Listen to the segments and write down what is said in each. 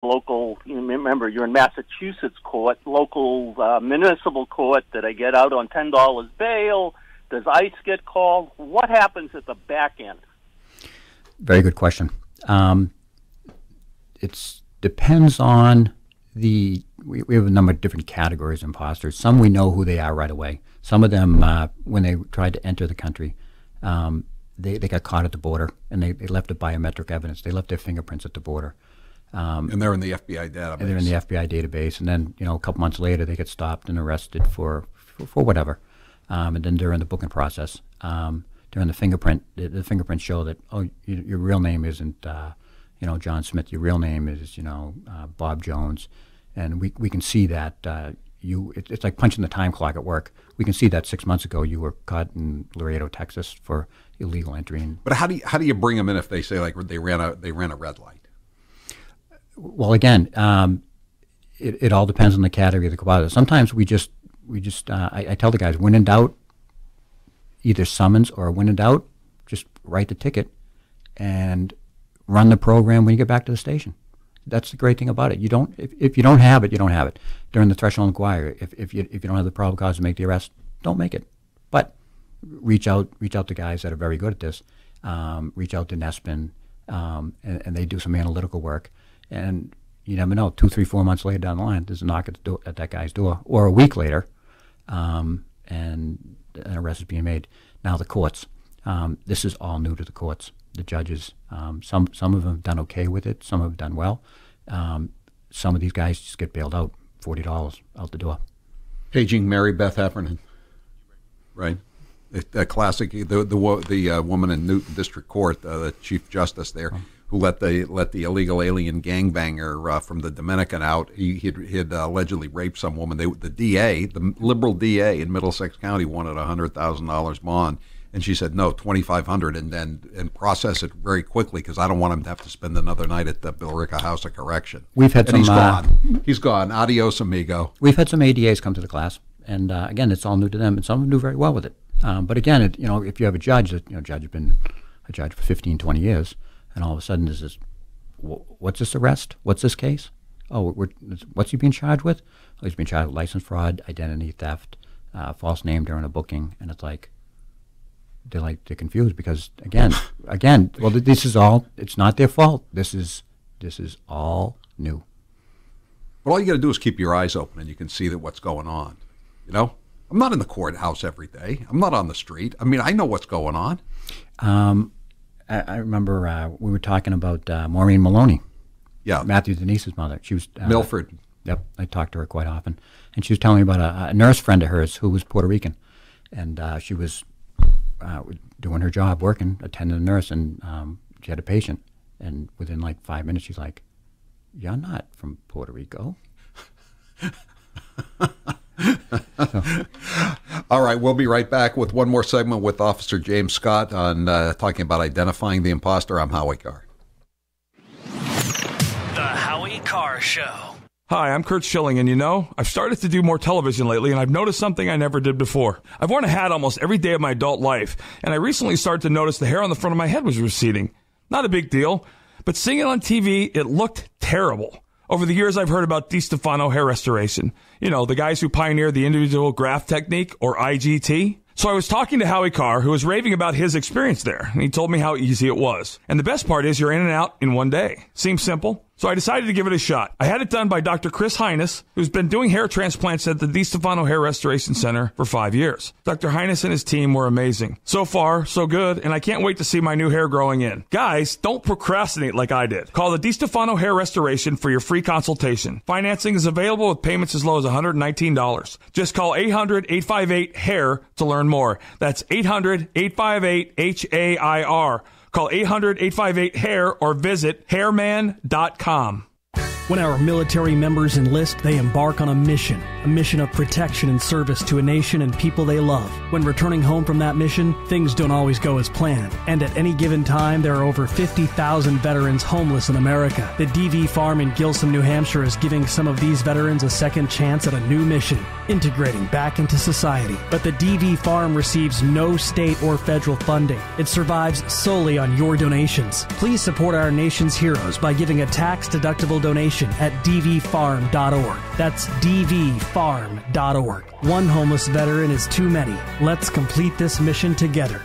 local, remember, you're in Massachusetts court, local municipal court. Did I get out on $10 bail? Does ICE get called? What happens at the back end? Very good question. It depends on we have a number of different categories of imposters. Some we know who they are right away. Some of them, when they tried to enter the country, they got caught at the border, and they left the biometric evidence. They left their fingerprints at the border. And they're in the FBI database. And they're in the FBI database. And then, a couple months later, they get stopped and arrested for whatever. And then during the booking process, during the fingerprint, the fingerprints show that, your real name isn't, John Smith. Your real name is, Bob Jones. And we can see that it's like punching the time clock at work. We can see that 6 months ago you were caught in Laredo, Texas for illegal entry. But how do you bring them in if they say like they ran a red light? Well, again, it all depends on the category of the composite. Sometimes I tell the guys, when in doubt, either summons or when in doubt, just write the ticket and run the program when you get back to the station. That's the great thing about it. You don't if you don't have it, you don't have it. During the threshold inquiry, if you don't have the probable cause to make the arrest, don't make it. But reach out to guys that are very good at this. Reach out to Nespin, and they do some analytical work. And you never know, 2, 3, 4 months later down the line, there's a knock at that guy's door, or a week later, and an arrest is being made. Now the courts, this is all new to the courts. The judges, some of them have done okay with it, some have done well. Some of these guys just get bailed out, $40 out the door. Paging Mary Beth Heffernan, right? A classic. The woman in Newton District Court, the Chief Justice there. Who let the illegal alien gangbanger from the Dominican out? He'd allegedly raped some woman. The liberal DA in Middlesex County wanted $100,000 bond, and she said no, $2,500, and process it very quickly because I don't want him to have to spend another night at the Billerica House of Correction. He's gone. He's gone. Adios, amigo. We've had some ADAs come to the class, and again, it's all new to them, and some of them do very well with it. But again, if you have a judge that judge has been a judge for 15, 20 years. And all of a sudden, there's this, what's this arrest? What's this case? What's he being charged with? Oh, he's being charged with license fraud, identity theft, false name during a booking. And it's like, they're confused because, again, well, this is all, it's not their fault. This is all new. But all you got to do is keep your eyes open and you can see what's going on. I'm not in the courthouse every day. I'm not on the street. I mean, I know what's going on. I remember we were talking about Maureen Maloney. Yeah. Matthew Denise's mother. She was Milford. Yep. I talked to her quite often. And she was telling me about a nurse friend of hers who was Puerto Rican. And she was doing her job, working, attending a nurse, and she had a patient. And within 5 minutes, she's like, "You're not from Puerto Rico." All right, we'll be right back with one more segment with Officer James Scott on talking about identifying the imposter. I'm Howie Carr. The Howie Carr Show. Hi, I'm Kurt Schilling, and I've started to do more television lately, and I've noticed something I never did before. I've worn a hat almost every day of my adult life, and I recently started to notice the hair on the front of my head was receding. Not a big deal, but seeing it on TV, it looked terrible. Over the years, I've heard about DiStefano hair restoration. The guys who pioneered the individual graft technique, or IGT. So I was talking to Howie Carr, who was raving about his experience there, and he told me how easy it was. And the best part is you're in and out in one day. Seems simple. So I decided to give it a shot. I had it done by Dr. Chris Hines, who's been doing hair transplants at the DiStefano Hair Restoration Center for 5 years. Dr. Hines and his team were amazing. So far, so good, and I can't wait to see my new hair growing in. Guys, don't procrastinate like I did. Call the DiStefano Hair Restoration for your free consultation. Financing is available with payments as low as $119. Just call 800-858-HAIR to learn more. That's 800-858-HAIR. Call 800-858-HAIR or visit hairman.com. When our military members enlist, they embark on a mission a mission of protection and service to a nation and people they love. When returning home from that mission, things don't always go as planned. And at any given time, there are over 50,000 veterans homeless in America. The DV Farm in Gilsum, New Hampshire is giving some of these veterans a second chance at a new mission, integrating back into society. But the DV Farm receives no state or federal funding. It survives solely on your donations. Please support our nation's heroes by giving a tax-deductible donation at dvfarm.org. That's dvfarm.org. One homeless veteran is too many. Let's complete this mission together.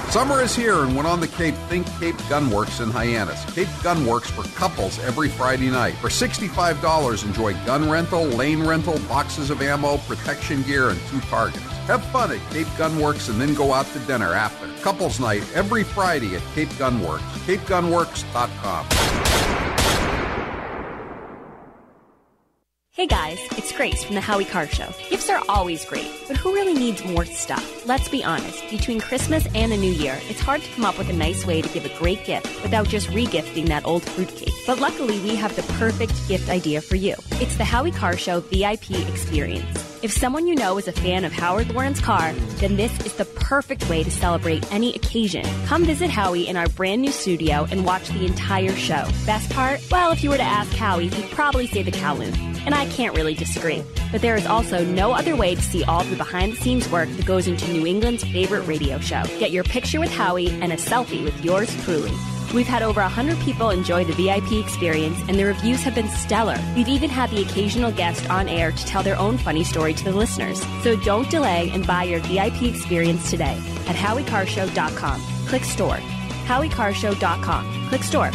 Summer is here, and when on the Cape, think Cape Gunworks in Hyannis. Cape Gunworks for couples every Friday night. For $65, enjoy gun rental, lane rental, boxes of ammo, protection gear, and 2 targets. Have fun at Cape Gunworks and then go out to dinner after. Couples night every Friday at Cape Gunworks. CapeGunworks.com. Hey guys, it's Grace from the Howie Carr Show. Gifts are always great, but who really needs more stuff? Let's be honest, between Christmas and the New Year, it's hard to come up with a nice way to give a great gift without just regifting that old fruitcake. But luckily, we have the perfect gift idea for you. It's the Howie Carr Show VIP experience. If someone you know is a fan of Howard Lawrence Carr, then this is the perfect way to celebrate any occasion. Come visit Howie in our brand new studio and watch the entire show. Best part? Well, if you were to ask Howie, he'd probably say the Kowloon. And I can't really disagree. But there is also no other way to see all the behind-the-scenes work that goes into New England's favorite radio show. Get your picture with Howie and a selfie with yours truly. We've had over 100 people enjoy the VIP experience, and the reviews have been stellar. We've even had the occasional guest on air to tell their own funny story to the listeners. So don't delay and buy your VIP experience today at HowieCarrshow.com. Click store. HowieCarrshow.com. Click store.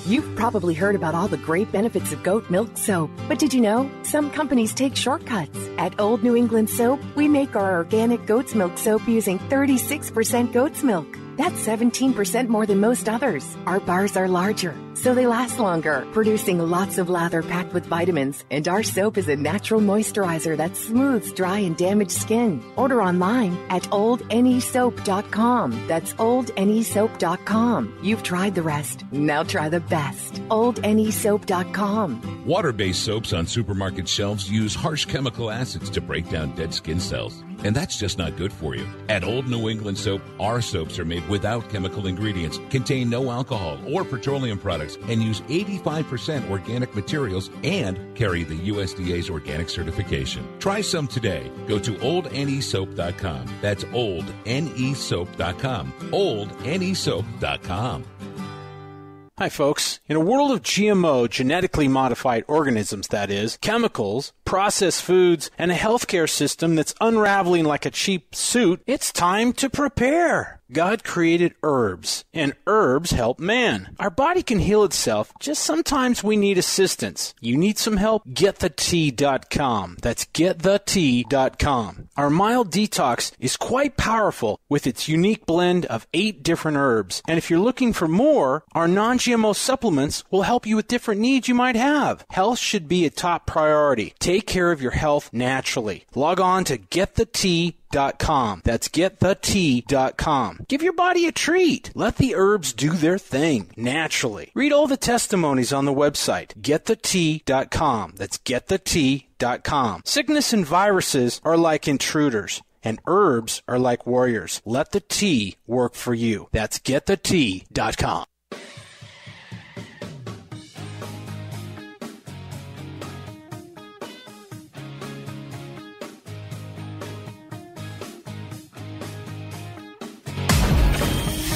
You've probably heard about all the great benefits of goat milk soap, but did you know some companies take shortcuts? At Old New England Soap, we make our organic goat's milk soap using 36% goat's milk. That's 17% more than most others. Our bars are larger, so they last longer, producing lots of lather packed with vitamins. And our soap is a natural moisturizer that smooths dry and damaged skin. Order online at oldnesoap.com. That's oldnesoap.com. You've tried the rest. Now try the best. oldnesoap.com. Water-based soaps on supermarket shelves use harsh chemical acids to break down dead skin cells. And that's just not good for you. At Old New England Soap, our soaps are made without chemical ingredients, contain no alcohol or petroleum products, and use 85% organic materials and carry the USDA's organic certification. Try some today. Go to oldnesoap.com. That's oldnesoap.com. oldnesoap.com. Hi, folks. In a world of GMO, genetically modified organisms, that is, chemicals, processed foods, and a healthcare system that's unraveling like a cheap suit, it's time to prepare. God created herbs, and herbs help man. Our body can heal itself, just sometimes we need assistance. You need some help? GetTheTea.com. That's GetTheTea.com. Our mild detox is quite powerful with its unique blend of 8 different herbs. And if you're looking for more, our non-GMO supplements will help you with different needs you might have. Health should be a top priority. Take care of your health naturally. Log on to GetTheTea.com. That's GetTheTea.com. Give your body a treat. Let the herbs do their thing naturally. Read all the testimonies on the website, GetTheTea.com. That's GetTheTea.com. Sickness and viruses are like intruders, and herbs are like warriors. Let the tea work for you. That's GetTheTea.com.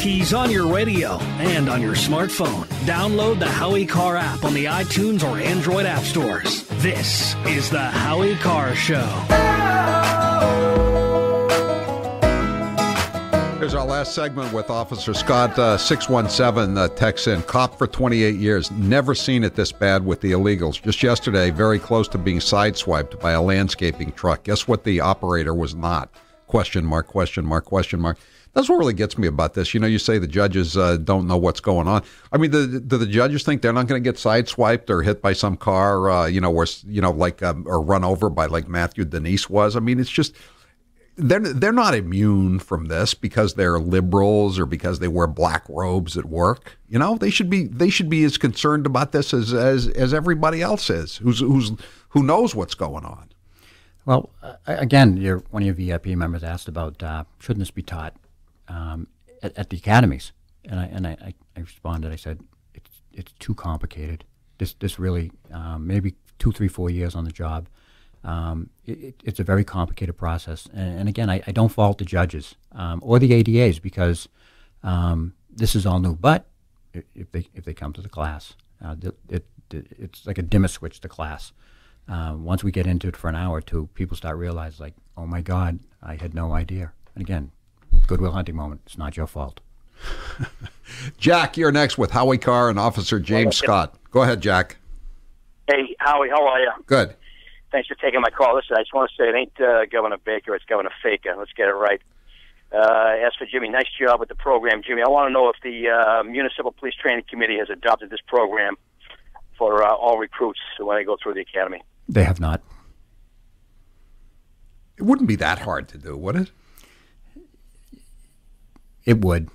He's on your radio and on your smartphone. Download the Howie Carr app on the iTunes or Android app stores. This is the Howie Carr Show. Here's our last segment with Officer Scott. 617 texts in. Cop for 28 years. Never seen it this bad with the illegals. Just yesterday, very close to being sideswiped by a landscaping truck. Guess what the operator was not? Question mark, question mark, question mark. That's what really gets me about this. You know, you say the judges don't know what's going on. I mean, do the judges think they're not going to get sideswiped or hit by some car, or run over by like Matthew Denise was? I mean, it's just, they're not immune from this because they're liberals or because they wear black robes at work. You know, they should be as concerned about this as everybody else is who knows what's going on. Well, again, one of your VIP members asked about shouldn't this be taught at the academies, and I responded. I said it's too complicated. This really maybe 2, 3, 4 years on the job. It's a very complicated process, and again, I don't fault the judges or the ADAs because this is all new. But if they come to the class, it's like a dimmer switch to class. Once we get into it for an hour or two, people start realizing, like, oh my God, I had no idea. And again, Goodwill Hunting moment. It's not your fault. Jack, you're next with Howie Carr and Officer James Scott. Go ahead, Jack. Hey, Howie, how are you? Good. Thanks for taking my call. Listen, I just want to say it ain't Governor Baker, it's Governor Faker. Let's get it right. As for Jimmy, nice job with the program. Jimmy, I want to know if the Municipal Police Training Committee has adopted this program for all recruits when they go through the academy. They have not. It wouldn't be that hard to do, would it? It would.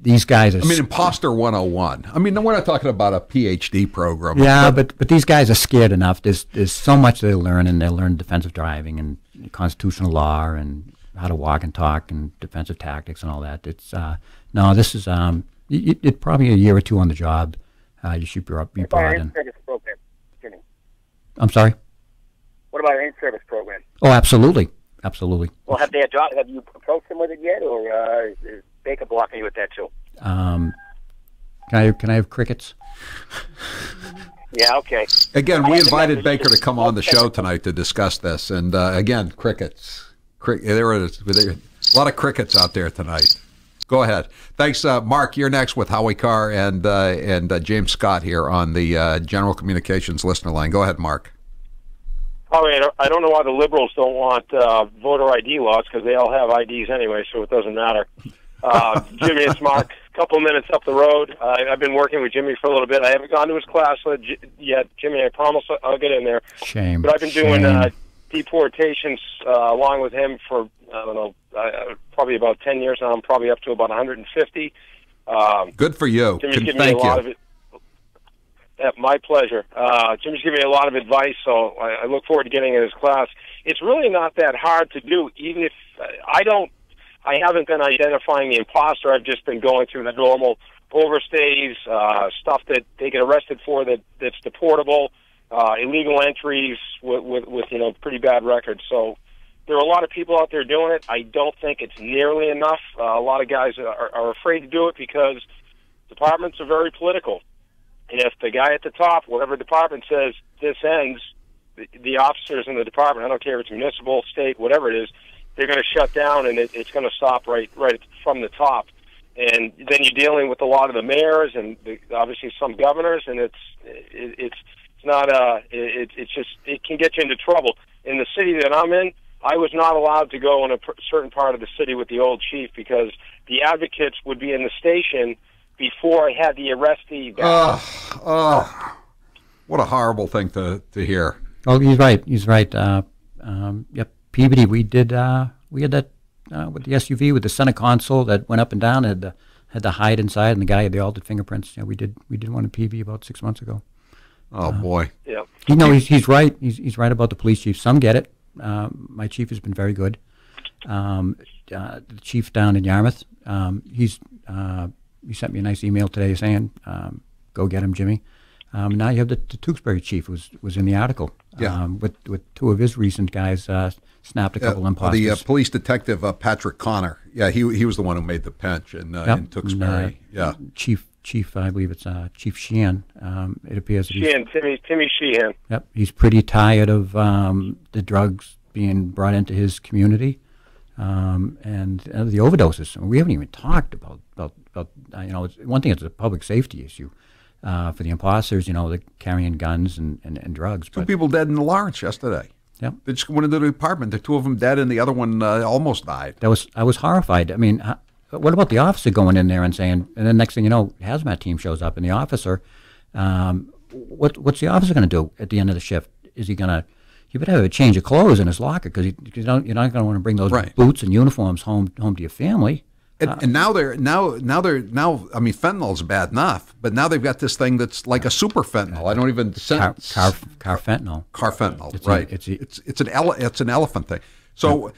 These guys are... I mean, Imposter 101. I mean, we're not talking about a PhD program. Yeah, but these guys are scared enough. There's so much they learn, and they learn defensive driving and constitutional law and how to walk and talk and defensive tactics and all that. It's no, this is it probably a year or two on the job. You should be brought in. Program, Jimmy? I'm sorry? What about an in-service program? Oh, absolutely. Absolutely. Well, have you approached them with it yet, or is Baker blocking you with that too? Can I have crickets? Yeah, okay. Again, we invited Baker to come on the show tonight to discuss this, and again, crickets. There are a lot of crickets out there tonight. Go ahead. Thanks, Mark. You're next with Howie Carr and James Scott here on the General Communications listener line. Go ahead, Mark. Howie, I don't know why the liberals don't want voter ID laws because they all have IDs anyway, so it doesn't matter. Jimmy, it's Mark. A couple of minutes up the road. I've been working with Jimmy for a little bit. I haven't gone to his class yet. Jimmy, I promise I'll get in there. Shame. But I've been doing deportations along with him for, I don't know, probably about 10 years now. I'm probably up to about 150. Good for you. Jimmy's giving me a lot of it. Yeah, my pleasure. Jimmy's giving me a lot of advice, so I look forward to getting in his class. It's really not that hard to do, even if I haven't been identifying the imposter. I've just been going through the normal overstays, stuff that they get arrested for that's deportable, illegal entries with pretty bad records. So there are a lot of people out there doing it. I don't think it's nearly enough. A lot of guys are afraid to do it because departments are very political. And if the guy at the top, whatever department says this ends, the officers in the department, I don't care if it's municipal, state, whatever it is, they're going to shut down, and it's going to stop right from the top. And then you're dealing with a lot of the mayors and obviously some governors, and it can get you into trouble. In the city that I'm in, I was not allowed to go in a certain part of the city with the old chief because the advocates would be in the station before I had the arrestee back. What a horrible thing to hear. Oh, he's right. He's right. Yep. Peabody, we had that with the SUV with the center console that went up and down, had the hide inside, and the guy had the altered fingerprints. Yeah, we did one in Peabody about 6 months ago. Oh boy. Yeah. He's right. He's right about the police chief. Some get it. My chief has been very good. The chief down in Yarmouth, he sent me a nice email today saying, "Go get him, Jimmy." Now you have the Tewksbury chief was in the article. Yeah. With two of his recent guys snapped a couple imposters. The police detective Patrick Connor. Yeah, he was the one who made the pinch in Tewksbury. Yeah. Chief, I believe it's Chief Sheehan. It appears that Sheehan, Timmy Sheehan. Yep, he's pretty tired of the drugs being brought into his community, and the overdoses. We haven't even talked about one thing. It's a public safety issue for the imposters. They're carrying guns and drugs. Two people dead in Lawrence yesterday. Yep. They just went into the apartment. The two of them dead, and the other one almost died. I was horrified. I mean, what about the officer going in there and saying, and then next thing you know, hazmat team shows up, and the officer, what's the officer going to do at the end of the shift? Is he going to, he would have a change of clothes in his locker because you're not going to want to bring those boots and uniforms home to your family. And now I mean, fentanyl's bad enough, but now they've got this thing that's like a super fentanyl. I don't even carfentanil. Carfentanil, right? It's an elephant thing. So,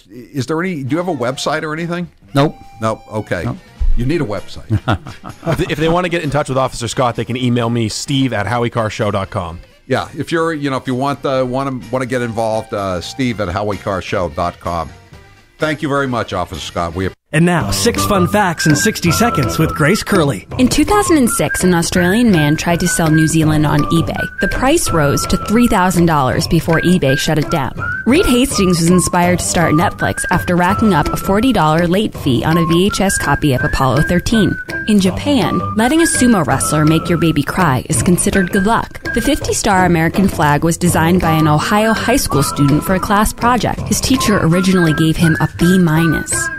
is there any? Do you have a website or anything? Nope. Okay. Nope. You need a website. If they want to get in touch with Officer Scott, they can email me, steve@howiecarrshow.com. Yeah, if you're, if you want to get involved, steve@howiecarrshow.com. Thank you very much, Officer Scott. And now, 6 fun facts in 60 seconds with Grace Curley. In 2006, an Australian man tried to sell New Zealand on eBay. The price rose to $3,000 before eBay shut it down. Reed Hastings was inspired to start Netflix after racking up a $40 late fee on a VHS copy of Apollo 13. In Japan, letting a sumo wrestler make your baby cry is considered good luck. The 50-star American flag was designed by an Ohio high school student for a class project. His teacher originally gave him a B-.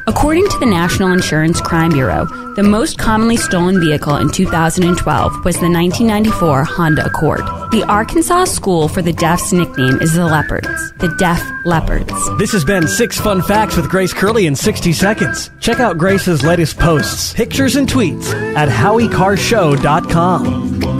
According to the National Insurance Crime Bureau, the most commonly stolen vehicle in 2012 was the 1994 Honda Accord. The Arkansas School for the Deaf's nickname is the Leopards, the Deaf Leopards. This has been 6 fun facts with Grace Curley in 60 seconds. Check out Grace's latest posts, pictures, and tweets at HowieCarrshow.com.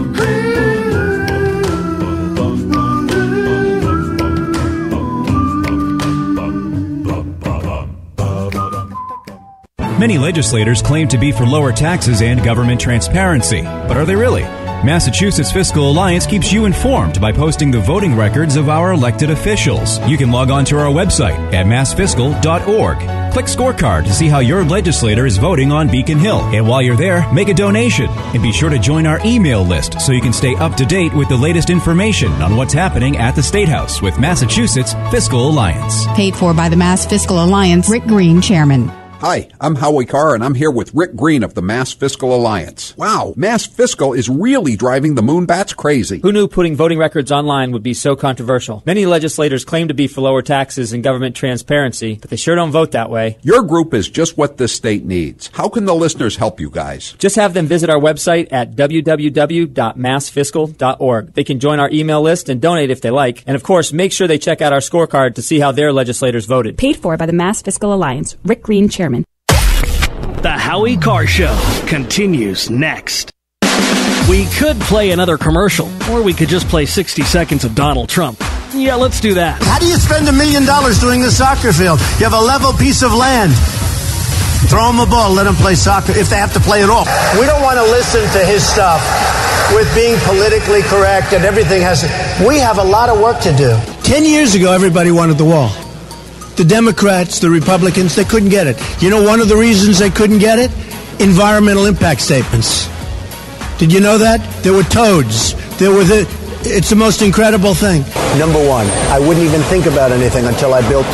Many legislators claim to be for lower taxes and government transparency. But are they really? Massachusetts Fiscal Alliance keeps you informed by posting the voting records of our elected officials. You can log on to our website at massfiscal.org. Click Scorecard to see how your legislator is voting on Beacon Hill. And while you're there, make a donation. And be sure to join our email list so you can stay up to date with the latest information on what's happening at the State House with Massachusetts Fiscal Alliance. Paid for by the Mass Fiscal Alliance, Rick Green, Chairman. Hi, I'm Howie Carr, and I'm here with Rick Green of the Mass Fiscal Alliance. Wow, Mass Fiscal is really driving the Moonbats crazy. Who knew putting voting records online would be so controversial? Many legislators claim to be for lower taxes and government transparency, but they sure don't vote that way. Your group is just what this state needs. How can the listeners help you guys? Just have them visit our website at www.massfiscal.org. They can join our email list and donate if they like. And of course, make sure they check out our scorecard to see how their legislators voted. Paid for by the Mass Fiscal Alliance. Rick Green, Chairman. The Howie Carr Show continues next. We could play another commercial, or we could just play 60 seconds of Donald Trump. Yeah, let's do that. How do you spend $1 million doing the soccer field? You have a level piece of land. Throw them a ball, let them play soccer if they have to play it all. We don't want to listen to his stuff with being politically correct and everything has. We have a lot of work to do. 10 years ago, everybody wanted the wall. The Democrats, the Republicans, they couldn't get it. You know one of the reasons they couldn't get it? Environmental impact statements. Did you know that? There were toads. It's the most incredible thing. Number one, I wouldn't even think about anything until I built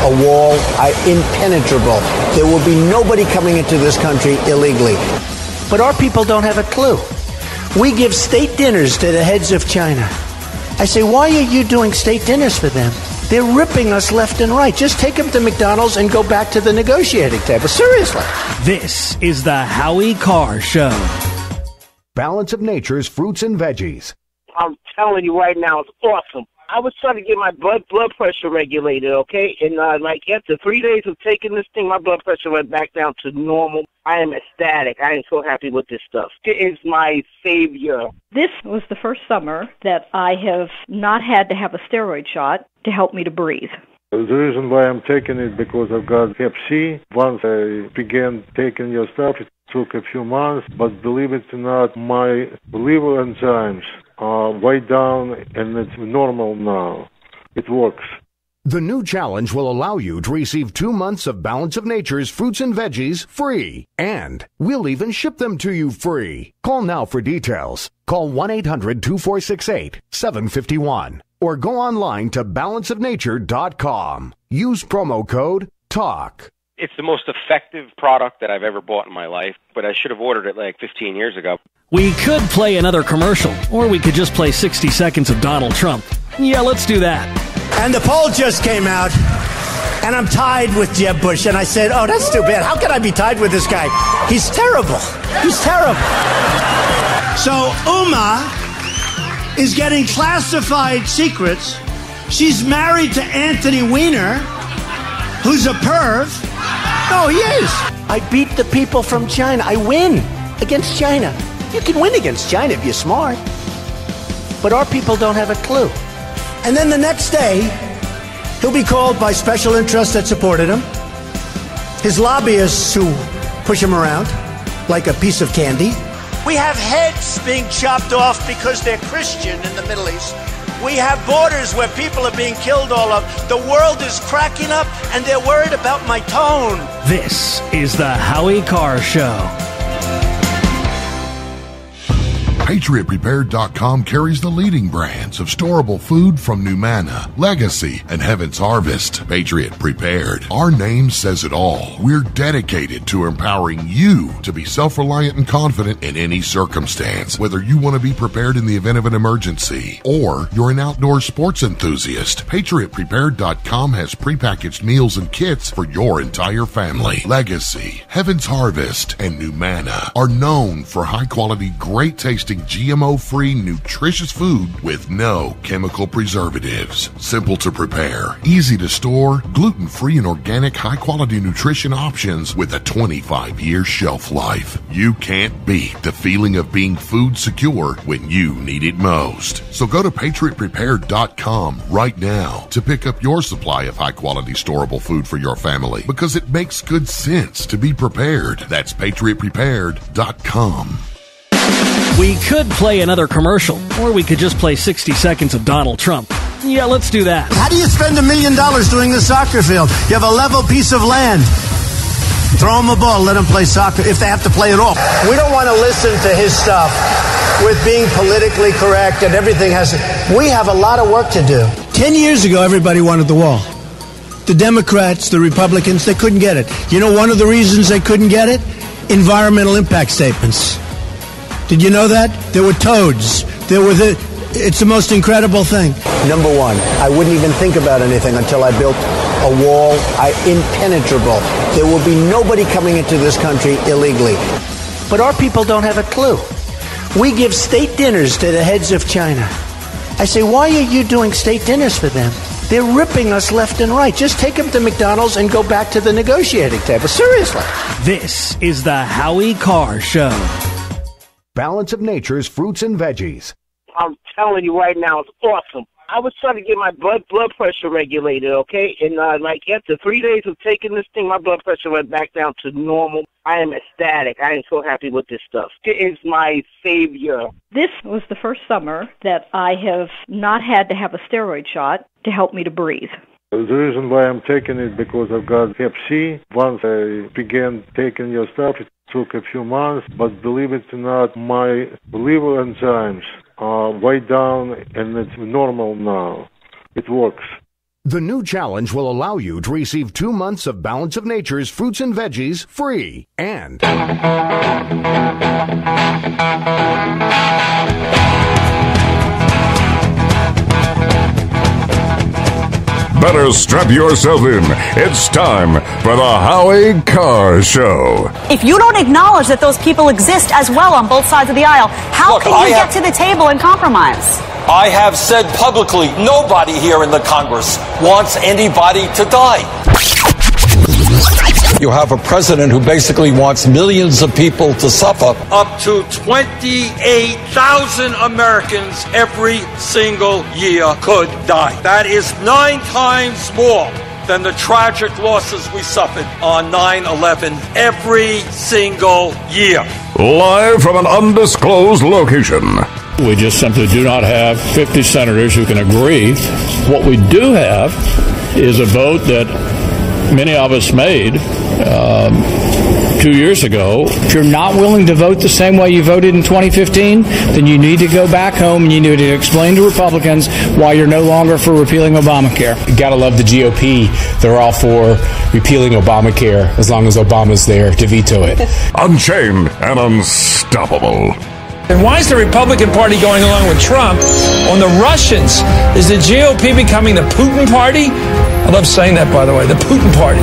a wall impenetrable. There will be nobody coming into this country illegally. But our people don't have a clue. We give state dinners to the heads of China. I say, why are you doing state dinners for them? They're ripping us left and right. Just take them to McDonald's and go back to the negotiating table. Seriously. This is the Howie Carr Show. Balance of Nature's fruits and veggies. I'm telling you right now, it's awesome. I was trying to get my blood pressure regulated, okay? And after 3 days of taking this thing, my blood pressure went back down to normal. I am ecstatic. I am so happy with this stuff. It is my savior. This was the first summer that I have not had to have a steroid shot to help me to breathe. The reason why I'm taking it because I've got Hep C. Once I began taking your stuff, it took a few months, but believe it or not, my liver enzymes are way down and it's normal now. It works. The new challenge will allow you to receive 2 months of Balance of Nature's fruits and veggies free. And we'll even ship them to you free. Call now for details. Call 1-800-246-8751 or go online to balanceofnature.com. Use promo code TALK. It's the most effective product that I've ever bought in my life, but I should have ordered it like 15 years ago. We could play another commercial, or we could just play 60 seconds of Donald Trump. Yeah, let's do that. And the poll just came out, and I'm tied with Jeb Bush. And I said, oh, that's too bad. How can I be tied with this guy? He's terrible. He's terrible. So Uma is getting classified secrets She's married to Anthony Weiner, who's a perv. No, he is. I beat the people from China. I win against China. You can win against China if you're smart. But our people don't have a clue. And then the next day, he'll be called by special interests that supported him, his lobbyists who push him around like a piece of candy. We have heads being chopped off because they're Christian in the Middle East. We have borders where people are being killed all over. The world is cracking up, and they're worried about my tone. This is the Howie Carr Show. PatriotPrepared.com carries the leading brands of storable food from Numana, Legacy, and Heaven's Harvest. Patriot Prepared. Our name says it all. We're dedicated to empowering you to be self-reliant and confident in any circumstance. Whether you want to be prepared in the event of an emergency or you're an outdoor sports enthusiast, PatriotPrepared.com has prepackaged meals and kits for your entire family. Legacy, Heaven's Harvest, and Numana are known for high-quality, great-tasting, GMO-free, nutritious food with no chemical preservatives. Simple to prepare, easy to store, gluten-free and organic high-quality nutrition options with a 25-year shelf life. You can't beat the feeling of being food secure when you need it most. So go to PatriotPrepared.com right now to pick up your supply of high-quality storable food for your family, because it makes good sense to be prepared. That's PatriotPrepared.com. We could play another commercial, or we could just play 60 seconds of Donald Trump. Yeah, let's do that. How do you spend $1 million doing the soccer field? You have a level piece of land. Throw them a ball, let them play soccer, if they have to play it all. We don't want to listen to his stuff with being politically correct and everything has... We have a lot of work to do. 10 years ago, everybody wanted the wall. The Democrats, the Republicans, they couldn't get it. You know one of the reasons they couldn't get it? Environmental impact statements. Did you know that? There were toads. It's the most incredible thing. Number one, I wouldn't even think about anything until I built a wall impenetrable. There will be nobody coming into this country illegally. But our people don't have a clue. We give state dinners to the heads of China. I say, why are you doing state dinners for them? They're ripping us left and right. Just take them to McDonald's and go back to the negotiating table. Seriously. This is the Howie Carr Show. Balance of Nature's fruits and veggies. I'm telling you right now, it's awesome. I was trying to get my blood pressure regulated, okay? And after 3 days of taking this thing, my blood pressure went back down to normal. I am ecstatic. I am so happy with this stuff. It is my savior. This was the first summer that I have not had to have a steroid shot to help me to breathe. The reason why I'm taking it because I've got Hep C. Once I began taking your stuff, it took a few months, but believe it or not, my liver enzymes are way down and it's normal now. It works. The new challenge will allow you to receive 2 months of Balance of Nature's fruits and veggies free. And better strap yourself in. It's time for the Howie Carr Show. If you don't acknowledge that those people exist as well on both sides of the aisle, how can you get to the table and compromise? I have said publicly, nobody here in the Congress wants anybody to die. You have a president who basically wants millions of people to suffer. Up to 28,000 Americans every single year could die. That is 9 times more than the tragic losses we suffered on 9/11 every single year. Live from an undisclosed location. We just simply do not have 50 senators who can agree. What we do have is a vote that many of us made 2 years ago. If you're not willing to vote the same way you voted in 2015, then you need to go back home and you need to explain to Republicans why you're no longer for repealing Obamacare. You gotta love the GOP. They're all for repealing Obamacare as long as Obama's there to veto it. Unchained and unstoppable. And why is the Republican Party going along with Trump on the Russians? Is the GOP becoming the Putin Party? I love saying that, by the way, the Putin Party.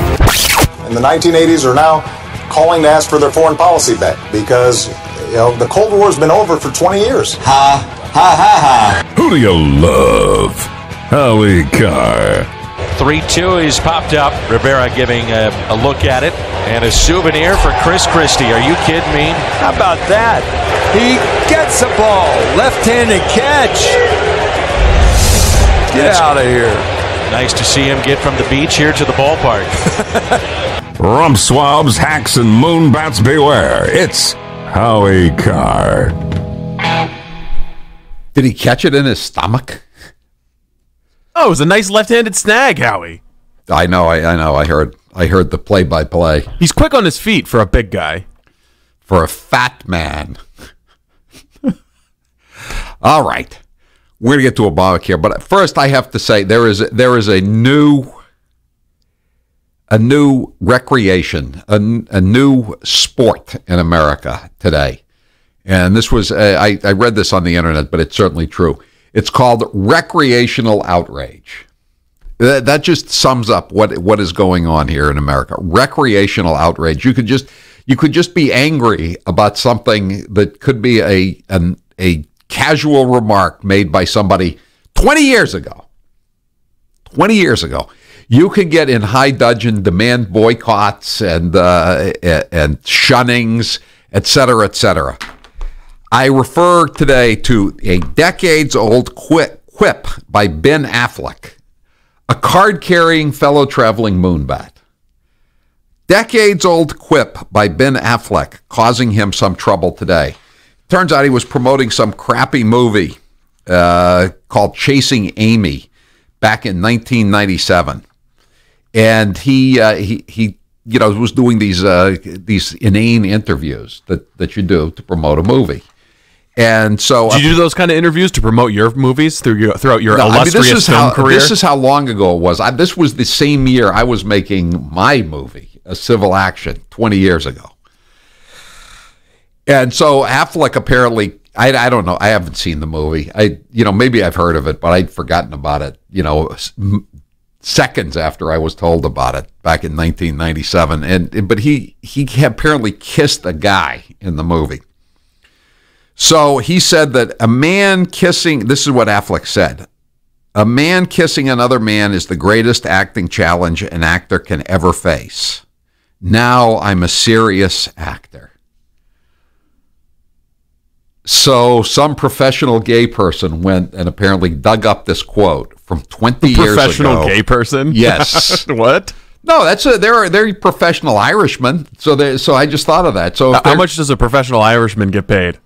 In the 1980s are now calling to ask for their foreign policy back because, the Cold War's been over for 20 years. Ha, ha, ha, ha. Who do you love? Howie Carr. 3-2, he's popped up. Rivera giving a look at it. And a souvenir for Chris Christie. Are you kidding me? How about that? He gets the ball. Left-handed catch. Get out of here. Nice to see him get from the beach here to the ballpark. Rump swabs, hacks, and moonbats beware. It's Howie Carr. Did he catch it in his stomach? Oh, it was a nice left-handed snag, Howie. I know. I heard the play-by-play. He's quick on his feet for a big guy. For a fat man. All right. We're going to get to Obamacare, but first I have to say there is a new recreation, a new sport in America today. And this was, I read this on the internet, but it's certainly true. It's called recreational outrage. That just sums up what is going on here in America. Recreational outrage. You could just be angry about something that could be a casual remark made by somebody 20 years ago. 20 years ago. You can get in high dudgeon, demand boycotts and shunnings, et cetera, et cetera. I refer today to a decades-old quip by Ben Affleck, a card-carrying fellow traveling moonbat. Decades-old quip by Ben Affleck causing him some trouble today. Turns out he was promoting some crappy movie called Chasing Amy back in 1997. And he was doing these inane interviews that you do to promote a movie. And so, did you do those kind of interviews to promote your movies throughout your illustrious film career? This is how long ago it was. This was the same year I was making my movie, A Civil Action, 20 years ago. And so Affleck apparently, I don't know, I haven't seen the movie. Maybe I've heard of it, but I'd forgotten about it, seconds after I was told about it back in 1997. But he apparently kissed a guy in the movie. So he said that a man kissing, this is what Affleck said, a man kissing another man is the greatest acting challenge an actor can ever face. Now I'm a serious actor. So some professional gay person went and apparently dug up this quote from 20 years ago. Professional gay person? Yes. What? No, they're professional Irishmen. So I just thought of that. So how much does a professional Irishman get paid?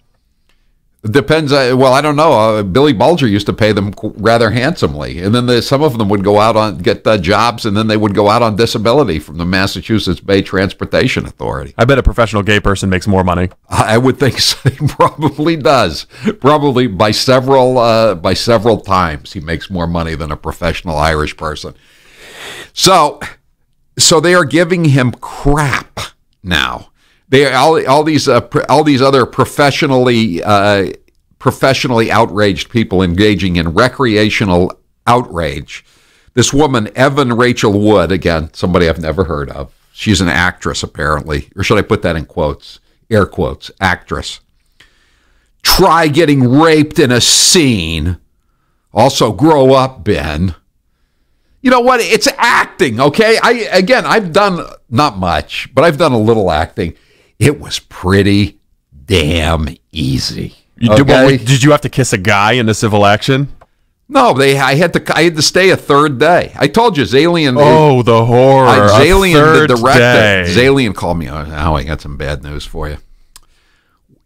Depends. I don't know. Billy Bulger used to pay them rather handsomely, and then some of them would go out on get jobs, and then they would go out on disability from the Massachusetts Bay Transportation Authority. I bet a professional gay person makes more money. I would think so. He probably does. Probably by several times he makes more money than a professional Irish person. So they are giving him crap now. They all these other professionally outraged people engaging in recreational outrage. This woman, Evan Rachel Wood, again, somebody I've never heard of. She's an actress, apparently, or should I put that in quotes, air quotes, actress. Try getting raped in a scene. Also, grow up, Ben. You know what? It's acting, okay? I've done not much, but I've done a little acting. It was pretty damn easy. Did you have to kiss a guy in a civil action? No, I had to stay a third day. I told you, Zalian. Oh, the horror! Zalian, the director. Zalian called me. I got some bad news for you.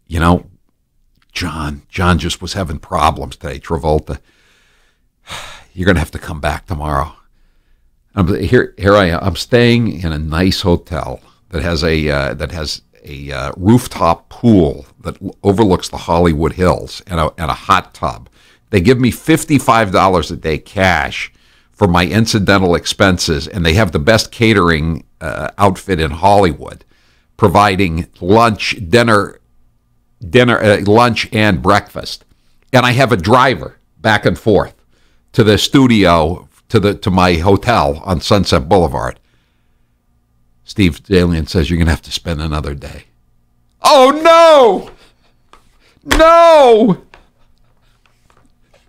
You know, John just was having problems today. Travolta, you're gonna have to come back tomorrow. Here I am. I'm staying in a nice hotel that has a rooftop pool that overlooks the Hollywood Hills and a hot tub. They give me $55 a day cash for my incidental expenses, and they have the best catering outfit in Hollywood, providing lunch, lunch and breakfast. And I have a driver back and forth to the studio, to my hotel on Sunset Boulevard. Steve Zalian says you're going to have to spend another day. Oh, no! No!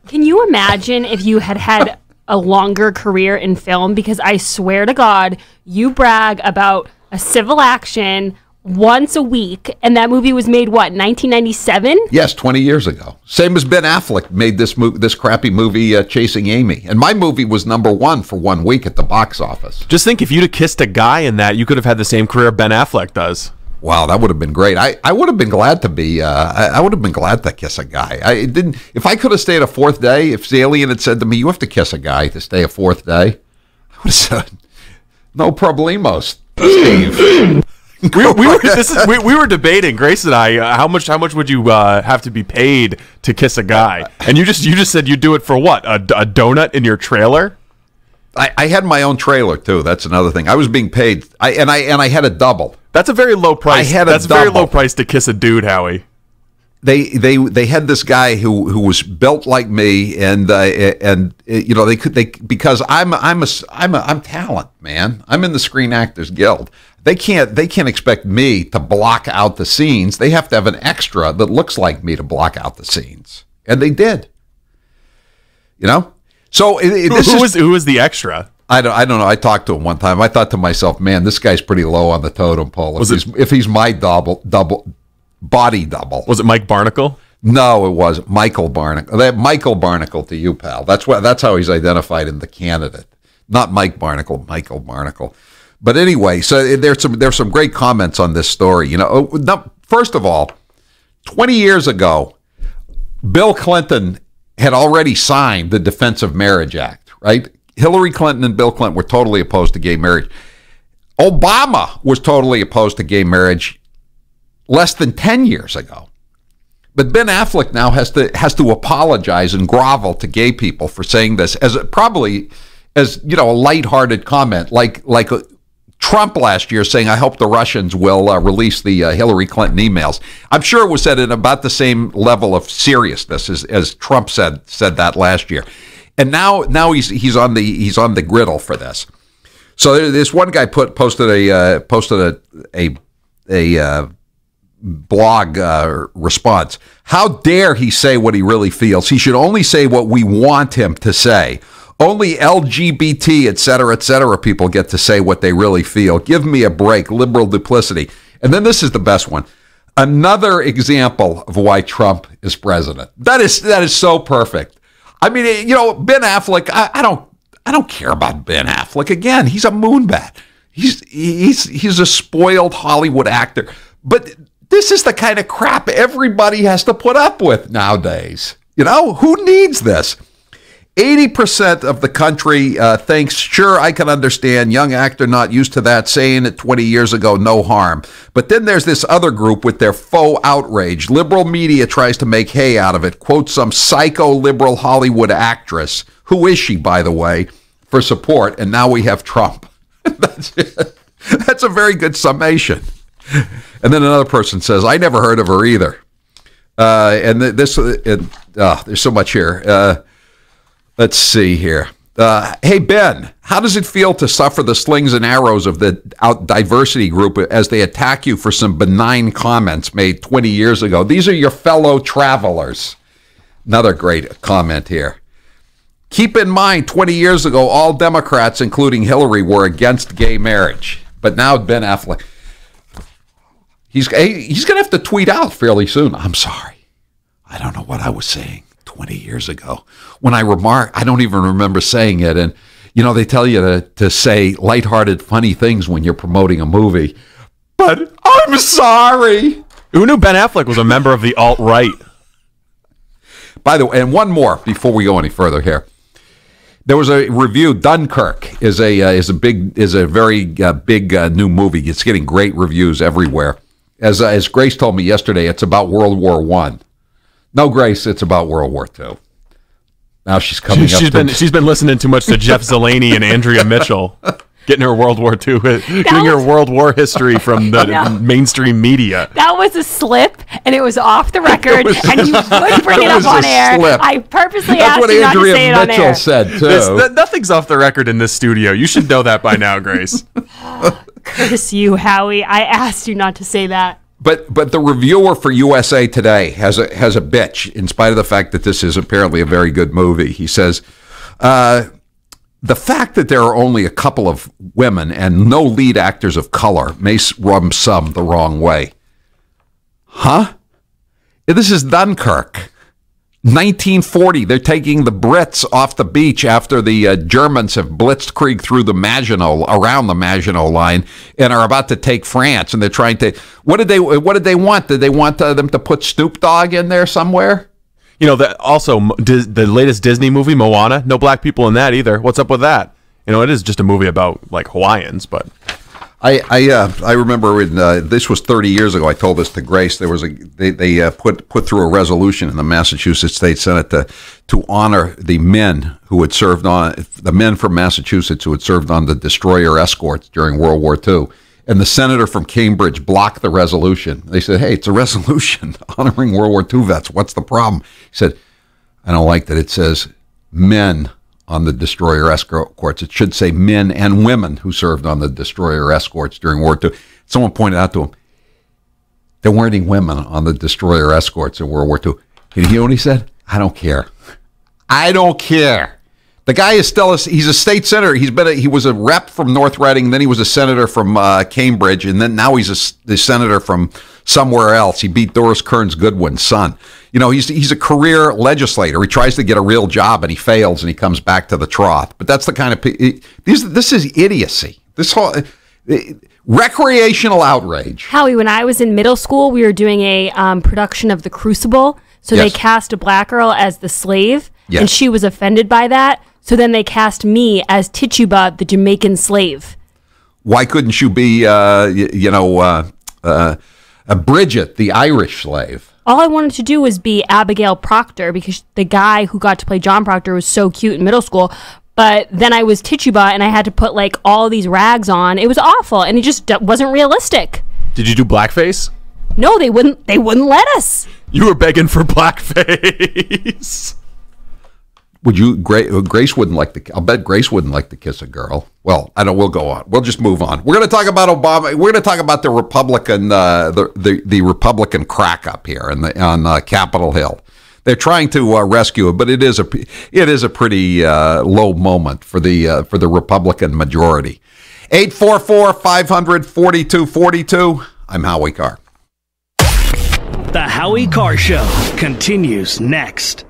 Can you imagine if you had a longer career in film, because I swear to God, you brag about a civil action once a week, and that movie was made, what, 1997? Yes, 20 years ago. Same as Ben Affleck made this crappy movie, Chasing Amy. And my movie was #1 for 1 week at the box office. Just think, if you'd have kissed a guy in that, you could have had the same career Ben Affleck does. Wow, that would have been great. I would have been glad to be. I would have been glad to kiss a guy. I didn't. If I could have stayed a 4th day, if the alien had said to me, "You have to kiss a guy to stay a 4th day," I would have said, "No problemos, Steve." we were debating, Grace and I, how much would you have to be paid to kiss a guy? And you just said you'd do it for what? A donut in your trailer? I had my own trailer too. That's another thing. I was being paid. I had a double. That's a very low price. That's a very low price to kiss a dude, Howie. They had this guy who was built like me, and you know, they because I'm talent, man. I'm in the Screen Actors Guild. They can't expect me to block out the scenes. They have to have an extra that looks like me to block out the scenes, and they did. You know, so who was the extra? I don't know. I talked to him one time. I thought to myself, man, this guy's pretty low on the totem pole. If he's my body double. Was it Mike Barnacle? No, it wasn't. Michael Barnacle. Michael Barnacle to you, pal. That's how he's identified in the candidate. Not Mike Barnacle, Michael Barnacle. But anyway, so there's some great comments on this story. You know, first of all, 20 years ago, Bill Clinton had already signed the Defense of Marriage Act, right? Hillary Clinton and Bill Clinton were totally opposed to gay marriage. Obama was totally opposed to gay marriage less than 10 years ago. But Ben Affleck now has to apologize and grovel to gay people for saying this as you know, a lighthearted comment, like Trump last year saying, "I hope the Russians will release the Hillary Clinton emails." I'm sure it was said at about the same level of seriousness as Trump said that last year. And now he's on the griddle for this. So this one guy posted a blog response. How dare he say what he really feels? He should only say what we want him to say. Only LGBT, et cetera, people get to say what they really feel. Give me a break, liberal duplicity. And then this is the best one. Another example of why Trump is president. That is so perfect. I mean, you know, Ben Affleck, I don't care about Ben Affleck. Again, he's a moonbat. He's a spoiled Hollywood actor. But this is the kind of crap everybody has to put up with nowadays. You know, who needs this? 80% of the country thinks, sure, I can understand, young actor not used to that, saying it 20 years ago, no harm. But then there's this other group with their faux outrage. Liberal media tries to make hay out of it. Quote some psycho-liberal Hollywood actress. Who is she, by the way, for support? And now we have Trump. That's a very good summation. And then another person says, I never heard of her either. There's so much here. Let's see here. Hey, Ben, how does it feel to suffer the slings and arrows of the diversity group as they attack you for some benign comments made 20 years ago? These are your fellow travelers. Another great comment here. Keep in mind, 20 years ago, all Democrats, including Hillary, were against gay marriage. But now Ben Affleck, he's going to have to tweet out fairly soon. I'm sorry. I don't know what I was saying 20 years ago. When I don't even remember saying it. And, you know, they tell you to say lighthearted, funny things when you're promoting a movie. But I'm sorry. Who knew Ben Affleck was a member of the alt-right? By the way, and one more before we go any further here. There was a review. Dunkirk is a very big new movie. It's getting great reviews everywhere. As Grace told me yesterday, it's about World War I. No, Grace, it's about World War II. Now she's coming up. She's been listening too much to Jeff Zeleny and Andrea Mitchell, getting her World War II, getting her World War history from the mainstream media. That was a slip, and it was off the record, and you would bring it up on air. Slip. I purposely asked you not to say it on air. That's what Andrea Mitchell said, too. Nothing's off the record in this studio. You should know that by now, Grace. Curse you, Howie. I asked you not to say that. But the reviewer for USA Today has a bitch, in spite of the fact that this is apparently a very good movie. He says, The fact that there are only a couple of women and no lead actors of color may rub some the wrong way. Huh? This is Dunkirk. 1940, they're taking the Brits off the beach after the Germans have blitzkrieg through the Maginot, around the Maginot Line, and are about to take France. And they're trying to. What did they want? Did they want them to put Snoop Dogg in there somewhere? You know, also the latest Disney movie, Moana. No black people in that either. What's up with that? You know, it is just a movie about like Hawaiians, but. I remember when this was 30 years ago. I told this to Grace. There was they put through a resolution in the Massachusetts State Senate to honor the men who had served on the men from Massachusetts who had served on the destroyer escorts during World War II. And the senator from Cambridge blocked the resolution. They said, "Hey, it's a resolution honoring World War II vets. What's the problem?" He said, "I don't like that it says men on the destroyer escorts. It should say men and women who served on the destroyer escorts during World War II. Someone pointed out to him, there weren't any women on the destroyer escorts in World War II. And you know what he said? I don't care. I don't care. The guy is still he's a state senator. He was a rep from North Reading, then he was a senator from Cambridge, and then now he's a senator from somewhere else. He beat Doris Kearns Goodwin's son. You know, he's a career legislator. He tries to get a real job and he fails and he comes back to the trough. But that's the kind of this is idiocy. This whole recreational outrage. Howie, when I was in middle school, we were doing a production of The Crucible. So Yes. they cast a black girl as the slave, Yes. and she was offended by that. So then they cast me as Tituba, the Jamaican slave. Why couldn't you be, Bridget, the Irish slave? All I wanted to do was be Abigail Proctor because the guy who got to play John Proctor was so cute in middle school. But then I was Tituba and I had to put like all these rags on. It was awful and it just wasn't realistic. Did you do blackface? No, they wouldn't let us. You were begging for blackface. Would you? Grace wouldn't like to. I'll bet Grace wouldn't like to kiss a girl. Well, I don't. We'll go on. We'll just move on. We're going to talk about Obama. We're going to talk about the Republican, the Republican crack up here on Capitol Hill. They're trying to rescue it, but it is a pretty low moment for the Republican majority. 844-500-4242. I'm Howie Carr. The Howie Carr Show continues next.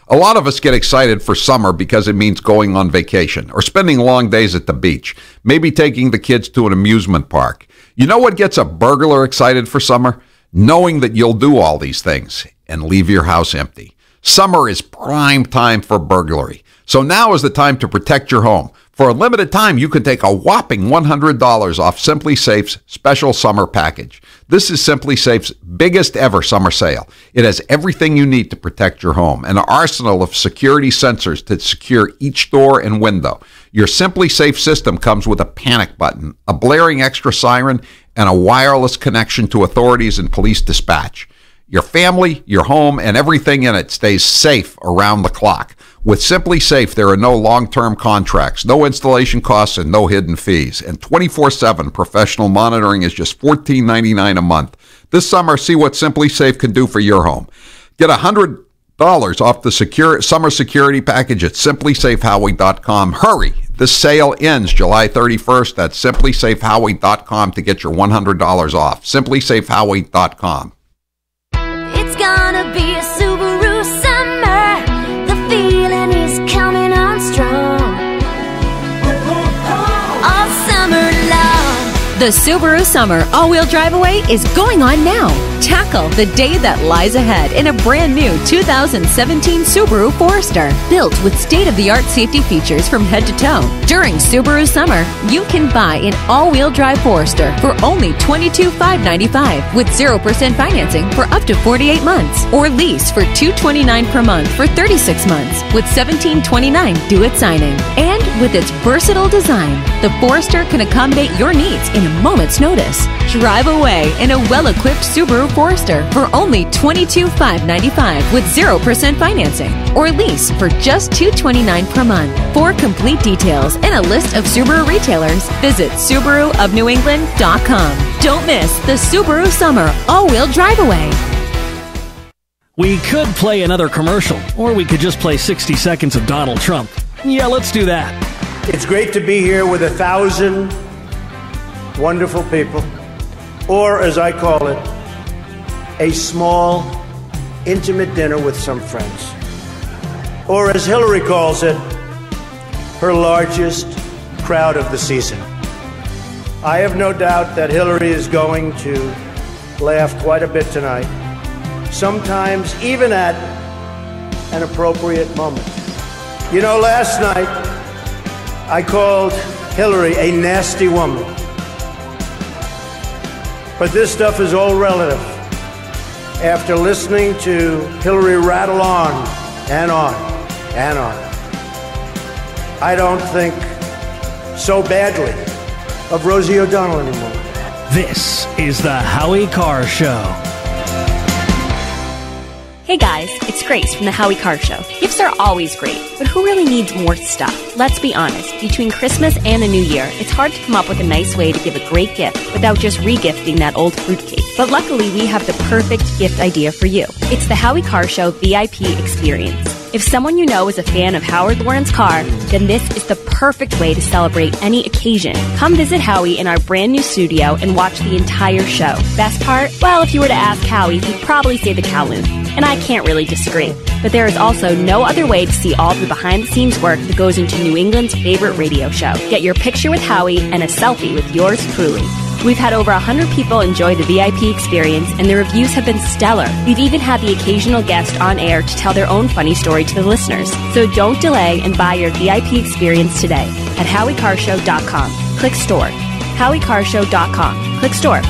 A lot of us get excited for summer because it means going on vacation or spending long days at the beach, maybe taking the kids to an amusement park. You know what gets a burglar excited for summer? Knowing that you'll do all these things and leave your house empty. Summer is prime time for burglary. So now is the time to protect your home. For a limited time, you can take a whopping $100 off Simply Safe's special summer package. This is Simply Safe's biggest ever summer sale. It has everything you need to protect your home, an arsenal of security sensors to secure each door and window. Your Simply Safe system comes with a panic button, a blaring extra siren, and a wireless connection to authorities and police dispatch. Your family, your home, and everything in it stays safe around the clock. With Simply Safe, there are no long-term contracts, no installation costs, and no hidden fees. And 24/7 professional monitoring is just $14.99 a month. This summer, see what Simply Safe can do for your home. Get $100 off the summer security package at simplysafehowie.com. Hurry! This sale ends July 31st. That's simplysafehowie.com to get your $100 off. simplysafehowie.com. It's gonna be a Subaru summer. The feeling is coming on strong. All summer long. The Subaru Summer All-Wheel Drive Away is going on now. Tackle the day that lies ahead in a brand new 2017 Subaru Forester, built with state-of-the-art safety features from head to toe. During Subaru Summer, you can buy an all-wheel drive Forester for only $22,595 with 0% financing for up to 48 months, or lease for $229 per month for 36 months with $1729 due at signing. And with its versatile design, the Forester can accommodate your needs in a moment's notice. Drive away in a well-equipped Subaru Forester for only $22,595 with 0% financing, or lease for just $229 per month. For complete details and a list of Subaru retailers, visit SubaruofNewEngland.com. Don't miss the Subaru Summer All-Wheel Drive Away. We could play another commercial, or we could just play 60 seconds of Donald Trump. Yeah, let's do that. It's great to be here with 1,000 wonderful people, or as I call it, a small, intimate dinner with some friends. Or as Hillary calls it, her largest crowd of the season. I have no doubt that Hillary is going to laugh quite a bit tonight, sometimes even at an appropriate moment. You know, last night I called Hillary a nasty woman. But this stuff is all relative. After listening to Hillary rattle on and on and on, I don't think so badly of Rosie O'Donnell anymore. This is the Howie Carr Show. Hey guys, it's Grace from the Howie Carr Show. Gifts are always great, but who really needs more stuff? Let's be honest, between Christmas and the New Year, it's hard to come up with a nice way to give a great gift without just regifting that old fruitcake. But luckily, we have the perfect gift idea for you. It's the Howie Carr Show VIP experience. If someone you know is a fan of Howard Lawrence Carr, then this is the perfect way to celebrate any occasion. Come visit Howie in our brand new studio and watch the entire show. Best part? Well, if you were to ask Howie, he'd probably say the Kowloon. And I can't really disagree. But there is also no other way to see all the behind-the-scenes work that goes into New England's favorite radio show. Get your picture with Howie and a selfie with yours truly. We've had over 100 people enjoy the VIP experience, and the reviews have been stellar. We've even had the occasional guest on air to tell their own funny story to the listeners. So don't delay and buy your VIP experience today at HowieCarrshow.com. Click store. HowieCarrshow.com. Click store.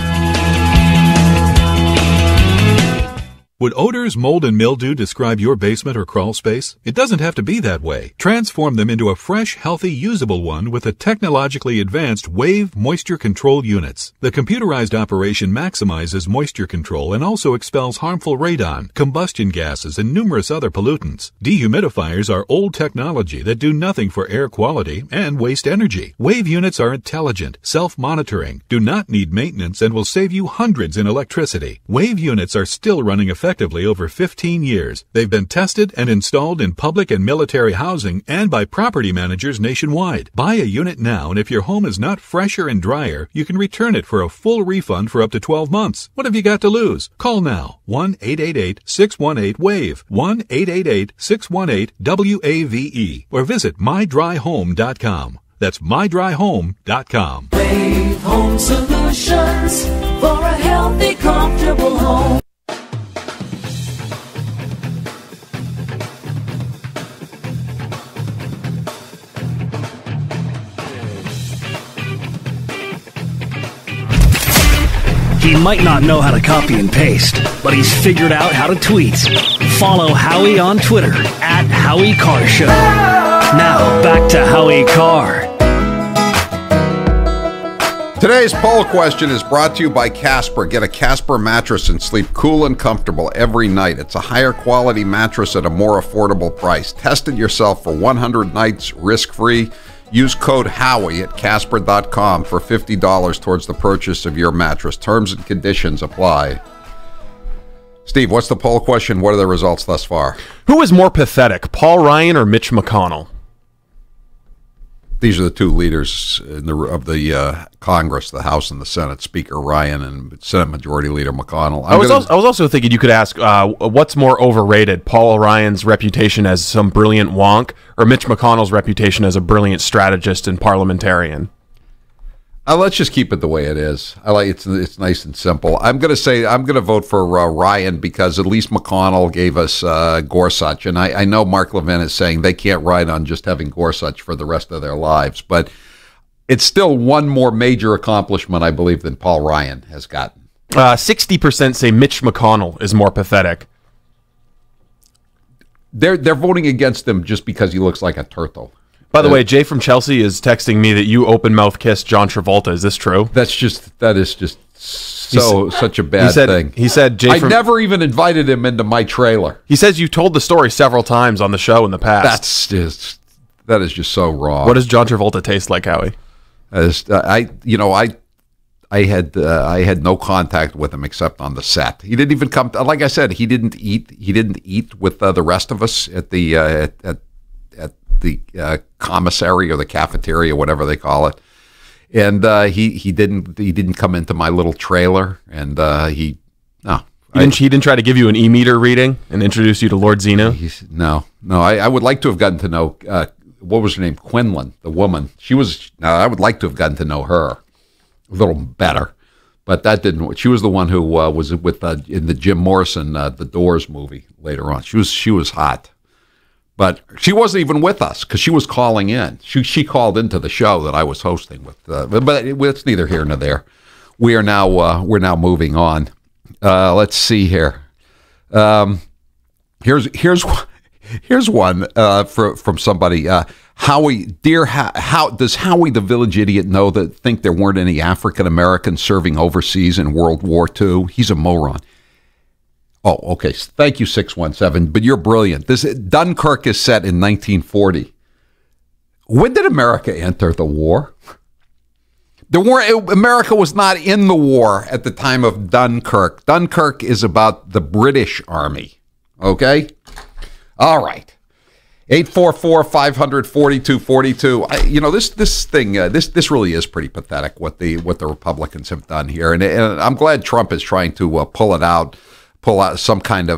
Would odors, mold, and mildew describe your basement or crawl space? It doesn't have to be that way. Transform them into a fresh, healthy, usable one with the technologically advanced Wave Moisture Control Units. The computerized operation maximizes moisture control and also expels harmful radon, combustion gases, and numerous other pollutants. Dehumidifiers are old technology that do nothing for air quality and waste energy. Wave units are intelligent, self-monitoring, do not need maintenance, and will save you hundreds in electricity. Wave units are still running effectively over 15 years. They've been tested and installed in public and military housing and by property managers nationwide. Buy a unit now, and if your home is not fresher and drier, you can return it for a full refund for up to 12 months. What have you got to lose? Call now. 1-888-618-WAVE. 1-888-618-WAVE. Or visit mydryhome.com. That's mydryhome.com. Wave Home Solutions for a healthy, comfortable home. He might not know how to copy and paste, but he's figured out how to tweet. Follow Howie on Twitter at Howie Carr Show. Now, back to Howie Carr. Today's poll question is brought to you by Casper. Get a Casper mattress and sleep cool and comfortable every night. It's a higher quality mattress at a more affordable price. Test it yourself for 100 nights risk-free. Use code Howie at Casper.com for $50 towards the purchase of your mattress. Terms and conditions apply. Steve, what's the poll question? What are the results thus far? Who is more pathetic, Paul Ryan or Mitch McConnell? These are the two leaders of the Congress, the House and the Senate, Speaker Ryan and Senate Majority Leader McConnell. I was also thinking you could ask, what's more overrated, Paul Ryan's reputation as some brilliant wonk or Mitch McConnell's reputation as a brilliant strategist and parliamentarian? Let's just keep it the way it is. I like it's nice and simple. I'm going to vote for Ryan because at least McConnell gave us Gorsuch, and I know Mark Levin is saying they can't ride on just having Gorsuch for the rest of their lives, but it's still one more major accomplishment, I believe, than Paul Ryan has gotten. 60% say Mitch McConnell is more pathetic. They're voting against him just because he looks like a turtle. By the way, Jay from Chelsea is texting me that you open mouth kissed John Travolta. Is this true? That is just such a bad thing. He said I never even invited him into my trailer. He says you told the story several times on the show in the past. That is just so wrong. What does John Travolta taste like, Howie? I had no contact with him except on the set. He didn't even come. Like I said, he didn't eat with the rest of us at the commissary or the cafeteria, whatever they call it. And he didn't come into my little trailer, and he didn't try to give you an e-meter reading and introduce you to Lord Zeno? No. I would like to have gotten to know, what was her name? Quinlan, the woman. I would like to have gotten to know her a little better, but that didn't. She was the one who was with in the Jim Morrison The Doors movie later on. She was hot, but she wasn't even with us because she was calling in. She called into the show that I was hosting with, but it's neither here nor there. We're now moving on. Let's see here. Here's one from somebody. Howie, how does Howie the village idiot think there weren't any African Americans serving overseas in World War II? He's a moron. Oh, okay. Thank you, 617. But you're brilliant. Dunkirk is set in 1940. When did America enter the war? America was not in the war at the time of Dunkirk. Dunkirk is about the British Army. Okay? All right. 844-500-4242. This thing, this really is pretty pathetic what the Republicans have done here, and I'm glad Trump is trying to pull out some kind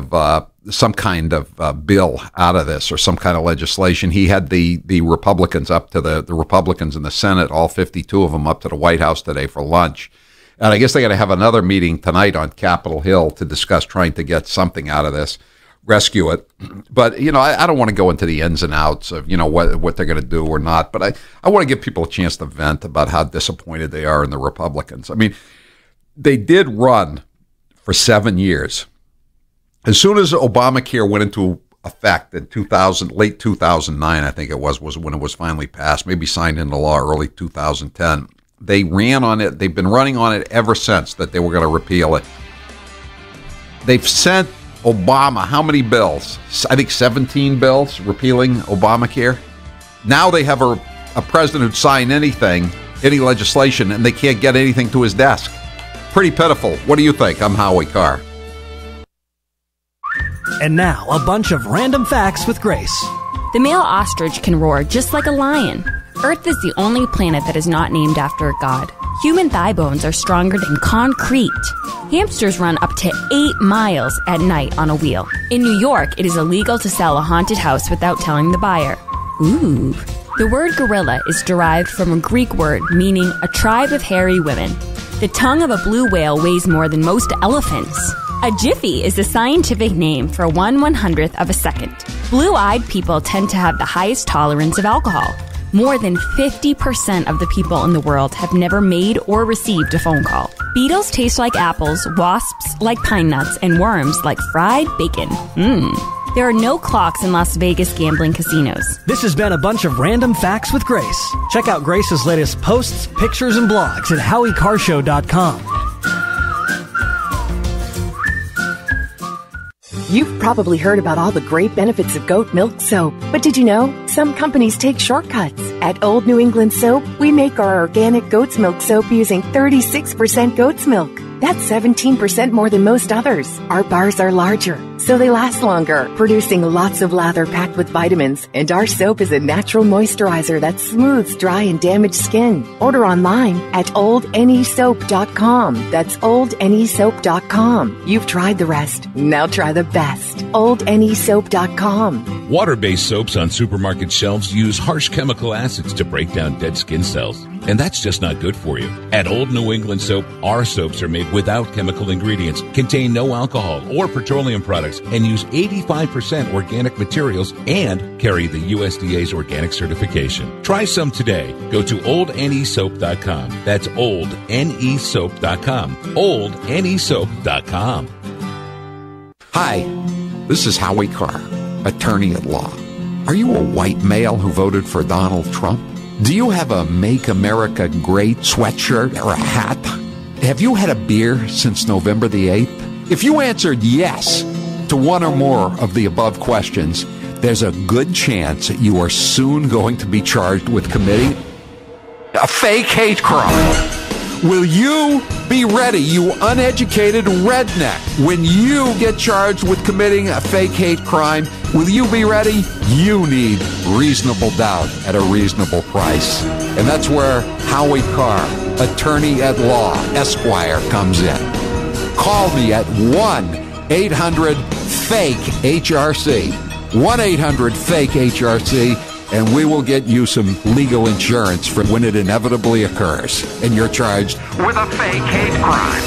of bill out of this, or some kind of legislation. He had the Republicans up to the Republicans in the Senate, all 52 of them, up to the White House today for lunch, and I guess they're going to have another meeting tonight on Capitol Hill to discuss trying to get something out of this. Rescue it. But, I don't want to go into the ins and outs of, what they're going to do or not. But I want to give people a chance to vent about how disappointed they are in the Republicans. I mean, they did run for 7 years. As soon as Obamacare went into effect in late 2009, I think it was when it was finally passed, maybe signed into law early 2010, they ran on it. They've been running on it ever since that they were going to repeal it. They've sent Obama how many bills? I think 17 bills repealing Obamacare. Now they have a president who'd sign any legislation, and they can't get anything to his desk. Pretty pitiful. What do you think? I'm Howie Carr. And now, a bunch of random facts with Grace. The male ostrich can roar just like a lion. Earth is the only planet that is not named after a god. Human thigh bones are stronger than concrete. Hamsters run up to 8 miles at night on a wheel. In New York, it is illegal to sell a haunted house without telling the buyer. Ooh. The word gorilla is derived from a Greek word meaning a tribe of hairy women. The tongue of a blue whale weighs more than most elephants. A jiffy is the scientific name for 1/100th of a second. Blue-eyed people tend to have the highest tolerance of alcohol. More than 50% of the people in the world have never made or received a phone call. Beetles taste like apples, wasps like pine nuts, and worms like fried bacon. There are no clocks in Las Vegas gambling casinos. This has been a bunch of random facts with Grace. Check out Grace's latest posts, pictures, and blogs at HowieCarrshow.com. You've probably heard about all the great benefits of goat milk soap, but did you know some companies take shortcuts? At Old New England Soap, we make our organic goat's milk soap using 36% goat's milk. That's 17% more than most others. Our bars are larger, so they last longer, producing lots of lather packed with vitamins. And our soap is a natural moisturizer that smooths dry and damaged skin. Order online at oldnesoap.com. That's oldnesoap.com. You've tried the rest. Now try the best. oldnesoap.com. Water-based soaps on supermarket shelves use harsh chemical acids to break down dead skin cells. And that's just not good for you. At Old New England Soap, our soaps are made without chemical ingredients, contain no alcohol or petroleum products, and use 85% organic materials and carry the USDA's organic certification. Try some today. Go to oldnesoap.com. That's oldnesoap.com. oldnesoap.com. Hi, this is Howie Carr, attorney at law. Are you a white male who voted for Donald Trump? Do you have a Make America Great sweatshirt or a hat? Have you had a beer since November the 8th? If you answered yes to one or more of the above questions, there's a good chance that you are soon going to be charged with committing a fake hate crime. Will you be ready, you uneducated redneck, when you get charged with committing a fake hate crime? Will you be ready? You need reasonable doubt at a reasonable price. And that's where Howie Carr, attorney at law, Esquire, comes in. Call me at 1-800-FAKE-HRC. 1-800-FAKE-HRC. And we will get you some legal insurance for when it inevitably occurs and you're charged with a fake hate crime.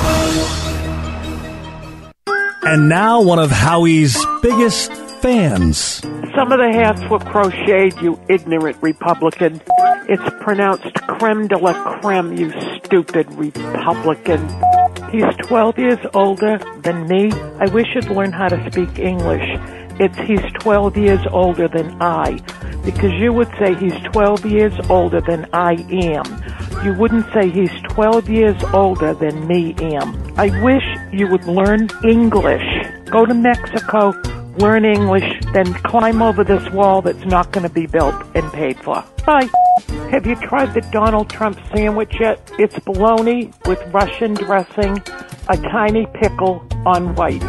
And now one of Howie's biggest fans. Some of the hats were crocheted, you ignorant Republican. It's pronounced creme de la creme, you stupid Republican. He's 12 years older than me. I wish you'd learn how to speak English. He's 12 years older than I, because you would say he's 12 years older than I am. You wouldn't say he's 12 years older than me am. I wish you would learn English. Go to Mexico, learn English, then climb over this wall that's not going to be built and paid for. Bye. Have you tried the Donald Trump sandwich yet? It's bologna with Russian dressing, a tiny pickle on white.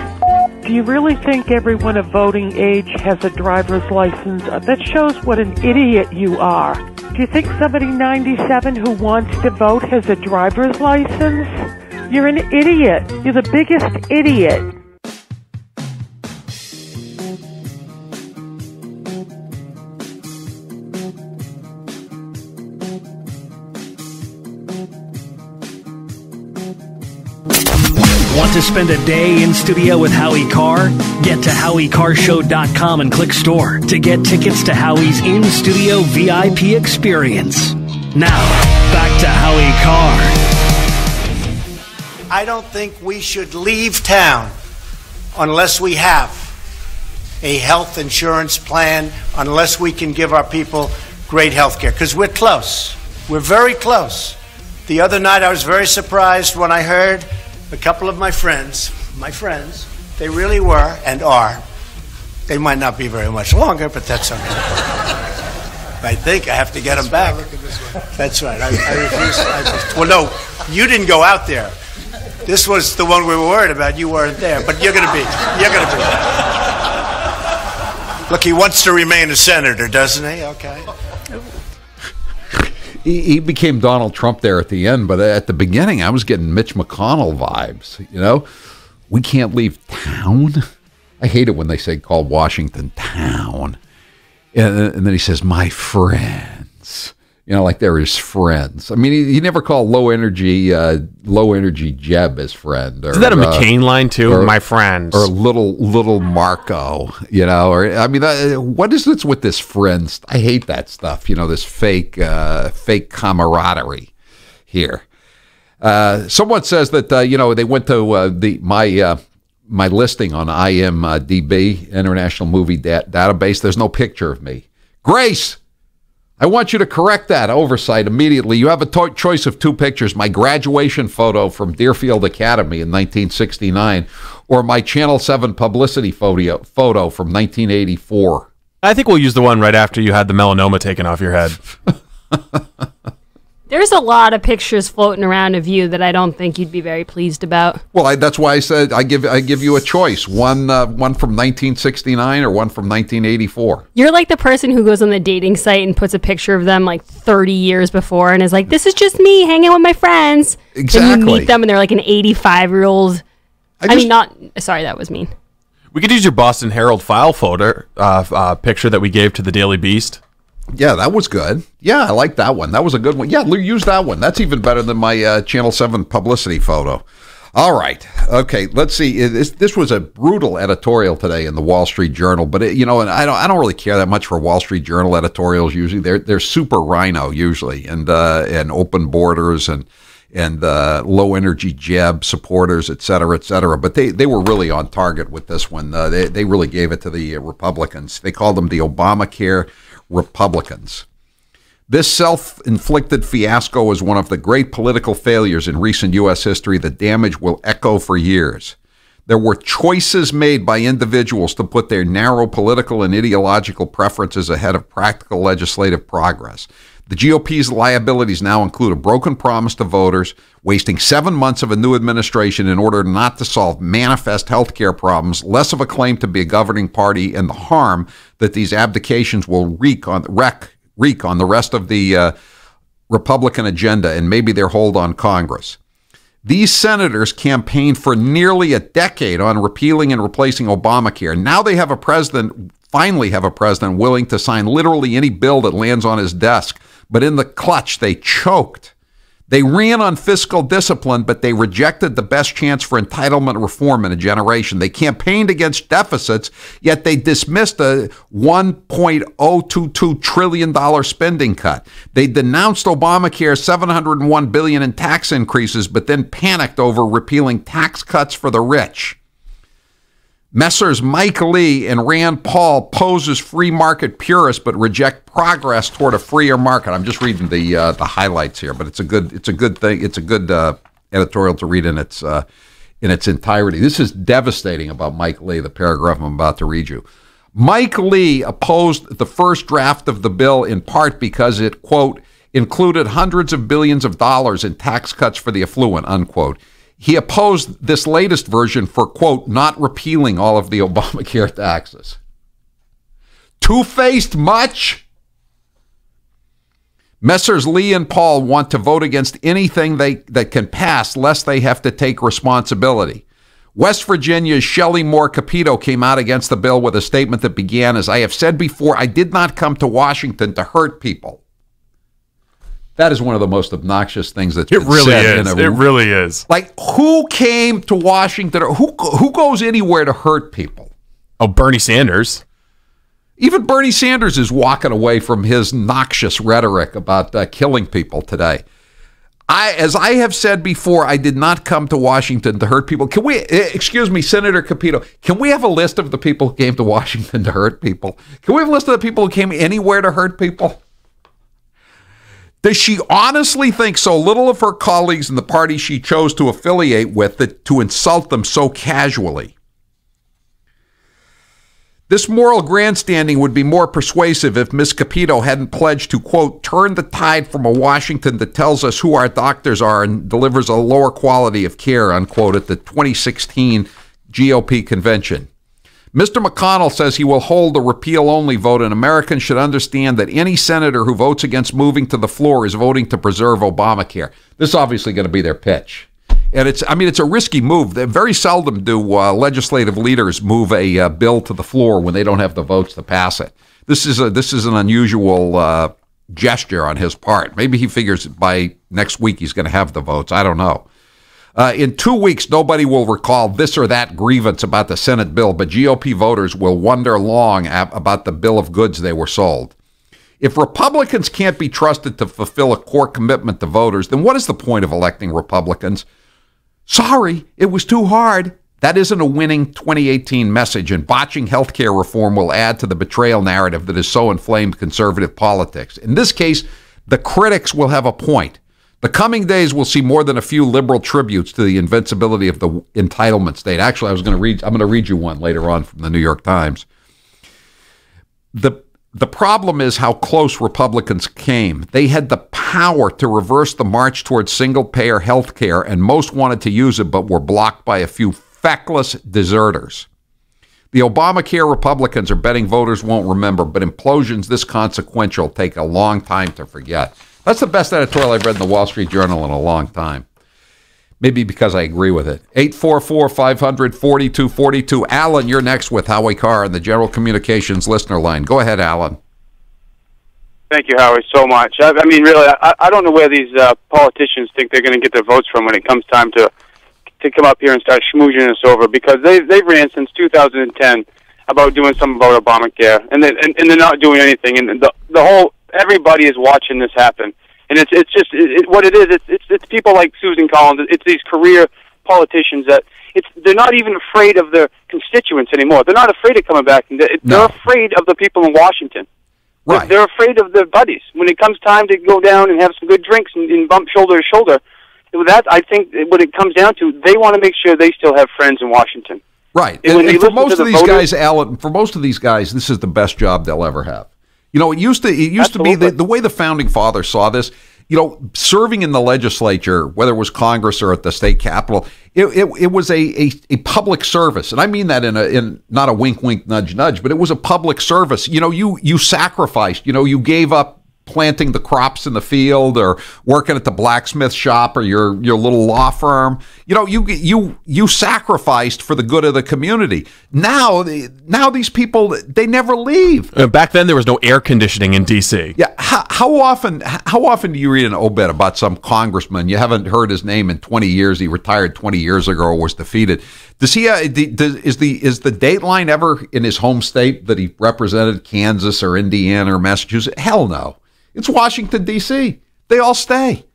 Do you really think everyone of voting age has a driver's license? That shows what an idiot you are. Do you think somebody 97 who wants to vote has a driver's license? You're an idiot. You're the biggest idiot. Want to spend a day in studio with Howie Carr? Get to HowieCarrShow.com and click store to get tickets to Howie's in-studio VIP experience. Now, back to Howie Carr. I don't think we should leave town unless we have a health insurance plan, unless we can give our people great health care, because we're close. We're very close. The other night I was very surprised when I heard a couple of my friends, they really were and are. They might not be very much longer, but that's okay. I think I have to get them back. That's right. I refuse. Well, no, you didn't go out there. This was the one we were worried about. You weren't there, but you're going to be. You're going to be. Look, he wants to remain a senator, doesn't he? Okay. He became Donald Trump there at the end, but at the beginning, I was getting Mitch McConnell vibes. You know, we can't leave town. I hate it when they say call Washington town, and then he says my friends. You know, like they're his friends. I mean, he never called low energy Jeb his friend. Or, isn't that a McCain line too? Or, my friends, or little Marco. You know, or I mean, what is this with this friends? I hate that stuff. You know, this fake camaraderie here. Someone says that you know, they went to my listing on IMDb, International Movie Database. There's no picture of me. Grace, I want you to correct that oversight immediately. You have a choice of two pictures, my graduation photo from Deerfield Academy in 1969 or my Channel 7 publicity photo from 1984. I think we'll use the one right after you had the melanoma taken off your head. There's a lot of pictures floating around of you that I don't think you'd be very pleased about. Well, that's why I said I give you a choice. One from 1969 or one from 1984. You're like the person who goes on the dating site and puts a picture of them like 30 years before and is like, this is just me hanging with my friends. Exactly. And you meet them and they're like an 85-year-old. Sorry, that was mean. We could use your Boston Herald file photo picture that we gave to the Daily Beast. Yeah, that was good. Yeah, I like that one. That was a good one. Yeah, use that one. That's even better than my Channel 7 publicity photo. All right. Okay, let's see. This was a brutal editorial today in the Wall Street Journal, but and I don't really care that much for Wall Street Journal editorials usually. They're super rhino usually, and open borders and low energy Jeb supporters, et cetera, et cetera. But they were really on target with this one. They really gave it to the Republicans. They called them the Obamacare Republicans. This self-inflicted fiasco is one of the great political failures in recent U.S. history. The damage will echo for years. There were choices made by individuals to put their narrow political and ideological preferences ahead of practical legislative progress. The GOP's liabilities now include a broken promise to voters, wasting 7 months of a new administration in order not to solve manifest health care problems, less of a claim to be a governing party, and the harm that these abdications will wreak on the rest of the Republican agenda and maybe their hold on Congress. These senators campaigned for nearly a decade on repealing and replacing Obamacare. Now they have finally have a president willing to sign literally any bill that lands on his desk. But in the clutch, they choked. They ran on fiscal discipline, but they rejected the best chance for entitlement reform in a generation. They campaigned against deficits, yet they dismissed a $1.022 trillion spending cut. They denounced Obamacare's $701 billion in tax increases, but then panicked over repealing tax cuts for the rich. Messrs. Mike Lee and Rand Paul pose as free market purists, but reject progress toward a freer market. I'm just reading the highlights here, but it's a good thing. It's a good editorial to read in its entirety. This is devastating about Mike Lee. The paragraph I'm about to read you. Mike Lee opposed the first draft of the bill in part because it, quote, included hundreds of billions of dollars in tax cuts for the affluent, unquote. He opposed this latest version for, quote, not repealing all of the Obamacare taxes. Two-faced much? Messrs. Lee and Paul want to vote against anything that can pass lest they have to take responsibility. West Virginia's Shelley Moore Capito came out against the bill with a statement that began, as I have said before, I did not come to Washington to hurt people. That is one of the most obnoxious things that's been said. It really is. Like, who came to Washington? Or who goes anywhere to hurt people? Oh, Bernie Sanders. Even Bernie Sanders is walking away from his noxious rhetoric about killing people today. As I have said before, I did not come to Washington to hurt people. Can we, excuse me, Senator Capito, can we have a list of the people who came to Washington to hurt people? Can we have a list of the people who came anywhere to hurt people? Does she honestly think so little of her colleagues in the party she chose to affiliate with that to insult them so casually? This moral grandstanding would be more persuasive if Ms. Capito hadn't pledged to, quote, turn the tide from a Washington that tells us who our doctors are and delivers a lower quality of care, unquote, at the 2016 GOP convention. Mr. McConnell says he will hold a repeal-only vote, and Americans should understand that any senator who votes against moving to the floor is voting to preserve Obamacare. This is obviously going to be their pitch. And it's a risky move. They very seldom do legislative leaders move a bill to the floor when they don't have the votes to pass it. This is an unusual gesture on his part. Maybe he figures by next week he's going to have the votes. I don't know. In 2 weeks, nobody will recall this or that grievance about the Senate bill, but GOP voters will wonder long about the bill of goods they were sold. If Republicans can't be trusted to fulfill a core commitment to voters, then what is the point of electing Republicans? Sorry, it was too hard. That isn't a winning 2018 message, and botching health care reform will add to the betrayal narrative that has so inflamed conservative politics. In this case, the critics will have a point. The coming days will see more than a few liberal tributes to the invincibility of the entitlement state. Actually, I'm going to read you one later on from the New York Times. The problem is how close Republicans came. They had the power to reverse the march towards single-payer health care, and most wanted to use it but were blocked by a few feckless deserters. The Obamacare Republicans are betting voters won't remember, but implosions this consequential take a long time to forget. That's the best editorial I've read in the Wall Street Journal in a long time. Maybe because I agree with it. 844-500-4242. Alan, you're next with Howie Carr on the General Communications listener line. Go ahead, Alan. Thank you, Howie, so much. I mean, really, I don't know where these politicians think they're going to get their votes from when it comes time to come up here and start schmoozing us over, because they've ran since 2010 about doing something about Obamacare, and they're not doing anything. And the whole everybody is watching this happen. And it's just what it is. It's people like Susan Collins. It's these career politicians that they're not even afraid of their constituents anymore. They're not afraid of coming back. They're afraid of the people in Washington. Right. They're afraid of their buddies. When it comes time to go down and have some good drinks and bump shoulder to shoulder, that I think what it comes down to, they want to make sure they still have friends in Washington. Right. And for most of these guys, Alan, for most of these guys, this is the best job they'll ever have. You know, it used to be the way the founding fathers saw this. You know, serving in the legislature, whether it was Congress or at the state capitol, it was a public service, and I mean that in not a wink, wink, nudge, nudge, but it was a public service. You know, you sacrificed. You know, you gave up planting the crops in the field or working at the blacksmith shop or your little law firm. You know, you sacrificed for the good of the community. Now these people, they never leave. Back then there was no air conditioning in D.C. Yeah. How often do you read an obit about some congressman? You haven't heard his name in 20 years. He retired 20 years ago or was defeated. Does he is the Dateline ever in his home state that he represented, Kansas or Indiana or Massachusetts? Hell no. It's Washington, D.C. They all stay.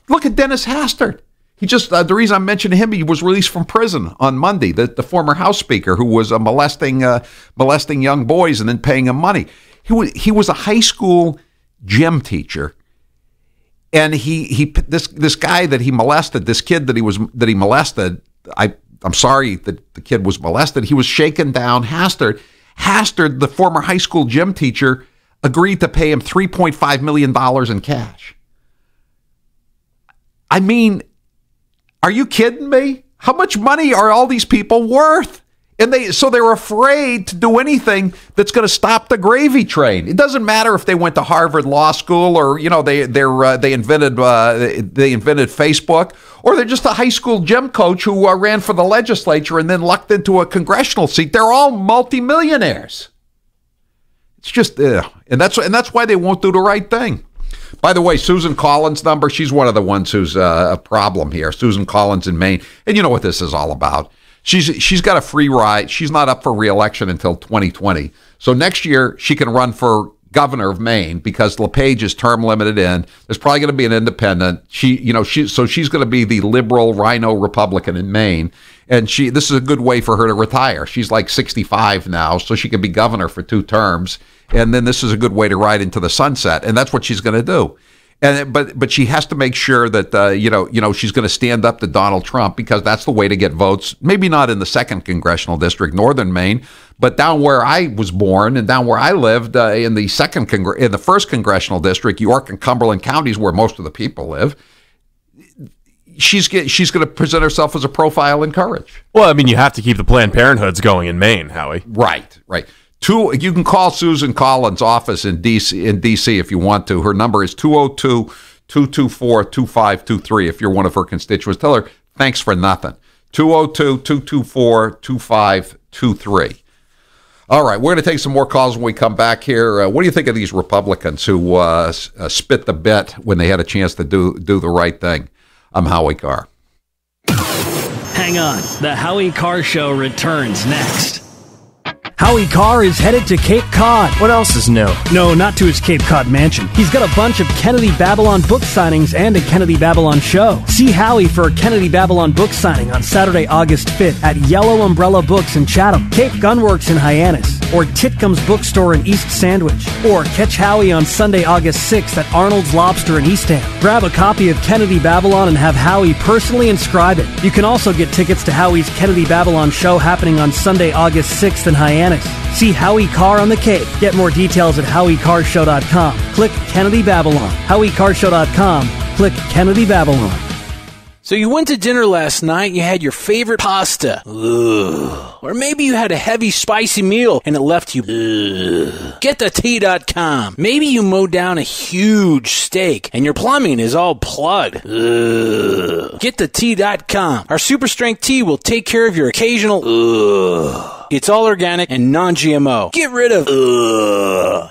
Look at Dennis Hastert. He just, the reason I'm mentioning him, he was released from prison on Monday, the former House Speaker who was molesting young boys and then paying them money. He was a high school gym teacher, and this guy that he molested, this kid that he molested, I'm sorry that the kid was molested, he was shaken down. Hastert, the former high school gym teacher, agreed to pay him $3.5 million in cash. I mean, are you kidding me? How much money are all these people worth? And they're afraid to do anything that's going to stop the gravy train. It doesn't matter if they went to Harvard Law School or, you know, they invented Facebook, or they're just a high school gym coach who ran for the legislature and then lucked into a congressional seat. They're all multimillionaires. It's just, and that's why they won't do the right thing. By the way, Susan Collins' number, she's one of the ones who's a problem here. Susan Collins in Maine, and you know what this is all about. She's got a free ride. She's not up for re-election until 2020. So next year she can run for governor of Maine because LePage is term limited in. There's probably going to be an independent. So she's going to be the liberal rhino Republican in Maine. And this is a good way for her to retire. She's like 65 now, so she can be governor for 2 terms. And then this is a good way to ride into the sunset. And that's what she's going to do. And but she has to make sure that she's going to stand up to Donald Trump because that's the way to get votes. Maybe not in the 2nd congressional district, northern Maine, but down where I was born and down where I lived in the 1st congressional district, York and Cumberland counties, where most of the people live. She's going to present herself as a profile in courage. Well, I mean, you have to keep the Planned Parenthoods going in Maine, Howie. Right. You can call Susan Collins' office in D.C. if you want to. Her number is 202-224-2523 if you're one of her constituents. Tell her, thanks for nothing. 202-224-2523. All right, we're going to take some more calls when we come back here. What do you think of these Republicans who spit the bit when they had a chance to do the right thing? I'm Howie Carr. Hang on. The Howie Carr Show returns next. Howie Carr is headed to Cape Cod. What else is new? No, not to his Cape Cod mansion. He's got a bunch of Kennedy Babylon book signings and a Kennedy Babylon show. See Howie for a Kennedy Babylon book signing on Saturday, August 5th at Yellow Umbrella Books in Chatham, Cape Gunworks in Hyannis, or Titcomb's Bookstore in East Sandwich. Or catch Howie on Sunday, August 6th at Arnold's Lobster in Eastham. Grab a copy of Kennedy Babylon and have Howie personally inscribe it. You can also get tickets to Howie's Kennedy Babylon show happening on Sunday, August 6th in Hyannis. See Howie Carr on the Cape. Get more details at HowieCarrShow.com. Click Kennedy Babylon. HowieCarrShow.com. Click Kennedy Babylon. So you went to dinner last night, you had your favorite pasta. Ugh. Or maybe you had a heavy, spicy meal and it left you. Ugh. Get the tea.com. Maybe you mowed down a huge steak and your plumbing is all plugged. Ugh. Get the tea.com. Our super strength tea will take care of your occasional. Ugh. It's all organic and non-GMO. Get rid of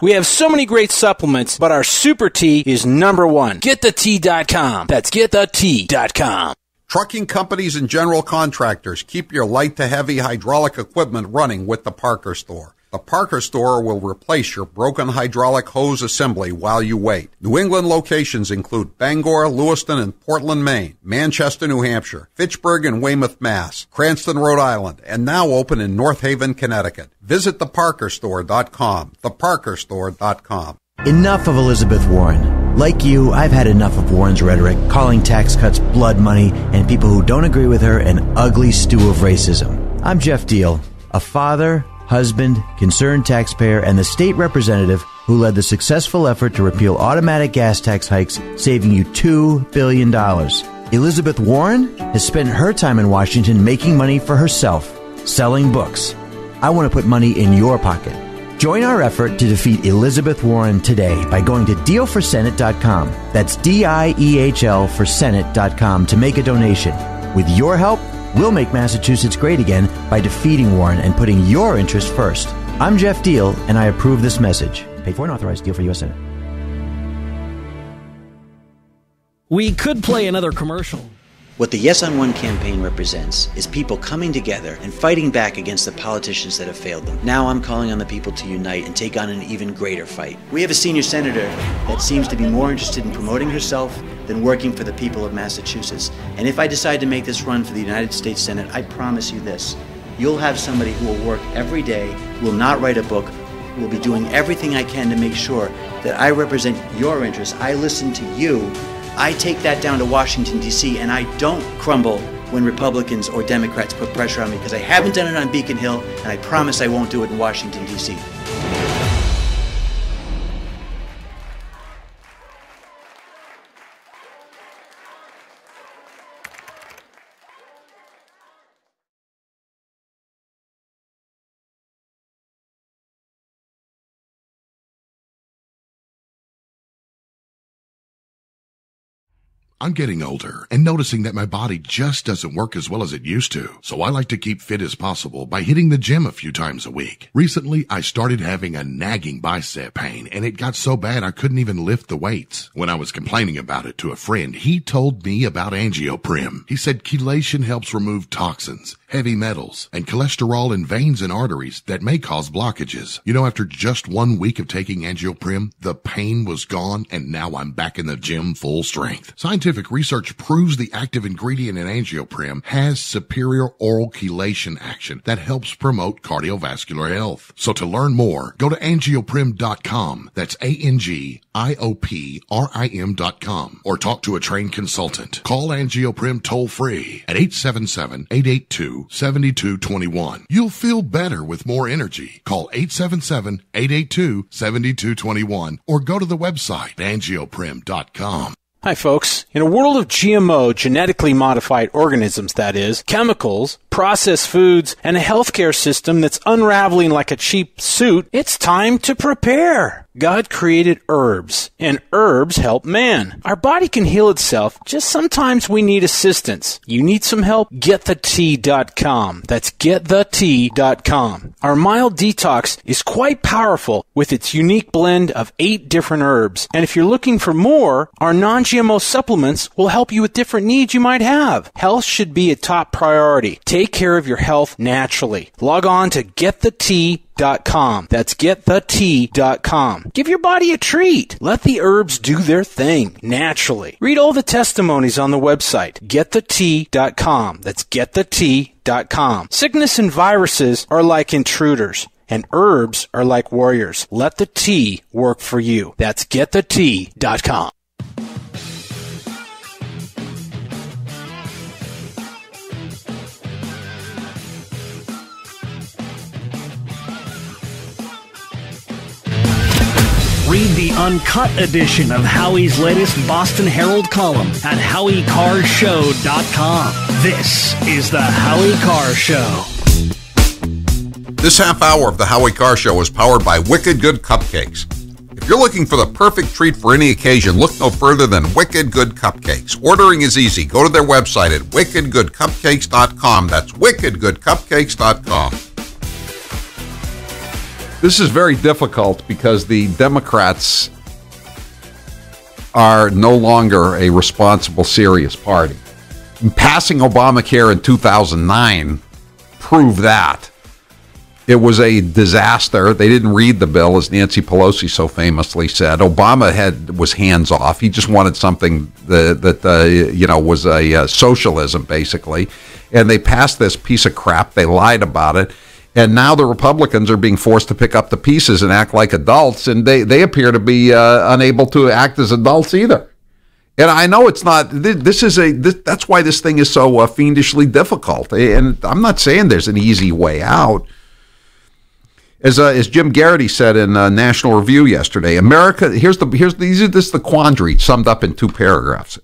We have so many great supplements, but our super tea is number one. GetTheTea.com. That's GetTheTea.com. Trucking companies and general contractors, keep your light to heavy hydraulic equipment running with the Parker Store. The Parker Store will replace your broken hydraulic hose assembly while you wait. New England locations include Bangor, Lewiston, and Portland, Maine, Manchester, New Hampshire, Fitchburg and Weymouth, Mass, Cranston, Rhode Island, and now open in North Haven, Connecticut. Visit theparkerstore.com, theparkerstore.com. Enough of Elizabeth Warren. Like you, I've had enough of Warren's rhetoric, calling tax cuts blood money, and people who don't agree with her an ugly stew of racism. I'm Jeff Deal, a father, husband, concerned taxpayer, and the state representative who led the successful effort to repeal automatic gas tax hikes, saving you $2 billion. Elizabeth Warren has spent her time in Washington making money for herself, selling books. I want to put money in your pocket. Join our effort to defeat Elizabeth Warren today by going to dealforsenate.com. That's DIEHL for Senate.com to make a donation. With your help, we'll make Massachusetts great again by defeating Warren and putting your interest first. I'm Jeff Deal, and I approve this message. Paid for and authorized. Deal for U.S. Senate. We could play another commercial. What the Yes on One campaign represents is people coming together and fighting back against the politicians that have failed them. Now I'm calling on the people to unite and take on an even greater fight. We have a senior senator that seems to be more interested in promoting herself than working for the people of Massachusetts. And if I decide to make this run for the United States Senate, I promise you this. You'll have somebody who will work every day, who will not write a book, who will be doing everything I can to make sure that I represent your interests. I listen to you. I take that down to Washington, D.C., and I don't crumble when Republicans or Democrats put pressure on me, because I haven't done it on Beacon Hill, and I promise I won't do it in Washington, D.C. I'm getting older and noticing that my body just doesn't work as well as it used to. So I like to keep fit as possible by hitting the gym a few times a week. Recently, I started having a nagging bicep pain, and it got so bad I couldn't even lift the weights. When I was complaining about it to a friend, he told me about Angioprim. He said chelation helps remove toxins, heavy metals, and cholesterol in veins and arteries that may cause blockages. You know, after just 1 week of taking Angioprim, the pain was gone, and now I'm back in the gym full strength. Scientific research proves the active ingredient in Angioprim has superior oral chelation action that helps promote cardiovascular health. So to learn more, go to angioprim.com. That's ANGIOPRIM.com, or talk to a trained consultant. Call Angioprim toll free at 877-882-7221. You'll feel better with more energy. Call 877-882-7221 or go to the website angioprim.com. Hi, folks. In a world of GMO, genetically modified organisms, that is, chemicals, processed foods, and a healthcare system that's unraveling like a cheap suit, it's time to prepare. God created herbs, and herbs help man. Our body can heal itself, just sometimes we need assistance. You need some help? GetTheTea.com. That's GetTheTea.com. Our mild detox is quite powerful with its unique blend of 8 different herbs. And if you're looking for more, our non-GMO supplements will help you with different needs you might have. Health should be a top priority. Take care of your health naturally. Log on to GetTheTea.com. That's GetTheTea.com. Give your body a treat. Let the herbs do their thing naturally. Read all the testimonies on the website, GetTheTea.com. That's GetTheTea.com. Sickness and viruses are like intruders, and herbs are like warriors. Let the tea work for you. That's GetTheTea.com. Read the uncut edition of Howie's latest Boston Herald column at HowieCarrShow.com. This is the Howie Carr Show. This half hour of the Howie Carr Show is powered by Wicked Good Cupcakes. If you're looking for the perfect treat for any occasion, look no further than Wicked Good Cupcakes. Ordering is easy. Go to their website at wickedgoodcupcakes.com. That's wickedgoodcupcakes.com. This is very difficult because the Democrats are no longer a responsible, serious party. Passing Obamacare in 2009 proved that. It was a disaster. They didn't read the bill, as Nancy Pelosi so famously said. Obama was hands off. He just wanted something that was a socialism, basically. And they passed this piece of crap. They lied about it. And now the Republicans are being forced to pick up the pieces and act like adults, and they appear to be unable to act as adults either. And I know it's not. That's why this thing is so fiendishly difficult. And I'm not saying there's an easy way out. As Jim Garrity said in National Review yesterday, America. This is the quandary summed up in 2 paragraphs.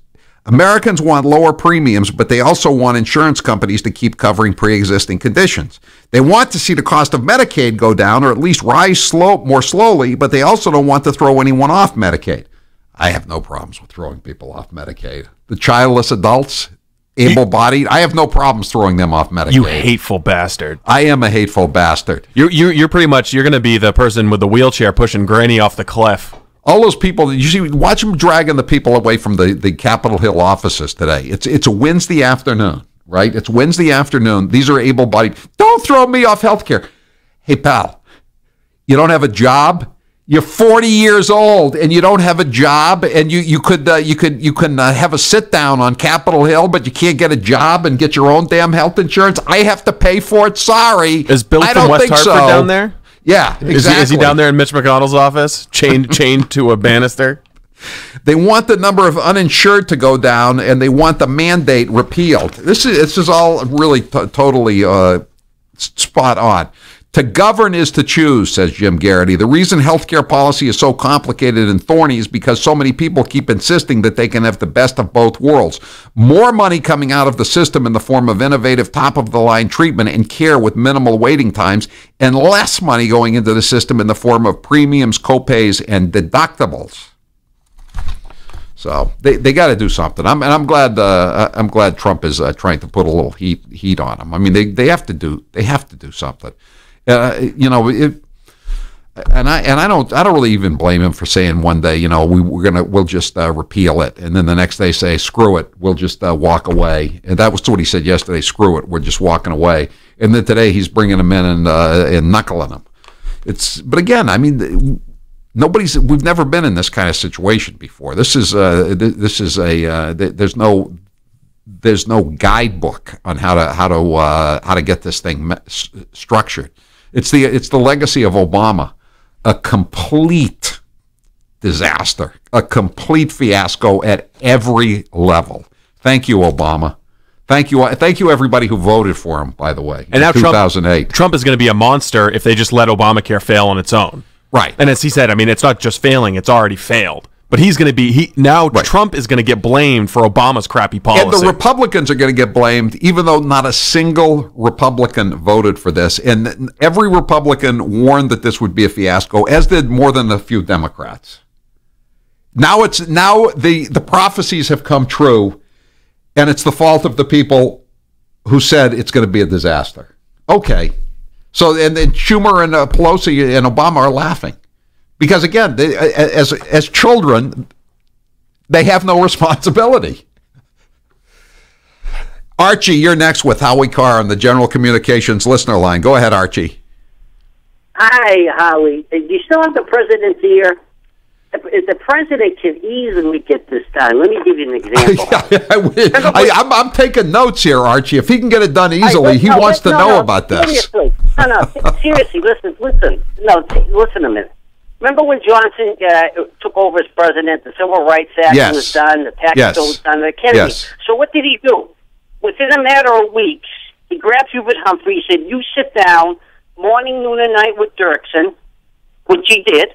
Americans want lower premiums, but they also want insurance companies to keep covering pre-existing conditions. They want to see the cost of Medicaid go down, or at least rise more slowly, but they also don't want to throw anyone off Medicaid. I have no problems with throwing people off Medicaid. The childless adults, able-bodied, I have no problems throwing them off Medicaid. You hateful bastard. I am a hateful bastard. You're pretty much, you're going to be the person with the wheelchair pushing Granny off the cliff. All those people, you see, watch them dragging the people away from the Capitol Hill offices today. It's a Wednesday afternoon, right? It's Wednesday afternoon. These are able-bodied. Don't throw me off health care. Hey, pal, you don't have a job? You're 40 years old and you don't have a job, and you can have a sit down on Capitol Hill, but you can't get a job and get your own damn health insurance. I have to pay for it. Sorry. Is Bill from West Hartford down there? Yeah, exactly. Is he down there in Mitch McConnell's office, chained to a banister? They want the number of uninsured to go down, and they want the mandate repealed. This is all really totally spot on. To govern is to choose, says Jim Garrity. The reason healthcare policy is so complicated and thorny is because so many people keep insisting that they can have the best of both worlds. More money coming out of the system in the form of innovative, top-of-the-line treatment and care with minimal waiting times, and less money going into the system in the form of premiums, copays, and deductibles. So they got to do something. I'm glad Trump is trying to put a little heat on them. I mean, they have to do something. I don't really even blame him for saying one day, we'll just repeal it, and then the next day say screw it, we'll just walk away. And that was what he said yesterday. Screw it, we're just walking away. And then today he's bringing them in and knuckling them. But again, I mean, we've never been in this kind of situation before. There's no guidebook on how to get this thing structured. It's the legacy of Obama, a complete disaster, a complete fiasco at every level. Thank you, Obama. Thank you everybody who voted for him, by the way, and now 2008. Trump is going to be a monster if they just let Obamacare fail on its own. Right. And as he said, I mean, it's not just failing, it's already failed. But he's going to be Trump is going to get blamed for Obama's crappy policy. And the Republicans are going to get blamed, even though not a single Republican voted for this. And every Republican warned that this would be a fiasco, as did more than a few Democrats. Now the prophecies have come true, and it's the fault of the people who said it's going to be a disaster. Okay. So and Schumer and Pelosi and Obama are laughing. Because again, as children, they have no responsibility. Archie, you're next with Howie Carr on the General Communications listener line. Go ahead, Archie. Hi, Howie. Do you still have the president's ear? If the president can easily get this done, let me give you an example. I'm taking notes here, Archie. If he can get it done easily, he wants to know about this. Seriously. Seriously, listen. Listen a minute. Remember when Johnson took over as president, the Civil Rights Act was done, the tax bill was done, the Kennedy. Yes. So what did he do? Within a matter of weeks, he grabbed Hubert Humphrey, he said, you sit down morning, noon, and night with Dirksen, which he did.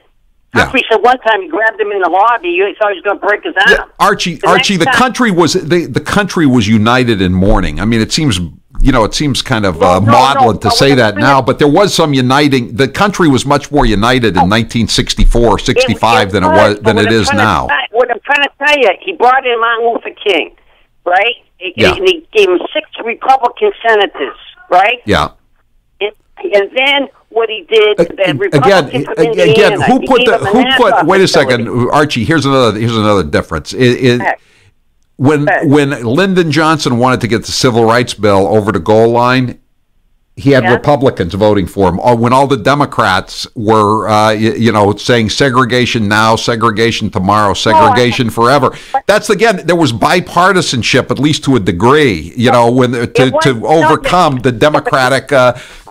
Yeah. Humphrey said one time he grabbed him in the lobby, he thought he was going to break his arm. Yeah, Archie, the country was united in mourning. I mean, it seems kind of maudlin to say that now, but there was some uniting. The country was much more united in 1964, 65 than it is now. What I'm trying to tell you, he brought in Martin Luther King, right? And he gave him 6 Republican senators, right? Yeah. And then what he did, the Republican from Indiana, wait a second, Archie, here's another difference. When Lyndon Johnson wanted to get the Civil Rights Bill over the goal line, he had Republicans voting for him. When all the Democrats were, saying segregation now, segregation tomorrow, segregation forever. That's again, there was bipartisanship, at least to a degree. To overcome the Democratic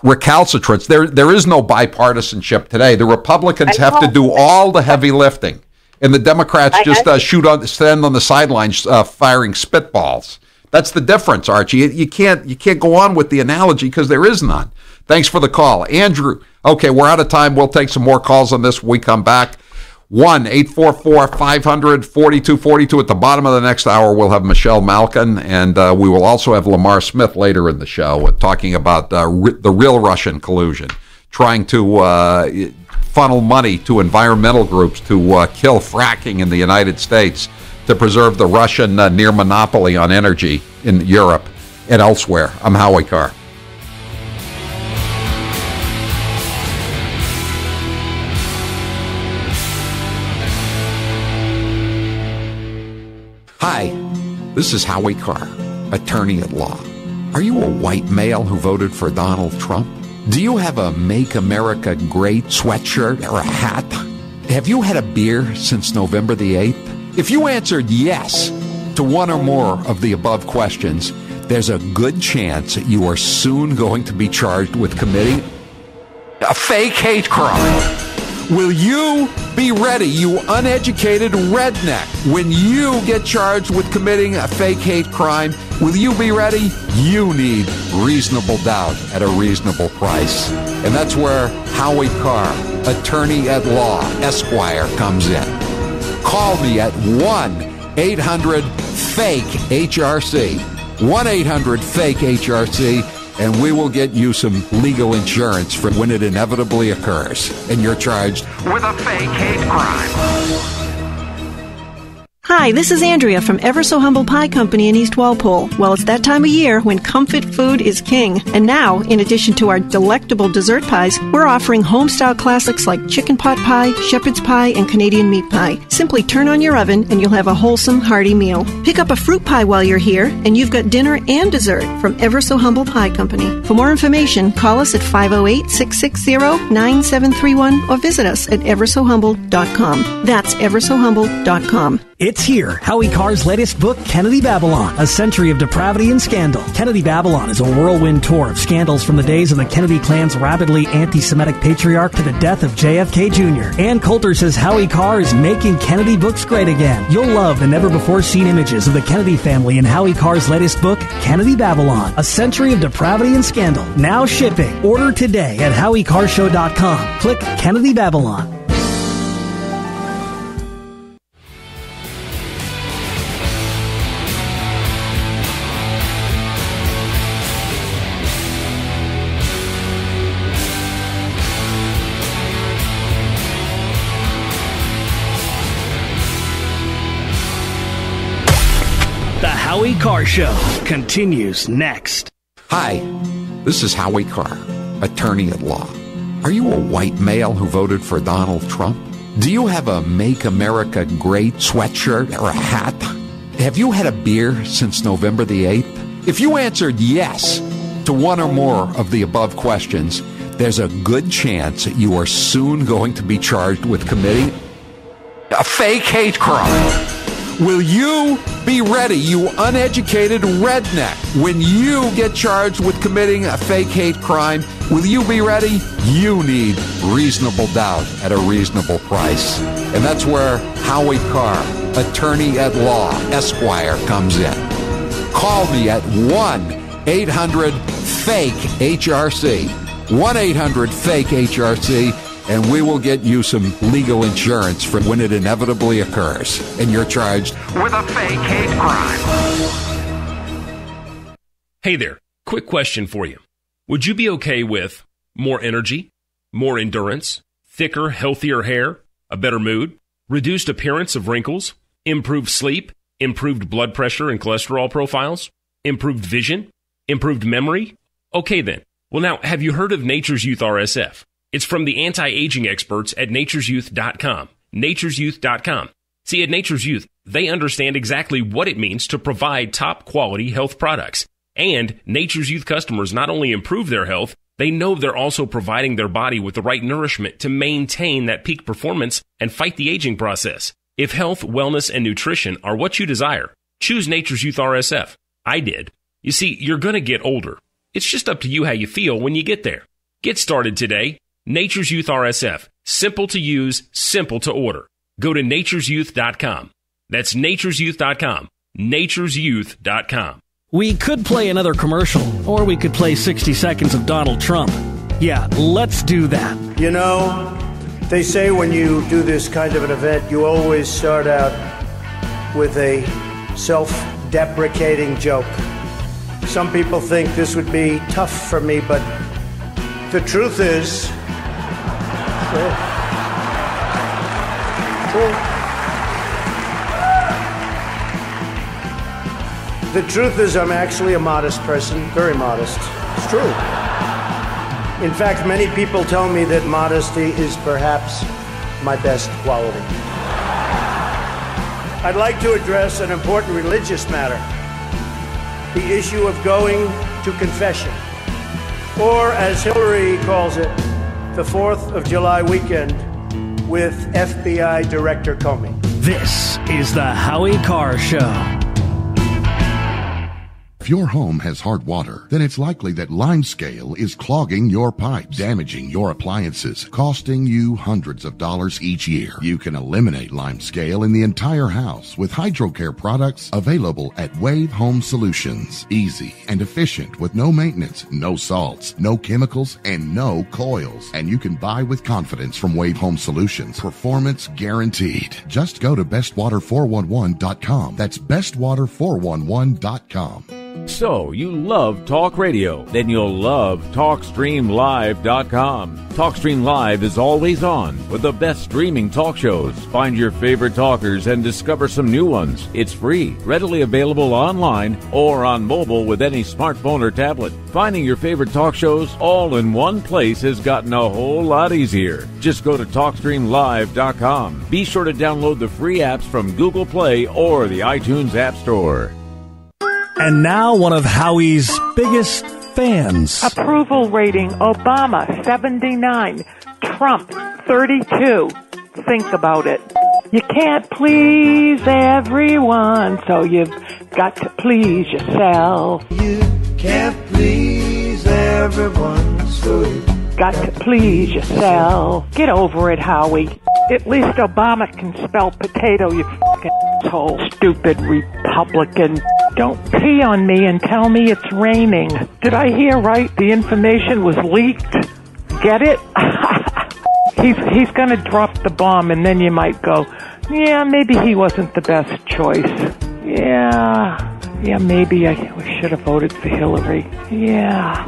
recalcitrance. There is no bipartisanship today. The Republicans have to do all the heavy lifting. And the Democrats stand on the sidelines firing spitballs. That's the difference, Archie. You can't go on with the analogy because there is none. Thanks for the call. Andrew, okay, we're out of time. We'll take some more calls on this when we come back. 1-844-500-4242. At the bottom of the next hour, we'll have Michelle Malkin, and we will also have Lamar Smith later in the show talking about the real Russian collusion, trying to funnel money to environmental groups to kill fracking in the United States to preserve the Russian near monopoly on energy in Europe and elsewhere. I'm Howie Carr. Hi, this is Howie Carr, attorney at law. Are you a white male who voted for Donald Trump? Do you have a Make America Great sweatshirt or a hat? Have you had a beer since November the 8th? If you answered yes to one or more of the above questions, there's a good chance that you are soon going to be charged with committing a fake hate crime. Will you be ready, you uneducated redneck? When you get charged with committing a fake hate crime, will you be ready? You need reasonable doubt at a reasonable price. And that's where Howie Carr, attorney at law, Esquire, comes in. Call me at 1-800-FAKE-HRC. 1-800-FAKE-HRC. And we will get you some legal insurance for when it inevitably occurs and you're charged with a fake hate crime. Hi, this is Andrea from Ever So Humble Pie Company in East Walpole. Well, it's that time of year when comfort food is king. And now, in addition to our delectable dessert pies, we're offering home-style classics like chicken pot pie, shepherd's pie, and Canadian meat pie. Simply turn on your oven and you'll have a wholesome, hearty meal. Pick up a fruit pie while you're here, and you've got dinner and dessert from Ever So Humble Pie Company. For more information, call us at 508-660-9731 or visit us at eversohumble.com. That's eversohumble.com. It's here, Howie Carr's latest book, Kennedy Babylon, A Century of Depravity and Scandal. Kennedy Babylon is a whirlwind tour of scandals from the days of the Kennedy clan's rabidly anti-Semitic patriarch to the death of JFK Jr. Ann Coulter says Howie Carr is making Kennedy books great again. You'll love the never-before-seen images of the Kennedy family in Howie Carr's latest book, Kennedy Babylon, A Century of Depravity and Scandal. Now shipping. Order today at HowieCarrShow.com. Click Kennedy Babylon. Howie Carr Show continues next. Hi, this is Howie Carr, attorney at law. Are you a white male who voted for Donald Trump? Do you have a Make America Great sweatshirt or a hat? Have you had a beer since November the 8th? If you answered yes to one or more of the above questions, there's a good chance that you are soon going to be charged with committing a fake hate crime. Will you be ready, you uneducated redneck? When you get charged with committing a fake hate crime, will you be ready? You need reasonable doubt at a reasonable price. And that's where Howie Carr, attorney at law, Esquire, comes in. Call me at 1-800-FAKE-HRC. 1-800-FAKE-HRC. And we will get you some legal insurance for when it inevitably occurs and you're charged with a fake hate crime. Hey there, quick question for you. Would you be okay with more energy, more endurance, thicker, healthier hair, a better mood, reduced appearance of wrinkles, improved sleep, improved blood pressure and cholesterol profiles, improved vision, improved memory? Okay then. Well now, have you heard of Nature's Youth RSF? It's from the anti-aging experts at nature'syouth.com. Nature'syouth.com. See, at Nature's Youth, they understand exactly what it means to provide top-quality health products. And Nature's Youth customers not only improve their health, they know they're also providing their body with the right nourishment to maintain that peak performance and fight the aging process. If health, wellness, and nutrition are what you desire, choose Nature's Youth RSF. I did. You see, you're going to get older. It's just up to you how you feel when you get there. Get started today. Nature's Youth RSF. Simple to use, simple to order. Go to nature'syouth.com. That's nature'syouth.com. Nature'syouth.com. We could play another commercial, or we could play 60 seconds of Donald Trump. Yeah, let's do that. You know, they say when you do this kind of an event, you always start out with a self-deprecating joke. Some people think this would be tough for me, but the truth is... The truth is I'm actually a modest person, very modest. It's true. In fact, many people tell me that modesty is perhaps my best quality. I'd like to address an important religious matter, the issue of going to confession, or as Hillary calls it, the 4th of July weekend with FBI Director Comey. This is the Howie Carr Show. If your home has hard water, then it's likely that limescale is clogging your pipes, damaging your appliances, costing you hundreds of dollars each year. You can eliminate limescale in the entire house with HydroCare products available at Wave Home Solutions. Easy and efficient with no maintenance, no salts, no chemicals, and no coils. And you can buy with confidence from Wave Home Solutions. Performance guaranteed. Just go to bestwater411.com. That's bestwater411.com. So, you love talk radio? Then you'll love TalkStreamLive.com. TalkStream Live is always on with the best streaming talk shows. Find your favorite talkers and discover some new ones. It's free, readily available online or on mobile with any smartphone or tablet. Finding your favorite talk shows all in one place has gotten a whole lot easier. Just go to TalkStreamLive.com. Be sure to download the free apps from Google Play or the iTunes App Store. And now one of Howie's biggest fans. Approval rating, Obama, 79. Trump, 32. Think about it. You can't please everyone, so you've got to please yourself. You can't please everyone, so you've got to please yourself. Get over it, Howie. At least Obama can spell potato, you fucking asshole. Stupid Republican. Don't pee on me and tell me it's raining. Did I hear right? The information was leaked? Get it? He's gonna drop the bomb and then you might go, yeah, maybe he wasn't the best choice. Yeah, maybe I should have voted for Hillary. Yeah.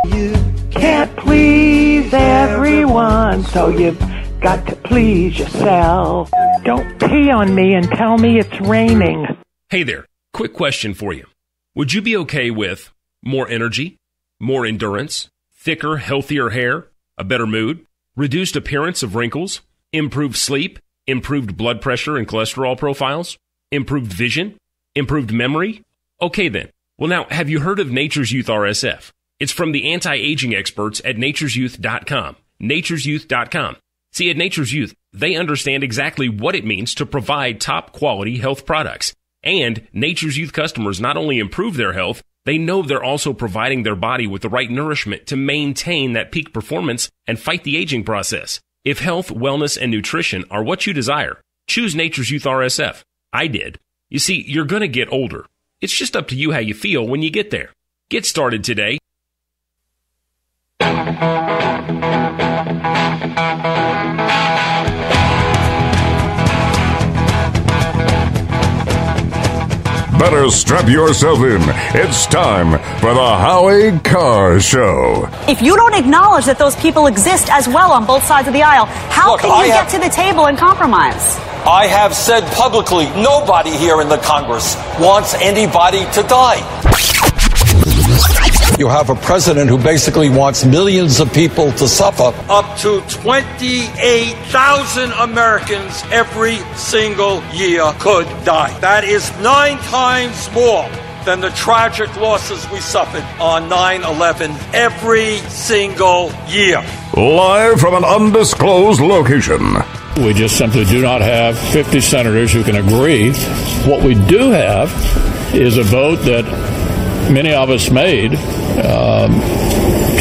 You can't please everyone, so you've got to please yourself. Don't pee on me and tell me it's raining. Hey there, quick question for you. Would you be okay with more energy, more endurance, thicker, healthier hair, a better mood, reduced appearance of wrinkles, improved sleep, improved blood pressure and cholesterol profiles, improved vision, improved memory? Okay then. Well now, have you heard of Nature's Youth RSF? It's from the anti-aging experts at nature'syouth.com. nature'syouth.com. See, at Nature's Youth, they understand exactly what it means to provide top-quality health products. And Nature's Youth customers not only improve their health, they know they're also providing their body with the right nourishment to maintain that peak performance and fight the aging process. If health, wellness, and nutrition are what you desire, choose Nature's Youth RSF. I did. You see, you're going to get older. It's just up to you how you feel when you get there. Get started today. Better strap yourself in. It's time for the Howie Carr Show. If you don't acknowledge that those people exist as well on both sides of the aisle, how can you get to the table and compromise? I have said publicly, nobody here in the Congress wants anybody to die. You have a president who basically wants millions of people to suffer. Up to 28,000 Americans every single year could die. That is 9 times more than the tragic losses we suffered on 9/11 every single year. Live from an undisclosed location. We just simply do not have 50 senators who can agree. What we do have is a vote that many of us made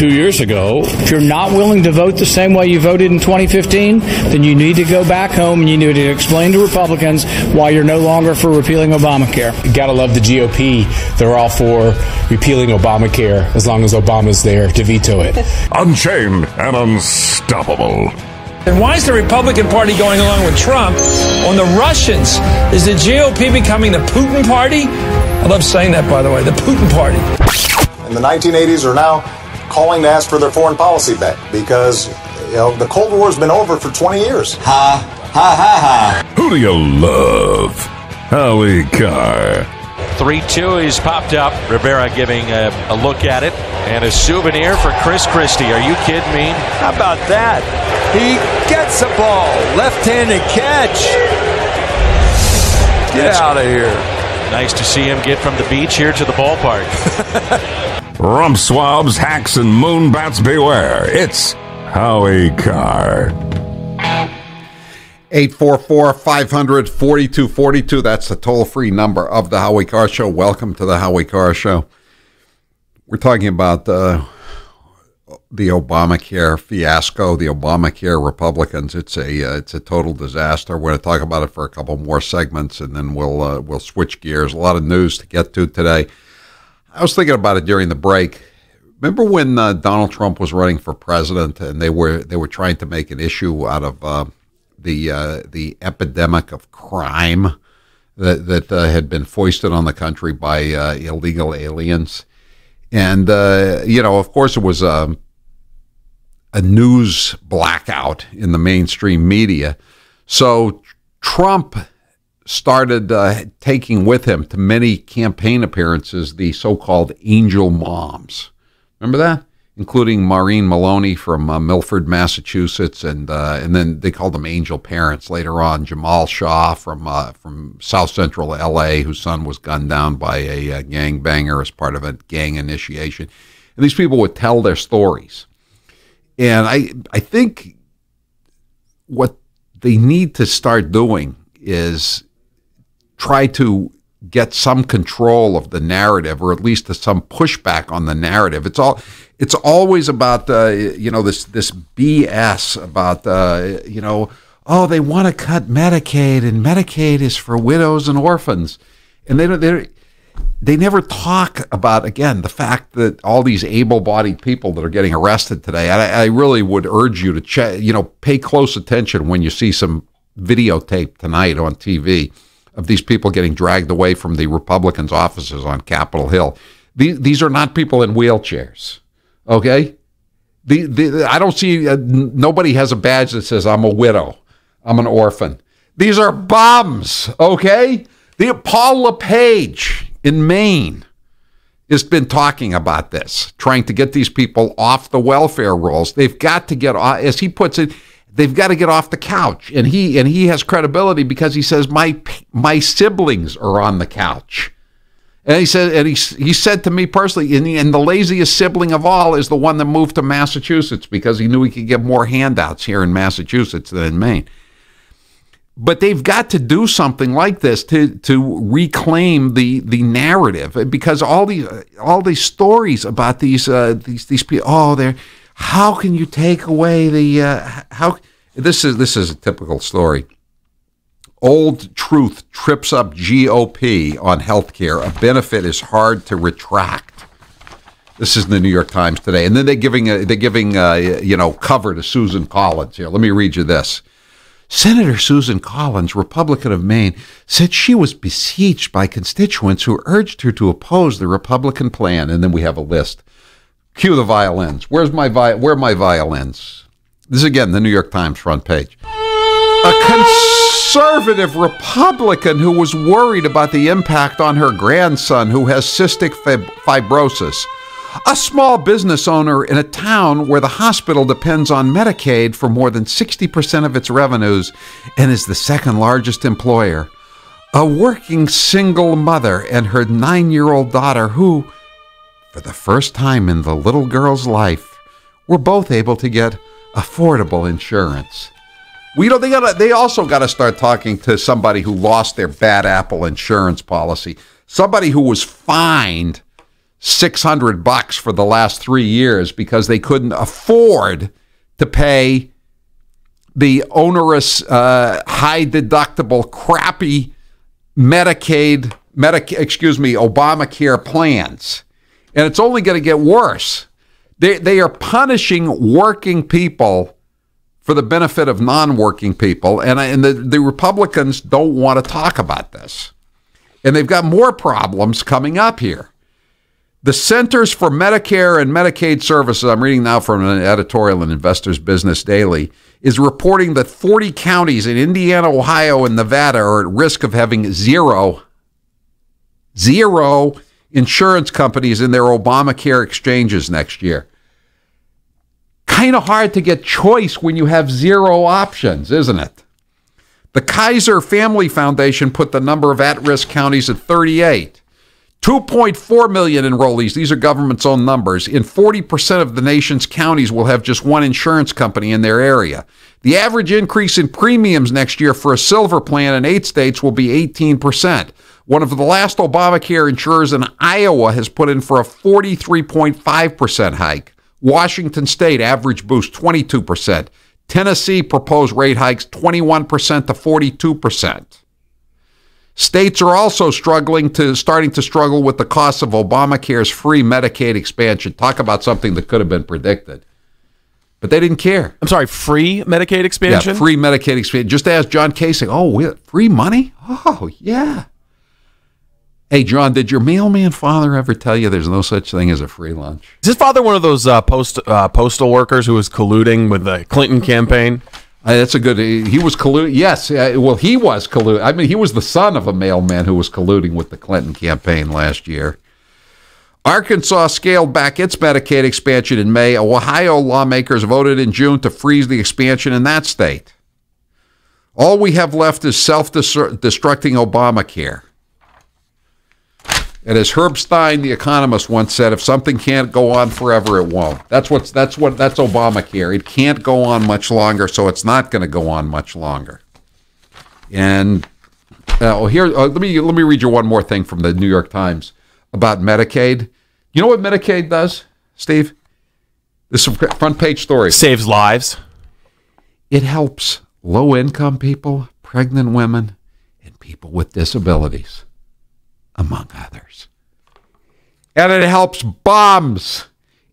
2 years ago. If you're not willing to vote the same way you voted in 2015, then you need to go back home and you need to explain to Republicans why you're no longer for repealing Obamacare. You gotta love the GOP. They're all for repealing Obamacare as long as Obama's there to veto it. Unchained and unstoppable. And why is the Republican Party going along with Trump on the Russians? Is the GOP becoming the Putin Party? I love saying that, by the way, the Putin Party. In the 1980s are now calling to ask for their foreign policy back because, the Cold War's been over for 20 years. Ha, ha, ha, ha. Who do you love? Howie Carr. 3-2, he's popped up. Rivera giving a look at it. And a souvenir for Chris Christie. Are you kidding me? How about that? He gets the ball. Left-handed catch. Get out of here. Nice to see him get from the beach here to the ballpark. Rump swabs, hacks, and moonbats beware. It's Howie Carr. 844-500-4242. That's the toll-free number of the Howie Carr Show. Welcome to the Howie Carr Show. We're talking about the Obamacare fiasco, the Obamacare Republicans. It's a total disaster. We're going to talk about it for a couple more segments, and then we'll switch gears. A lot of news to get to today. I was thinking about it during the break. Remember when Donald Trump was running for president, and they were trying to make an issue out of the epidemic of crime that had been foisted on the country by illegal aliens. And, of course, it was a news blackout in the mainstream media. So Trump started taking with him to many campaign appearances the so-called angel moms. Remember that? Including Maureen Maloney from Milford, Massachusetts, and then they called them angel parents later on. Jamal Shaw from South Central L.A., whose son was gunned down by a gangbanger as part of a gang initiation. And these people would tell their stories. And I think what they need to start doing is try to get some control of the narrative, or at least some pushback on the narrative. It's always about this BS about they want to cut Medicaid, and Medicaid is for widows and orphans, and they never talk about, again, the fact that all these able-bodied people that are getting arrested today. I really would urge you to pay close attention when you see some videotape tonight on TV of these people getting dragged away from the Republicans' offices on Capitol Hill. These are not people in wheelchairs, okay? I don't see, nobody has a badge that says, I'm a widow, I'm an orphan. These are bums, okay? Paul LePage in Maine has been talking about this, trying to get these people off the welfare rolls. They've got to get, as he puts it, they've got to get off the couch, and he has credibility because he says my siblings are on the couch, and he said to me personally, and the laziest sibling of all is the one that moved to Massachusetts because he knew he could get more handouts here in Massachusetts than in Maine. But they've got to do something like this to reclaim the narrative, because all these stories about these people, how can you take away this is a typical story. Old truth trips up GOP on healthcare. A benefit is hard to retract. This is in the New York Times today, and then they're giving cover to Susan Collins here. Let me read you this. Senator Susan Collins, Republican of Maine, said she was besieged by constituents who urged her to oppose the Republican plan, and then we have a list. Cue the violins. Where are my violins? This is, again, the New York Times front page. A conservative Republican who was worried about the impact on her grandson who has cystic fibrosis. A small business owner in a town where the hospital depends on Medicaid for more than 60% of its revenues and is the second largest employer. A working single mother and her 9-year-old daughter who, for the first time in the little girl's life, were both able to get affordable insurance. They also got to start talking to somebody who lost their bad apple insurance policy, somebody who was fined $600 for the last 3 years because they couldn't afford to pay the onerous, high deductible, crappy Obamacare plans. And it's only going to get worse. They are punishing working people for the benefit of non-working people. And the Republicans don't want to talk about this. And they've got more problems coming up here. The Centers for Medicare and Medicaid Services, I'm reading now from an editorial in Investors Business Daily, is reporting that 40 counties in Indiana, Ohio, and Nevada are at risk of having zero insurance companies in their Obamacare exchanges next year. Kind of hard to get choice when you have zero options, isn't it? The Kaiser Family Foundation put the number of at-risk counties at 38. 2.4 million enrollees, these are government's own numbers, in 40% of the nation's counties will have just one insurance company in their area. The average increase in premiums next year for a silver plan in 8 states will be 18%. One of the last Obamacare insurers in Iowa has put in for a 43.5% hike. Washington State average boost 22%. Tennessee proposed rate hikes 21% to 42%. States are also starting to struggle with the cost of Obamacare's free Medicaid expansion. Talk about something that could have been predicted. But they didn't care. I'm sorry, free Medicaid expansion? Yeah, free Medicaid expansion. Just ask John Kasich. Oh, free money? Oh, yeah. Hey, John, did your mailman father ever tell you there's no such thing as a free lunch? Is his father one of those postal workers who was colluding with the Clinton campaign? That's a good. He was colluding. Yes. Well, he was colluding. I mean, he was the son of a mailman who was colluding with the Clinton campaign last year. Arkansas scaled back its Medicaid expansion in May. Ohio lawmakers voted in June to freeze the expansion in that state. All we have left is self-destructing Obamacare. And as Herb Stein, the economist, once said, if something can't go on forever, it won't. That's Obamacare. It can't go on much longer, so it's not going to go on much longer. And let me read you one more thing from the New York Times about Medicaid. You know what Medicaid does, Steve? This is a front page story. Saves lives. It helps low-income people, pregnant women, and people with disabilities, among others. And it helps bums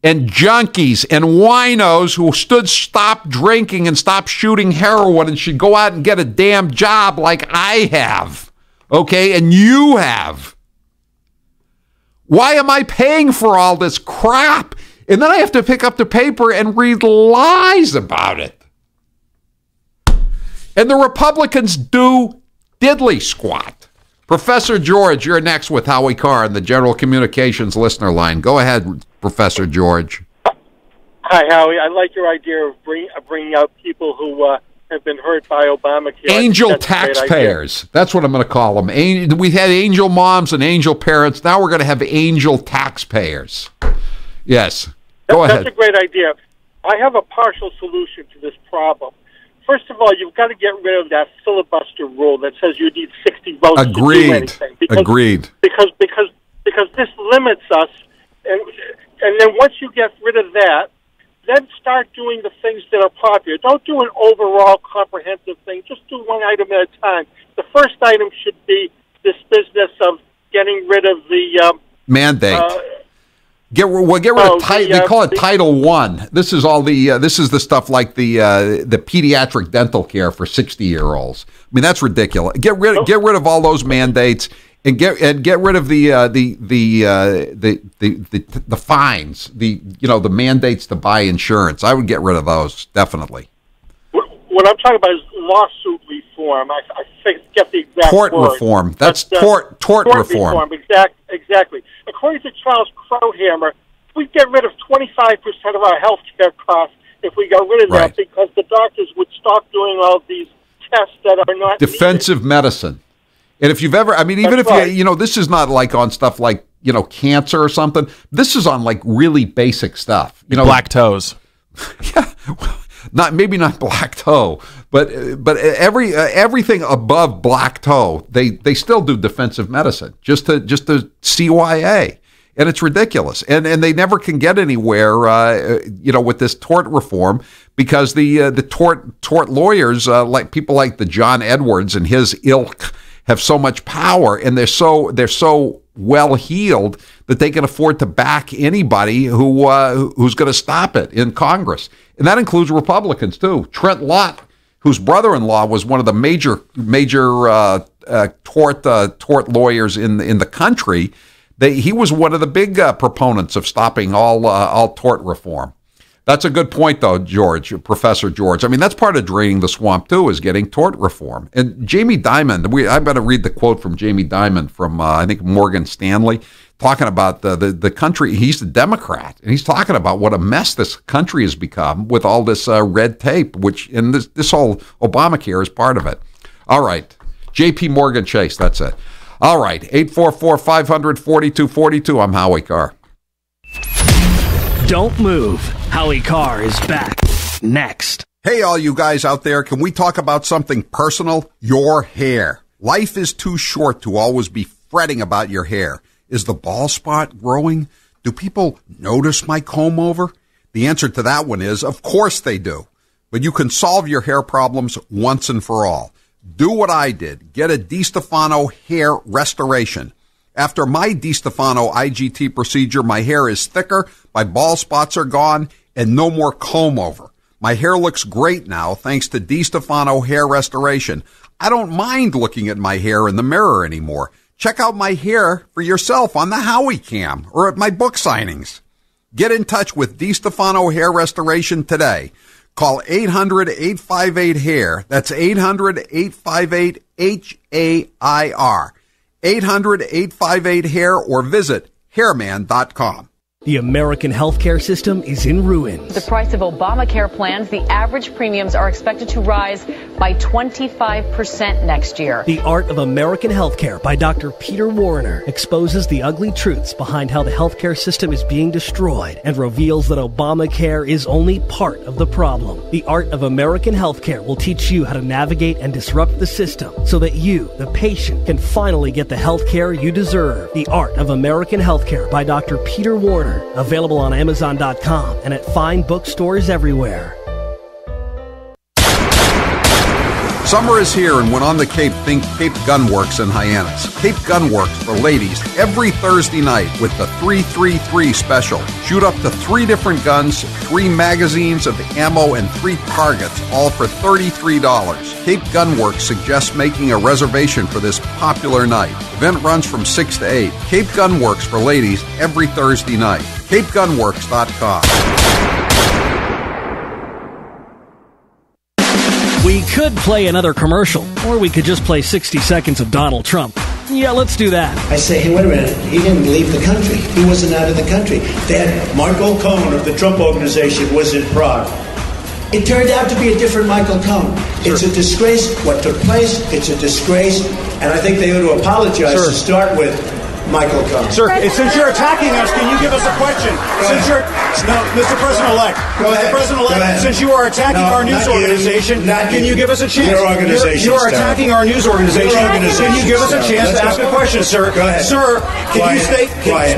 and junkies and winos who stop drinking and stop shooting heroin and should go out and get a damn job like I have, okay, and you have. Why am I paying for all this crap? And then I have to pick up the paper and read lies about it. And the Republicans do diddly squat. Professor George, you're next with Howie Carr on the General Communications listener line. Go ahead, Professor George. Hi, Howie. I like your idea of bringing out people who have been hurt by Obamacare. Angel taxpayers. That's what I'm going to call them. We had angel moms and angel parents. Now we're going to have angel taxpayers. Yes. Go ahead. That's a great idea. I have a partial solution to this problem. First of all, you've got to get rid of that filibuster rule that says you need 60 votes to do anything. Agreed. Because this limits us, and then once you get rid of that, then start doing the things that are popular. Don't do an overall comprehensive thing. Just do one item at a time. The first item should be this business of getting rid of the mandate. Get rid of they call it Title I. This is all the this is the stuff like the pediatric dental care for 60-year-olds. I mean, that's ridiculous. Get rid of all those mandates and get rid of the fines, the mandates to buy insurance. I would get rid of those, definitely. What I'm talking about is lawsuit reform. I think get the exact tort word. Reform. That's tort reform. Exactly. According to Charles Crowhammer, we get rid of 25% of our health care costs if we got rid of that, because the doctors would stop doing all these tests that are not defensive needed. Medicine. And if you've ever, I mean, even That's if right. you this is not like on stuff like cancer or something. This is on like really basic stuff. Black toes. Yeah. Maybe not black toe, but everything above black toe, they still do defensive medicine just to CYA, And it's ridiculous. And they never can get anywhere, with this tort reform because the tort lawyers, like people like the John Edwards and his ilk, have so much power, and they're so well heeled that they can afford to back anybody who's going to stop it in Congress, and that includes Republicans too. Trent Lott, whose brother-in-law was one of the major tort lawyers in the country, he was one of the big proponents of stopping all tort reform. That's a good point, though, Professor George. I mean, that's part of draining the swamp, too, is getting tort reform. And Jamie Dimon, I better read the quote from Jamie Dimon from, I think, Morgan Stanley, talking about the country. He's a Democrat, and he's talking about what a mess this country has become with all this red tape, and this whole Obamacare is part of it. All right. J.P. Morgan Chase, that's it. All right. 844-500-4242. I'm Howie Carr. Don't move. Howie Carr is back. Next. Hey, all you guys out there, can we talk about something personal? Your hair. Life is too short to always be fretting about your hair. Is the bald spot growing? Do people notice my comb over? The answer to that one is, of course they do. But you can solve your hair problems once and for all. Do what I did. Get a DiStefano hair restoration. After my DiStefano IGT procedure, my hair is thicker, my bald spots are gone, and no more comb over. My hair looks great now thanks to DiStefano hair restoration. I don't mind looking at my hair in the mirror anymore. Check out my hair for yourself on the Howie Cam or at my book signings. Get in touch with DiStefano Hair Restoration today. Call 800-858-HAIR. That's 800-858-HAIR. 800-858-HAIR or visit hairman.com. The American healthcare system is in ruins. The price of Obamacare plans, the average premiums are expected to rise by 25% next year. The Art of American Healthcare by Dr. Peter Warner exposes the ugly truths behind how the healthcare system is being destroyed and reveals that Obamacare is only part of the problem. The Art of American Healthcare will teach you how to navigate and disrupt the system so that you, the patient, can finally get the healthcare you deserve. The Art of American Healthcare by Dr. Peter Warner. Available on Amazon.com and at fine bookstores everywhere. Summer is here, and when on the Cape, think Cape Gunworks in Hyannis. Cape Gunworks for ladies every Thursday night with the 333 special. Shoot up to 3 different guns, 3 magazines of ammo, and 3 targets, all for $33. Cape Gunworks suggests making a reservation for this popular night. Event runs from 6 to 8. Cape Gunworks for ladies every Thursday night. CapeGunworks.com. We could play another commercial, or we could just play 60 seconds of Donald Trump. Yeah, let's do that. I say, hey, wait a minute. He didn't leave the country. He wasn't out of the country. Then Michael Cohen of the Trump Organization was in Prague. It turned out to be a different Michael Cohen. Sure. It's a disgrace what took place. It's a disgrace. And I think they ought to apologize to start with Michael Cohen. Sir, since you're attacking us, can you give us a question? Mr. President-elect, since you are attacking our news organization, can you give us a chance? Your organization. You are attacking our news organization. Can you give us a chance to ask a question, sir? Go ahead. Sir, can you state,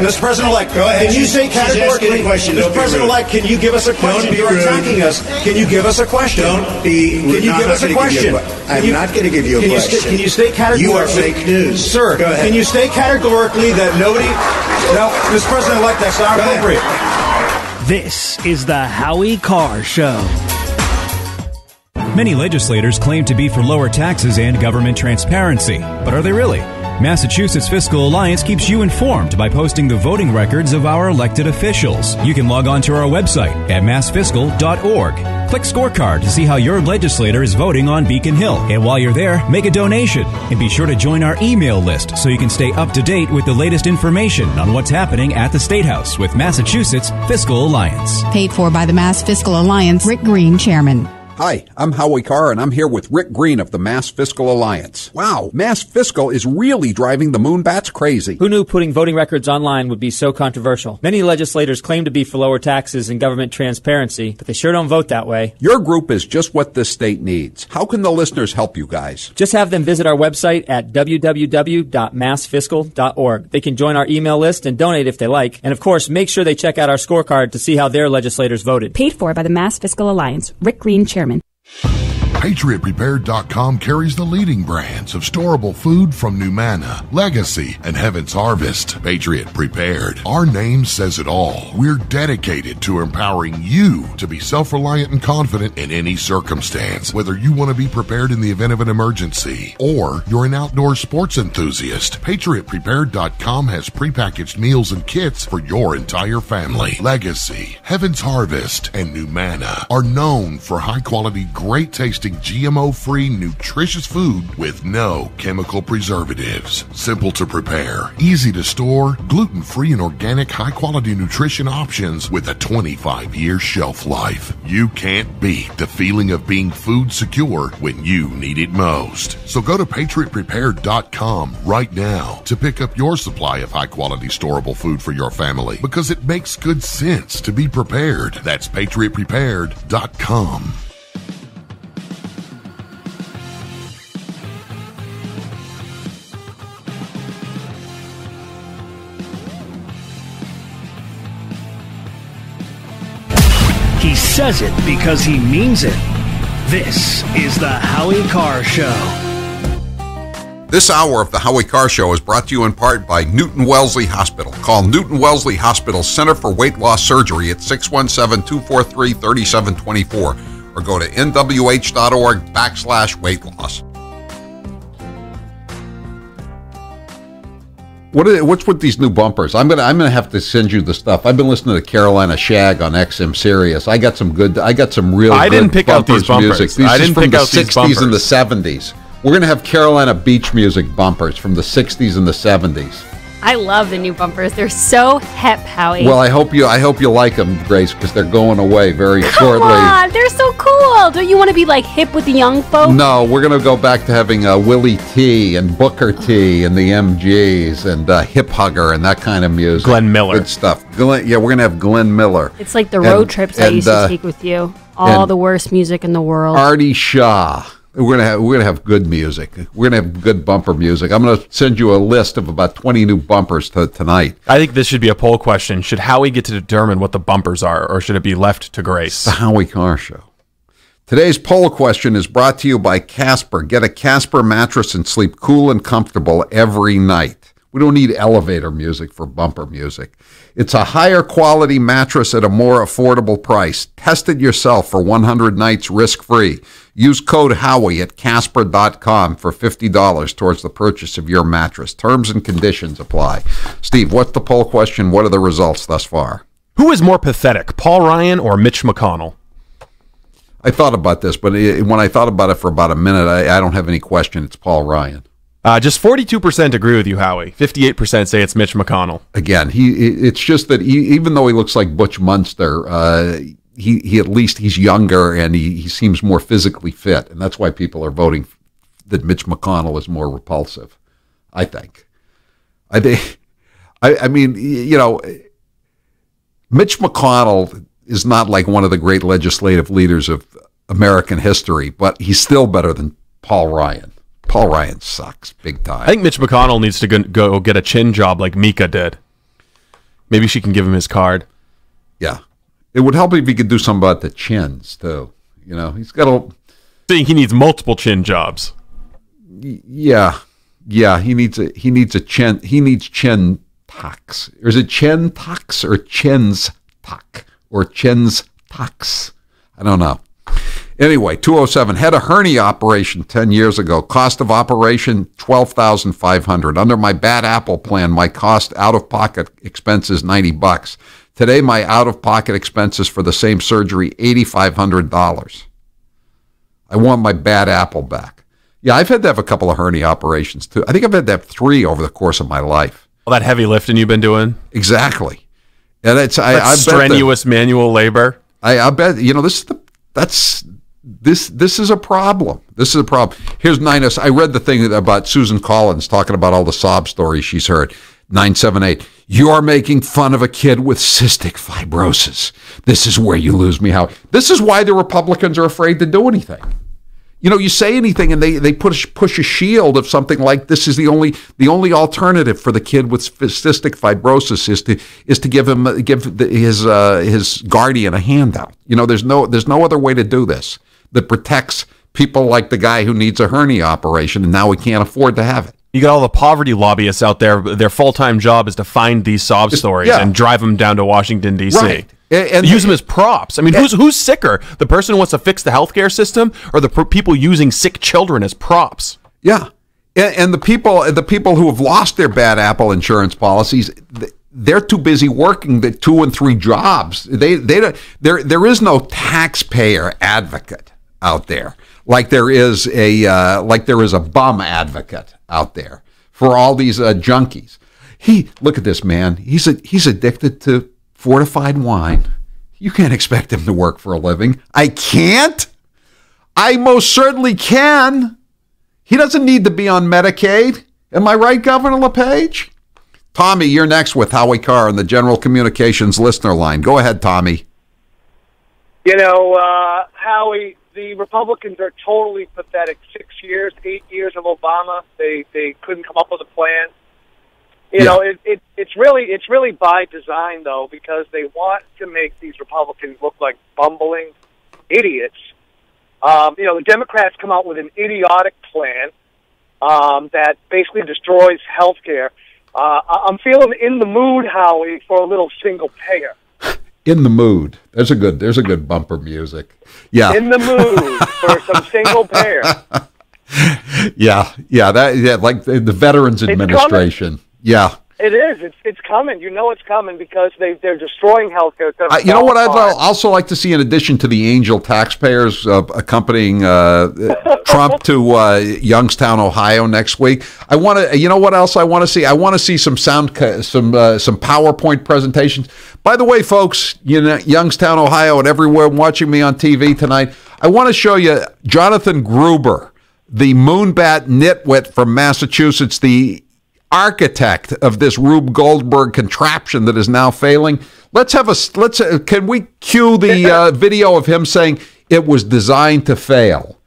Mr. President-elect, can you state categorically, Mr. President-elect, can you give us a question? You're attacking us. Can you give us a question? Can you give us a question? I'm not going to give you a question. Can you state categorically? You are fake news. Sir, can you state categorically that nobody... No, Mr. President-elect, that's not appropriate. This is the Howie Carr Show. Many legislators claim to be for lower taxes and government transparency, but are they really? Massachusetts Fiscal Alliance keeps you informed by posting the voting records of our elected officials. You can log on to our website at massfiscal.org. Click Scorecard to see how your legislator is voting on Beacon Hill. And while you're there, make a donation. And be sure to join our email list so you can stay up to date with the latest information on what's happening at the State House with Massachusetts Fiscal Alliance. Paid for by the Mass Fiscal Alliance, Rick Green, Chairman. Hi, I'm Howie Carr, and I'm here with Rick Green of the Mass Fiscal Alliance. Wow, Mass Fiscal is really driving the Moonbats crazy. Who knew putting voting records online would be so controversial? Many legislators claim to be for lower taxes and government transparency, but they sure don't vote that way. Your group is just what this state needs. How can the listeners help you guys? Just have them visit our website at www.massfiscal.org. They can join our email list and donate if they like. And of course, make sure they check out our scorecard to see how their legislators voted. Paid for by the Mass Fiscal Alliance. Rick Green, Chairman. PatriotPrepared.com carries the leading brands of storable food from Numana, Legacy, and Heaven's Harvest. Patriot Prepared. Our name says it all. We're dedicated to empowering you to be self-reliant and confident in any circumstance. Whether you want to be prepared in the event of an emergency or you're an outdoor sports enthusiast, PatriotPrepared.com has prepackaged meals and kits for your entire family. Legacy, Heaven's Harvest, and Numana are known for high-quality, great-tasting, GMO-free, nutritious food with no chemical preservatives. Simple to prepare, easy to store, gluten-free and organic high-quality nutrition options with a 25-year shelf life. You can't beat the feeling of being food secure when you need it most. So go to PatriotPrepared.com right now to pick up your supply of high-quality storable food for your family, because it makes good sense to be prepared. That's PatriotPrepared.com. He says it because he means it. This is the Howie Carr Show. This hour of the Howie Carr Show is brought to you in part by Newton Wellesley Hospital. Call Newton Wellesley Hospital Center for Weight Loss Surgery at 617-243-3724 or go to nwh.org/weight loss. What's with these new bumpers? I'm gonna have to send you the stuff. I've been listening to Carolina Shag on XM Sirius. I got some real I good didn't pick out these bumpers. Music. I didn't pick out these bumpers. These from the 60s and the 70s. We're gonna have Carolina beach music bumpers from the 60s and the 70s. I love the new bumpers. They're so hip, Howie. Well, I hope you like them, Grace, because they're going away very shortly. Come on, they're so cool. Don't you want to be like hip with the young folk? No, we're going to go back to having Willie T and Booker T and the MGs and Hip Hugger and that kind of music. Glenn Miller. Good stuff. We're going to have Glenn Miller. It's like the road trips I used to take with you. All the worst music in the world. Artie Shaw. We're gonna have good music. We're gonna have good bumper music. I'm gonna send you a list of about 20 new bumpers tonight. I think this should be a poll question. Should Howie get to determine what the bumpers are, or should it be left to Grace? It's the Howie Carr Show. Today's poll question is brought to you by Casper. Get a Casper mattress and sleep cool and comfortable every night. We don't need elevator music for bumper music. It's a higher quality mattress at a more affordable price. Test it yourself for 100 nights risk-free. Use code Howie at Casper.com for $50 towards the purchase of your mattress. Terms and conditions apply. Steve, what's the poll question? What are the results thus far? Who is more pathetic, Paul Ryan or Mitch McConnell? I thought about this, but when I thought about it for about a minute, I don't have any question. It's Paul Ryan. Just 42% agree with you, Howie. 58% say it's Mitch McConnell. Again, it's just that even though he looks like Butch Munster, he at least he's younger and he seems more physically fit, and that's why people are voting that Mitch McConnell is more repulsive. I think. I mean, you know, Mitch McConnell is not like one of the great legislative leaders of American history, but he's still better than Paul Ryan. Paul Ryan sucks big time. I think Mitch McConnell needs to go get a chin job like Mika did. Maybe she can give him his card. Yeah. It would help if he could do something about the chins, too. You know, he's got a... think he needs multiple chin jobs. Yeah. Yeah, he needs a chin... He needs chin tax. Or is it chin tax or chins tax? Or chins tax? I don't know. Anyway, 207, had a hernia operation 10 years ago. Cost of operation, $12,500. Under my bad apple plan, my cost out-of-pocket expenses, $90. Today, my out-of-pocket expenses for the same surgery, $8,500. I want my bad apple back. Yeah, I've had to have a couple of hernia operations, too. I think I've had to have 3 over the course of my life. All that heavy lifting you've been doing? Exactly. And it's I strenuous manual labor? I bet, you know, This is a problem. This is a problem. Here's 9. I read the thing about Susan Collins talking about all the sob stories she's heard. 978. You're making fun of a kid with cystic fibrosis. This is where you lose me, Howie. This is why the Republicans are afraid to do anything. You know, you say anything and they push a shield of something like this is the only alternative for the kid with cystic fibrosis is to give his guardian a handout. You know, there's no other way to do this that protects people like the guy who needs a hernia operation and now we can't afford to have it. You got all the poverty lobbyists out there. Their full-time job is to find these sob stories and drive them down to Washington, D.C. Right. And use them as props. I mean, who's sicker? The person who wants to fix the healthcare system or the people using sick children as props? Yeah. And the people who have lost their bad Apple insurance policies, they're too busy working the 2 and 3 jobs. There is no taxpayer advocate out there like there is a bum advocate out there for all these junkies. Look at this man. He's addicted to fortified wine. You can't expect him to work for a living. I can't. I most certainly can. He doesn't need to be on Medicaid. Am I right, Governor LePage? Tommy, you're next with Howie Carr on the General Communications listener line. Go ahead, Tommy. You know, Howie, the Republicans are totally pathetic. 8 years of Obama, they couldn't come up with a plan. You know, it's really by design, though, because they want to make these Republicans look like bumbling idiots. You know, the Democrats come out with an idiotic plan that basically destroys health care. I'm feeling in the mood, Howie, for a little single payer. In the mood. There's a good bumper music. Yeah. In the mood for some single payer. Like the Veterans Administration. Yeah. It is. It's coming. You know it's coming because they're destroying healthcare. You know what I'd also like to see, in addition to the angel taxpayers accompanying Trump to Youngstown, Ohio next week. I want to. You know what else I want to see? I want to see some some PowerPoint presentations. By the way, folks, Youngstown, Ohio, and everyone watching me on TV tonight, I want to show you Jonathan Gruber, the moonbat nitwit from Massachusetts, the architect of this Rube Goldberg contraption that is now failing. Can we cue the video of him saying it was designed to fail,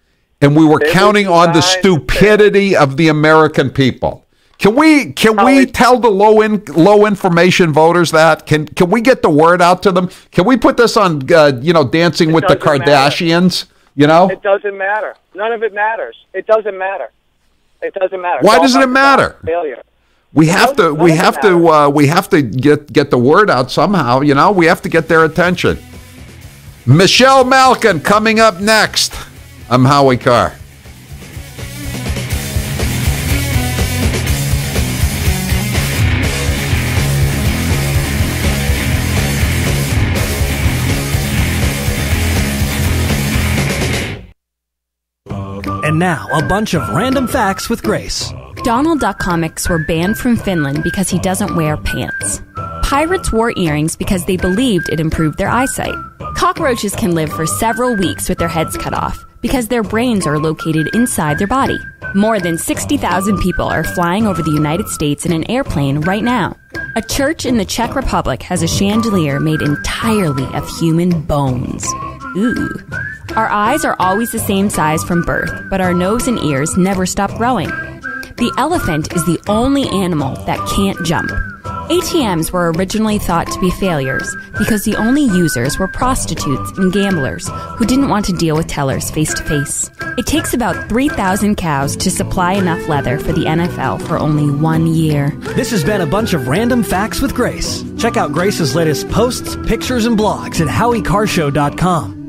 and we were counting on the stupidity of the American people? Can we tell the low information voters that? Can we get the word out to them? Can we put this on Dancing with the Kardashians? You know, it doesn't matter. None of it matters. It doesn't matter. It doesn't matter. Why doesn't it matter? Failure. We have to get the word out somehow. You know, we have to get their attention. Michelle Malkin coming up next. I'm Howie Carr. And now, a bunch of random facts with Grace. Donald Duck comics were banned from Finland because he doesn't wear pants. Pirates wore earrings because they believed it improved their eyesight. Cockroaches can live for several weeks with their heads cut off because their brains are located inside their body. More than 60,000 people are flying over the United States in an airplane right now. A church in the Czech Republic has a chandelier made entirely of human bones. Ooh. Our eyes are always the same size from birth, but our nose and ears never stop growing. The elephant is the only animal that can't jump. ATMs were originally thought to be failures because the only users were prostitutes and gamblers who didn't want to deal with tellers face to face. It takes about 3,000 cows to supply enough leather for the NFL for only 1 year. This has been a bunch of random facts with Grace. Check out Grace's latest posts, pictures, and blogs at HowieCarrshow.com.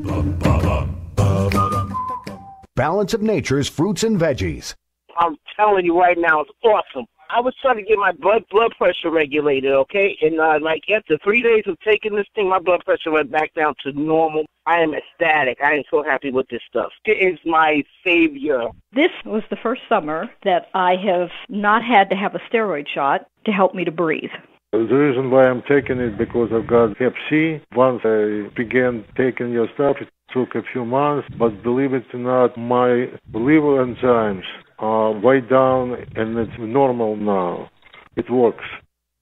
Balance of Nature's fruits and veggies. I'm telling you right now, it's awesome. I was trying to get my blood pressure regulated, okay? And after 3 days of taking this thing, my blood pressure went back down to normal. I am ecstatic. I am so happy with this stuff. It is my savior. This was the first summer that I have not had to have a steroid shot to help me to breathe. The reason why I'm taking it because I've got Hep C. Once I began taking your stuff, Took a few months, but believe it or not, my liver enzymes are way down and it's normal now. It works.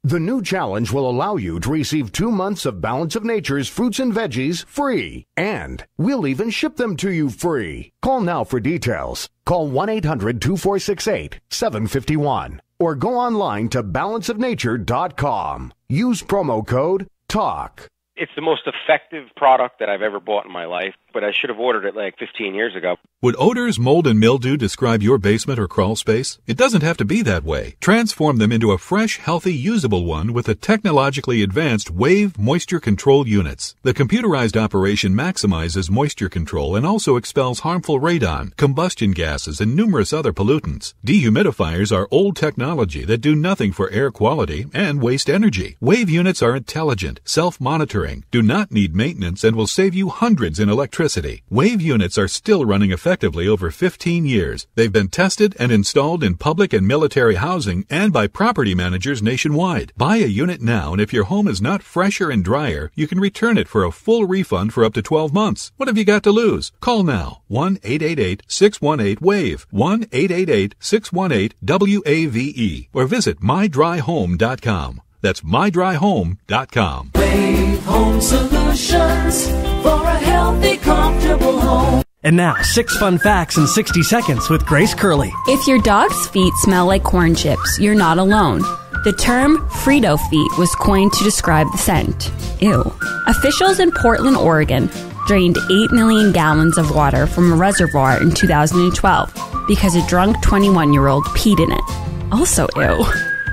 The new challenge will allow you to receive 2 months of Balance of Nature's fruits and veggies free. And we'll even ship them to you free. Call now for details. Call 1-800-246-8751 or go online to balanceofnature.com. Use promo code TALK. It's the most effective product that I've ever bought in my life, but I should have ordered it like 15 years ago. Would odors, mold, and mildew describe your basement or crawl space? It doesn't have to be that way. Transform them into a fresh, healthy, usable one with the technologically advanced Wave Moisture Control Units. The computerized operation maximizes moisture control and also expels harmful radon, combustion gases, and numerous other pollutants. Dehumidifiers are old technology that do nothing for air quality and waste energy. Wave units are intelligent, self-monitoring, do not need maintenance, and will save you hundreds in electricity. Wave units are still running effectively over 15 years. They've been tested and installed in public and military housing and by property managers nationwide. Buy a unit now, and if your home is not fresher and drier, you can return it for a full refund for up to 12 months. What have you got to lose? Call now. 1-888-618-WAVE. 1-888-618-WAVE. Or visit mydryhome.com. That's mydryhome.com. Wave Home Solutions for a healthy, comfortable home. And now, 6 fun facts in 60 seconds with Grace Curley. If your dog's feet smell like corn chips, you're not alone. The term Frito feet was coined to describe the scent. Ew. Officials in Portland, Oregon drained 8 million gallons of water from a reservoir in 2012 because a drunk 21-year-old peed in it. Also ew.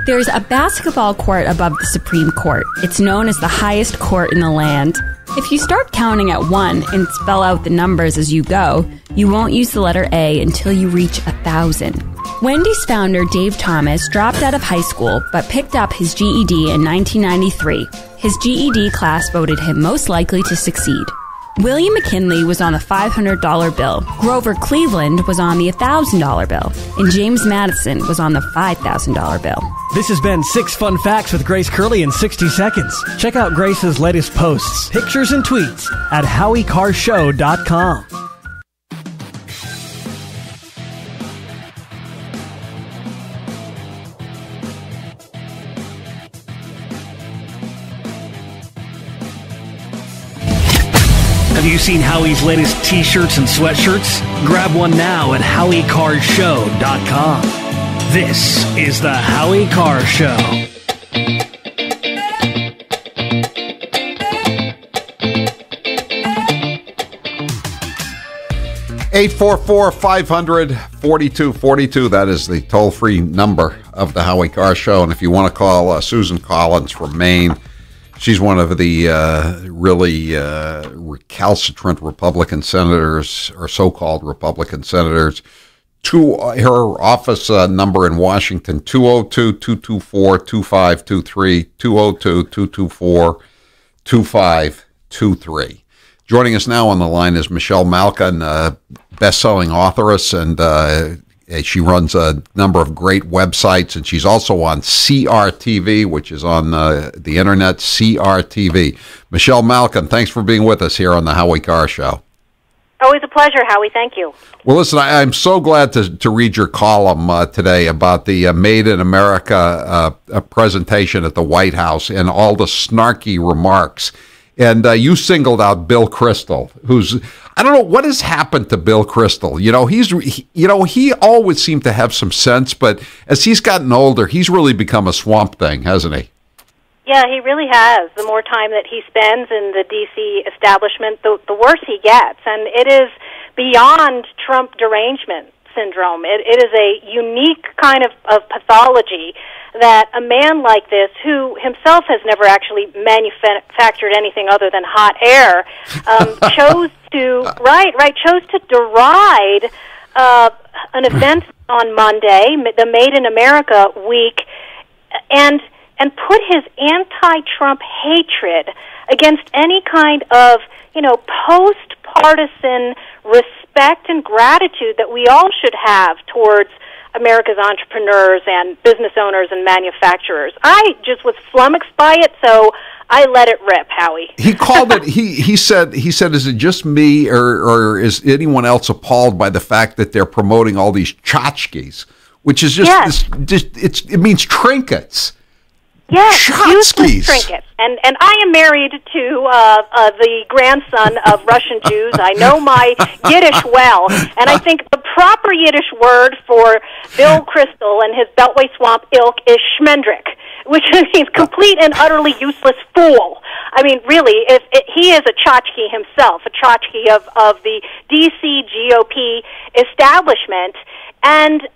There's a basketball court above the Supreme Court. It's known as the highest court in the land. If you start counting at 1 and spell out the numbers as you go, you won't use the letter A until you reach 1,000. Wendy's founder Dave Thomas dropped out of high school but picked up his GED in 1993. His GED class voted him most likely to succeed. William McKinley was on the $500 bill, Grover Cleveland was on the $1,000 bill, and James Madison was on the $5,000 bill. This has been 6 fun facts with Grace Curley in 60 seconds. Check out Grace's latest posts, pictures, and tweets at HowieCarrShow.com. Have you seen Howie's latest t-shirts and sweatshirts? Grab one now at HowieCarrShow.com. This is the Howie Carr Show. Eight 844-500-4242. That is the toll-free number of the Howie Carr Show. And if you want to call Susan Collins from Maine, she's one of the really recalcitrant Republican senators, or so-called Republican senators. Her office number in Washington, 202-224-2523, 202-224-2523. Joining us now on the line is Michelle Malkin, best-selling authoress, and she runs a number of great websites, and she's also on CRTV, which is on the internet, CRTV. Michelle Malkin, thanks for being with us here on the Howie Carr Show. Always a pleasure, Howie. Thank you. Well, listen, I'm so glad to read your column today about the Made in America presentation at the White House and all the snarky remarks. And you singled out Bill Kristol, who's, I don't know what has happened to Bill Kristol. He always seemed to have some sense, but as he's gotten older, he's really become a swamp thing, hasn't he? Yeah, he really has. The more time that he spends in the D.C. establishment, the worse he gets. And it is beyond Trump derangement syndrome. It is a unique kind of pathology that a man like this, who himself has never actually manufactured anything other than hot air, chose to deride an event on Monday, the Made in America week, and put his anti-Trump hatred against any kind of, post-partisan respect and gratitude that we all should have towards America's entrepreneurs and business owners and manufacturers. I just was flummoxed by it, so I let it rip, Howie. He called it. He said, "Is it just me, or is anyone else appalled by the fact that they're promoting all these tchotchkes, which is it means trinkets." Yes, useless trinkets. And I am married to the grandson of Russian Jews. I know my Yiddish well, and I think the proper Yiddish word for Bill Kristol and his Beltway Swamp ilk is schmendrick, which means complete and utterly useless fool. I mean, really, he is a tchotchke himself, a tchotchke of the D.C. GOP establishment, and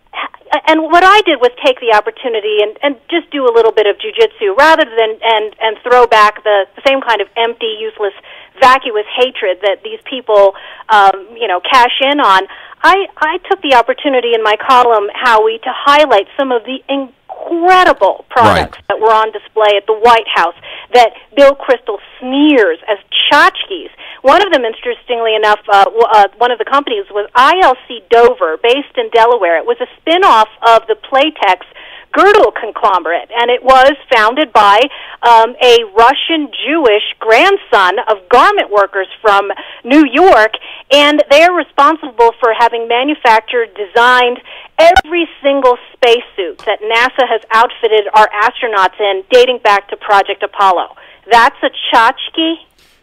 what I did was take the opportunity and just do a little bit of jujitsu rather than and throw back the same kind of empty, useless, vacuous hatred that these people cash in on. I took the opportunity in my column, Howie, to highlight some of the incredible products that were on display at the White House that Bill Kristol smears as tchotchkes. One of them, interestingly enough, one of the companies was ILC Dover, based in Delaware. It was a spin-off of the Playtex girdle conglomerate, and it was founded by a Russian Jewish grandson of garment workers from New York, and they're responsible for having manufactured, designed every single spacesuit that NASA has outfitted our astronauts in, dating back to Project Apollo. That's a tchotchke.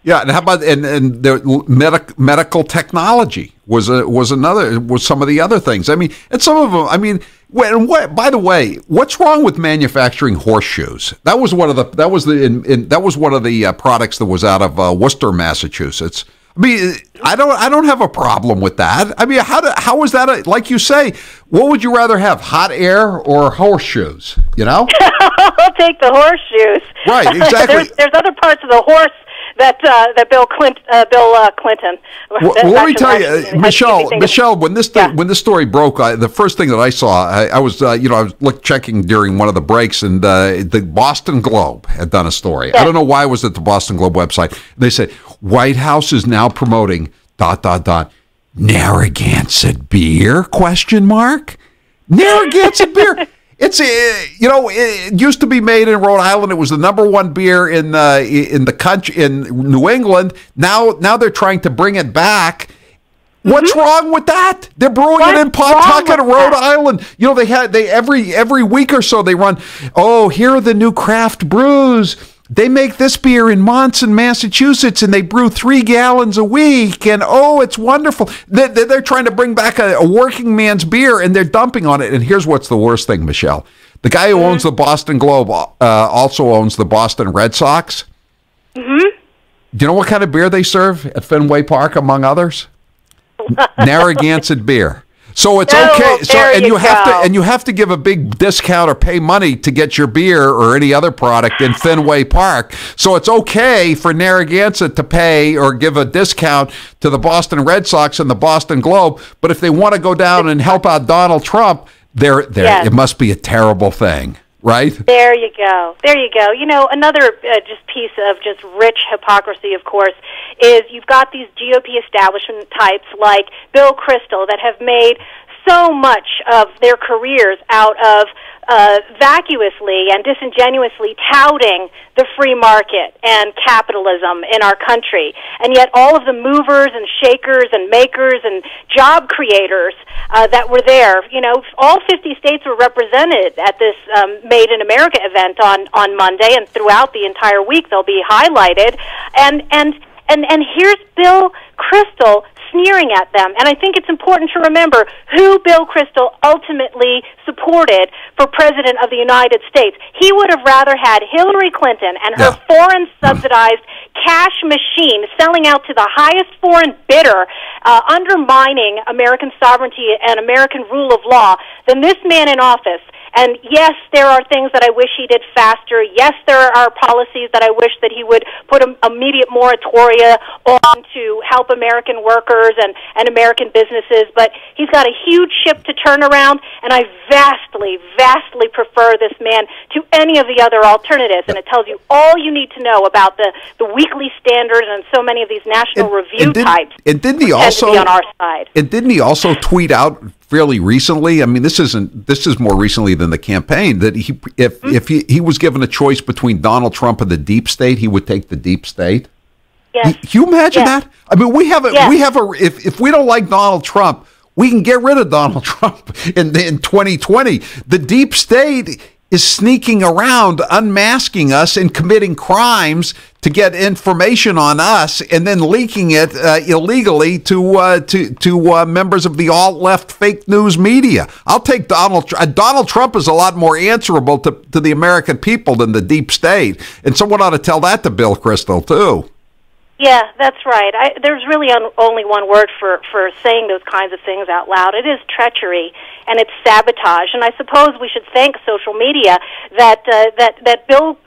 Yeah, and how about and the medical technology was some of the other things. I mean, and some of them. I mean, by the way, what's wrong with manufacturing horseshoes? That was one of the products that was out of Worcester, Massachusetts. I mean, I don't have a problem with that. I mean, how is that? Like you say, what would you rather have, hot air or horseshoes? You know, I'll take the horseshoes. Right, exactly. There's other parts of the horse that Bill Clinton. Well, let me tell you, Michelle. When this story broke, the first thing that I saw, I was checking during one of the breaks, and the Boston Globe had done a story. Yes. I don't know why it was at the Boston Globe website. They said White House is now promoting ... Narragansett beer ? Narragansett beer. It's it used to be made in Rhode Island. It was the #1 beer in the country in New England. Now they're trying to bring it back. What's wrong with that? They're brewing it in Pawtucket, Rhode Island. You know, they every week or so they run. Oh, here are the new craft brews. They make this beer in Monson, Massachusetts, and they brew 3 gallons a week. And, oh, it's wonderful. They're trying to bring back a working man's beer, and they're dumping on it. And here's what's the worst thing, Michelle. The guy who owns the Boston Globe also owns the Boston Red Sox. Mm-hmm. Do you know what kind of beer they serve at Fenway Park, among others? Narragansett beer. So it's okay. You have to give a big discount or pay money to get your beer or any other product in Fenway Park. So it's okay for Narragansett to pay or give a discount to the Boston Red Sox and the Boston Globe. But if they want to go down and help out Donald Trump, it must be a terrible thing, right? There you go. You know, another just piece of just rich hypocrisy, of course, is you've got these GOP establishment types like Bill Kristol that have made so much of their careers out of vacuously and disingenuously touting the free market and capitalism in our country. And yet all of the movers and shakers and makers and job creators that were there, you know, all 50 states were represented at this Made in America event on Monday, and throughout the entire week they'll be highlighted. And here's Bill Kristol sneering at them. And I think it's important to remember who Bill Kristol ultimately supported for President of the United States. He would have rather had Hillary Clinton and her foreign-subsidized cash machine selling out to the highest foreign bidder, undermining American sovereignty and American rule of law, than this man in office. And yes, there are things that I wish he did faster. Yes, there are policies that I wish that he would put immediate moratoria on to help American workers and American businesses. But he's got a huge ship to turn around, and I vastly, vastly prefer this man to any of the other alternatives. And it tells you all you need to know about the Weekly Standard and so many of these national review types. And didn't he also be on our side? And didn't he also tweet out fairly recently. I mean, this is more recently than the campaign. That if he was given a choice between Donald Trump and the deep state, he would take the deep state. Yes. Can you imagine that? I mean, if we don't like Donald Trump, we can get rid of Donald Trump in 2020. The deep state is sneaking around, unmasking us and committing crimes to get information on us and then leaking it illegally to members of the alt-left fake news media. I'll take Donald Trump is a lot more answerable to the American people than the deep state. And someone ought to tell that to Bill Kristol, too. Yeah, that's right. There's really only one word for saying those kinds of things out loud. It is treachery, and it's sabotage. And I suppose we should thank social media that Bill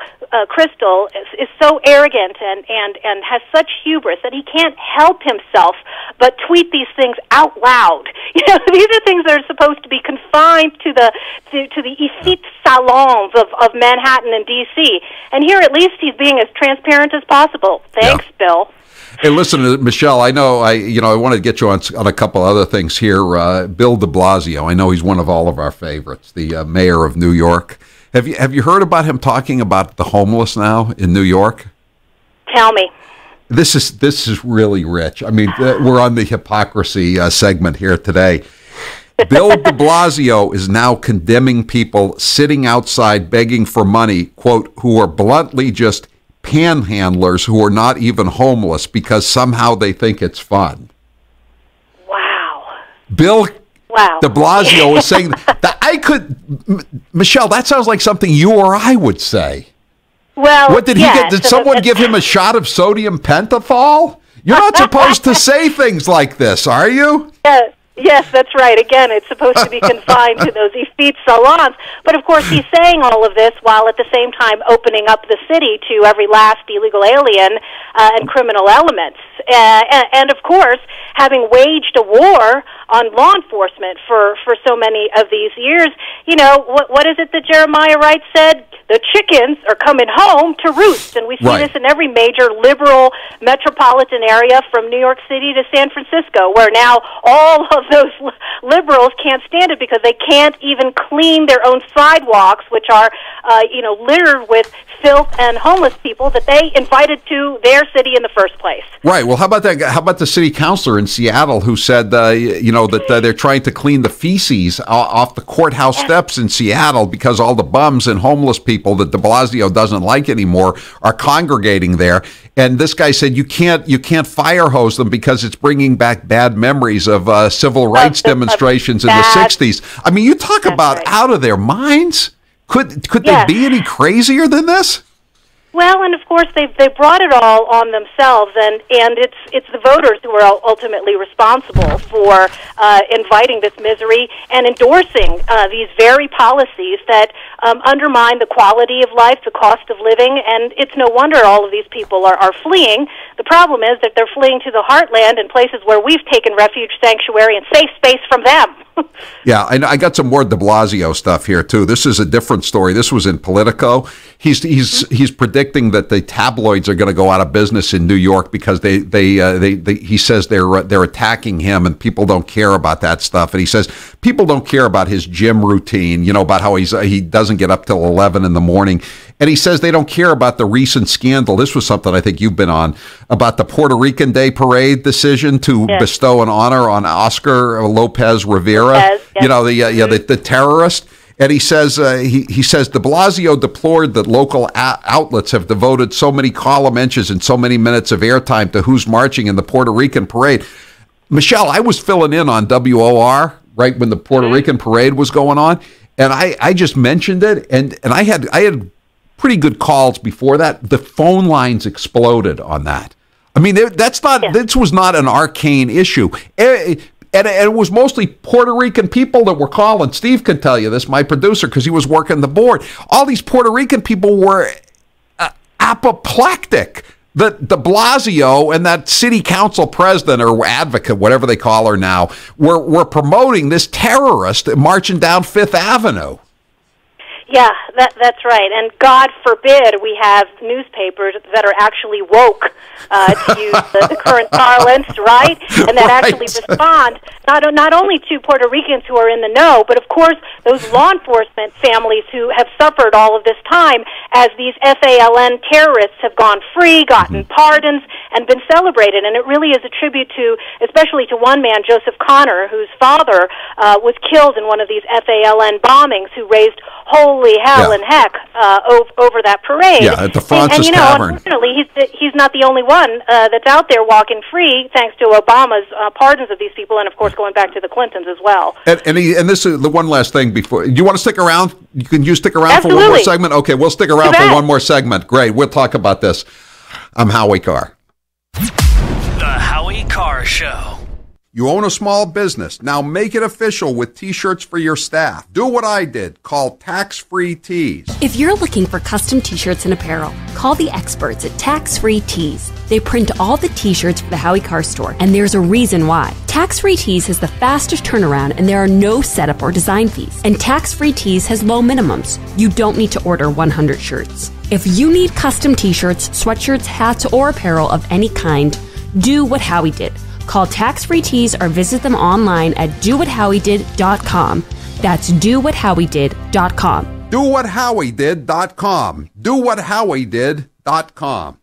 Kristol is so arrogant and has such hubris that he can't help himself but tweet these things out loud. You know, these are things that are supposed to be confined to the effete salons of Manhattan and D.C. And here, at least, he's being as transparent as possible. Thanks, Bill. Hey, listen, Michelle, I know I wanted to get you on a couple other things here. Bill de Blasio, I know he's one of all of our favorites, the mayor of New York. Have you heard about him talking about the homeless now in New York? Tell me. This is really rich. I mean, we're on the hypocrisy segment here today. Bill de Blasio is now condemning people sitting outside begging for money, quote, who are bluntly just panhandlers who are not even homeless because somehow they think it's fun. Wow. Bill de Blasio is saying that Michelle, that sounds like something you or I would say. Well, what did he get? Did someone give him a shot of sodium pentothal? You're not supposed to say things like this, are you? Yes, that's right. Again, it's supposed to be confined to those effete salons. But, of course, he's saying all of this while at the same time opening up the city to every last illegal alien and criminal elements. And, of course, having waged a war on law enforcement for so many of these years, you know, what is it that Jeremiah Wright said? The chickens are coming home to roost. And we see this in every major liberal metropolitan area from New York City to San Francisco, where now all of those liberals can't stand it because they can't even clean their own sidewalks, which are, littered with filth and homeless people that they invited to their city in the first place. Right. Well, how about that? How about the city councilor in Seattle who said, that they're trying to clean the feces off the courthouse steps in Seattle because all the bums and homeless people that de Blasio doesn't like anymore are congregating there. And this guy said you can't fire hose them because it's bringing back bad memories of civil rights demonstrations in the 60s. I mean, you talk about out of their minds. Could they be any crazier than this? Well, and of course they brought it all on themselves, and it's the voters who are ultimately responsible for inviting this misery and endorsing these very policies that undermine the quality of life, the cost of living, and it's no wonder all of these people are fleeing. The problem is that they're fleeing to the heartland and places where we've taken refuge, sanctuary, and safe space from them. Yeah, I got some more de Blasio stuff here too. This is a different story. This was in Politico. He's predicting that the tabloids are going to go out of business in New York because he says they're attacking him and people don't care about that stuff. And he says people don't care about his gym routine, about how he doesn't get up till 11 in the morning. And he says they don't care about the recent scandal. This was something I think you've been on, about the Puerto Rican Day Parade decision to bestow an honor on Oscar Lopez Rivera, the terrorist. And he says he says de Blasio deplored that local outlets have devoted so many column inches and so many minutes of airtime to who's marching in the Puerto Rican parade. Michelle, I was filling in on WOR right when the Puerto Rican parade was going on, and I just mentioned it, and I had pretty good calls before that. The phone lines exploded on that. I mean, this was not an arcane issue. And it was mostly Puerto Rican people that were calling. Steve can tell you this, my producer, because he was working the board. All these Puerto Rican people were apoplectic. De Blasio and that city council president or advocate, whatever they call her now, were promoting this terrorist marching down Fifth Avenue. Yeah, that's right. And God forbid we have newspapers that are actually woke, to use the current parlance, right? And that actually respond not only to Puerto Ricans who are in the know, but of course those law enforcement families who have suffered all of this time as these FALN terrorists have gone free, gotten pardons, and been celebrated. And it really is a tribute to, especially to one man, Joseph Connor, whose father was killed in one of these FALN bombings, who raised holy hell and heck over that parade. Yeah, at the Francis and Tavern. Unfortunately, he's not the only one that's out there walking free, thanks to Obama's pardons of these people, and of course going back to the Clintons as well. And this is the one last thing before. Do you want to stick around? Can you stick around Absolutely. for one more segment? Okay, we'll stick around for one more segment. Great, we'll talk about this. I'm Howie Carr. The Howie Carr Show. You own a small business. Now make it official with T-shirts for your staff. Do what I did. Call Tax Free Tees. If you're looking for custom t-shirts and apparel, call the experts at Tax Free Tees. They print all the t-shirts for the Howie Carr store, and there's a reason why. Tax Free Tees has the fastest turnaround, and there are no setup or design fees. And Tax Free Tees has low minimums. You don't need to order 100 shirts. If you need custom t-shirts, sweatshirts, hats, or apparel of any kind, do what Howie did. Call Tax Free Tees or visit them online at dowhathowiedid.com. That's dowhathowiedid.com. Dowhathowiedid.com. Dowhathowiedid.com.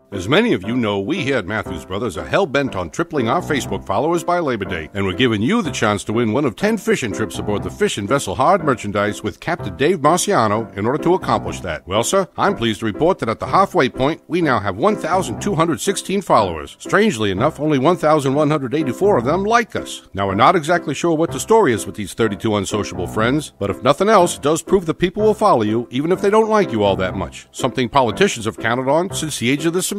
As many of you know, we here at Matthews Brothers are hell-bent on tripling our Facebook followers by Labor Day, and we're giving you the chance to win one of 10 fishing trips aboard the Fishing Vessel Hard merchandise with Captain Dave Marciano in order to accomplish that. Well, sir, I'm pleased to report that at the halfway point, we now have 1,216 followers. Strangely enough, only 1,184 of them like us. Now, we're not exactly sure what the story is with these 32 unsociable friends, but if nothing else, it does prove that people will follow you, even if they don't like you all that much. Something politicians have counted on since the age of the Sumerians.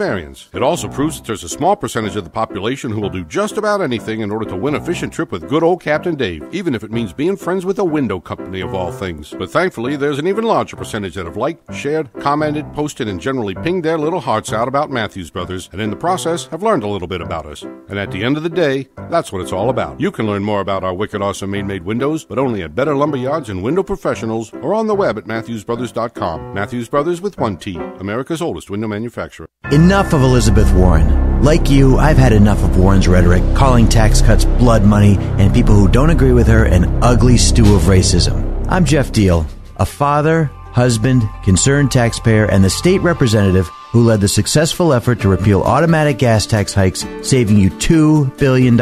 It also proves that there's a small percentage of the population who will do just about anything in order to win a fishing trip with good old Captain Dave, even if it means being friends with a window company of all things. But thankfully, there's an even larger percentage that have liked, shared, commented, posted, and generally pinged their little hearts out about Matthews Brothers, and in the process have learned a little bit about us. And at the end of the day, that's what it's all about. You can learn more about our wicked awesome Maine-made windows, but only at Better Lumberyards and Window Professionals, or on the web at MatthewsBrothers.com. Matthews Brothers with one T, America's oldest window manufacturer. Enough of Elizabeth Warren. Like you, I've had enough of Warren's rhetoric, calling tax cuts blood money, and people who don't agree with her an ugly stew of racism. I'm Jeff Deal, a father, husband, concerned taxpayer, and the state representative who led the successful effort to repeal automatic gas tax hikes, saving you $2 billion.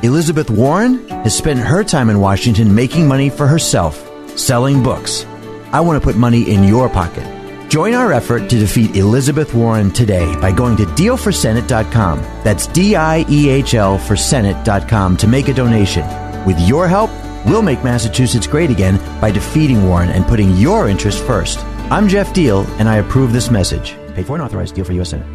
Elizabeth Warren has spent her time in Washington making money for herself, selling books. I want to put money in your pocket. Join our effort to defeat Elizabeth Warren today by going to dealforsenate.com. That's DIEHL for Senate.com to make a donation. With your help, we'll make Massachusetts great again by defeating Warren and putting your interest first. I'm Jeff Deal, and I approve this message. Paid for and authorized. Deal for U.S. Senate.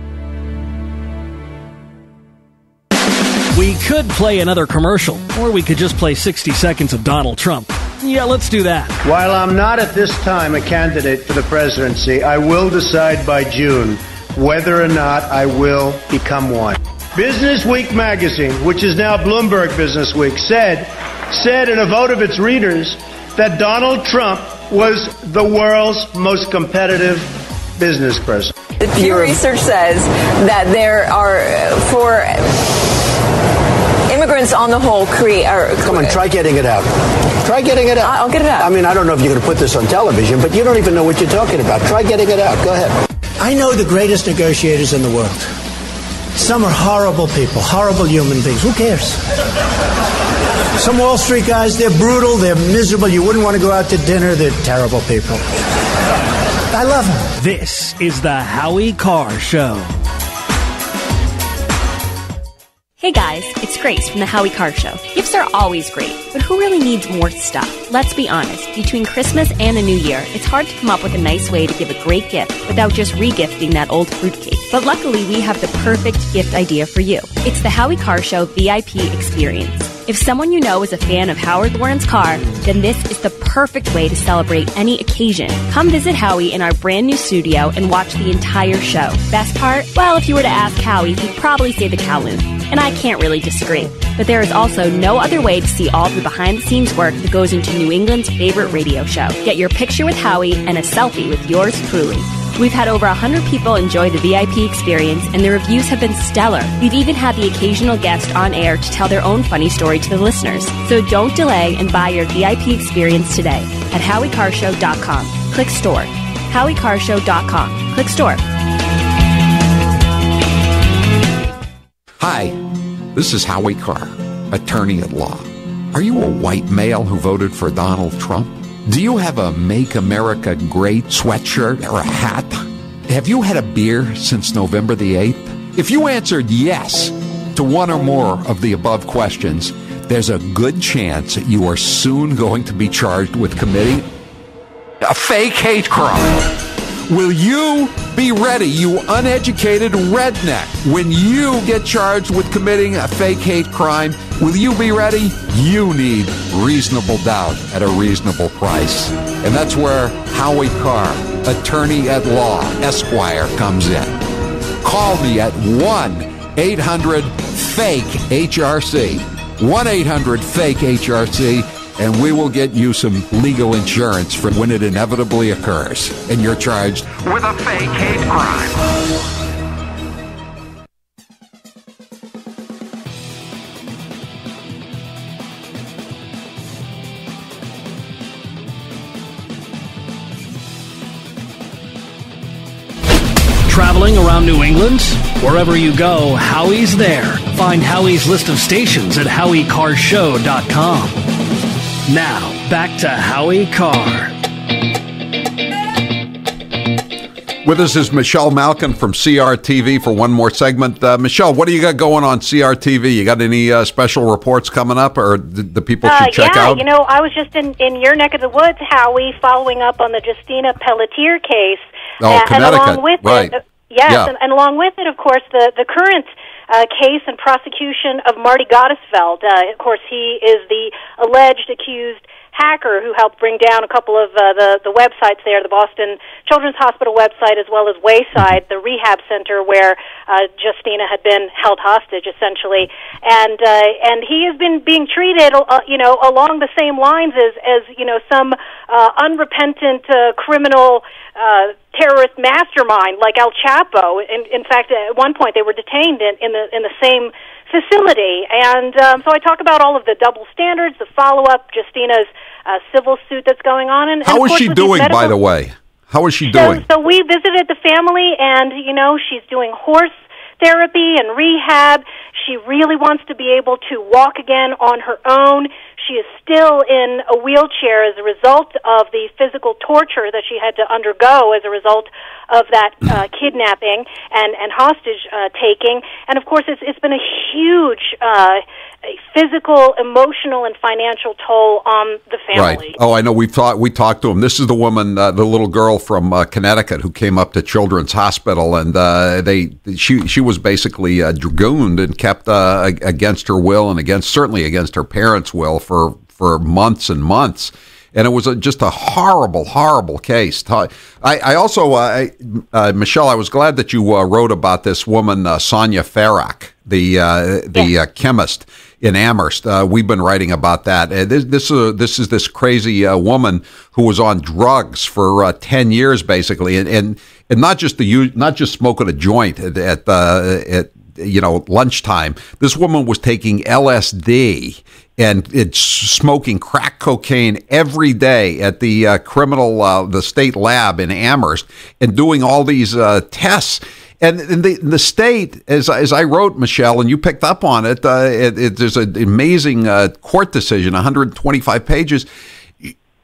We could play another commercial, or we could just play 60 seconds of Donald Trump. Yeah, let's do that. While I'm not at this time a candidate for the presidency, I will decide by June whether or not I will become one. Business Week magazine, which is now Bloomberg Business Week, said in a vote of its readers that Donald Trump was the world's most competitive business person. The Pew Research says that there are, for immigrants on the whole, Come on, try getting it out. Try getting it out. I'll get it out. I mean, I don't know if you're going to put this on television, but you don't even know what you're talking about. Try getting it out. Go ahead. I know the greatest negotiators in the world. Some are horrible people, horrible human beings. Who cares? Some Wall Street guys, they're brutal, they're miserable. You wouldn't want to go out to dinner. They're terrible people. I love them. This is the Howie Carr Show. Hey guys, it's Grace from the Howie Carr Show. Gifts are always great, but who really needs more stuff? Let's be honest, between Christmas and the New Year, it's hard to come up with a nice way to give a great gift without just regifting that old fruitcake. But luckily, we have the perfect gift idea for you. It's the Howie Carr Show VIP experience. If someone you know is a fan of Howard Lawrence Carr, then this is the perfect way to celebrate any occasion. Come visit Howie in our brand new studio and watch the entire show. Best part? Well, if you were to ask Howie, he'd probably say the Kowloon. And I can't really disagree. But there is also no other way to see all the behind-the-scenes work that goes into New England's favorite radio show. Get your picture with Howie and a selfie with yours truly. We've had over 100 people enjoy the VIP experience, and the reviews have been stellar. We've even had the occasional guest on air to tell their own funny story to the listeners. So don't delay and buy your VIP experience today at HowieCarrshow.com. Click store. HowieCarrshow.com. Click store. Hi, this is Howie Carr, attorney at law. Are you a white male who voted for Donald Trump? Do you have a Make America Great sweatshirt or a hat? Have you had a beer since November the 8th? If you answered yes to one or more of the above questions, there's a good chance that you are soon going to be charged with committing a fake hate crime. Will you be ready, you uneducated redneck? When you get charged with committing a fake hate crime, will you be ready? You need reasonable doubt at a reasonable price. And that's where Howie Carr, attorney at law, Esquire, comes in. Call me at 1-800-FAKE-HRC. 1-800-FAKE-HRC. And we will get you some legal insurance for when it inevitably occurs and you're charged with a fake hate crime. Traveling around New England? Wherever you go, Howie's there. Find Howie's list of stations at HowieCarrshow.com. Now, back to Howie Carr. With us is Michelle Malkin from CRTV for one more segment. Michelle, what do you got going on CRTV? You got any special reports coming up, or the people should check out? Yeah, you know, I was just in your neck of the woods, Howie, following up on the Justina Pelletier case. Oh, Connecticut, and along with right. And along with it, of course, the current case and prosecution of Marty Gottesfeld. Of course, he is the alleged accused hacker who helped bring down a couple of the websites there, the Boston Children's Hospital website as well as Wayside, the rehab center where Justina had been held hostage, essentially. And he has been being treated, along the same lines as some unrepentant criminal terrorist mastermind like El Chapo. In fact, at one point they were detained in the same facility. And so I talk about all of the double standards, the follow-up, Justina's civil suit that's going on. And how is she doing, by the way? How is she doing? So we visited the family, and, she's doing horse therapy and rehab. She really wants to be able to walk again on her own. She is still in a wheelchair as a result of the physical torture that she had to undergo as a result of that kidnapping and hostage taking. And, of course, it's been a huge physical, emotional, and financial toll on the family. Right. Oh, I know. We talked to him. This is the woman, the little girl from Connecticut who came up to Children's Hospital, and she was basically dragooned and kept against her will and certainly against her parents' will for months and months. And it was just a horrible, horrible case. I also, Michelle, I was glad that you wrote about this woman, Sonia Farak, the chemist in Amherst. We've been writing about that. This is this crazy woman who was on drugs for 10 years, basically, and not just smoking a joint at lunchtime. This woman was taking LSD and it's smoking crack cocaine every day at the the state lab in Amherst, and doing all these tests. And the state, as I wrote, Michelle, and you picked up on it, there's an amazing court decision, 125 pages.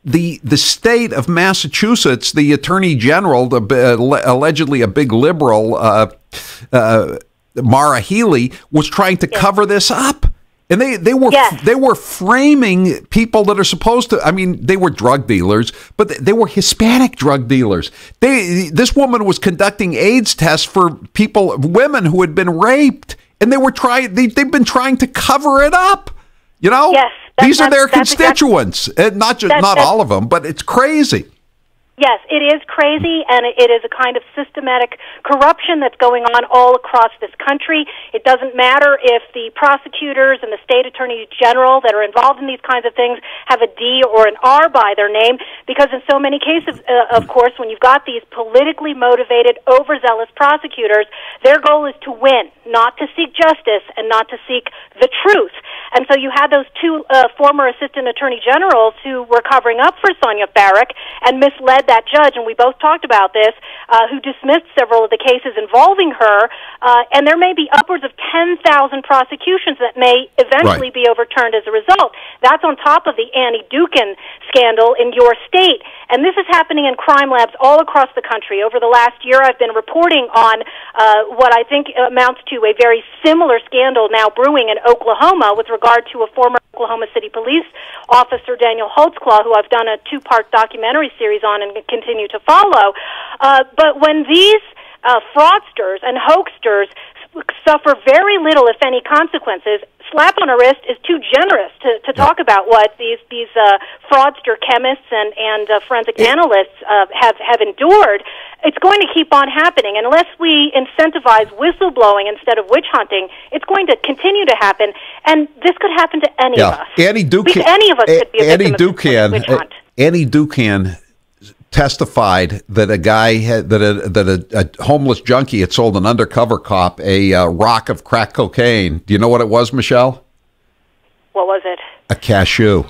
The state of Massachusetts, the attorney general, allegedly a big liberal, Mara Healey, was trying to cover this up. And they were framing people that are supposed to. I mean, they were drug dealers, but they were Hispanic drug dealers. This woman was conducting AIDS tests for women who had been raped, and they've been trying to cover it up. You know, yes, these are their constituents, and not all of them, but it's crazy. Yes, it is crazy, and it is a kind of systematic corruption that's going on all across this country. It doesn't matter if the prosecutors and the state attorney general that are involved in these kinds of things have a D or an R by their name, because in so many cases, of course, when you've got these politically motivated, overzealous prosecutors, their goal is to win, not to seek justice and not to seek the truth. And so you had those two former assistant attorney generals who were covering up for Sonia Barak and misled that judge, and we both talked about this, who dismissed several of the cases involving her, and there may be upwards of 10,000 prosecutions that may eventually be overturned as a result. That's on top of the Annie Dukin scandal in your state. And this is happening in crime labs all across the country. Over the last year, I've been reporting on what I think amounts to a very similar scandal now brewing in Oklahoma with regard to a former Oklahoma City police officer, Daniel Holtzclaw, who I've done a 2-part documentary series on and continue to follow. But when these fraudsters and hoaxsters suffer very little, if any, consequences, slap on a wrist is too generous to talk about what these fraudster chemists and forensic analysts have endured. It's going to keep on happening. And unless we incentivize whistleblowing instead of witch hunting, it's going to continue to happen. And this could happen to any of us. Annie Dukin, any of us could be a victim of this witch hunt. Annie Dukin testified that a guy that a homeless junkie had sold an undercover cop a rock of crack cocaine. Do you know what it was, Michelle? What was it? A cashew.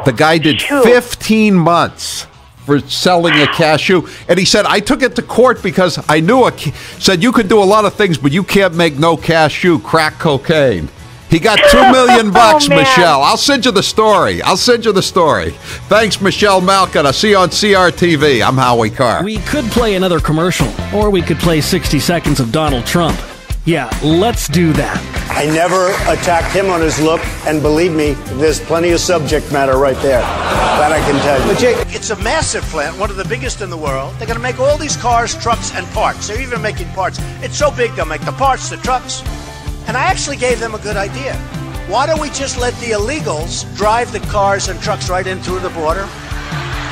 The guy did 15 months for selling a cashew, and he said, I took it to court because I knew said you could do a lot of things, but you can't make no cashew crack cocaine. He got $2 million, Michelle. I'll send you the story. Thanks, Michelle Malkin. I'll see you on CRTV. I'm Howie Carr. We could play another commercial, or we could play 60 seconds of Donald Trump. Yeah, let's do that. I never attacked him on his look, and believe me, there's plenty of subject matter right there. That I can tell you. But Jake, it's a massive plant, one of the biggest in the world. They're going to make all these cars, trucks, and parts. They're even making parts. It's so big, they'll make the parts, the trucks. And I actually gave them a good idea. Why don't we just let the illegals drive the cars and trucks right in through the border?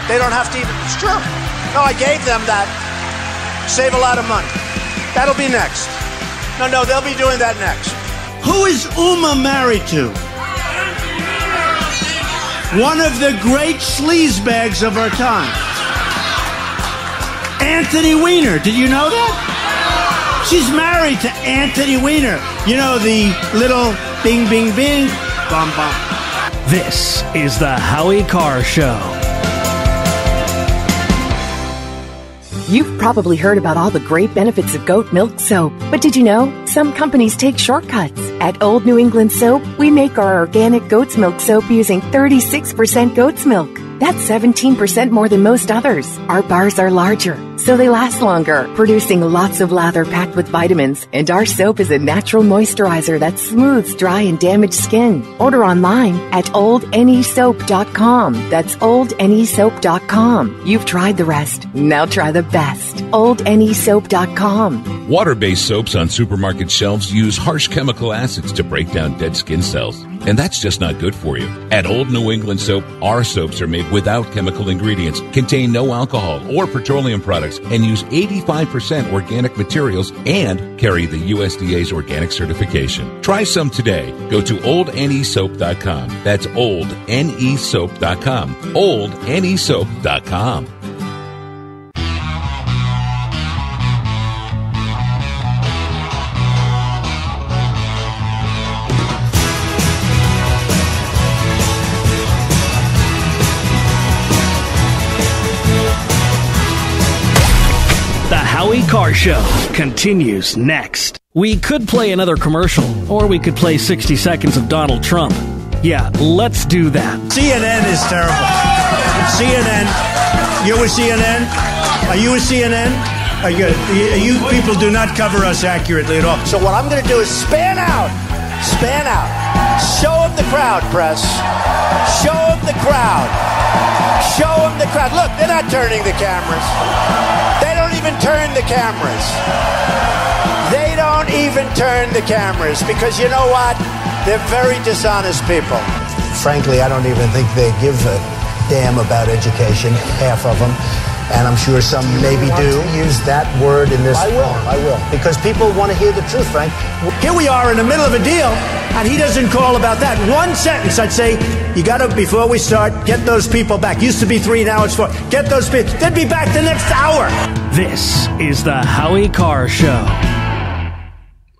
They don't have to even... It's true. No, I gave them that. Save a lot of money. That'll be next. No, they'll be doing that next. Who is Uma married to? One of the great sleazebags of our time. Anthony Weiner. Did you know that? She's married to Anthony Weiner. You know, the little bing, bing, bing, bum, bum. This is the Howie Carr Show. You've probably heard about all the great benefits of goat milk soap. But did you know some companies take shortcuts? At Old New England Soap, we make our organic goat's milk soap using 36% goat's milk. That's 17% more than most others. Our bars are larger, so they last longer, producing lots of lather packed with vitamins. And our soap is a natural moisturizer that smooths dry and damaged skin. Order online at oldnesoap.com. That's oldnesoap.com. You've tried the rest. Now try the best. oldnesoap.com. Water-based soaps on supermarket shelves use harsh chemical acids to break down dead skin cells. And that's just not good for you. At Old New England Soap, our soaps are made without chemical ingredients, contain no alcohol or petroleum products, and use 85% organic materials and carry the USDA's organic certification. Try some today. Go to oldnesoap.com. That's oldnesoap.com. oldnesoap.com. Howie Carr Show continues next. We could play another commercial, or we could play 60 seconds of Donald Trump. Yeah, let's do that. CNN is terrible. CNN. You with CNN? Are you with CNN? You people do not cover us accurately at all. So what I'm going to do is span out. Show them the crowd, press. Show them the crowd. Show them the crowd. Look, they're not turning the cameras. They don't even turn the cameras. They don't even turn the cameras because you know what? They're very dishonest people. Frankly, I don't even think they give a damn about education, half of them. And I'm sure some maybe do use that word in this form. I will. Because people want to hear the truth, Frank. Here we are in the middle of a deal, and he doesn't call about that. One sentence, I'd say, you got to, before we start, get those people back. Used to be 3, now it's 4. Get those people. They'd be back the next hour. This is the Howie Carr Show.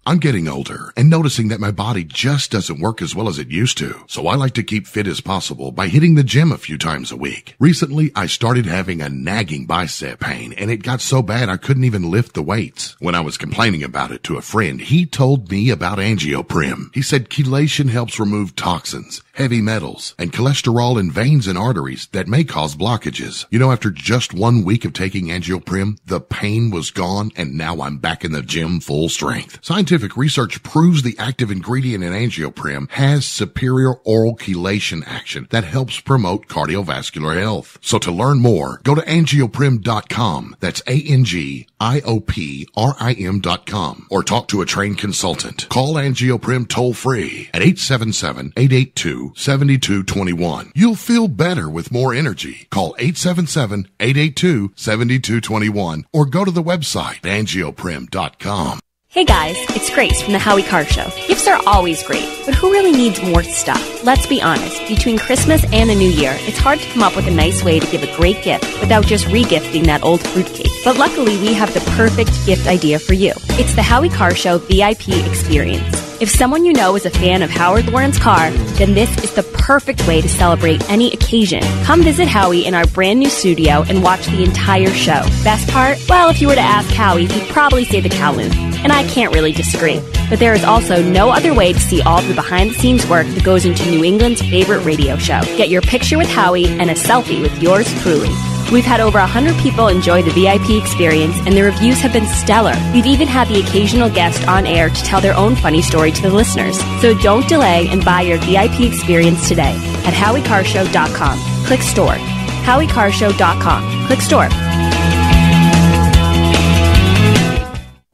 I'm getting older and noticing that my body just doesn't work as well as it used to. So I like to keep fit as possible by hitting the gym a few times a week. Recently, I started having a nagging bicep pain, and it got so bad I couldn't even lift the weights. When I was complaining about it to a friend, he told me about Angioprim. He said chelation helps remove toxins, heavy metals, and cholesterol in veins and arteries that may cause blockages. You know, after just 1 week of taking Angioprim, the pain was gone, and now I'm back in the gym full strength. Scientific research proves the active ingredient in Angioprim has superior oral chelation action that helps promote cardiovascular health. So to learn more, go to angioprim.com. That's ANGIOPRIM.com, or talk to a trained consultant. Call Angioprim toll free at 877-882-7221. You'll feel better with more energy. Call 877-882-7221 or go to the website angioprim.com. Hey guys, it's Grace from the Howie Carr Show. Gifts are always great, but who really needs more stuff? Let's be honest, between Christmas and the New Year, it's hard to come up with a nice way to give a great gift without just regifting that old fruitcake. But luckily, we have the perfect gift idea for you. It's the Howie Carr Show VIP experience. If someone you know is a fan of Howard Lauren's car, then this is the perfect way to celebrate any occasion. Come visit Howie in our brand new studio and watch the entire show. Best part? Well, if you were to ask Howie, he'd probably say the Kowloon. And I can't really disagree. But there is also no other way to see all the behind-the-scenes work that goes into New England's favorite radio show. Get your picture with Howie and a selfie with yours truly. We've had over 100 people enjoy the VIP experience, and the reviews have been stellar. We've even had the occasional guest on air to tell their own funny story to the listeners. So don't delay and buy your VIP experience today at HowieCarrshow.com. Click store. HowieCarrshow.com. Click store.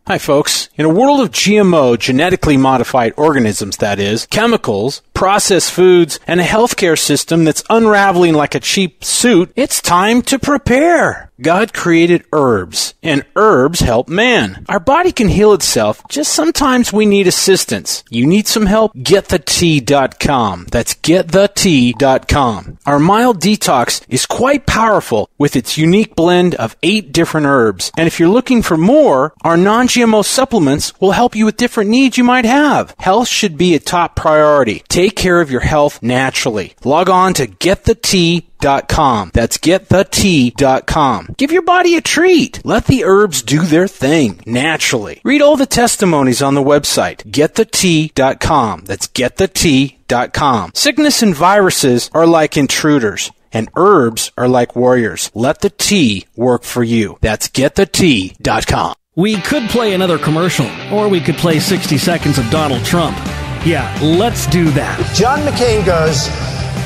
Hi, folks. In a world of GMO, genetically modified organisms, that is, chemicals, processed foods, and a healthcare system that's unraveling like a cheap suit, it's time to prepare. God created herbs, and herbs help man. Our body can heal itself, just sometimes we need assistance. You need some help? GetTheTea.com. That's GetTheTea.com. Our mild detox is quite powerful with its unique blend of 8 different herbs. And if you're looking for more, our non-GMO supplements will help you with different needs you might have. Health should be a top priority. Take care of your health naturally. Log on to GetTheTea.com. That's GetTheTea.com. Give your body a treat. Let the herbs do their thing naturally. Read all the testimonies on the website. GetTheTea.com. That's GetTheTea.com. Sickness and viruses are like intruders, and herbs are like warriors. Let the tea work for you. That's GetTheTea.com. We could play another commercial, or we could play 60 seconds of Donald Trump. Yeah, let's do that. John McCain goes,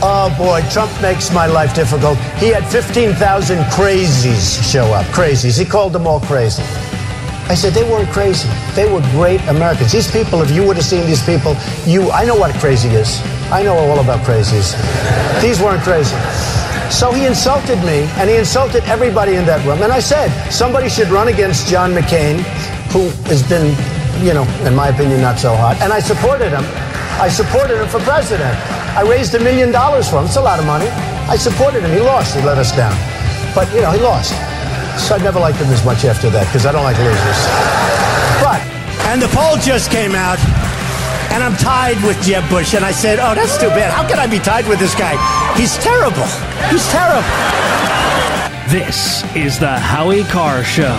oh boy, Trump makes my life difficult. He had 15,000 crazies show up. Crazies. He called them all crazy. I said, they weren't crazy. They were great Americans. These people, if you would have seen these people, I know what crazy is. I know all about crazies. These weren't crazy. So he insulted me, and he insulted everybody in that room. And I said, somebody should run against John McCain, who has been, in my opinion, not so hot. And I supported him. I supported him for president. I raised $1 million for him. It's a lot of money. I supported him. He lost. He let us down. But, he lost. So I never liked him as much after that, because I don't like losers. And the poll just came out, and I'm tied with Jeb Bush. And I said, oh, that's too bad. How can I be tied with this guy? He's terrible. He's terrible. This is the Howie Carr Show.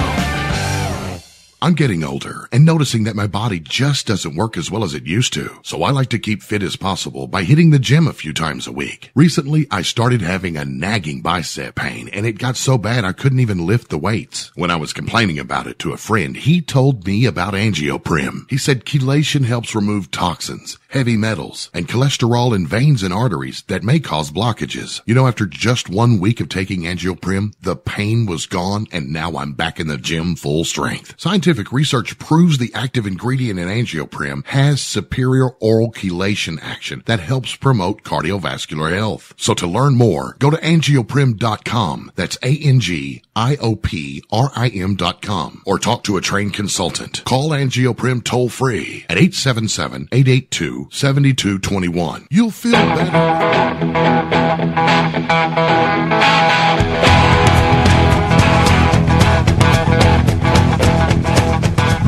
I'm getting older and noticing that my body just doesn't work as well as it used to. So I like to keep fit as possible by hitting the gym a few times a week. Recently, I started having a nagging bicep pain, and it got so bad I couldn't even lift the weights. When I was complaining about it to a friend, he told me about Angioprim. He said chelation helps remove toxins, heavy metals, and cholesterol in veins and arteries that may cause blockages. You know, after just 1 week of taking Angioprim, the pain was gone, and now I'm back in the gym full strength. Scientific research proves the active ingredient in Angioprim has superior oral chelation action that helps promote cardiovascular health. So to learn more, go to angioprim.com. That's ANGIOPRIM.com, or talk to a trained consultant. Call Angioprim toll free at 877-882-7221. You'll feel better.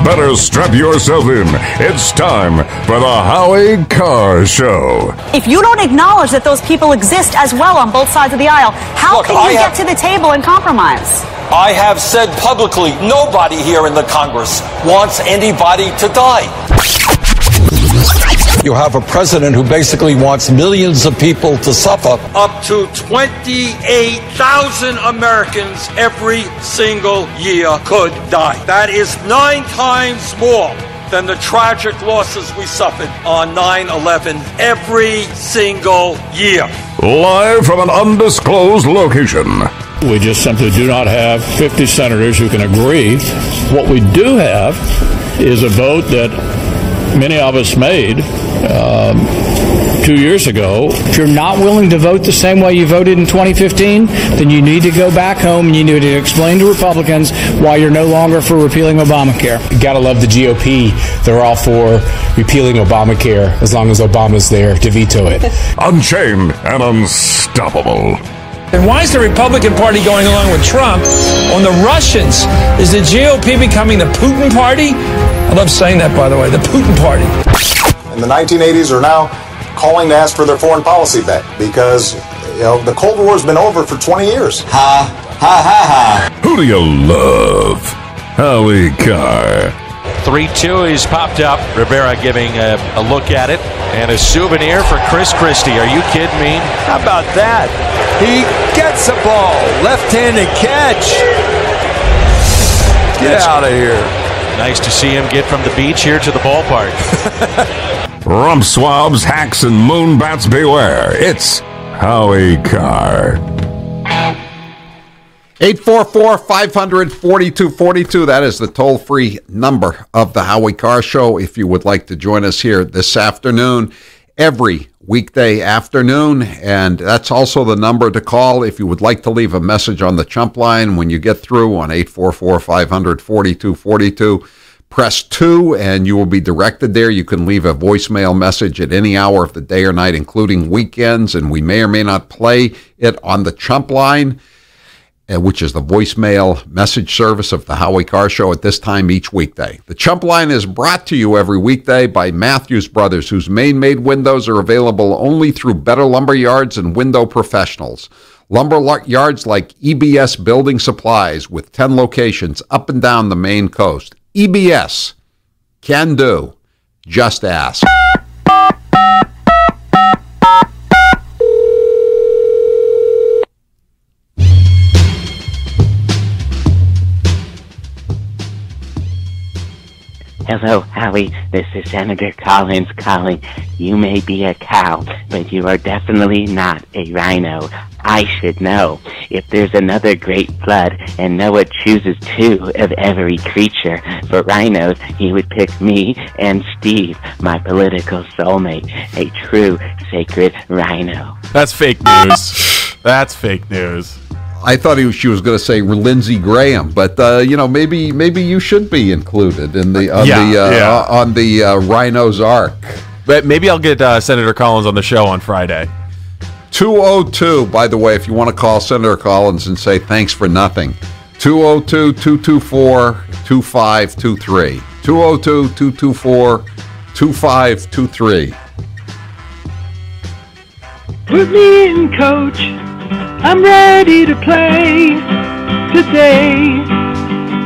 Better strap yourself in. It's time for the Howie Carr Show. If you don't acknowledge that those people exist as well on both sides of the aisle, how can you get to the table and compromise? I have said publicly, nobody here in the Congress wants anybody to die. You have a president who basically wants millions of people to suffer. Up to 28,000 Americans every single year could die. That is 9 times more than the tragic losses we suffered on 9/11 every single year. Live from an undisclosed location. We just simply do not have 50 senators who can agree. What we do have is a vote that many of us made 2 years ago. If you're not willing to vote the same way you voted in 2015, then you need to go back home and you need to explain to Republicans why you're no longer for repealing Obamacare. You gotta love the GOP. They're all for repealing Obamacare as long as Obama's there to veto it. Unchained and unstoppable. And why is the Republican Party going along with Trump on the Russians? Is the GOP becoming the Putin Party? I love saying that, by the way, the Putin Party. In the 1980s are now calling to ask for their foreign policy back because, the Cold War's been over for 20 years. Ha, ha, ha, ha. Who do you love? Howie Carr. 3-2, he's popped up. Rivera giving a look at it. And a souvenir for Chris Christie. Are you kidding me? How about that? He gets the ball. Left-handed catch. Get out of here. Nice to see him get from the beach here to the ballpark. Rump swabs, hacks, and moonbats beware. It's Howie Carr. 844-500-4242. That is the toll-free number of the Howie Carr Show. If you would like to join us here this afternoon, every weekday afternoon, and that's also the number to call if you would like to leave a message on the Chump line when you get through on 844-500-4242. Press 2 and you will be directed there. You can leave a voicemail message at any hour of the day or night, including weekends, and we may or may not play it on the Chump line, which is the voicemail message service of the Howie Carr Show at this time each weekday. The Chump Line is brought to you every weekday by Matthews Brothers, whose Maine-made windows are available only through Better Lumber Yards and Window Professionals. Lumber yards like EBS Building Supplies with 10 locations up and down the Maine coast. EBS. Can do. Just ask. Hello, Howie. This is Senator Collins calling. You may be a cow, but you are definitely not a rhino. I should know. If there's another great flood and Noah chooses 2 of every creature for rhinos, he would pick me and Steve, my political soulmate, a true sacred rhino. That's fake news. That's fake news. I thought she was going to say Lindsey Graham, but maybe you should be included in the on the Rhino's Ark. But maybe I'll get Senator Collins on the show on Friday. 202, by the way, if you want to call Senator Collins and say thanks for nothing. 202-224-2523. 202-224-2523. Put me in, coach. I'm ready to play today.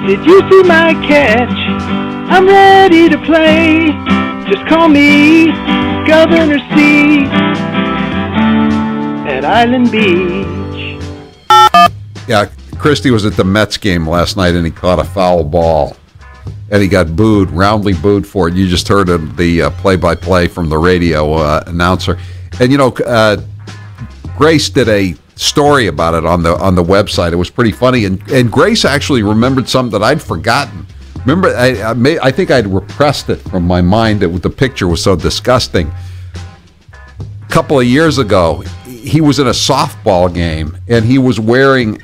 Did you see my catch? I'm ready to play. Just call me Governor C at Island Beach. Yeah, Christie was at the Mets game last night and he caught a foul ball. and he got booed, roundly booed for it. You just heard the play-by-play from the radio announcer. And, Grace did a story about it on the website. It was pretty funny. And Grace actually remembered something that I'd forgotten. Remember, I think I'd repressed it from my mind. The picture was so disgusting. A couple of years ago, he was in a softball game, and he was wearing...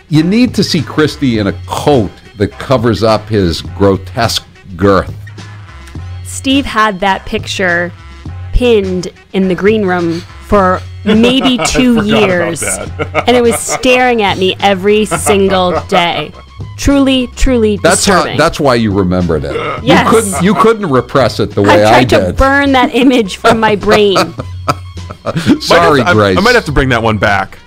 you need to see Christie in a coat that covers up his grotesque girth. Steve had that picture pinned in the green room for maybe 2 years, and it was staring at me every single day. Truly, truly disturbing. That's why you remembered it. Yes. You couldn't repress it the way I did. I tried to burn that image from my brain. Sorry, Grace. I might have to bring that one back.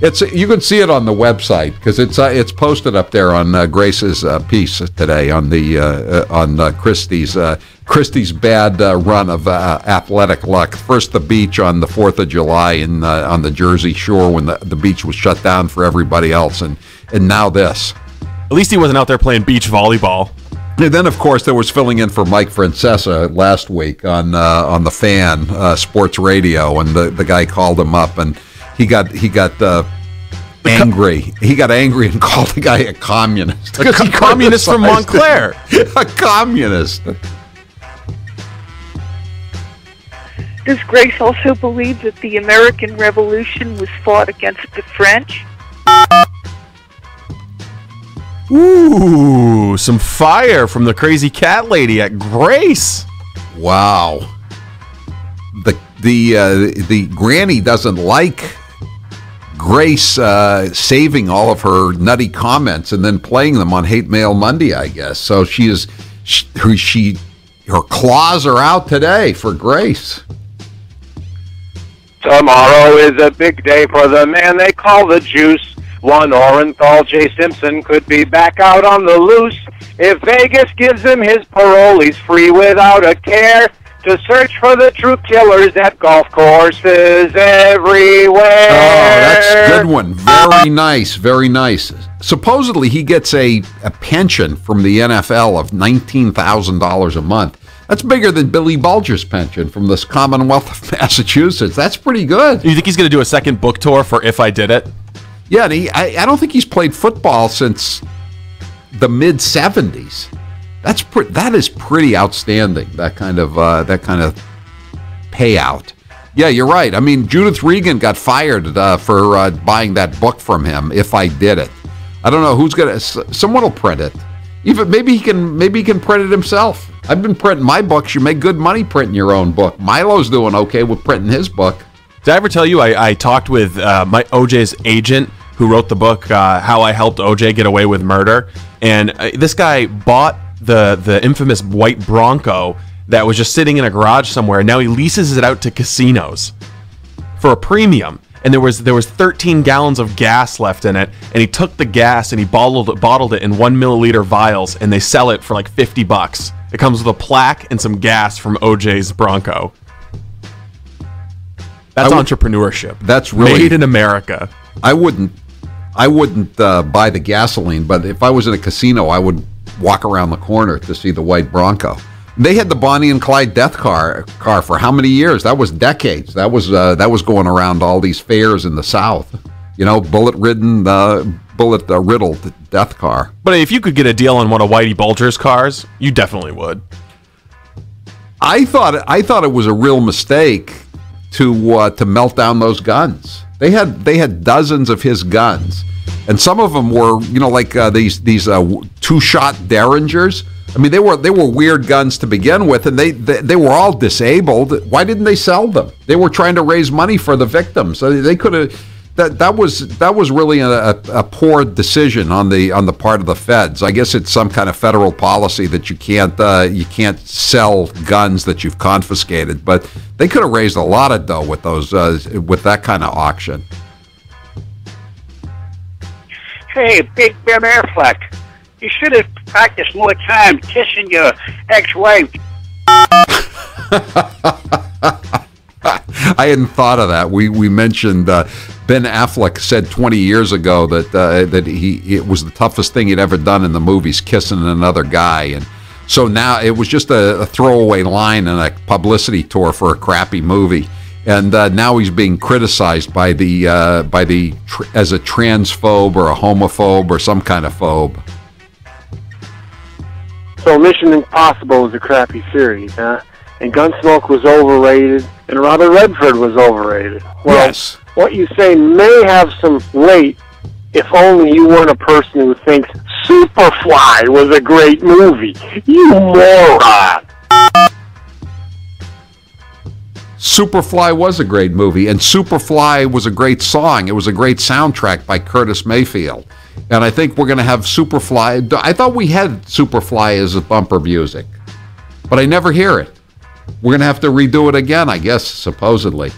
You can see it on the website because it's posted up there on Grace's piece today on Christie's bad run of athletic luck. First the beach on the 4th of July on the Jersey Shore when the beach was shut down for everybody else, and now this. At least he wasn't out there playing beach volleyball. And then, of course, there was filling in for Mike Francesa last week on the Fan Sports Radio, and the guy called him up, and he got angry. He got angry and called the guy a communist. A communist from Montclair. A communist. Does Grace also believe that the American Revolution was fought against the French? Ooh, some fire from the crazy cat lady at Grace. Wow. The granny doesn't like Grace saving all of her nutty comments and then playing them on Hate Mail Monday, I guess. So her claws are out today for Grace. Tomorrow is a big day for the man they call the Juice. One Orenthal J. Simpson could be back out on the loose. If Vegas gives him his parole, he's free without a care to search for the true killers at golf courses everywhere. Oh, that's a good one. Very nice, very nice. Supposedly, he gets a pension from the NFL of $19,000 a month. That's bigger than Billy Bulger's pension from the Commonwealth of Massachusetts. That's pretty good. You think he's going to do a second book tour for If I Did It? Yeah, and I don't think he's played football since the mid-'70s. That is pretty outstanding. That kind of payout. Yeah, you're right. I mean, Judith Regan got fired for buying that book from him. If I Did It, I don't know who's gonna. Someone will print it. Even maybe he can print it himself. I've been printing my books. You make good money printing your own book. Milo's doing okay with printing his book. Did I ever tell you I talked with my OJ's agent who wrote the book How I Helped OJ Get Away with Murder, and this guy bought the infamous white Bronco that was just sitting in a garage somewhere, and now he leases it out to casinos for a premium. And there was 13 gallons of gas left in it, and he took the gas and he bottled it in 1 milliliter vials, and they sell it for like $50. It comes with a plaque and some gas from OJ's Bronco. That's entrepreneurship. That's really made in America. I wouldn't buy the gasoline, but if I was in a casino, I would walk around the corner to see the white Bronco. They had the Bonnie and Clyde death car for how many years? That was decades. That was going around all these fairs in the South. You know, bullet-riddled death car. But if you could get a deal on one of Whitey Bulger's cars, you definitely would. I thought it was a real mistake to melt down those guns. They had dozens of his guns, and some of them were like these two-shot Derringers. I mean, they were weird guns to begin with, and they were all disabled. Why didn't they sell them? They were trying to raise money for the victims. So they could have. That was really a poor decision on the part of the feds. I guess it's some kind of federal policy that you can't sell guns that you've confiscated. But they could have raised a lot of dough with those with that kind of auction. Hey, Big Ben Affleck, you should have practiced more time kissing your ex-wife. I hadn't thought of that. We mentioned Ben Affleck said 20 years ago that it was the toughest thing he'd ever done in the movies, kissing another guy, and so now it was just a throwaway line in a publicity tour for a crappy movie, and now he's being criticized by the as a transphobe or a homophobe or some kind of phobe. So Mission Impossible was a crappy series, huh? And Gunsmoke was overrated, and Robert Redford was overrated. Well, yes. What you say may have some weight if only you weren't a person who thinks Superfly was a great movie. You moron! Superfly was a great movie, and Superfly was a great song. It was a great soundtrack by Curtis Mayfield. And I think we're going to have Superfly. I thought we had Superfly as a bumper music, but I never hear it. We're going to have to redo it again, I guess, supposedly.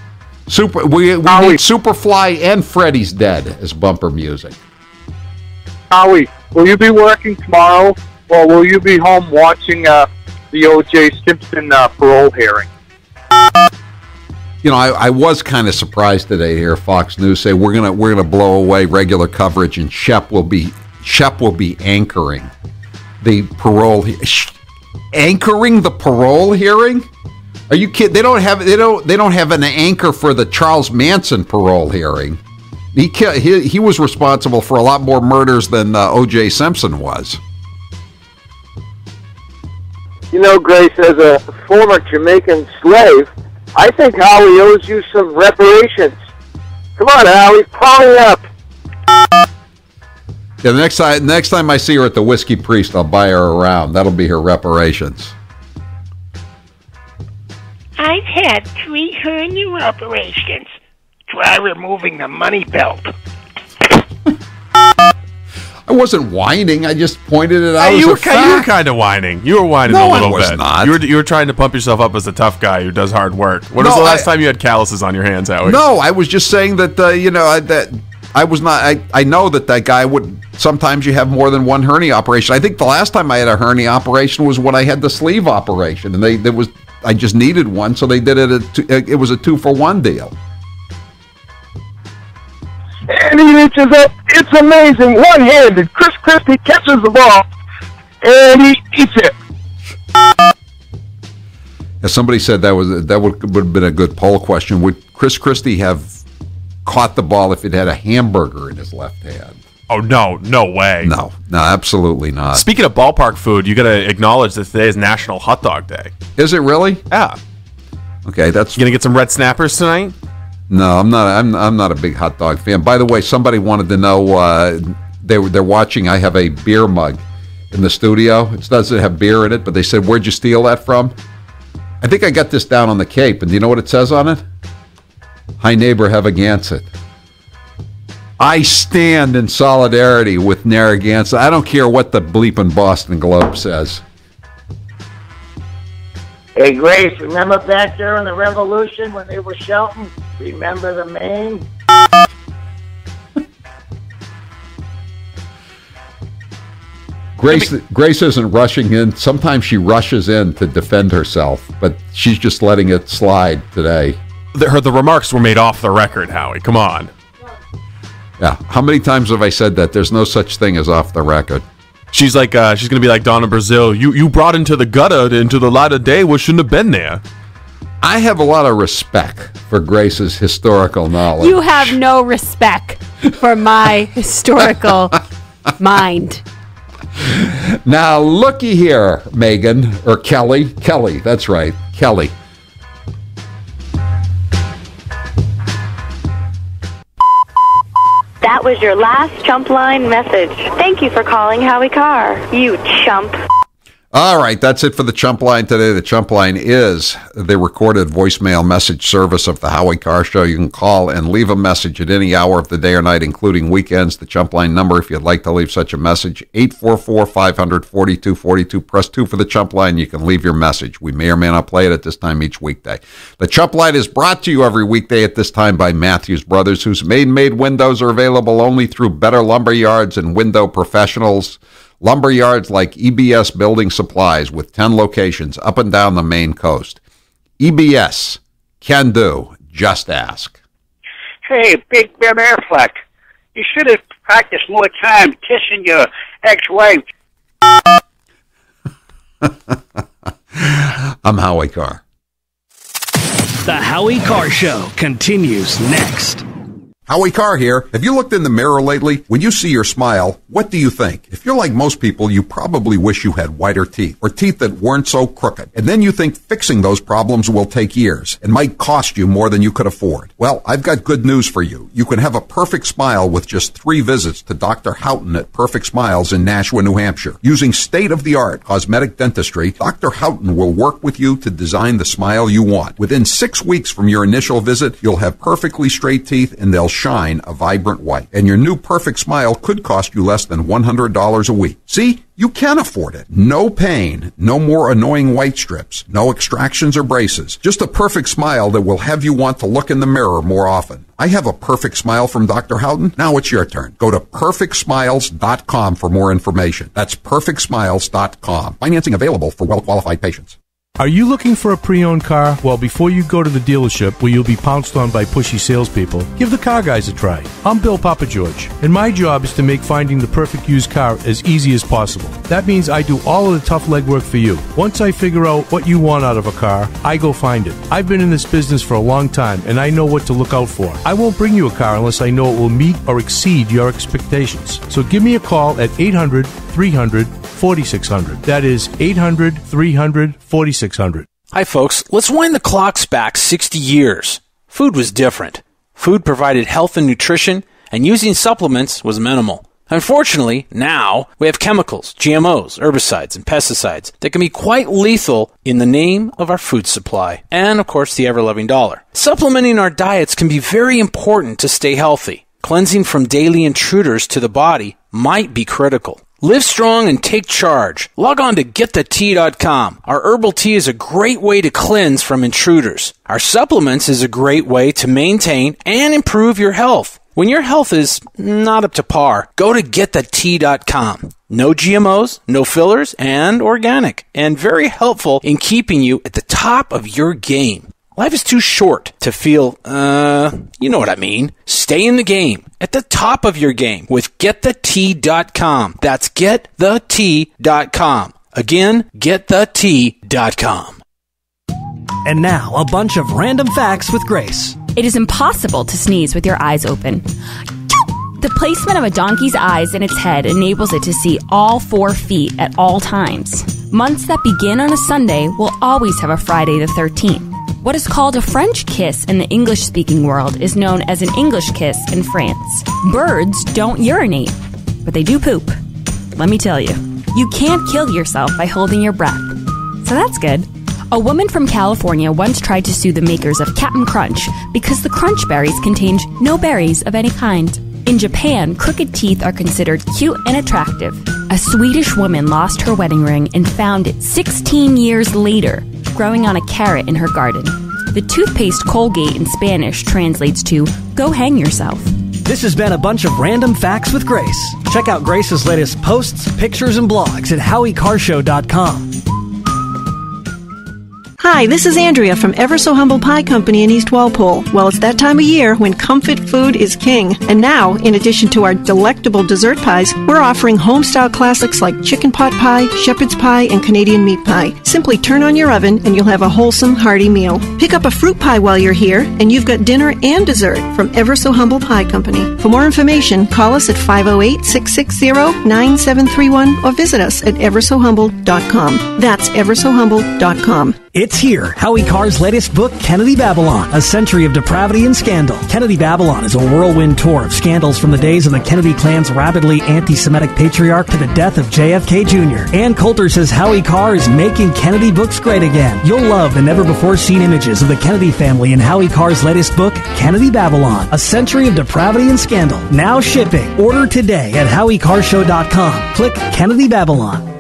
We need Superfly and Freddy's Dead as bumper music. Howie, will you be working tomorrow, or will you be home watching the O.J. Simpson parole hearing? You know, I was kind of surprised today to hear Fox News say we're gonna blow away regular coverage and Shep will be anchoring the parole anchoring the parole hearing. Are you kidding? They don't have an anchor for the Charles Manson parole hearing. He was responsible for a lot more murders than O.J. Simpson was. You know, Grace, as a former Jamaican slave, I think Howie owes you some reparations. Come on, Howie, pony up. Yeah, the next time I see her at the Whiskey Priest, I'll buy her around. That'll be her reparations. I've had 3 hernia operations. Try removing the money belt. I wasn't whining. I just pointed it out. You were kind of whining. You were whining a little bit. Not. You were trying to pump yourself up as a tough guy who does hard work. When was the last time you had calluses on your hands, Howie? No, I was just saying that that I was not. I know that guy would. Sometimes you have more than one hernia operation. I think the last time I had a hernia operation was when I had the sleeve operation, and I just needed one, so they did it. It was a 2-for-1 deal. And he reaches up. It's amazing. One-handed. Chris Christie catches the ball, and he eats it. As somebody said, that would have been a good poll question. Would Chris Christie have caught the ball if it had a hamburger in his left hand? Oh, no way. No, absolutely not. Speaking of ballpark food, you got to acknowledge that today is National Hot Dog Day. Is it really? Yeah. Okay, that's. You gonna get some red snappers tonight? No, I'm not. I'm not a big hot dog fan. By the way, somebody wanted to know. They're watching. I have a beer mug in the studio. It doesn't have beer in it, but they said, "Where'd you steal that from?" I think I got this down on the Cape, and do you know what it says on it? Hi, neighbor, have a Gansett. I stand in solidarity with Narragansett. I don't care what the bleeping Boston Globe says. Hey, Grace, remember back during the Revolution when they were shouting, "Remember the Maine"? Grace isn't rushing in. Sometimes she rushes in to defend herself, but she's just letting it slide today. The remarks were made off the record, Howie. Come on. Yeah. How many times have I said that? There's no such thing as off the record. She's like, she's going to be like Donna Brazile. You brought into the gutter, into the light of day, what shouldn't have been there. I have a lot of respect for Grace's historical knowledge. You have no respect for my historical mind. Now, looky here, Megan, or Kelly. Kelly, that's right, Kelly. That was your last chump line message. Thank you for calling Howie Carr, you chump. All right, that's it for the Chump Line today. The Chump Line is the recorded voicemail message service of the Howie Carr Show. You can call and leave a message at any hour of the day or night, including weekends. The Chump Line number, if you'd like to leave such a message, 844-500-4242. Press 2 for the Chump Line. You can leave your message. We may or may not play it at this time each weekday. The Chump Line is brought to you every weekday at this time by Matthews Brothers, whose Maine-made windows are available only through Better Lumber Yards and Window Professionals. Lumber yards like EBS Building Supplies with 10 locations up and down the Maine coast. EBS can do Just ask. Hey, Big Ben Affleck, you should have practiced more time kissing your ex-wife. I'm Howie Carr. The Howie Carr Show continues next. Howie Carr here. Have you looked in the mirror lately? When you see your smile, what do you think? If you're like most people, you probably wish you had whiter teeth, or teeth that weren't so crooked. And then you think fixing those problems will take years and might cost you more than you could afford. Well, I've got good news for you. You can have a perfect smile with just 3 visits to Dr. Houghton at Perfect Smiles in Nashua, New Hampshire. Using state-of-the-art cosmetic dentistry, Dr. Houghton will work with you to design the smile you want. Within 6 weeks from your initial visit, you'll have perfectly straight teeth and they'll shine a vibrant white. And your new perfect smile could cost you less than $100 a week. See? You can afford it. No pain, no more annoying white strips, no extractions or braces. Just a perfect smile that will have you want to look in the mirror more often. I have a perfect smile from Dr. Houghton. Now it's your turn. Go to perfectsmiles.com for more information. That's perfectsmiles.com. Financing available for well-qualified patients. Are you looking for a pre-owned car? Well, before you go to the dealership where you'll be pounced on by pushy salespeople, give the Car Guys a try. I'm Bill Papageorge, and my job is to make finding the perfect used car as easy as possible. That means I do all of the tough legwork for you. Once I figure out what you want out of a car, I go find it. I've been in this business for a long time, and I know what to look out for. I won't bring you a car unless I know it will meet or exceed your expectations. So give me a call at 800-300-4600. That is 800-300-4600. Hi, folks. Let's wind the clocks back 60 years. Food was different. Food provided health and nutrition, and using supplements was minimal. Unfortunately, now we have chemicals, GMOs, herbicides, and pesticides that can be quite lethal in the name of our food supply and, of course, the ever-loving dollar. Supplementing our diets can be very important to stay healthy. Cleansing from daily intruders to the body might be critical. Live strong and take charge. Log on to getthetea.com. Our herbal tea is a great way to cleanse from intruders. Our supplements is a great way to maintain and improve your health. When your health is not up to par, go to getthetea.com. No GMOs, no fillers, and organic. And very helpful in keeping you at the top of your game. Life is too short to feel, you know what I mean. Stay in the game, at the top of your game with getthetea.com. That's getthetea.com. Again, getthetea.com. And now, a bunch of random facts with Grace. It is impossible to sneeze with your eyes open. The placement of a donkey's eyes in its head enables it to see all 4 feet at all times. Months that begin on a Sunday will always have a Friday the 13th. What is called a French kiss in the English-speaking world is known as an English kiss in France. Birds don't urinate, but they do poop. Let me tell you, you can't kill yourself by holding your breath. So that's good. A woman from California once tried to sue the makers of Cap'n Crunch because the Crunch berries contained no berries of any kind. In Japan, crooked teeth are considered cute and attractive. A Swedish woman lost her wedding ring and found it 16 years later, growing on a carrot in her garden. The toothpaste Colgate in Spanish translates to, go hang yourself. This has been a bunch of random facts with Grace. Check out Grace's latest posts, pictures, and blogs at HowieCarrshow.com. Hi, this is Andrea from Ever So Humble Pie Company in East Walpole. Well, it's that time of year when comfort food is king. And now, in addition to our delectable dessert pies, we're offering home-style classics like chicken pot pie, shepherd's pie, and Canadian meat pie. Simply turn on your oven and you'll have a wholesome, hearty meal. Pick up a fruit pie while you're here, and you've got dinner and dessert from Ever So Humble Pie Company. For more information, call us at 508-660-9731 or visit us at eversohumble.com. That's eversohumble.com. It's here, Howie Carr's latest book, Kennedy Babylon, A Century of Depravity and Scandal. Kennedy Babylon is a whirlwind tour of scandals from the days of the Kennedy clan's rabidly anti-Semitic patriarch to the death of JFK Jr. Ann Coulter says Howie Carr is making Kennedy books great again. You'll love the never-before-seen images of the Kennedy family in Howie Carr's latest book, Kennedy Babylon, A Century of Depravity and Scandal. Now shipping. Order today at HowieCarrshow.com. Click Kennedy Babylon.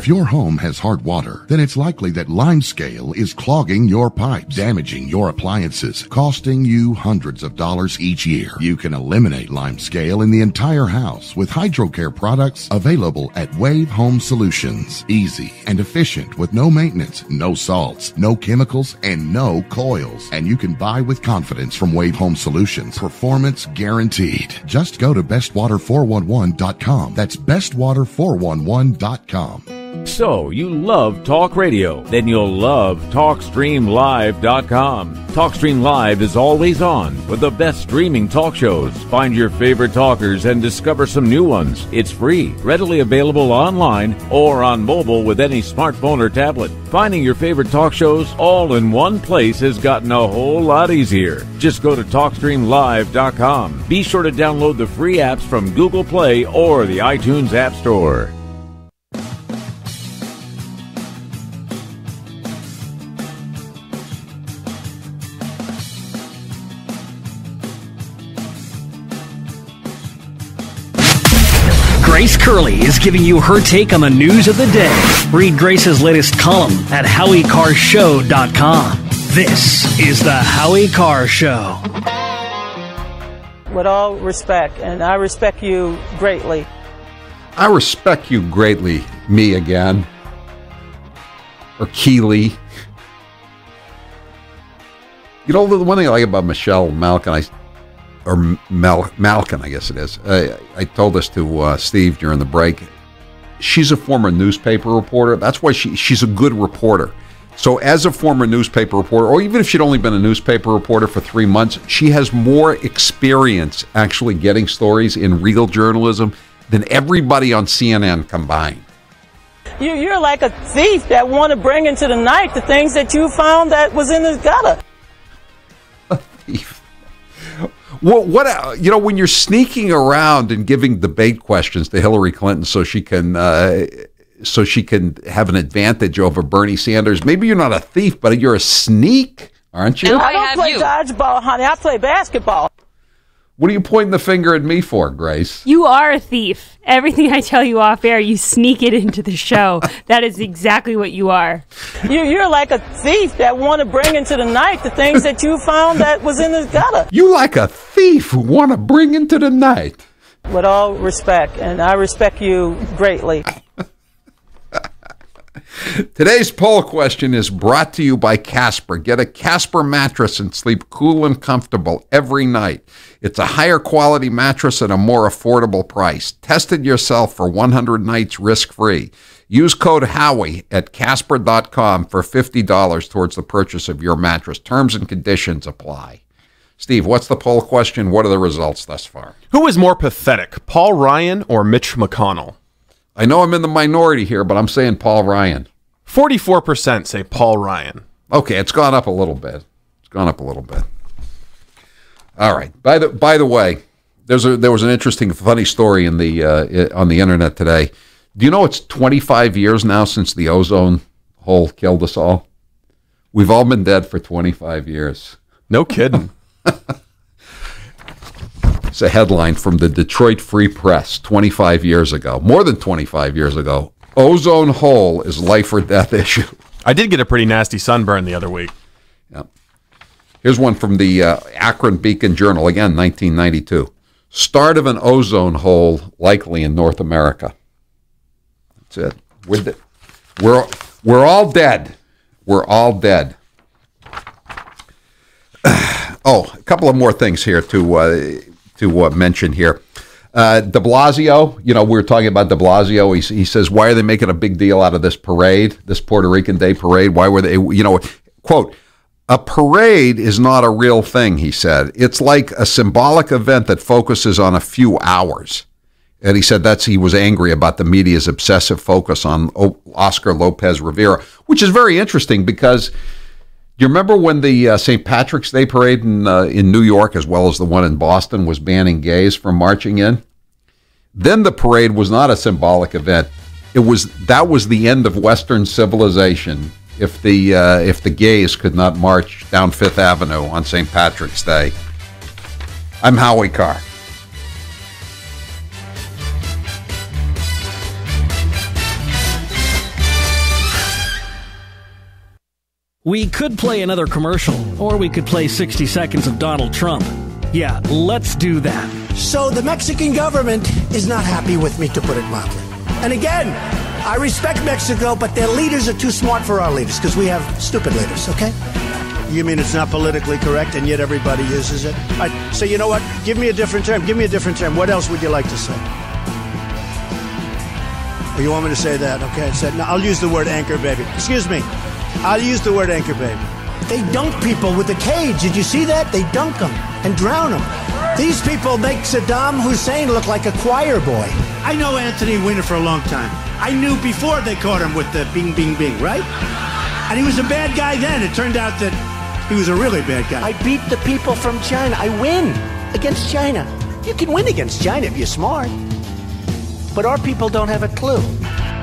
If your home has hard water, then it's likely that limescale is clogging your pipes, damaging your appliances, costing you hundreds of dollars each year. You can eliminate limescale in the entire house with HydroCare products available at Wave Home Solutions. Easy and efficient with no maintenance, no salts, no chemicals, and no coils. And you can buy with confidence from Wave Home Solutions. Performance guaranteed. Just go to bestwater411.com. That's bestwater411.com. So, you love talk radio? Then you'll love TalkStreamLive.com. TalkStream Live is always on with the best streaming talk shows. Find your favorite talkers and discover some new ones. It's free, readily available online or on mobile with any smartphone or tablet. Finding your favorite talk shows all in one place has gotten a whole lot easier. Just go to TalkStreamLive.com. Be sure to download the free apps from Google Play or the iTunes App Store. Grace Curley is giving you her take on the news of the day. Read Grace's latest column at HowieCarrShow.com. This is the Howie Carr Show. With all respect, and I respect you greatly. I respect you greatly, me again. Or Keeley. You know, the one thing I like about Michelle Malkin, Malkin, I guess it is. I told this to Steve during the break. She's a former newspaper reporter. That's why she's a good reporter. So as a former newspaper reporter, or even if she'd only been a newspaper reporter for 3 months, she has more experience actually getting stories in real journalism than everybody on CNN combined. You're like a thief that want to bring into the night the things that you found that was in the gutter. A thief. What you know, when you're sneaking around and giving debate questions to Hillary Clinton so she can have an advantage over Bernie Sanders, maybe you're not a thief, but you're a sneak, aren't you? I don't play dodgeball, honey. I play basketball. What are you pointing the finger at me for, Grace? You are a thief. Everything I tell you off air, you sneak it into the show. That is exactly what you are. You're like a thief that want to bring into the night the things that you found that was in the gutter. You like a thief who want to bring into the night. With all respect, and I respect you greatly. Today's poll question is brought to you by Casper. Get a Casper mattress and sleep cool and comfortable every night. It's a higher quality mattress at a more affordable price. Test it yourself for 100 nights risk-free. Use code Howie at Casper.com for $50 towards the purchase of your mattress. Terms and conditions apply. Steve, what's the poll question? What are the results thus far? Who is more pathetic, Paul Ryan or Mitch McConnell? I know I'm in the minority here, but I'm saying Paul Ryan. 44% say Paul Ryan. Okay, it's gone up a little bit. All right. By the way, there was an interesting, funny story in the on the internet today. Do you know it's 25 years now since the ozone hole killed us all? We've all been dead for 25 years. No kidding. It's a headline from the Detroit Free Press 25 years ago, more than 25 years ago. Ozone hole is life or death issue. I did get a pretty nasty sunburn the other week. Yeah. Here's one from the Akron Beacon Journal, again, 1992. Start of an ozone hole likely in North America. That's it. We're all dead. We're all dead. Oh, a couple of more things here to mention here. De Blasio, you know, we were talking about De Blasio. He says, why are they making a big deal out of this parade, this Puerto Rican Day parade? Why were they, you know, quote, a parade is not a real thing, he said. It's like a symbolic event that focuses on a few hours. And he said he was angry about the media's obsessive focus on Oscar Lopez Rivera, which is very interesting because you remember when the St. Patrick's Day parade in New York, as well as the one in Boston, was banning gays from marching in? Then the parade was not a symbolic event. That was the end of Western civilization if the gays could not march down Fifth Avenue on St. Patrick's Day. I'm Howie Carr. We could play another commercial, or we could play 60 seconds of Donald Trump. Yeah, let's do that. So the Mexican government is not happy with me, to put it mildly. And again, I respect Mexico, but their leaders are too smart for our leaders, because we have stupid leaders, okay? You mean it's not politically correct, and yet everybody uses it? All right, so you know what? Give me a different term. Give me a different term. What else would you like to say? Oh, you want me to say that? Okay, no, I'll use the word anchor baby. Excuse me. I'll use the word anchor baby. They dunk people with a cage. Did you see that? They dunk them and drown them. These people make Saddam Hussein look like a choir boy. I know Anthony Weiner for a long time. I knew before they caught him with the bing, bing, bing, right? And he was a bad guy then. It turned out that he was a really bad guy. I beat the people from China. I win against China. You can win against China if you're smart. But our people don't have a clue.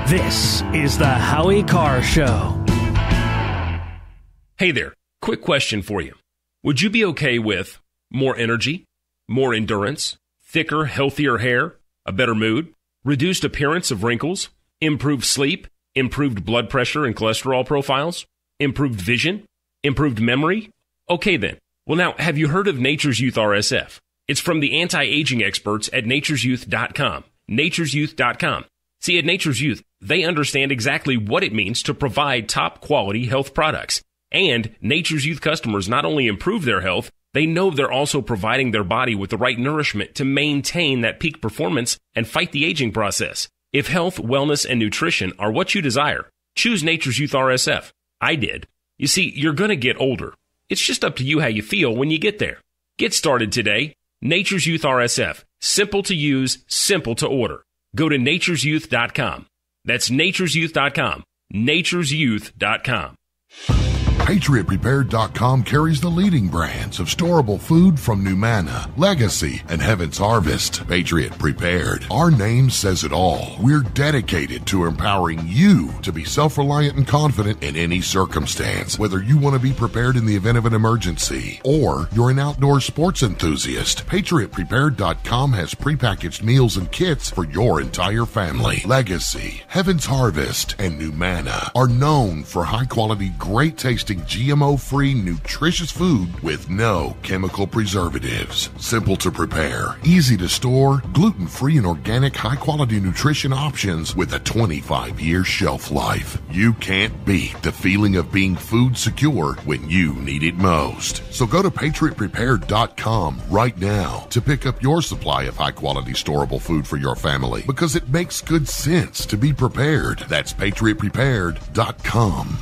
This is the Howie Carr Show. Hey there, quick question for you. Would you be okay with more energy, more endurance, thicker, healthier hair, a better mood, reduced appearance of wrinkles, improved sleep, improved blood pressure and cholesterol profiles, improved vision, improved memory? Okay then. Well now, have you heard of Nature's Youth RSF? It's from the anti-aging experts at nature'syouth.com. nature'syouth.com. See, at Nature's Youth, they understand exactly what it means to provide top-quality health products. And Nature's Youth customers not only improve their health, they know they're also providing their body with the right nourishment to maintain that peak performance and fight the aging process. If health, wellness, and nutrition are what you desire, choose Nature's Youth RSF. I did. You see, you're going to get older. It's just up to you how you feel when you get there. Get started today. Nature's Youth RSF. Simple to use, simple to order. Go to nature'syouth.com. That's nature'syouth.com. nature'syouth.com. PatriotPrepared.com carries the leading brands of storable food from Numana, Legacy, and Heaven's Harvest. Patriot Prepared. Our name says it all. We're dedicated to empowering you to be self-reliant and confident in any circumstance. Whether you want to be prepared in the event of an emergency or you're an outdoor sports enthusiast, PatriotPrepared.com has prepackaged meals and kits for your entire family. Legacy, Heaven's Harvest, and Numana are known for high-quality, great-tasting, GMO-free, nutritious food with no chemical preservatives. Simple to prepare, easy to store, gluten-free and organic high-quality nutrition options with a 25-year shelf life. You can't beat the feeling of being food secure when you need it most. So go to PatriotPrepared.com right now to pick up your supply of high-quality storable food for your family, because it makes good sense to be prepared. That's PatriotPrepared.com.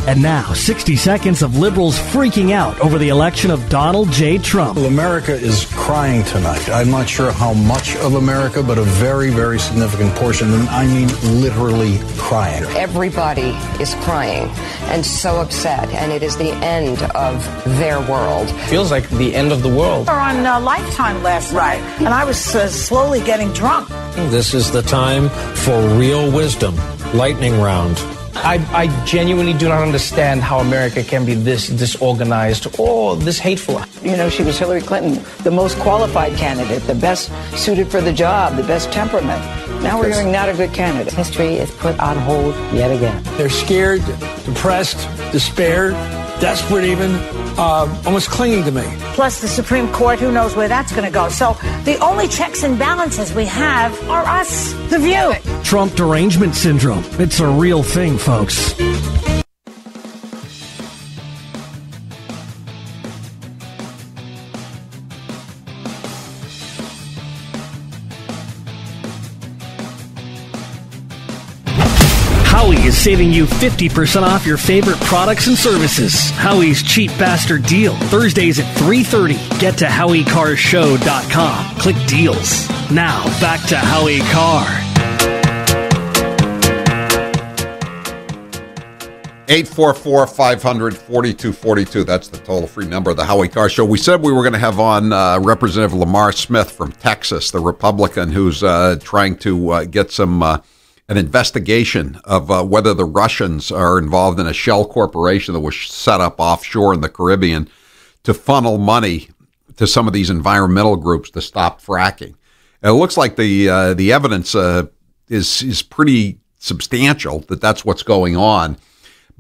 And now, 60 seconds of liberals freaking out over the election of Donald J. Trump. Well, America is crying tonight. I'm not sure how much of America, but a very, very significant portion. And I mean literally crying. Everybody is crying and so upset, and it is the end of their world. Feels like the end of the world. We were on Lifetime last night, and I was slowly getting drunk. This is the time for real wisdom. Lightning round. I genuinely do not understand how America can be this disorganized or this hateful. You know, she was Hillary Clinton, the most qualified candidate, the best suited for the job, the best temperament. Now we're hearing not a good candidate. History is put on hold yet again. They're scared, depressed, despaired, desperate even, almost clinging to me. Plus the Supreme Court, who knows where that's going to go. So the only checks and balances we have are us, the View. Trump derangement syndrome. It's a real thing, folks. Howie is saving you 50% off your favorite products and services. Howie's Cheap Bastard Deal. Thursdays at 3:30. Get to HowieCarrShow.com. Click deals. Now, back to Howie Carr. 844-500-4242. That's the toll-free number of the Howie Carr Show. We said we were going to have on Representative Lamar Smith from Texas, the Republican who's trying to get some... an investigation of whether the Russians are involved in a shell corporation that was set up offshore in the Caribbean to funnel money to some of these environmental groups to stop fracking. And it looks like the evidence is pretty substantial that that's what's going on.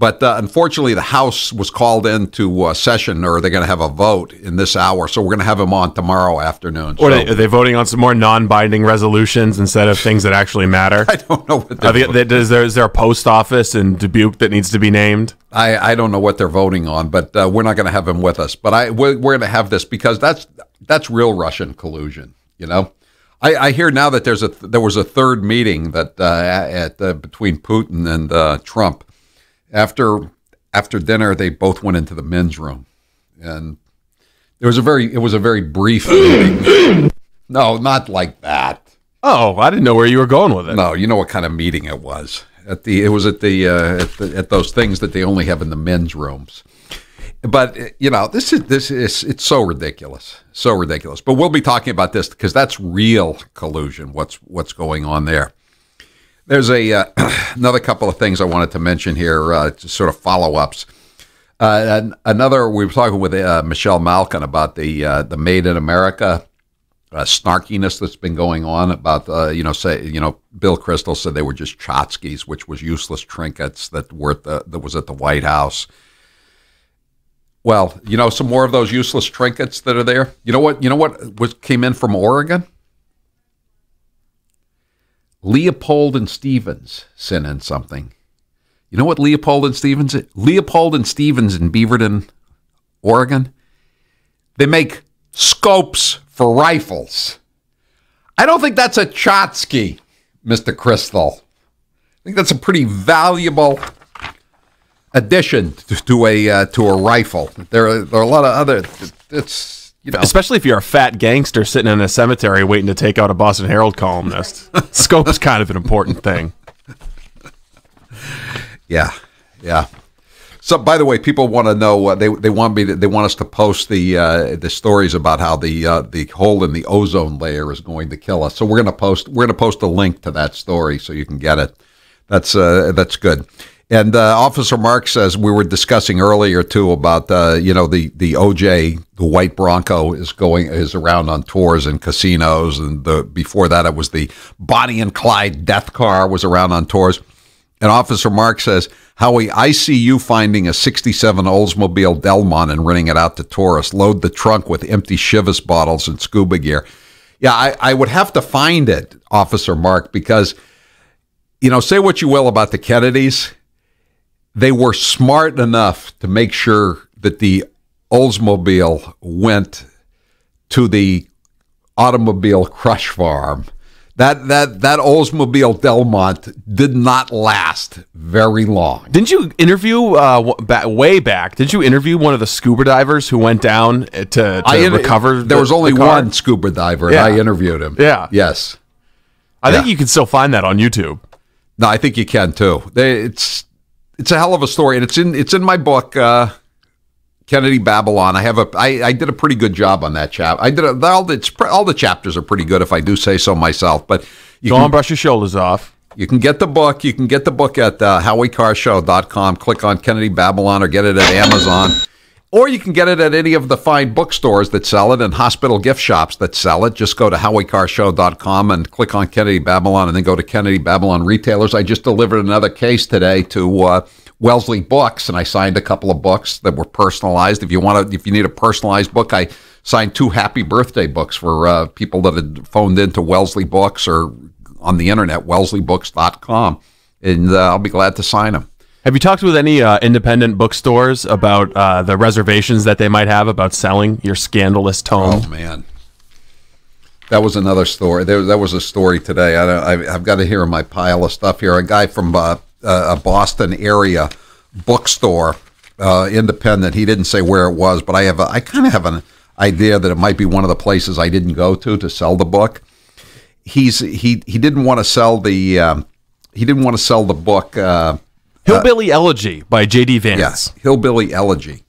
But unfortunately, the House was called into session, or they're going to have a vote in this hour. So we're going to have him on tomorrow afternoon. Or are they voting on some more non-binding resolutions instead of things that actually matter? I don't know what is there a post office in Dubuque that needs to be named? I don't know what they're voting on, but we're not going to have him with us. But we're going to have this because that's real Russian collusion. You know, I hear now that there was a third meeting that between Putin and Trump. After dinner, they both went into the men's room, and it was a very brief meeting. No, not like that. Oh, I didn't know where you were going with it. No, you know what kind of meeting it was. At those things that they only have in the men's rooms. But this is it's so ridiculous, so ridiculous. But we'll be talking about this because that's real collusion. What's going on there? There's another couple of things I wanted to mention here, just sort of follow-ups. We were talking with Michelle Malkin about the Made in America snarkiness that's been going on about, Bill Kristol said they were just tchotchkes, which was useless trinkets that was at the White House. Well, some more of those useless trinkets that are there. You know what came in from Oregon? Leopold and Stevens sent in something. You know what Leopold and Stevens in Beaverton, Oregon? They make scopes for rifles. I don't think that's a tchotchke, Mr. Kristol. I think that's a pretty valuable addition to a rifle. There are a lot of other. Especially if you're a fat gangster sitting in a cemetery waiting to take out a Boston Herald columnist. Scope's kind of an important thing. Yeah. So, by the way, people want to know. They want us to post the stories about how the hole in the ozone layer is going to kill us. So we're going to post a link to that story so you can get it. That's good. And Officer Mark says, we were discussing earlier too about the OJ, the white Bronco is around on tours and casinos, and before that it was the Bonnie and Clyde death car was around on tours. And Officer Mark says, Howie, I see you finding a 67 Oldsmobile Delmont and renting it out to tourists. Load the trunk with empty Chivas bottles and scuba gear. Yeah, I would have to find it, Officer Mark, because say what you will about the Kennedys. They were smart enough to make sure that the Oldsmobile went to the automobile crush farm. That Oldsmobile Delmont did not last very long. Didn't you interview way back? Did you interview one of the scuba divers who went down to recover? There was only one scuba diver, and I interviewed him. Yeah. Yes. I think you can still find that on YouTube. No, I think you can too. It's a hell of a story, and it's in my book, Kennedy Babylon. I did a pretty good job on that chapter. All the chapters are pretty good, if I do say so myself. But go on, brush your shoulders off. You can get the book. You can get the book at HowieCarrShow.com. Click on Kennedy Babylon, or get it at Amazon, or you can get it at any of the fine bookstores that sell it and hospital gift shops that sell it. Just go to HowieCarrShow.com and click on Kennedy Babylon, and then go to Kennedy Babylon retailers. I just delivered another case today to Wellesley Books, and I signed a couple of books that were personalized. If you need a personalized book, I signed 2 happy birthday books for people that had phoned into Wellesley Books or on the internet, WellesleyBooks.com, and I'll be glad to sign them. Have you talked with any independent bookstores about the reservations that they might have about selling your scandalous tome? Oh, man. That was another story. That was a story today. I've got it here in my pile of stuff here. A guy from a Boston area bookstore, independent. He didn't say where it was, but I kind of have an idea that it might be one of the places I didn't go to sell the book. He didn't want to sell the book. Hillbilly Elegy by J.D. Vance. Yes, Hillbilly Elegy.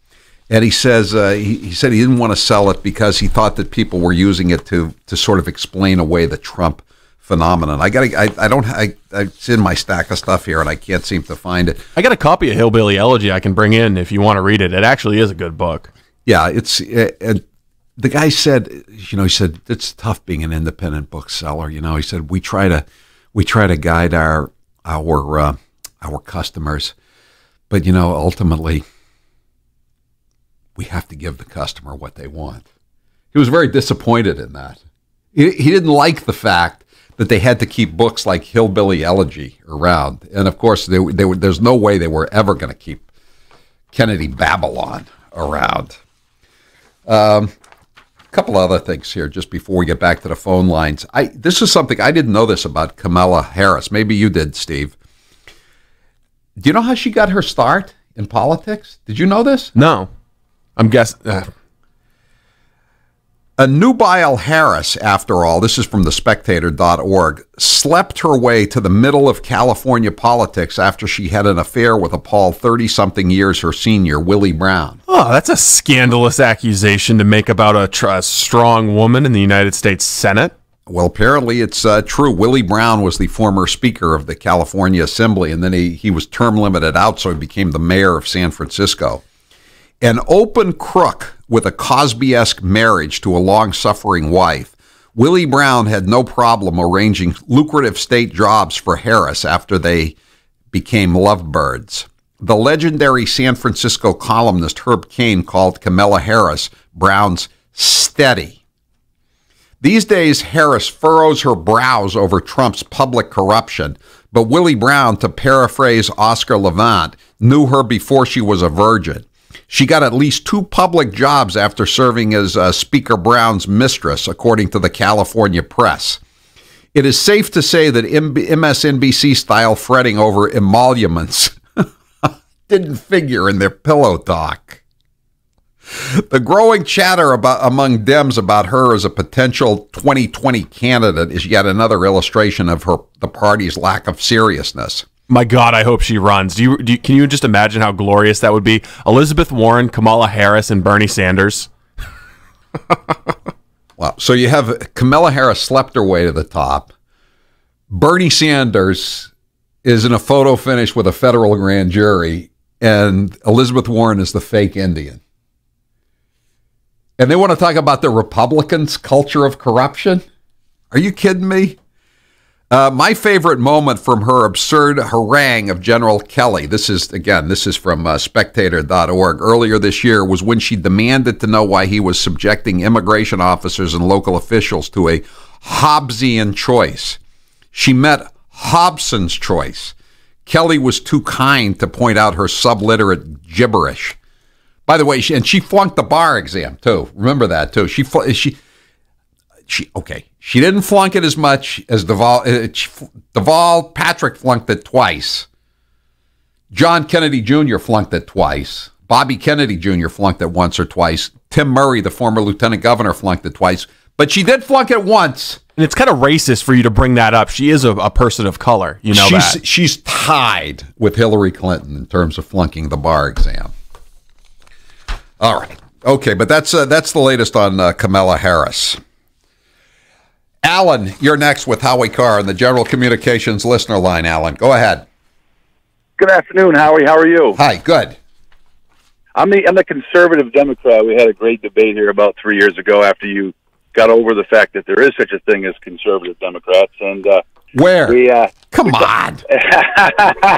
And he said he didn't want to sell it because he thought that people were using it to sort of explain away the Trump phenomenon. It's in my stack of stuff here, and I can't seem to find it. I got a copy of Hillbilly Elegy I can bring in if you want to read it. It actually is a good book. Yeah, and the guy said, he said it's tough being an independent bookseller. He said we try to guide our customers, But, ultimately, we have to give the customer what they want. He was very disappointed in that. He didn't like the fact that they had to keep books like Hillbilly Elegy around. And, of course, there's no way they were ever going to keep Kennedy Babylon around. A couple other things here just before we get back to the phone lines. This is something I didn't know this about Kamala Harris. Maybe you did, Steve. Do you know how she got her start in politics? Did you know this? No. I'm guessing. Nubile Harris, after all, this is from thespectator.org, slept her way to the middle of California politics after she had an affair with a Paul 30-something years her senior, Willie Brown. Oh, that's a scandalous accusation to make about a strong woman in the United States Senate. Well, apparently it's true. Willie Brown was the former Speaker of the California Assembly, and then he was term limited out, so he became the mayor of San Francisco. An open crook with a Cosby-esque marriage to a long-suffering wife, Willie Brown had no problem arranging lucrative state jobs for Harris after they became lovebirds. The legendary San Francisco columnist Herb Caen called Kamala Harris Brown's steady. These days, Harris furrows her brows over Trump's public corruption, but Willie Brown, to paraphrase Oscar Levant, knew her before she was a virgin. She got at least 2 public jobs after serving as Speaker Brown's mistress, according to the California press. It is safe to say that MSNBC-style fretting over emoluments didn't figure in their pillow talk. The growing chatter among Dems about her as a potential 2020 candidate is yet another illustration of the party's lack of seriousness. My God, I hope she runs. Can you just imagine how glorious that would be? Elizabeth Warren, Kamala Harris, and Bernie Sanders. Wow. So you have Kamala Harris slept her way to the top. Bernie Sanders is in a photo finish with a federal grand jury, and Elizabeth Warren is the fake Indian. And they want to talk about the Republicans' culture of corruption? Are you kidding me? My favorite moment from her absurd harangue of General Kelly, this is from Spectator.org, earlier this year, was when she demanded to know why he was subjecting immigration officers and local officials to a Hobbesian choice. She met Hobson's choice. Kelly was too kind to point out her subliterate gibberish. By the way, she flunked the bar exam, too. Remember that, too. She didn't flunk it as much as Deval Patrick flunked it twice. John Kennedy Jr. flunked it twice. Bobby Kennedy Jr. flunked it once or twice. Tim Murray, the former lieutenant governor, flunked it twice. But she did flunk it once. And it's kind of racist for you to bring that up. She is a person of color. You know that. She's tied with Hillary Clinton in terms of flunking the bar exam. All right. Okay, but that's the latest on Kamala Harris. Alan, you're next with Howie Carr on the General Communications listener line. Alan, go ahead. Good afternoon, Howie. How are you? Hi, good. I'm the conservative Democrat. We had a great debate here about 3 years ago after you got over the fact that there is such a thing as conservative Democrats. And where? Come on.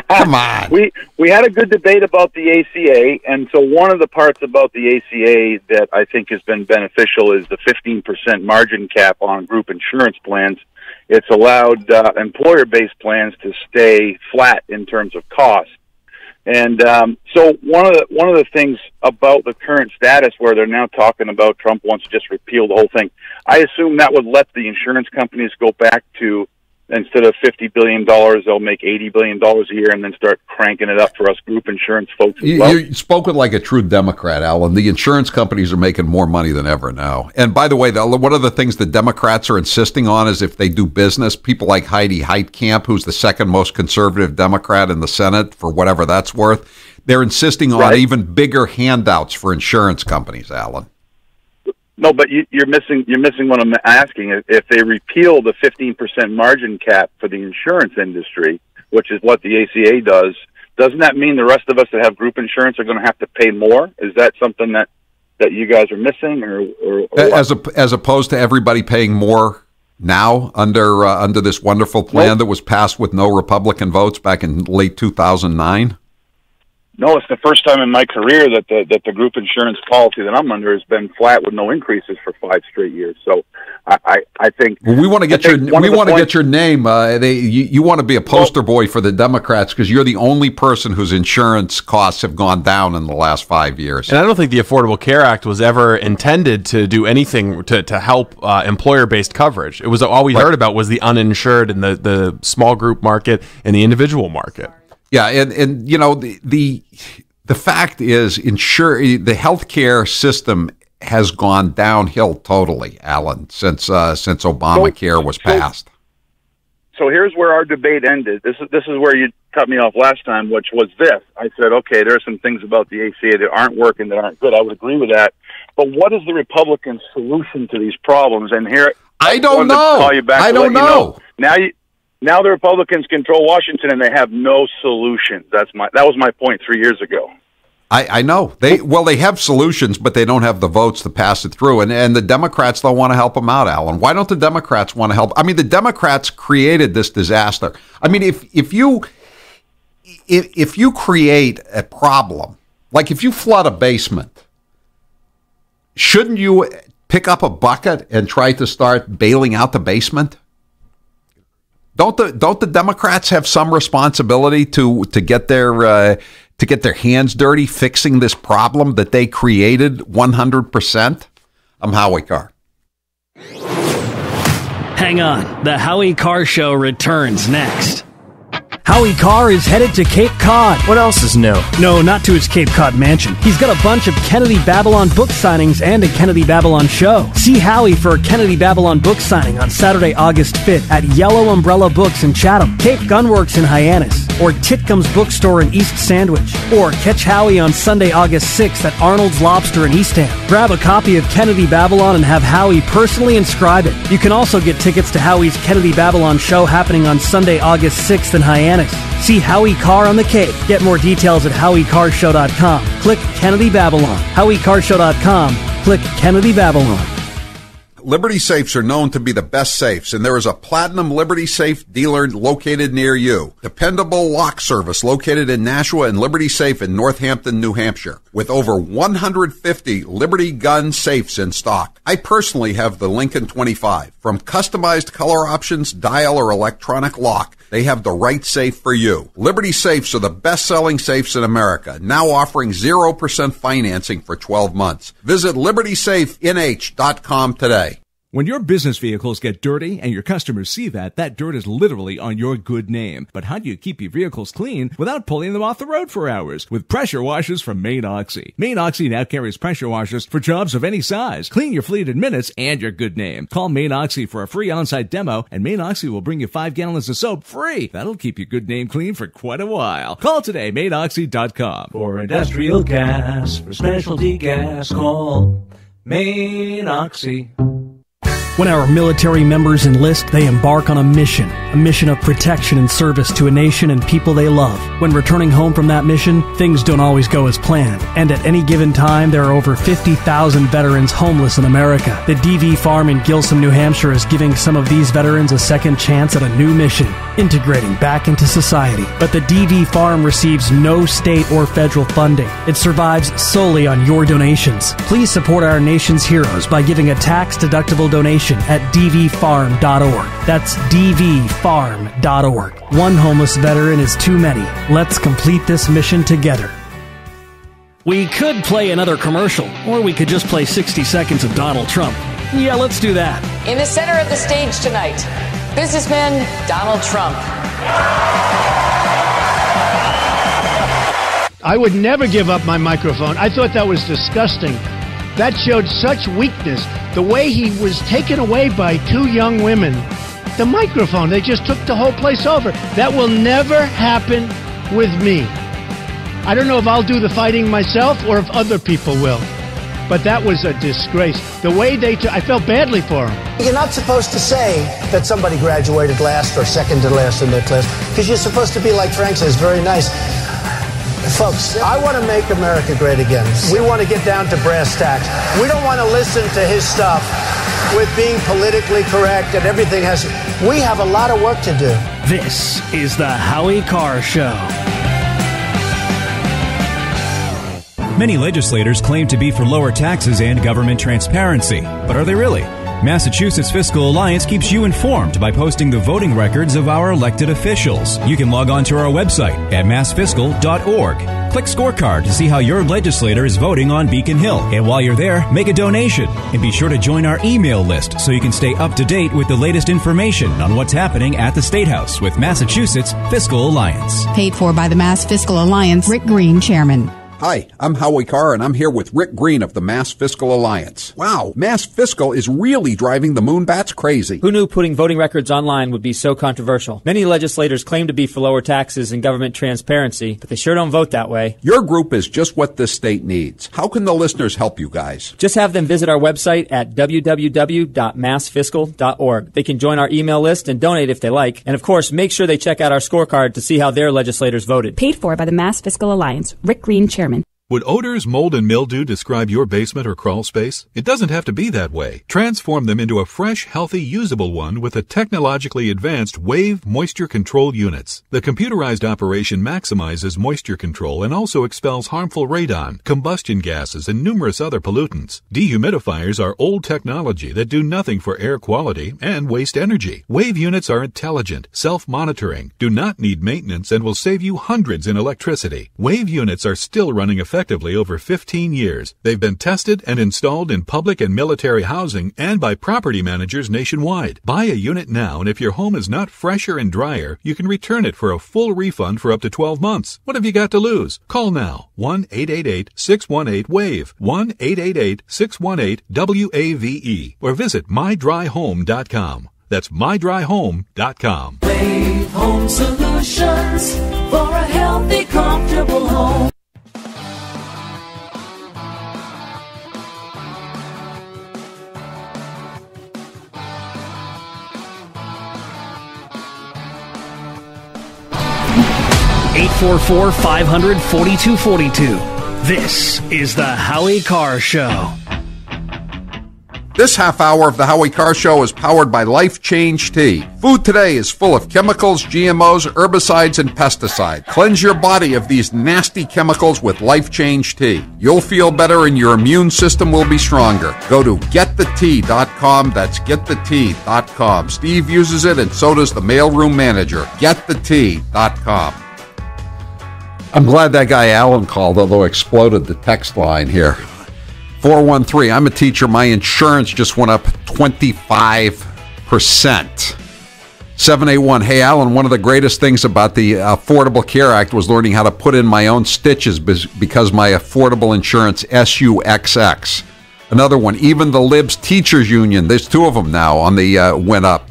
Come on. We had a good debate about the ACA, and so one of the parts about the ACA that I think has been beneficial is the 15% margin cap on group insurance plans. It's allowed employer-based plans to stay flat in terms of cost. And so one of the things about the current status where they're now talking about Trump wants to just repeal the whole thing, I assume that would let the insurance companies go back to, instead of $50 billion, they'll make $80 billion a year and then start cranking it up for us group insurance folks as well. You're spoken like a true Democrat, Alan. The insurance companies are making more money than ever now. And by the way, one of the things the Democrats are insisting on is if they do business, people like Heidi Heitkamp, who's the second most conservative Democrat in the Senate, for whatever that's worth, they're insisting on even bigger handouts for insurance companies, Alan. No, but you're missing what I'm asking. If they repeal the 15% margin cap for the insurance industry, which is what the ACA does, doesn't that mean the rest of us that have group insurance are going to have to pay more? Is that something that you guys are missing, or as opposed to everybody paying more now under this wonderful plan that was passed with no Republican votes back in late 2009? No, it's the first time in my career that the group insurance policy that I'm under has been flat with no increases for 5 straight years. So I think we want to get your name. You want to be a poster boy for the Democrats because you're the only person whose insurance costs have gone down in the last 5 years. And I don't think the Affordable Care Act was ever intended to do anything to help employer-based coverage. It was all we heard about was the uninsured and the small group market and the individual market. Yeah, and you know the fact is, the healthcare system has gone downhill totally, Alan, since Obamacare was passed. So here's where our debate ended. This is where you cut me off last time, which was this. I said, okay, there are some things about the ACA that aren't working, that aren't good. I would agree with that. But what is the Republican solution to these problems? And here, I don't know. I don't know. Now the Republicans control Washington, and they have no solutions. That was my point 3 years ago. I know. They have solutions, but they don't have the votes to pass it through. And the Democrats don't want to help them out, Alan. Why don't the Democrats want to help? I mean, the Democrats created this disaster. I mean, if you create a problem, like if you flood a basement, shouldn't you pick up a bucket and try to start bailing out the basement? Don't the Democrats have some responsibility to get their hands dirty fixing this problem that they created 100%? I'm Howie Carr. Hang on, the Howie Carr Show returns next. Howie Carr is headed to Cape Cod. What else is new? No, not to his Cape Cod mansion. He's got a bunch of Kennedy Babylon book signings and a Kennedy Babylon show. See Howie for a Kennedy Babylon book signing on Saturday, August 5th at Yellow Umbrella Books in Chatham, Cape Gunworks in Hyannis, or Titcomb's Bookstore in East Sandwich. Or catch Howie on Sunday, August 6th at Arnold's Lobster in Eastham. Grab a copy of Kennedy Babylon and have Howie personally inscribe it. You can also get tickets to Howie's Kennedy Babylon show happening on Sunday, August 6th in Hyannis. See Howie Carr on the Cape. Get more details at HowieCarrShow.com. Click Kennedy Babylon. HowieCarrShow.com. Click Kennedy Babylon. Liberty Safes are known to be the best safes, and there is a Platinum Liberty Safe dealer located near you. Dependable lock service located in Nashua and Liberty Safe in Northampton, New Hampshire, with over 150 Liberty gun safes in stock. I personally have the Lincoln 25. From customized color options, dial, or electronic lock, they have the right safe for you. Liberty Safes are the best-selling safes in America, now offering 0% financing for 12 months. Visit LibertySafeNH.com today. When your business vehicles get dirty and your customers see that dirt is literally on your good name. But how do you keep your vehicles clean without pulling them off the road for hours? With pressure washers from Maine Oxy. Maine Oxy now carries pressure washers for jobs of any size. Clean your fleet in minutes and your good name. Call Maine Oxy for a free on-site demo, and Maine Oxy will bring you 5 gallons of soap free. That'll keep your good name clean for quite a while. Call today, MaineOxy.com. For industrial gas, for specialty gas, call Maine Oxy. When our military members enlist, they embark on a mission of protection and service to a nation and people they love. When returning home from that mission, things don't always go as planned. And at any given time, there are over 50,000 veterans homeless in America. The DV Farm in Gilsum, New Hampshire is giving some of these veterans a second chance at a new mission, integrating back into society. But the DV Farm receives no state or federal funding. It survives solely on your donations. Please support our nation's heroes by giving a tax-deductible donation at dvfarm.org. That's dvfarm.org. One homeless veteran is too many. Let's complete this mission together. We could play another commercial, or we could just play 60 seconds of Donald Trump. Yeah, let's do that. In the center of the stage tonight, businessman Donald Trump. I would never give up my microphone. I thought that was disgusting. That showed such weakness. The way he was taken away by 2 young women. The microphone, they just took the whole place over. That will never happen with me. I don't know if I'll do the fighting myself or if other people will. But that was a disgrace. The way I felt badly for him. You're not supposed to say that somebody graduated last or second to last in their class, because you're supposed to be, like Frank says, very nice. Folks, I want to make America great again. We want to get down to brass tacks. We don't want to listen to his stuff with being politically correct and everything has... We have a lot of work to do. This is the Howie Carr Show. Many legislators claim to be for lower taxes and government transparency, but are they really? Massachusetts Fiscal Alliance keeps you informed by posting the voting records of our elected officials. You can log on to our website at massfiscal.org. Click Scorecard to see how your legislator is voting on Beacon Hill. And while you're there, make a donation. And be sure to join our email list so you can stay up to date with the latest information on what's happening at the State House with Massachusetts Fiscal Alliance. Paid for by the Mass Fiscal Alliance, Rick Green, Chairman. Hi, I'm Howie Carr, and I'm here with Rick Green of the Mass Fiscal Alliance. Wow, Mass Fiscal is really driving the Moonbats crazy. Who knew putting voting records online would be so controversial? Many legislators claim to be for lower taxes and government transparency, but they sure don't vote that way. Your group is just what this state needs. How can the listeners help you guys? Just have them visit our website at www.massfiscal.org. They can join our email list and donate if they like. And of course, make sure they check out our scorecard to see how their legislators voted. Paid for by the Mass Fiscal Alliance. Rick Green, Chairman. Would odors, mold, and mildew describe your basement or crawl space? It doesn't have to be that way. Transform them into a fresh, healthy, usable one with the technologically advanced Wave moisture control units. The computerized operation maximizes moisture control and also expels harmful radon, combustion gases, and numerous other pollutants. Dehumidifiers are old technology that do nothing for air quality and waste energy. Wave units are intelligent, self-monitoring, do not need maintenance, and will save you hundreds in electricity. Wave units are still running effectively over 15 years. They've been tested and installed in public and military housing and by property managers nationwide. Buy a unit now, and if your home is not fresher and drier, you can return it for a full refund for up to 12 months. What have you got to lose? Call now. 1-888-618-WAVE. 1-888-618-WAVE. Or visit mydryhome.com. That's mydryhome.com. Wave Home Solutions for a healthy, comfortable home. Eight 844-500-4242. This is the Howie Carr Show. This half hour of the Howie Carr Show is powered by Life Change Tea. Food today is full of chemicals, GMOs, herbicides, and pesticides. Cleanse your body of these nasty chemicals with Life Change Tea. You'll feel better and your immune system will be stronger. Go to getthetea.com. That's getthetea.com. Steve uses it and so does the mailroom manager. Getthetea.com. I'm glad that guy Alan called, although exploded the text line here. 413, I'm a teacher. My insurance just went up 25%. 781, hey, Alan, one of the greatest things about the Affordable Care Act was learning how to put in my own stitches because my affordable insurance, SUXX. Another one, even the Libs Teachers Union, there's two of them now, on the went up.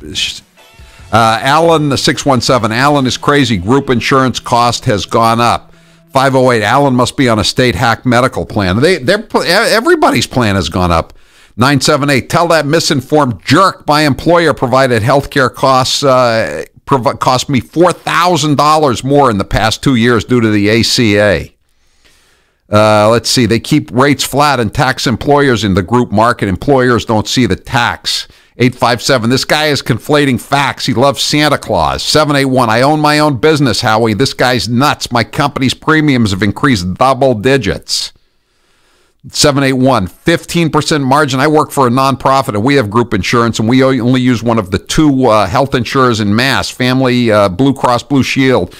Alan, 617, Alan is crazy. Group insurance cost has gone up. 508, Alan must be on a state hack medical plan. Everybody's plan has gone up. 978, tell that misinformed jerk my employer provided health care costs cost me $4,000 more in the past 2 years due to the ACA. Let's see, they keep rates flat and tax employers in the group market. Employers don't see the tax. 857, this guy is conflating facts. He loves Santa Claus. 781, I own my own business, Howie. This guy's nuts. My company's premiums have increased double digits. 781, 15% margin. I work for a nonprofit and we have group insurance and we only use one of the two health insurers in Mass, Family Blue Cross Blue Shield.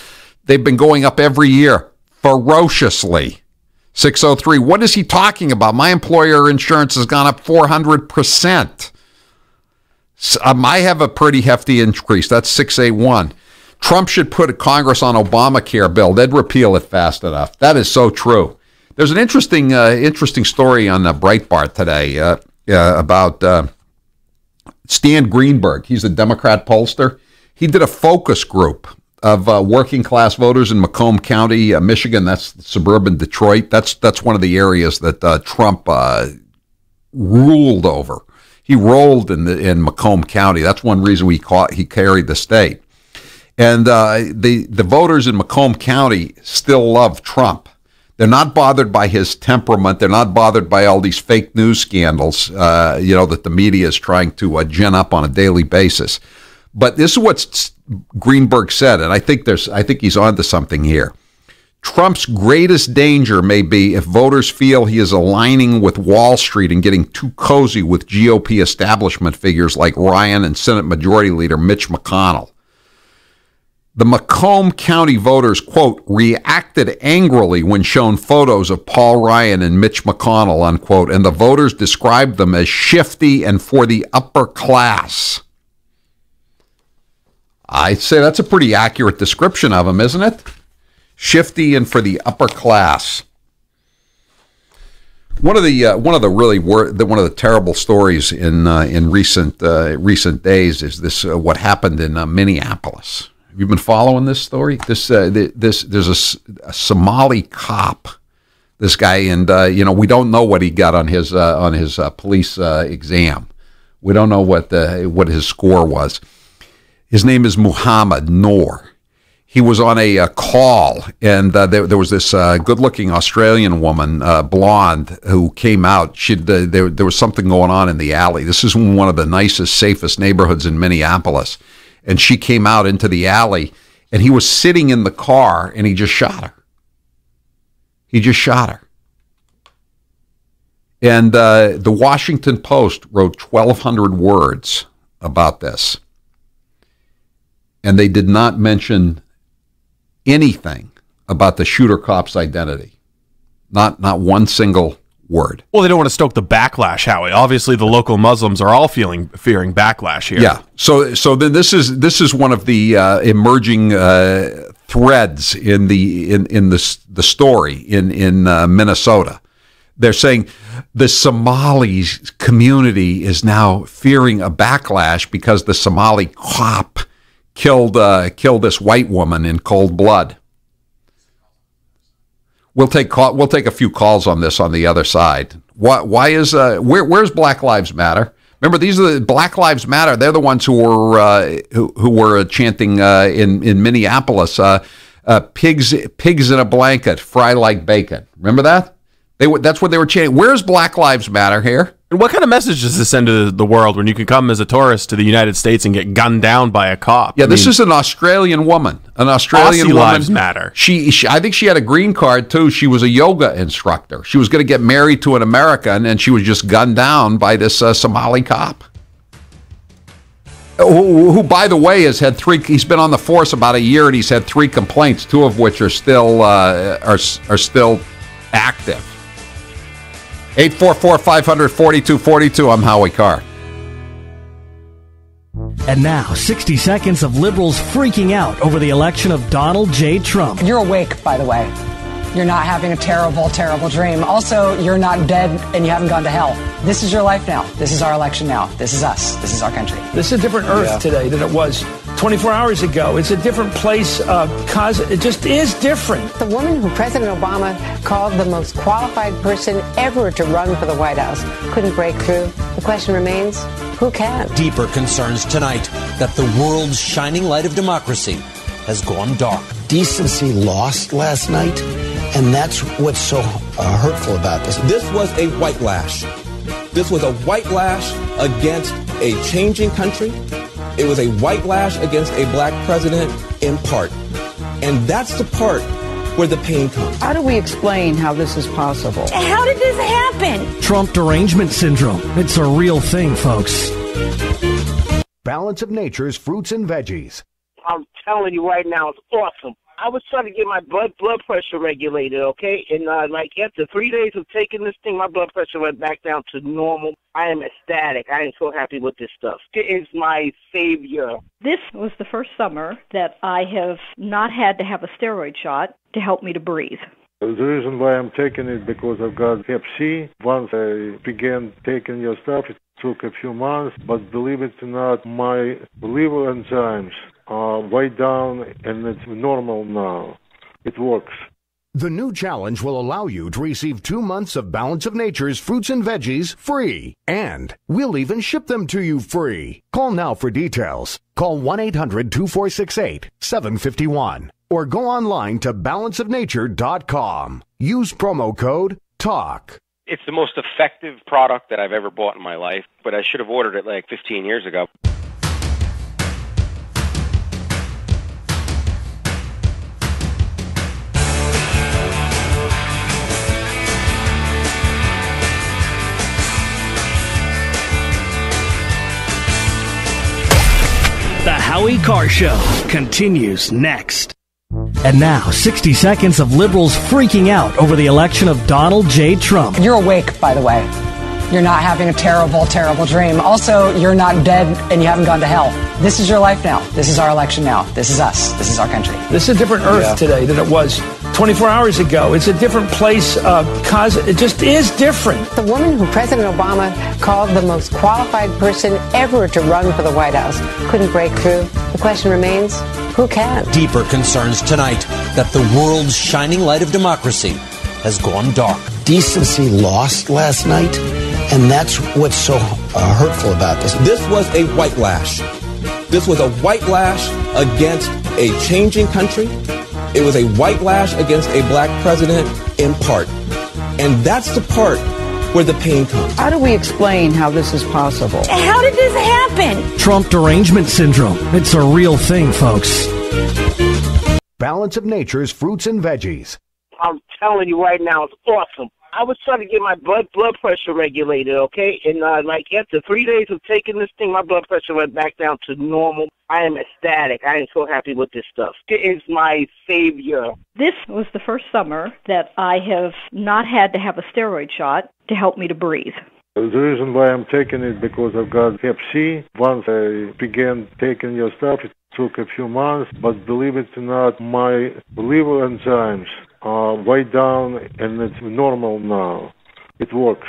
They've been going up every year ferociously. 603, what is he talking about? My employer insurance has gone up 400%. I have a pretty hefty increase. That's 681. Trump should put Congress on Obamacare bill. They'd repeal it fast enough. That is so true. There's an interesting story on Breitbart today about Stan Greenberg. He's a Democrat pollster. He did a focus group of working class voters in Macomb County, Michigan. That's suburban Detroit. That's one of the areas that Trump ruled over. He rolled in Macomb County. That's one reason he carried the state. And the voters in Macomb County still love Trump. They're not bothered by his temperament. They're not bothered by all these fake news scandals, that the media is trying to gin up on a daily basis. But this is what Greenberg said, and I think he's onto something here. Trump's greatest danger may be if voters feel he is aligning with Wall Street and getting too cozy with GOP establishment figures like Ryan and Senate Majority Leader Mitch McConnell. The Macomb County voters, quote, reacted angrily when shown photos of Paul Ryan and Mitch McConnell, unquote, and the voters described them as shifty and for the upper class. I'd say that's a pretty accurate description of them, isn't it? Shifty and for the upper class. One of the terrible stories in recent days is this what happened in Minneapolis. Have you been following this story? There's a Somali cop. This guy, and we don't know what he got on his police exam. We don't know what his score was. His name is Muhammad Noor. He was on a call, and there was this good-looking Australian woman, blonde, who came out. There was something going on in the alley. This is one of the nicest, safest neighborhoods in Minneapolis. And she came out into the alley, and he was sitting in the car, and he just shot her. And the Washington Post wrote 1,200 words about this. And they did not mention anything about the shooter cop's identity. Not one single word. Well, they don't want to stoke the backlash, Howie. Obviously, the local Muslims are all fearing backlash here. Yeah. So then this is one of the emerging threads in the story in Minnesota. They're saying the Somali community is now fearing a backlash because the Somali cop killed this white woman in cold blood. We'll take a few calls on this on the other side. Where's Black Lives Matter? Remember, these are the Black Lives Matter. They're the ones who were chanting in Minneapolis, pigs in a blanket, fry like bacon. Remember that? That's what they were chanting. Where's Black Lives Matter here? And what kind of message does this send to the world when you can come as a tourist to the United States and get gunned down by a cop? Yeah, this is an Australian woman. Aussie lives matter. I think she had a green card too. She was a yoga instructor. She was going to get married to an American, and she was just gunned down by this Somali cop. Who, by the way, has had three. He's been on the force about a year, and he's had 3 complaints, 2 of which are still active. 844-500-4242. I'm Howie Carr. And now, 60 seconds of liberals freaking out over the election of Donald J. Trump. You're awake, by the way. You're not having a terrible, terrible dream. Also, you're not dead and you haven't gone to hell. This is your life now. This is our election now. This is us. This is our country. This is a different Earth today than it was 24 hours ago. It's a different place. It just is different. The woman who President Obama called the most qualified person ever to run for the White House couldn't break through. The question remains, who can? Deeper concerns tonight that the world's shining light of democracy has gone dark. Decency lost last night, and that's what's so hurtful about this. This was a white lash. This was a white lash against a changing country. It was a white lash against a black president in part. And that's the part where the pain comes. How do we explain how this is possible? How did this happen? Trump derangement syndrome. It's a real thing, folks. Balance of Nature's fruits and veggies. I'm telling you right now, it's awesome. I was trying to get my blood pressure regulated, okay? And after 3 days of taking this thing, my blood pressure went back down to normal. I am ecstatic. I am so happy with this stuff. It is my savior. This was the first summer that I have not had to have a steroid shot to help me to breathe. The reason why I'm taking it because I've got Hep C. Once I began taking your stuff, it took a few months, but believe it or not, my liver enzymes are way down and it's normal now. It works. The new challenge will allow you to receive 2 months of Balance of Nature's fruits and veggies free. And we'll even ship them to you free. Call now for details. Call 1-800-246-8751 or go online to balanceofnature.com. Use promo code TALK. It's the most effective product that I've ever bought in my life, but I should have ordered it like 15 years ago. Howie Carr Show continues next. And now, 60 seconds of liberals freaking out over the election of Donald J. Trump. You're awake, by the way. You're not having a terrible, terrible dream. Also, you're not dead and you haven't gone to hell. This is your life now. This is our election now. This is us. This is our country. This is a different Earth today than it was 24 hours ago. It's a different place. It just is different. The woman who President Obama called the most qualified person ever to run for the White House couldn't break through. The question remains, who can? Deeper concerns tonight that the world's shining light of democracy has gone dark. Decency lost last night, and that's what's so hurtful about this. This was a white lash. This was a white lash against a changing country. It was a white lash against a black president in part. And that's the part where the pain comes. How do we explain how this is possible? How did this happen? Trump derangement syndrome. It's a real thing, folks. Balance of Nature's fruits and veggies. I'm telling you right now, it's awesome. I was trying to get my blood pressure regulated, okay? And like after 3 days of taking this thing, my blood pressure went back down to normal. I am ecstatic. I am so happy with this stuff. It is my savior. This was the first summer that I have not had to have a steroid shot to help me to breathe. The reason why I'm taking it because I've got Hep C. Once I began taking your stuff, it took a few months, but believe it or not, my liver enzymes are way down and it's normal now. It works.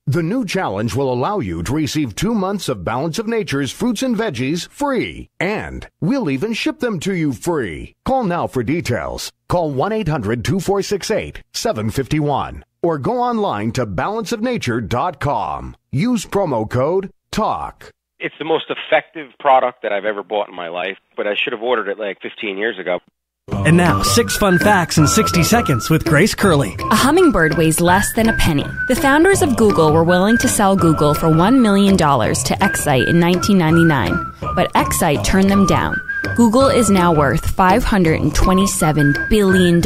The new challenge will allow you to receive 2 months of Balance of Nature's fruits and veggies free. And we'll even ship them to you free. Call now for details. Call 1-800-246-8751 or go online to balanceofnature.com. Use promo code TALK. It's the most effective product that I've ever bought in my life, but I should have ordered it like 15 years ago. And now, 6 fun facts in 60 seconds with Grace Curley. A hummingbird weighs less than a penny. The founders of Google were willing to sell Google for $1 million to Excite in 1999, but Excite turned them down. Google is now worth $527 billion.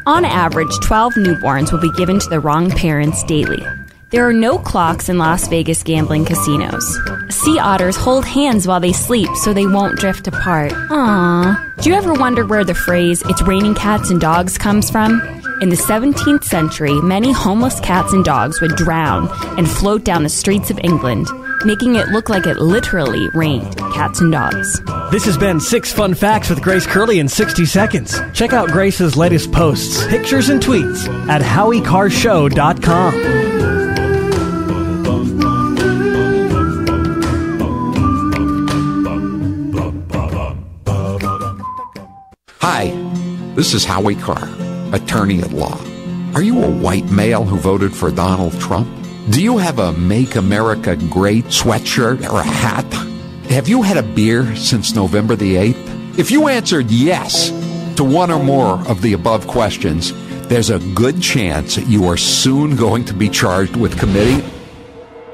On average, 12 newborns will be given to the wrong parents daily. There are no clocks in Las Vegas gambling casinos. Sea otters hold hands while they sleep so they won't drift apart. Aww. Do you ever wonder where the phrase, "it's raining cats and dogs" comes from? In the 17th century, many homeless cats and dogs would drown and float down the streets of England, making it look like it literally rained cats and dogs. This has been 6 fun facts with Grace Curley in 60 seconds. Check out Grace's latest posts, pictures, and tweets at HowieCarrShow.com. Hi, this is Howie Carr, attorney at law. Are you a white male who voted for Donald Trump? Do you have a Make America Great sweatshirt or a hat? Have you had a beer since November the 8th? If you answered yes to one or more of the above questions, there's a good chance that you are soon going to be charged with committing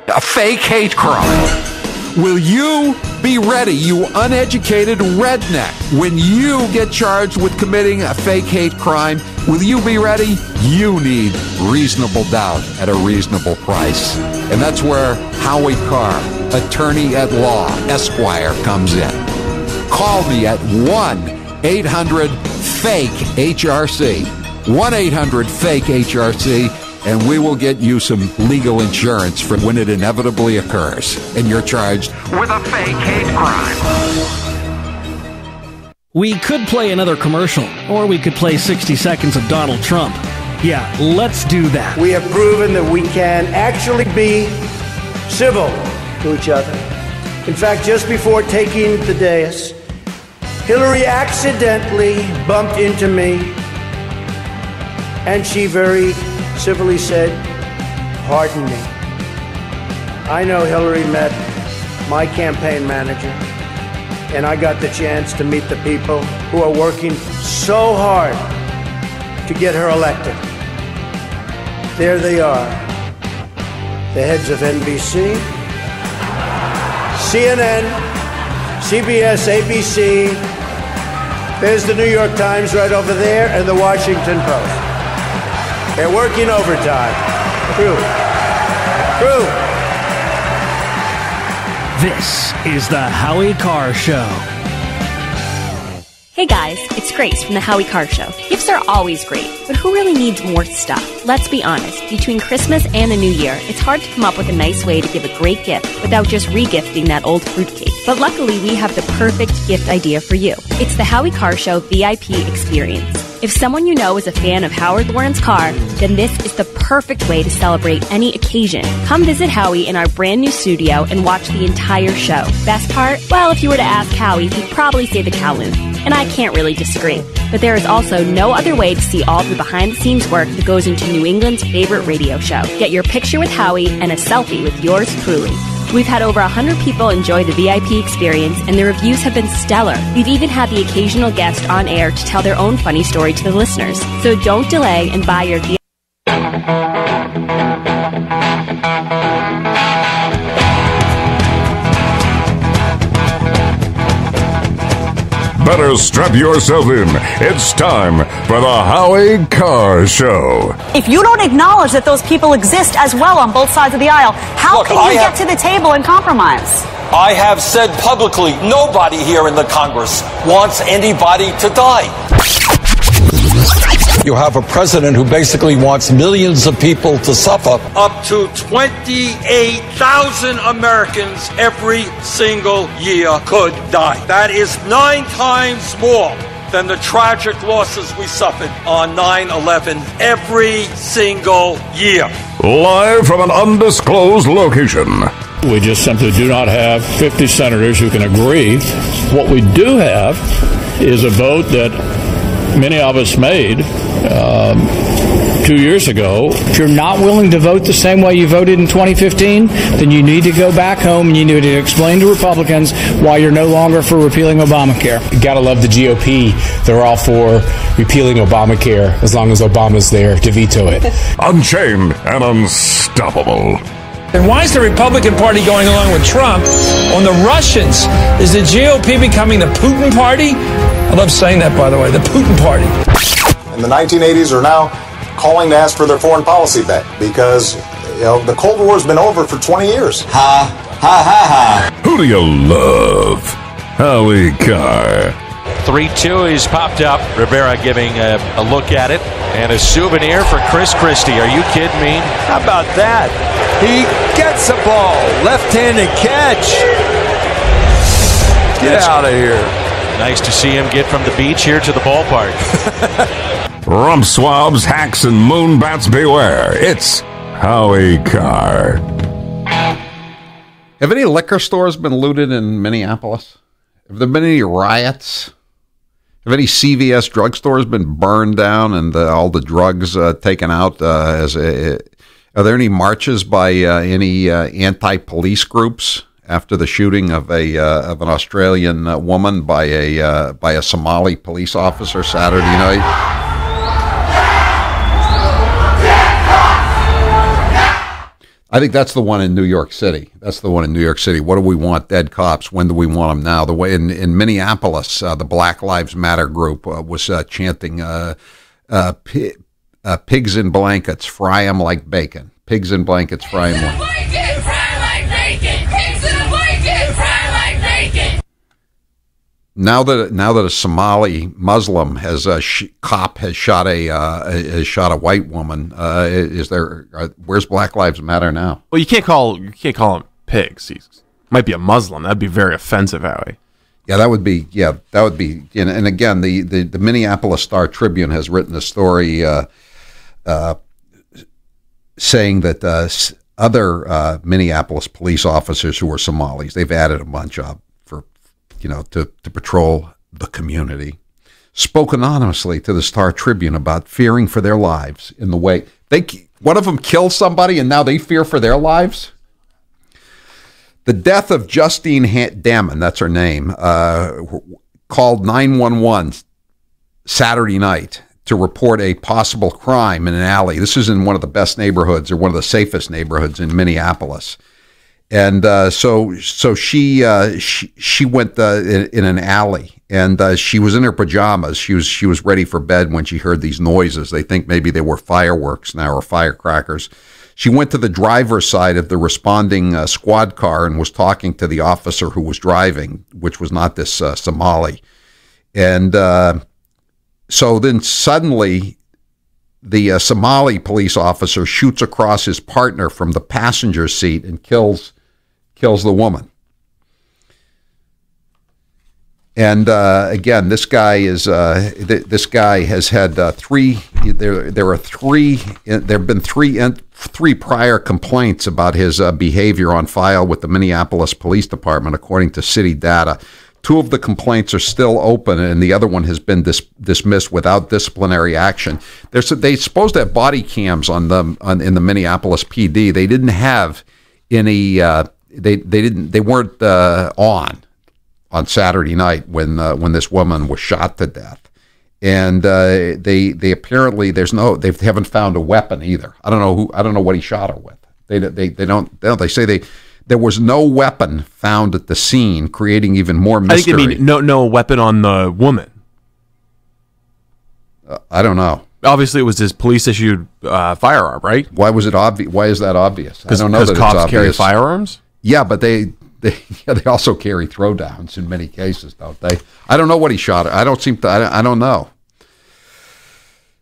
a fake hate crime. Will you be ready, you uneducated redneck, when you get charged with committing a fake hate crime? Will you be ready? You need reasonable doubt at a reasonable price. And that's where Howie Carr, attorney at law, Esquire, comes in. Call me at 1-800-FAKE-HRC. 1-800-FAKE-HRC. And we will get you some legal insurance for when it inevitably occurs and you're charged with a fake hate crime. We could play another commercial, or we could play 60 seconds of Donald Trump. Yeah, let's do that. We have proven that we can actually be civil to each other. In fact, just before taking the dais, Hillary accidentally bumped into me, and she very civilly said, "Pardon me." I know Hillary met my campaign manager, and I got the chance to meet the people who are working so hard to get her elected. There they are, the heads of NBC, CNN, CBS, ABC. There's the New York Times right over there, and the Washington Post. They're working overtime. True. This is the Howie Carr Show. Hey guys, it's Grace from the Howie Carr Show. Gifts are always great, but who really needs more stuff? Let's be honest, between Christmas and the New Year, it's hard to come up with a nice way to give a great gift without just regifting that old fruitcake. But luckily, we have the perfect gift idea for you. It's the Howie Carr Show VIP experience. If someone you know is a fan of Howard Lauren's car, then this is the perfect way to celebrate any occasion. Come visit Howie in our brand new studio and watch the entire show. Best part? Well, if you were to ask Howie, he'd probably say the Kowloon. And I can't really disagree. But there is also no other way to see all the behind-the-scenes work that goes into New England's favorite radio show. Get your picture with Howie and a selfie with yours truly. We've had over 100 people enjoy the VIP experience, and the reviews have been stellar. We've even had the occasional guest on air to tell their own funny story to the listeners. So don't delay and buy your VIP. Better strap yourself in. It's time for the Howie Carr Show. If you don't acknowledge that those people exist as well on both sides of the aisle, how can you get to the table and compromise? I have said publicly, nobody here in the Congress wants anybody to die. You have a president who basically wants millions of people to suffer. Up to 28,000 Americans every single year could die. That is 9 times more than the tragic losses we suffered on 9/11 every single year. Live from an undisclosed location. We just simply do not have 50 senators who can agree. What we do have is a vote that many of us made 2 years ago. If you're not willing to vote the same way you voted in 2015, then you need to go back home and you need to explain to Republicans why you're no longer for repealing Obamacare. You gotta love the GOP. They're all for repealing Obamacare as long as Obama's there to veto it. Unchained and unstoppable. Then why is the Republican Party going along with Trump on the Russians? Is the GOP becoming the Putin Party? I love saying that, by the way, the Putin Party. In the 1980s are now calling to ask for their foreign policy back because, the Cold War's been over for 20 years. Ha, ha, ha, ha. Who do you love? Howie Carr. 3-2 is popped up. Rivera giving a look at it. And a souvenir for Chris Christie. Are you kidding me? How about that? He gets the ball. Left-handed catch. Get out of here. Nice to see him get from the beach here to the ballpark. Rump swabs, hacks, and moonbats beware. It's Howie Carr. Have any liquor stores been looted in Minneapolis? Have there been any riots? Have any CVS drugstores been burned down and all the drugs taken out? Are there any marches by any anti-police groups after the shooting of an Australian woman by a Somali police officer Saturday night? I think that's the one in New York City. What do we want? Dead cops. When do we want them now? The way in Minneapolis, the Black Lives Matter group was chanting, pigs in blankets, fry them like bacon. Pigs in blankets, fry them like bacon. Fry like bacon. Pigs in a blanket, fry like bacon. Now that a Somali Muslim has shot a white woman, where's Black Lives Matter now? Well, you can't call him pigs. He might be a Muslim. That'd be very offensive, Howie. Yeah, that would be. And again, the Minneapolis Star-Tribune has written a story saying that other Minneapolis police officers who are Somalis, they've added a bunch of to patrol the community, spoke anonymously to the Star-Tribune about fearing for their lives in the way one of them killed somebody and now they fear for their lives. The death of Justine Damon, that's her name, called 911 Saturday night to report a possible crime in an alley. This is in one of the best neighborhoods or one of the safest neighborhoods in Minneapolis. And so she went in an alley, and she was in her pajamas. She was ready for bed when she heard these noises. They think maybe they were fireworks now or firecrackers. She went to the driver's side of the responding squad car and was talking to the officer who was driving, which was not this Somali. And so then suddenly the Somali police officer shoots across his partner from the passenger seat and kills the woman. And again, this guy has had three. There have been three prior complaints about his behavior on file with the Minneapolis Police Department, according to city data. 2 of the complaints are still open, and the other one has been dismissed without disciplinary action. They supposed to have body cams in the Minneapolis PD. They didn't have any. They weren't on Saturday night when this woman was shot to death, and they apparently they haven't found a weapon either. I don't know what he shot her with. They say there was no weapon found at the scene, creating even more mystery. I think they mean no weapon on the woman. I don't know. Obviously, it was his police-issued firearm, right? Why was it obvious? Why is that obvious? I don't know that cops it's obvious. carry firearms. Yeah, but they also carry throwdowns in many cases, don't they? I don't know what he shot. I don't know.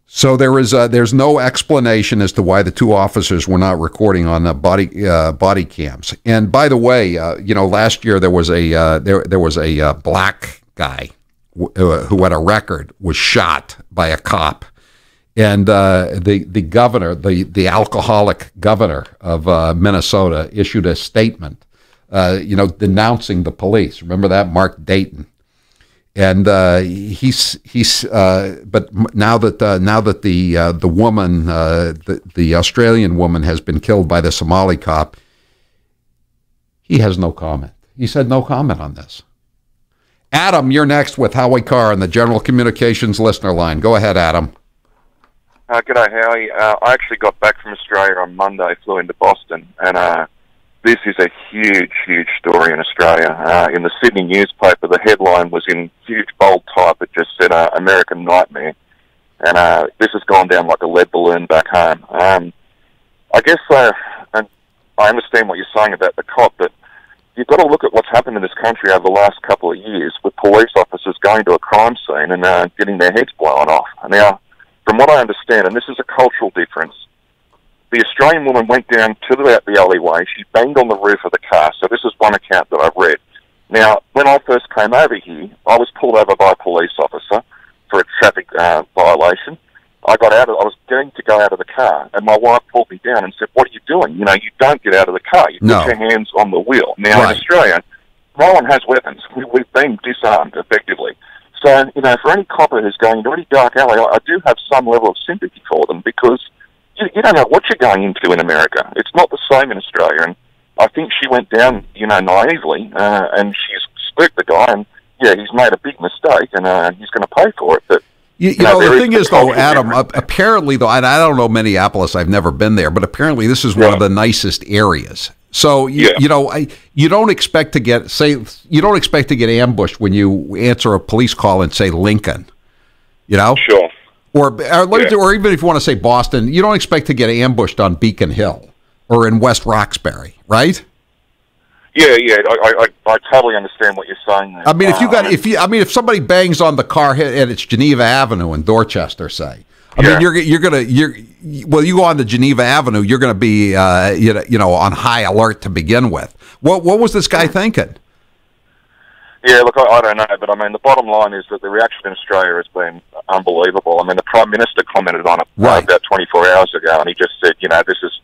So there's no explanation as to why the 2 officers were not recording on body cams. And by the way, last year there was a black guy who had a record, was shot by a cop, and the governor, the alcoholic governor of Minnesota, issued a statement, denouncing the police. Remember that, Mark Dayton. And he's but now that the woman, the Australian woman, has been killed by the Somali cop, he has no comment. He said no comment on this. Adam, you're next with Howie Carr on the General Communications listener line. Go ahead, Adam. G'day, Howie. I actually got back from Australia on Monday, flew into Boston, and this is a huge, huge story in Australia. In the Sydney newspaper, the headline was in huge bold type. It just said, American Nightmare. And this has gone down like a lead balloon back home. I guess, and I understand what you're saying about the cop, but you've got to look at what's happened in this country over the last couple of years with police officers going to a crime scene and getting their heads blown off. Now, from what I understand, and this is a cultural difference, the Australian woman went down to the alleyway. She banged on the roof of the car. So this is one account that I've read. Now, when I first came over here, I was pulled over by a police officer for a traffic violation. I was going to go out of the car, and my wife pulled me down and said, "What are you doing? You don't get out of the car. You put your hands on the wheel." Now, in Australia, no one has weapons. We've been disarmed, effectively. So, for any copper who's going into any dark alley, I do have some level of sympathy for them, because you don't know what you're going into in America. It's not the same in Australia. And I think she went down, naively, and she's spooked the guy, and he's made a big mistake, and he's going to pay for it. But the thing is, though, Adam, apparently, though, and I don't know Minneapolis, I've never been there, but apparently this is one of the nicest areas. So you don't expect to get ambushed when you answer a police call and say Lincoln, Sure. Or even if you want to say Boston, you don't expect to get ambushed on Beacon Hill or in West Roxbury, right? Yeah. I totally understand what you're saying there. I mean, if somebody bangs on the car and it's Geneva Avenue in Dorchester, say, you go on to Geneva Avenue, you're going to be on high alert to begin with. What was this guy thinking? Yeah, look, I don't know, but I mean, the bottom line is that the reaction in Australia has been unbelievable. I mean, the Prime Minister commented on it about 24 hours ago, and he just said, this is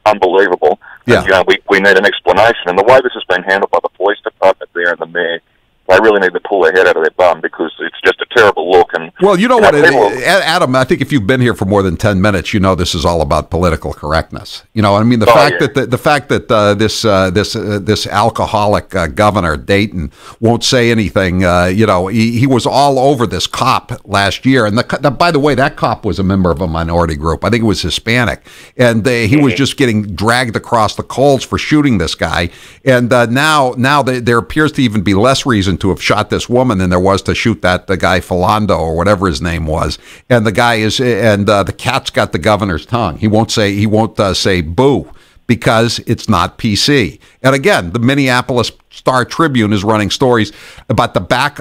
unbelievable. Yeah. And, we need an explanation. And the way this has been handled by the police department there and the mayor they really need to pull their head out of their bum, because it's just a terrible look. And well, you know what, Adam, I think if you've been here for more than 10 minutes, you know this is all about political correctness. You know, I mean, the fact that this alcoholic governor Dayton won't say anything. You know, he was all over this cop last year, and by the way, that cop was a member of a minority group. I think it was Hispanic, and he was just getting dragged across the coals for shooting this guy. And now there appears to even be less reason to have shot this woman than there was to shoot the guy Philando or whatever his name was. And the guy the cat's got the governor's tongue. He won't say boo, because it's not PC. And again, the Minneapolis Star Tribune is running stories about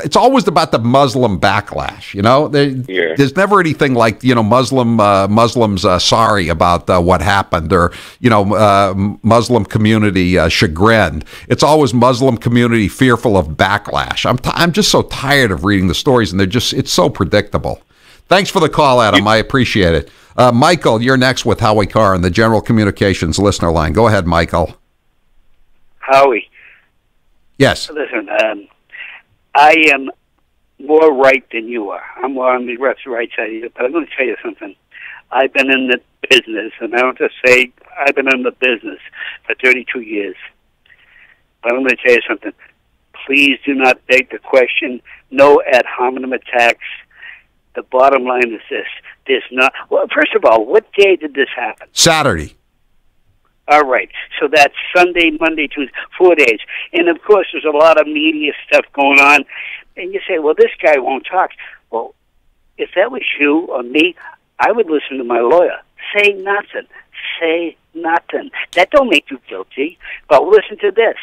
it's always about the Muslim backlash. You know, there's never anything like, you know, Muslims sorry about what happened, or, you know, Muslim community chagrined. It's always Muslim community fearful of backlash. I'm just so tired of reading the stories, and it's so predictable. Thanks for the call, Adam. I appreciate it. Michael, you're next with Howie Carr on the General Communications listener line. Go ahead, Michael. Howie. Yes. Listen, I am more right than you are. I'm more on the right side of you, but I'm going to tell you something. I've been in the business, and I want to say I've been in the business for 32 years. But I'm going to tell you something. Please do not beg the question. No ad hominem attacks. The bottom line is this. There's not... Well, first of all, what day did this happen? Saturday. All right. So that's Sunday, Monday, Tuesday, 4 days. And, of course, there's a lot of media stuff going on. And you say, well, this guy won't talk. Well, if that was you or me, I would listen to my lawyer. Say nothing. Say nothing. That don't make you guilty. But listen to this.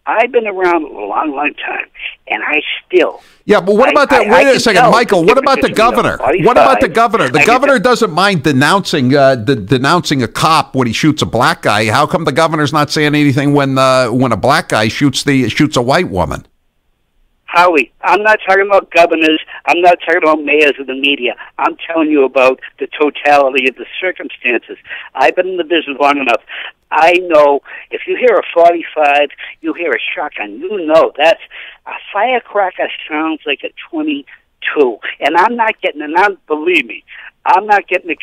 I've been around a long, long time, and I still... Yeah, but what about that? Wait a second, Michael. What about the governor? What about the governor? The governor doesn't mind denouncing a cop when he shoots a black guy. How come the governor's not saying anything when a black guy shoots a white woman? Howie, I'm not talking about governors. I'm not talking about mayors of the media. I'm telling you about the totality of the circumstances. I've been in the business long enough. I know if you hear a 45, you hear a shotgun. You know that's a firecracker sounds like a 22. And I'm not getting it. Believe me, I'm not getting it.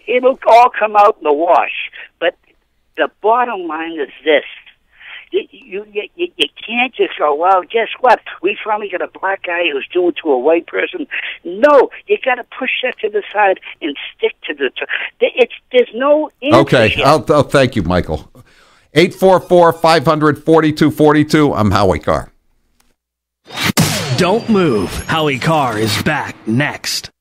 It'll all come out in the wash. But the bottom line is this. You can't just go, well, guess what? We finally got a black guy who's doing to a white person. No, you got to push that to the side and stick to there's no answer. Okay, I'll thank you, Michael. 844-500-4242. I'm Howie Carr. Don't move. Howie Carr is back next.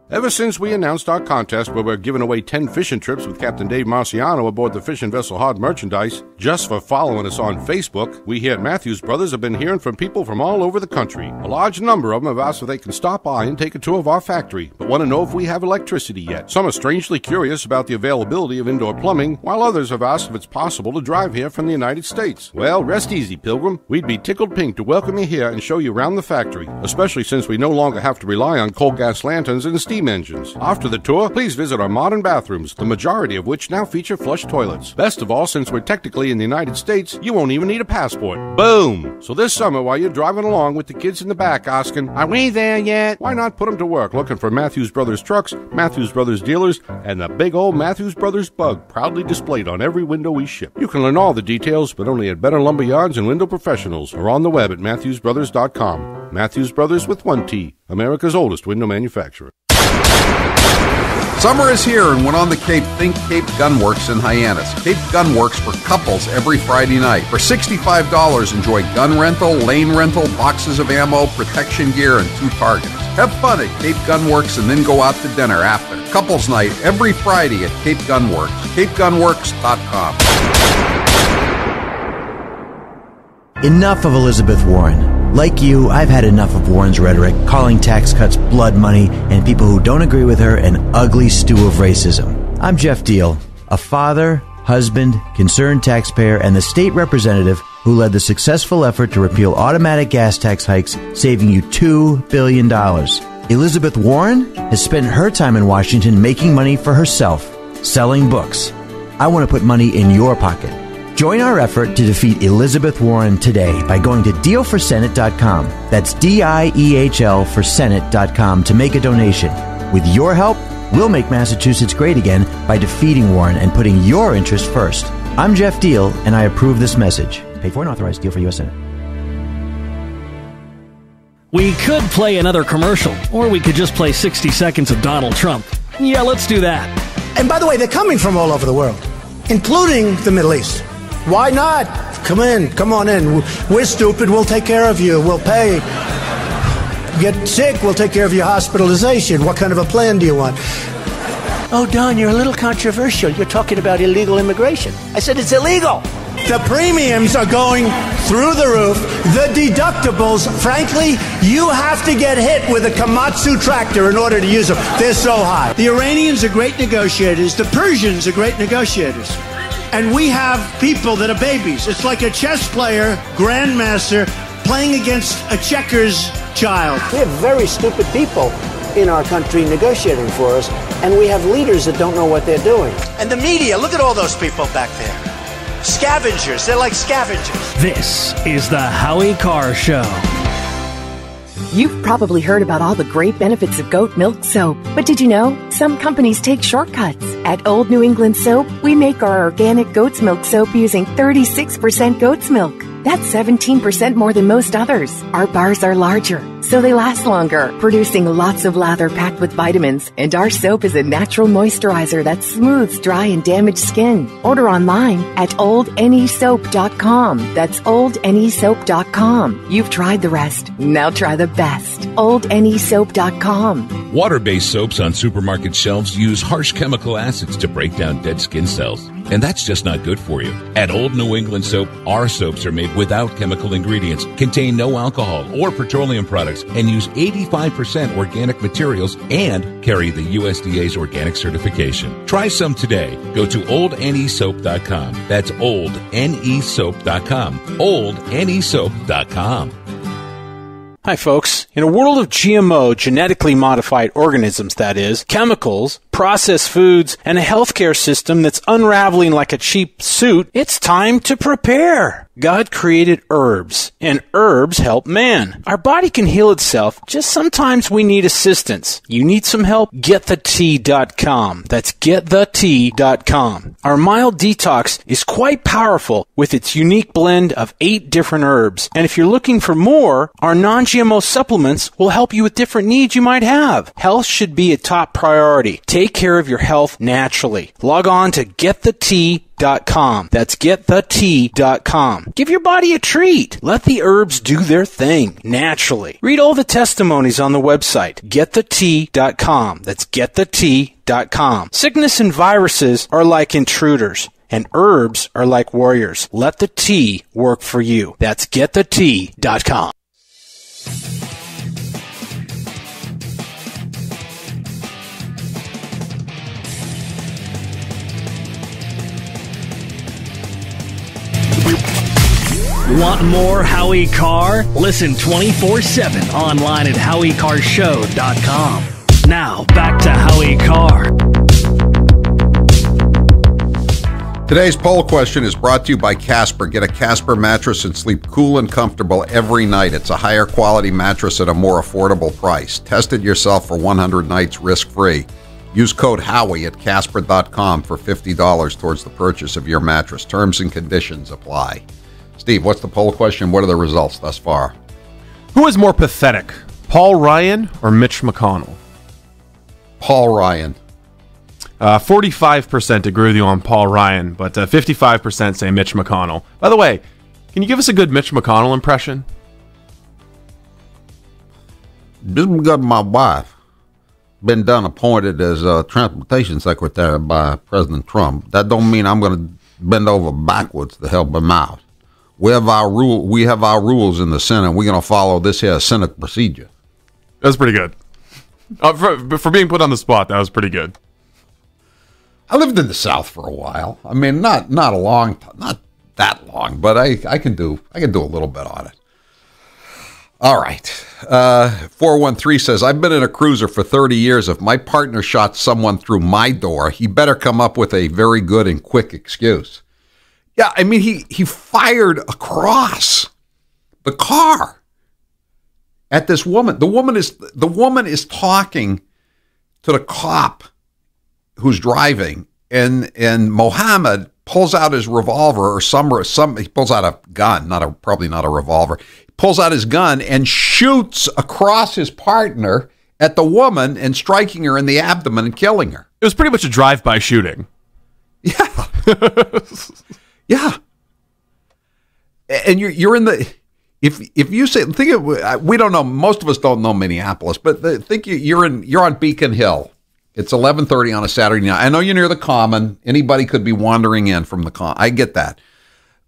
Ever since we announced our contest where we're giving away 10 fishing trips with Captain Dave Marciano aboard the Fishing Vessel Hard merchandise, just for following us on Facebook, we here at Matthews Brothers have been hearing from people from all over the country. A large number of them have asked if they can stop by and take a tour of our factory, but want to know if we have electricity yet. Some are strangely curious about the availability of indoor plumbing, while others have asked if it's possible to drive here from the United States. Well, rest easy, Pilgrim. We'd be tickled pink to welcome you here and show you around the factory, especially since we no longer have to rely on coal gas lanterns and steam engines. After the tour, please visit our modern bathrooms, the majority of which now feature flush toilets. Best of all, since we're technically in the United States, you won't even need a passport. Boom! So this summer, while you're driving along with the kids in the back asking, are we there yet? Why not put them to work looking for Matthews Brothers trucks, Matthews Brothers dealers, and the big old Matthews Brothers bug proudly displayed on every window we ship. You can learn all the details, but only at Better Lumber Yards and Window Professionals, or on the web at MatthewsBrothers.com. Matthews Brothers with one T, America's oldest window manufacturer. Summer is here, and when on the Cape, think Cape Gunworks in Hyannis. Cape Gunworks for couples every Friday night. For $65, enjoy gun rental, lane rental, boxes of ammo, protection gear, and 2 targets. Have fun at Cape Gunworks and then go out to dinner after. Couples night every Friday at Cape Gunworks. CapeGunworks.com. Enough of Elizabeth Warren. Like you, I've had enough of Warren's rhetoric, calling tax cuts blood money, and people who don't agree with her an ugly stew of racism. I'm Jeff Deal, a father, husband, concerned taxpayer, and the state representative who led the successful effort to repeal automatic gas tax hikes, saving you $2 billion. Elizabeth Warren has spent her time in Washington making money for herself, selling books. I want to put money in your pocket. Join our effort to defeat Elizabeth Warren today by going to dealforsenate.com. That's DIEHL for Senate.com to make a donation. With your help, we'll make Massachusetts great again by defeating Warren and putting your interest first. I'm Jeff Deal, and I approve this message. Paid for and authorized. Deal for U.S. Senate. We could play another commercial, or we could just play 60 seconds of Donald Trump. Yeah, let's do that. And by the way, they're coming from all over the world, including the Middle East. Why not? Come on in. We're stupid. We'll take care of you. We'll pay. You get sick, we'll take care of your hospitalization. What kind of a plan do you want? Oh, Don, you're a little controversial. You're talking about illegal immigration. I said it's illegal. The premiums are going through the roof. The deductibles, frankly, you have to get hit with a Komatsu tractor in order to use them. They're so high. The Iranians are great negotiators. The Persians are great negotiators. And we have people that are babies. It's like a chess player, grandmaster, playing against a checkers child. We have very stupid people in our country negotiating for us, and we have leaders that don't know what they're doing. And the media, look at all those people back there. Scavengers. They're like scavengers. This is the Howie Carr Show. You've probably heard about all the great benefits of goat milk soap. But did you know some companies take shortcuts? At Old New England Soap, we make our organic goat's milk soap using 36% goat's milk. That's 17% more than most others. Our bars are larger, so they last longer, producing lots of lather packed with vitamins. And our soap is a natural moisturizer that smooths dry and damaged skin. Order online at oldnesoap.com. That's oldnesoap.com. You've tried the rest. Now try the best. oldnesoap.com. Water-based soaps on supermarket shelves use harsh chemical acids to break down dead skin cells. And that's just not good for you. At Old New England Soap, our soaps are made without chemical ingredients, contain no alcohol or petroleum products, and use 85% organic materials and carry the USDA's organic certification. Try some today. Go to oldnesoap.com. That's oldnesoap.com. oldnesoap.com. Hi, folks. In a world of GMO, genetically modified organisms, that is, chemicals, processed foods, and a healthcare system that's unraveling like a cheap suit, it's time to prepare. God created herbs, and herbs help man. Our body can heal itself, just sometimes we need assistance. You need some help? GetTheTea.com. That's GetTheTea.com. Our mild detox is quite powerful with its unique blend of 8 different herbs. And if you're looking for more, our non-GMO supplements will help you with different needs you might have. Health should be a top priority. Take care of your health naturally. Log on to GetTheTea.com. That's GetTheTea.com. Give your body a treat. Let the herbs do their thing naturally. Read all the testimonies on the website, GetTheTea.com. That's GetTheTea.com. Sickness and viruses are like intruders, and herbs are like warriors. Let the tea work for you. That's GetTheTea.com. Want more Howie Carr? Listen 24/7 online at HowieCarrShow.com. Now, back to Howie Carr. Today's poll question is brought to you by Casper. Get a Casper mattress and sleep cool and comfortable every night. It's a higher quality mattress at a more affordable price. Test it yourself for 100 nights risk-free. Use code Howie at Casper.com for $50 towards the purchase of your mattress. Terms and conditions apply. Steve, what's the poll question? What are the results thus far? Who is more pathetic, Paul Ryan or Mitch McConnell? Paul Ryan. 45% agree with you on Paul Ryan, but 55% say Mitch McConnell. By the way, can you give us a good Mitch McConnell impression? Just because my wife been done appointed as transportation secretary by President Trump, that don't mean I'm going to bend over backwards to help him out. We have our rules in the Senate. We're going to follow this here Senate procedure. That was pretty good. For being put on the spot, that was pretty good. I lived in the South for a while. I mean, not that long, but I can do a little bit on it. All right. 413 says, I've been in a cruiser for 30 years. If my partner shot someone through my door, he better come up with a very good and quick excuse. Yeah, I mean, he fired across the car at this woman. The woman is talking to the cop who's driving, and Mohammed pulls out his revolver or some he pulls out a gun, probably not a revolver. He pulls out his gun and shoots across his partner at the woman and striking her in the abdomen and killing her. It was pretty much a drive-by shooting. Yeah. Yeah. And you're in the if you say think of, we don't know, most of us don't know Minneapolis, but think you're on Beacon Hill. It's 11:30 on a Saturday night. I know you're near the Common. Anybody could be wandering in from the Common. I get that.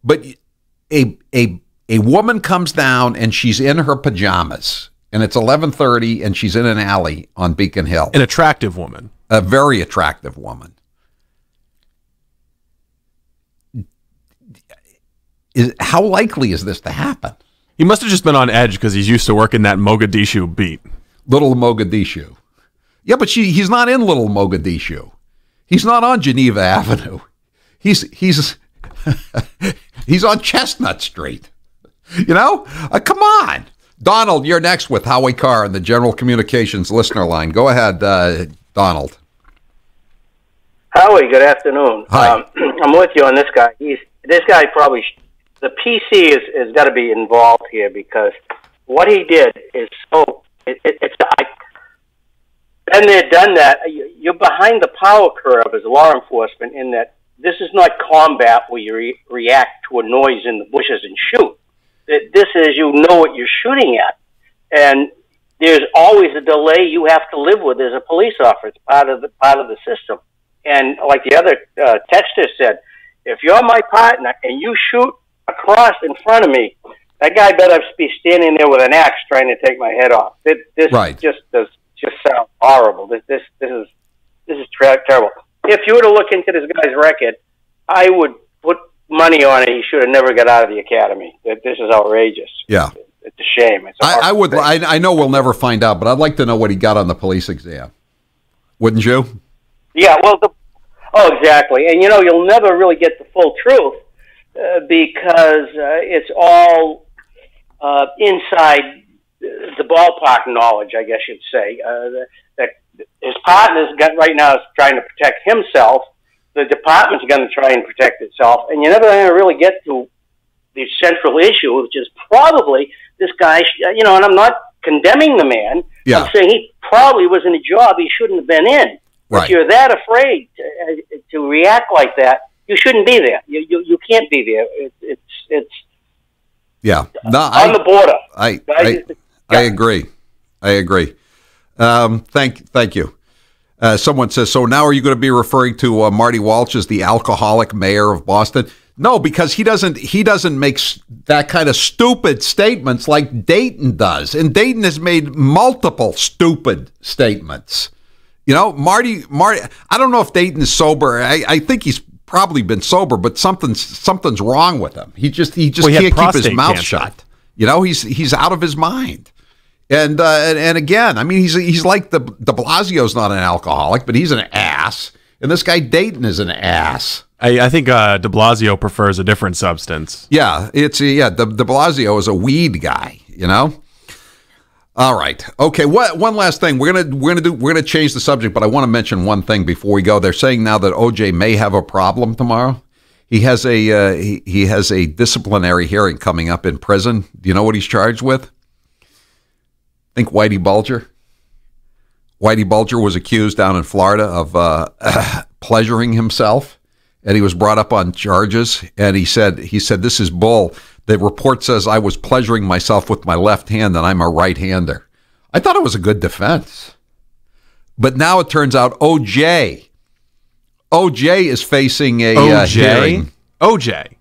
But a woman comes down and she's in her pajamas, and it's 11:30 and she's in an alley on Beacon Hill. An attractive woman. A very attractive woman. How likely is this to happen? He must have just been on edge because he's used to working that Mogadishu beat. Little Mogadishu. Yeah, but he's not in Little Mogadishu. He's not on Geneva Avenue. He's he's on Chestnut Street. You know? Come on. Donald, you're next with Howie Carr on the General Communications listener line. Go ahead, Donald. Howie, good afternoon. Hi. I'm with you on this guy. This guy probably, the PC has got to be involved here, because what he did is so, been there, done that. You're behind the power curve as law enforcement, in that this is not combat where you react to a noise in the bushes and shoot. This is, you know what you're shooting at. And there's always a delay you have to live with as a police officer. It's part of the system. And like the other texter said, if you're my partner and you shoot across in front of me, that guy better be standing there with an axe trying to take my head off. This just sounds horrible. This is terrible. If you were to look into this guy's record, I would put money on it. He should have never got out of the academy. This is outrageous. Yeah, it's a shame. I know we'll never find out, but I'd like to know what he got on the police exam. Wouldn't you? Yeah, well, exactly. And, you'll never really get the full truth because it's all inside the ballpark knowledge, I guess you'd say. That his partner's right now is trying to protect himself. The department's going to try and protect itself. And you're never going to really get to the central issue, which is probably this guy, and I'm not condemning the man. Yeah. I'm saying he probably was in a job he shouldn't have been in. Right. If you're that afraid to react like that, you shouldn't be there. You can't be there. It's yeah. On the border. I agree. I agree. Thank you. Someone says, so now are you going to be referring to Marty Walsh as the alcoholic mayor of Boston? No, because he doesn't make that kind of stupid statements like Dayton does. And Dayton has made multiple stupid statements. Marty, I don't know if Dayton is sober. I think he's probably been sober, but something's wrong with him. He just can't keep his mouth shut. He's out of his mind. And again, I mean, he's like de Blasio's not an alcoholic, but he's an ass. And this guy Dayton is an ass. I think de Blasio prefers a different substance. Yeah, de Blasio is a weed guy. All right. Okay. One last thing. We're gonna change the subject, but I want to mention one thing before we go. They're saying now that OJ may have a problem tomorrow. He has a disciplinary hearing coming up in prison. Do you know what he's charged with? Think Whitey Bulger. Whitey Bulger was accused down in Florida of pleasuring himself, and he was brought up on charges. And he said this is bull. The report says I was pleasuring myself with my left hand and I'm a right-hander. I thought it was a good defense. But now it turns out OJ is facing a hearing. OJ.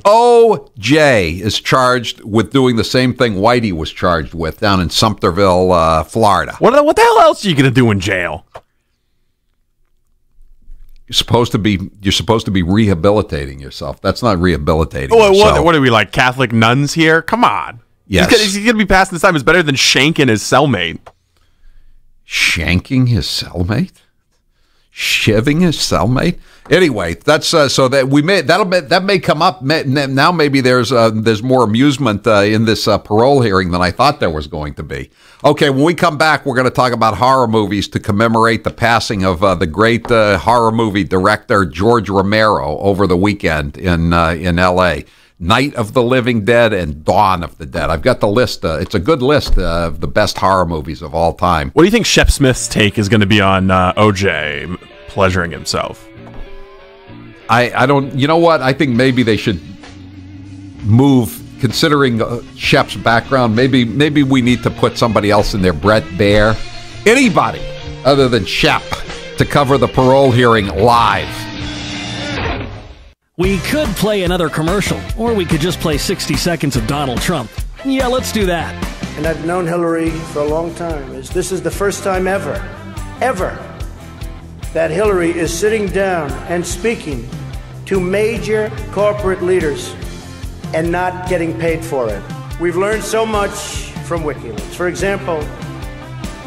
OJ is charged with doing the same thing Whitey was charged with down in Sumterville, Florida. What the hell else are you going to do in jail? You're supposed to be rehabilitating yourself. That's not rehabilitating yourself. What are we, like Catholic nuns here? Come on. Yes. He's going to be passing this time. It's better than shanking his cellmate. Shanking his cellmate? shivving his cellmate. Anyway, that's so that that may come up now. Maybe there's more amusement in this parole hearing than I thought there was going to be. Okay, when we come back, we're going to talk about horror movies to commemorate the passing of the great horror movie director George Romero over the weekend in L.A. Night of the Living Dead and Dawn of the Dead. I've got the list. It's a good list of the best horror movies of all time. What do you think Shep Smith's take is going to be on OJ pleasuring himself? I don't. You know what? I think maybe they should move. Considering Shep's background, maybe we need to put somebody else in there. Brett Baer, anybody other than Shep, to cover the parole hearing live. We could play another commercial, or we could just play 60 seconds of Donald Trump. Yeah, let's do that. And I've known Hillary for a long time. This is the first time ever, that Hillary is sitting down and speaking to major corporate leaders and not getting paid for it. We've learned so much from WikiLeaks. For example,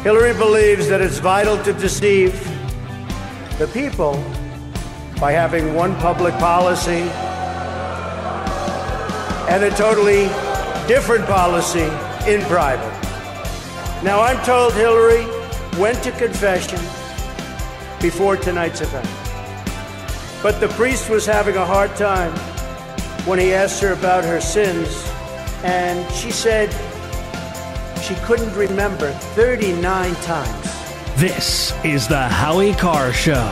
Hillary believes that it's vital to deceive the people by having one public policy and a totally different policy in private. Now, I'm told Hillary went to confession before tonight's event, but the priest was having a hard time when he asked her about her sins, and she said she couldn't remember 39 times. This is the Howie Carr Show.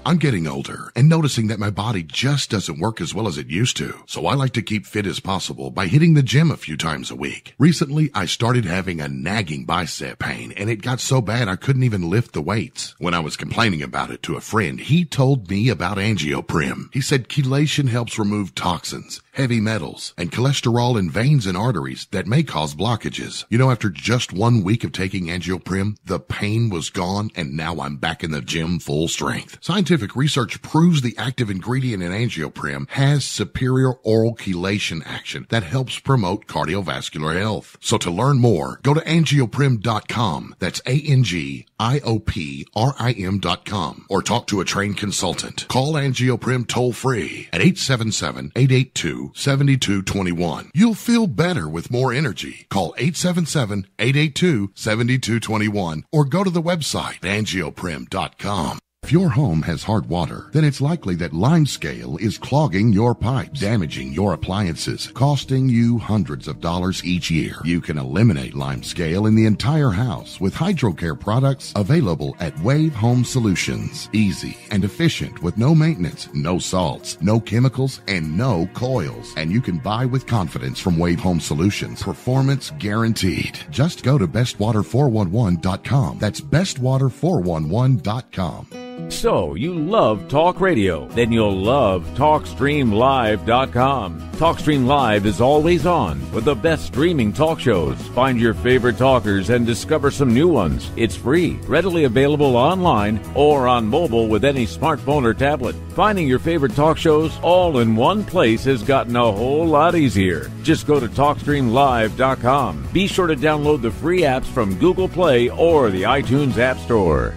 I'm getting older and noticing that my body just doesn't work as well as it used to. So I like to keep fit as possible by hitting the gym a few times a week. Recently, I started having a nagging bicep pain, and it got so bad I couldn't even lift the weights. When I was complaining about it to a friend, he told me about Angioprim. He said chelation helps remove toxins, heavy metals, and cholesterol in veins and arteries that may cause blockages. You know, after just 1 week of taking Angioprim, the pain was gone, and now I'm back in the gym full strength. Scientific research proves the active ingredient in Angioprim has superior oral chelation action that helps promote cardiovascular health. So to learn more, go to angioprim.com. That's ANGIOPRIM.com, or talk to a trained consultant. Call Angioprim toll free at 877-882-7221. You'll feel better with more energy. Call 877-882-7221 or go to the website angioprim.com. If your home has hard water, then it's likely that limescale is clogging your pipes, damaging your appliances, costing you hundreds of dollars each year. You can eliminate limescale in the entire house with HydroCare products available at Wave Home Solutions. Easy and efficient with no maintenance, no salts, no chemicals, and no coils. And you can buy with confidence from Wave Home Solutions. Performance guaranteed. Just go to bestwater411.com. That's bestwater411.com. So, you love talk radio? Then you'll love TalkStreamLive.com. TalkStream Live is always on with the best streaming talk shows. Find your favorite talkers and discover some new ones. It's free, readily available online or on mobile with any smartphone or tablet. Finding your favorite talk shows all in one place has gotten a whole lot easier. Just go to TalkStreamLive.com. Be sure to download the free apps from Google Play or the iTunes App Store.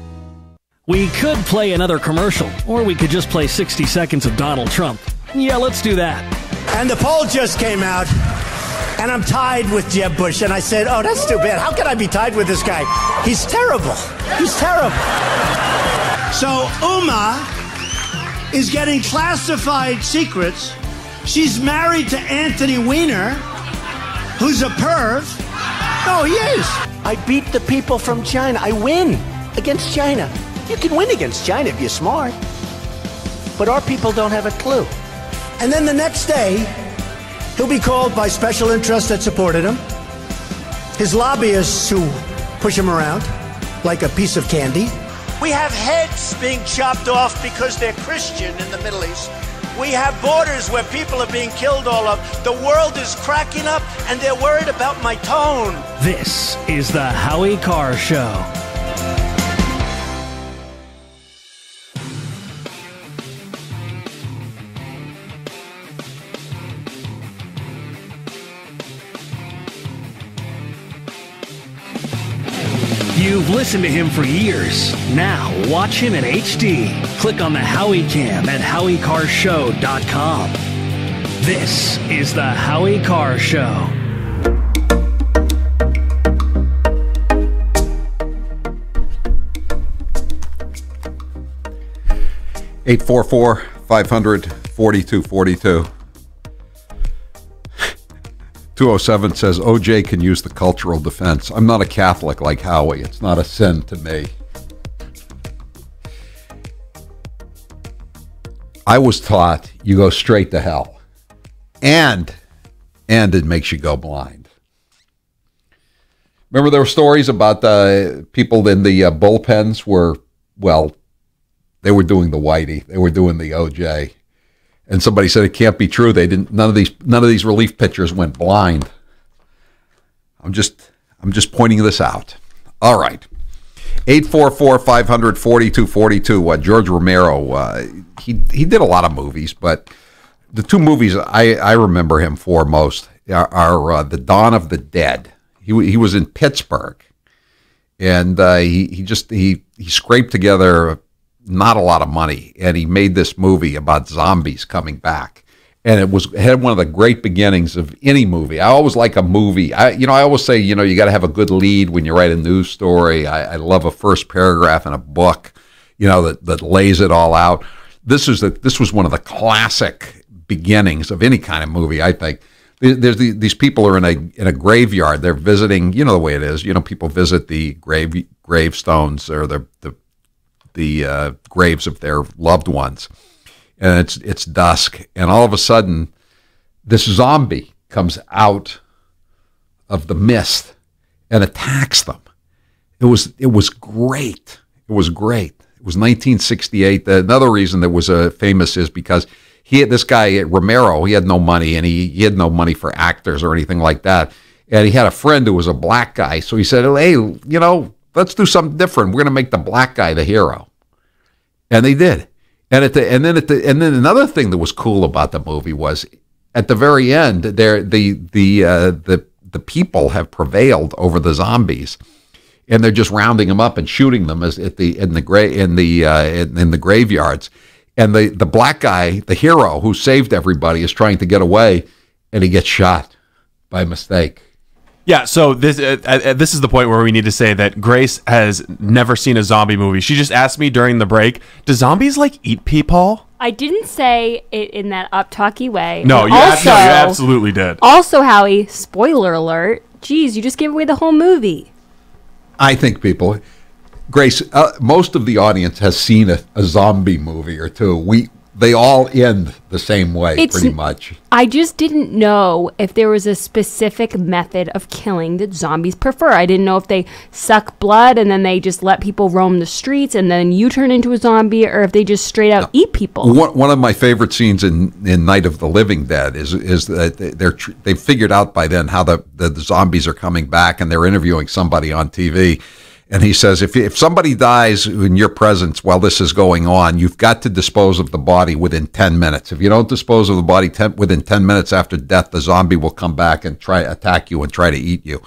We could play another commercial, or we could just play 60 seconds of Donald Trump. Yeah, let's do that. And the poll just came out, and I'm tied with Jeb Bush. And I said, oh, that's too bad. How can I be tied with this guy? He's terrible. He's terrible. So Uma is getting classified secrets. She's married to Anthony Weiner, who's a perv. Oh, he is. I beat the people from China. I win against China. You can win against China if you're smart. But our people don't have a clue. And then the next day, he'll be called by special interests that supported him, his lobbyists who push him around like a piece of candy. We have heads being chopped off because they're Christian in the Middle East. We have borders where people are being killed all up. The world is cracking up, and they're worried about my tone. This is the Howie Carr Show. You You've listened to him for years. Now watch him in HD. Click on the Howie Cam at HowieCarrShow.com. This is the Howie Carr Show. Eight 500-4242. 207 says OJ can use the cultural defense. I'm not a Catholic like Howie. It's not a sin to me. I was taught you go straight to hell. And it makes you go blind. Remember there were stories about people in the bullpens were, well, they were doing the Whitey. They were doing the OJ. And somebody said it can't be true. They didn't. None of these relief pitchers went blind. I'm just pointing this out. All right. 844-500-4242. George Romero. He did a lot of movies, but the two movies I remember him for most are The Dawn of the Dead. He was in Pittsburgh, and he scraped together not a lot of money, and he made this movie about zombies coming back, and it had one of the great beginnings of any movie. I always like a movie. I always say, you got to have a good lead when you write a news story. I love a first paragraph in a book, that lays it all out. This was one of the classic beginnings of any kind of movie, I think. There's these people are in a graveyard. They're visiting, the way it is. People visit the gravestones or the graves of their loved ones, and it's dusk, and all of a sudden this zombie comes out of the mist and attacks them. It was great. It was great. It was 1968. Another reason that was famous is because this guy Romero, he had no money, and he had no money for actors or anything like that, and he had a friend who was a black guy, so he said, hey, let's do something different. We're going to make the black guy the hero, and they did. And then another thing that was cool about the movie was at the very end, the people have prevailed over the zombies, and they're just rounding them up and shooting them in the graveyards. And the black guy, the hero who saved everybody, is trying to get away, and he gets shot by mistake. Yeah, so this is the point where we need to say that Grace has never seen a zombie movie. She just asked me during the break, do zombies eat people? I didn't say it in that up-talky way. No, you absolutely did. Also, Howie, spoiler alert, geez, you just gave away the whole movie. I think Grace, most of the audience has seen a zombie movie or two. They all end the same way, pretty much. I just didn't know if there was a specific method of killing that zombies prefer. I didn't know if they suck blood and then they just let people roam the streets and then you turn into a zombie, or if they just straight out eat people. One of my favorite scenes in Night of the Living Dead is that they've figured out by then how the zombies are coming back, and they're interviewing somebody on TV. And he says, if somebody dies in your presence while this is going on, you've got to dispose of the body within 10 minutes. If you don't dispose of the body within 10 minutes after death, the zombie will come back and try to attack you and try to eat you.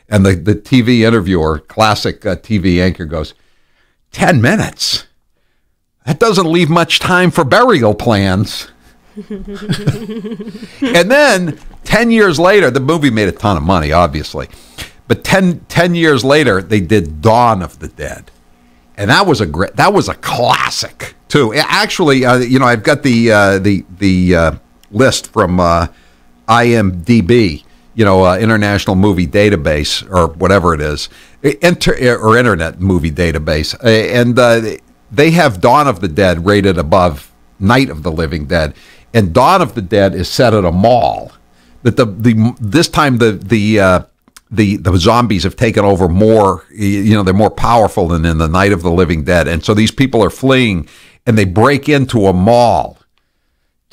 And the TV interviewer, classic TV anchor, goes, 10 minutes? That doesn't leave much time for burial plans. And then 10 years later, the movie made a ton of money, obviously. But 10 years later, they did Dawn of the Dead, and that was a classic too. Actually, I've got the list from IMDb, International Movie Database, or whatever it is, or Internet Movie Database, and they have Dawn of the Dead rated above Night of the Living Dead, and Dawn of the Dead is set at a mall. That this time the zombies have taken over more, they're more powerful than in the Night of the Living Dead. And so these people are fleeing, and they break into a mall.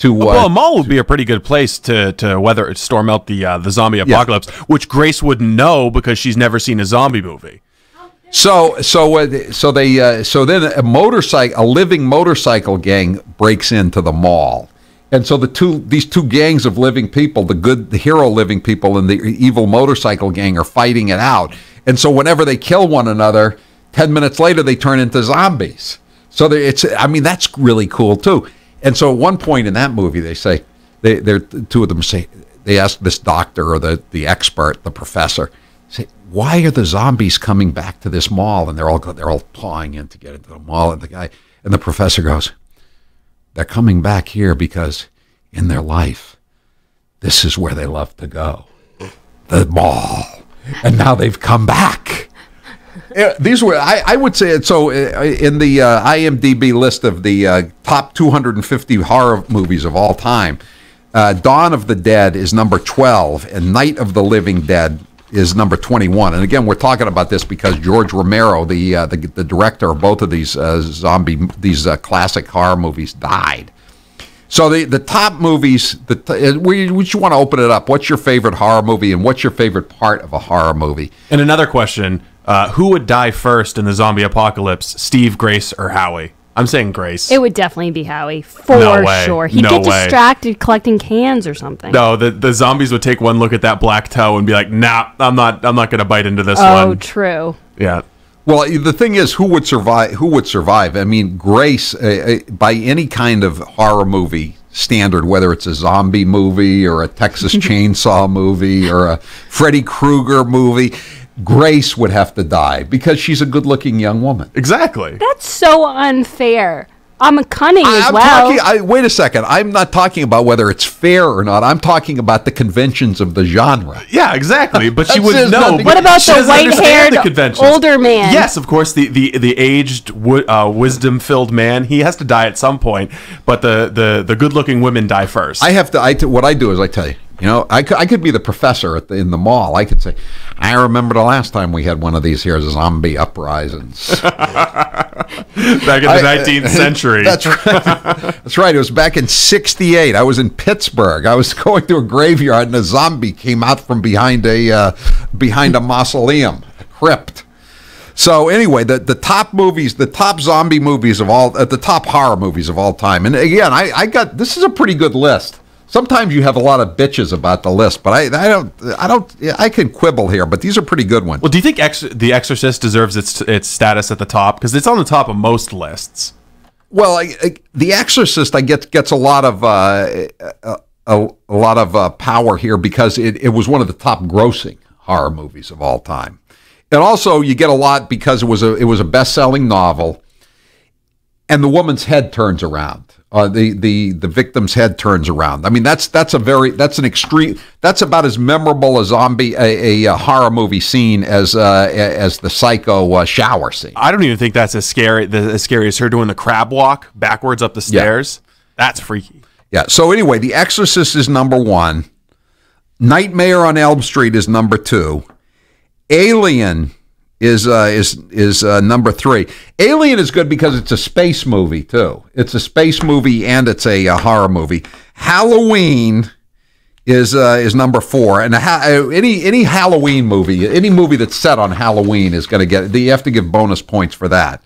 A mall would be a pretty good place to storm out the zombie apocalypse, which Grace wouldn't know because she's never seen a zombie movie. So then a living motorcycle gang breaks into the mall. And so these two gangs of living people, the hero living people and the evil motorcycle gang, are fighting it out. And so whenever they kill one another, 10 minutes later, they turn into zombies. So that's really cool, too. And so at one point in that movie, they say, they're two of them say, they ask this doctor or the expert, the professor, say, why are the zombies coming back to this mall? And they're all pawing in to get into the mall. And the professor goes, they're coming back here because in their life, this is where they love to go, the mall. And now they've come back. These were, I would say, so in the IMDb list of the top 250 horror movies of all time, Dawn of the Dead is number 12, and Night of the Living Dead is number 21. And again, we're talking about this because George Romero, the director of both of these classic horror movies, died. So the top movies, we want to open it up. What's your favorite horror movie, and what's your favorite part of a horror movie? And another question, who would die first in the zombie apocalypse, Steve, Grace, or Howie? I'm saying Grace. It would definitely be Howie, for sure. He'd get distracted collecting cans or something. No, the zombies would take one look at that black toe and be like, nah, I'm not going to bite into this one. Oh, true. Yeah. Well, the thing is, who would survive? I mean, Grace, by any kind of horror movie standard, whether it's a zombie movie or a Texas Chainsaw movie or a Freddy Krueger movie, Grace would have to die because she's a good-looking young woman. Exactly. That's so unfair. I'm cunning as well. Wait a second. I'm not talking about whether it's fair or not. I'm talking about the conventions of the genre. Yeah, exactly. But she wouldn't know. What about the white-haired older man? Yes, of course, the aged, wisdom-filled man. He has to die at some point. But the good-looking women die first. What I do is I tell you. You know, I could be the professor in the mall. I could say, I remember the last time we had one of these here zombie uprisings. Back in the 19th century. That's right. That's right. It was back in '68. I was in Pittsburgh. I was going through a graveyard, and a zombie came out from behind a mausoleum, a crypt. So anyway, the top movies, the top zombie movies of all, the top horror movies of all time. And again, this is a pretty good list. Sometimes you have a lot of bitches about the list, but I can quibble here, but these are pretty good ones. Well, do you think The Exorcist deserves its status at the top? Because it's on the top of most lists. Well, The Exorcist, gets a lot of power here because it was one of the top grossing horror movies of all time. And also, you get a lot because it was a best-selling novel, and the woman's head turns around. The victim's head turns around. I mean, that's an extreme. That's about as memorable a horror movie scene as the Psycho shower scene. I don't even think that's as scary as her doing the crab walk backwards up the stairs. Yeah. That's freaky. Yeah. So anyway, The Exorcist is number 1. Nightmare on Elm Street is number 2. Alien is number 3. Alien is good because it's a space movie too. It's a space movie and it's a horror movie. Halloween is number 4, and any Halloween movie, any movie that's set on Halloween is going to get. You have to give bonus points for that.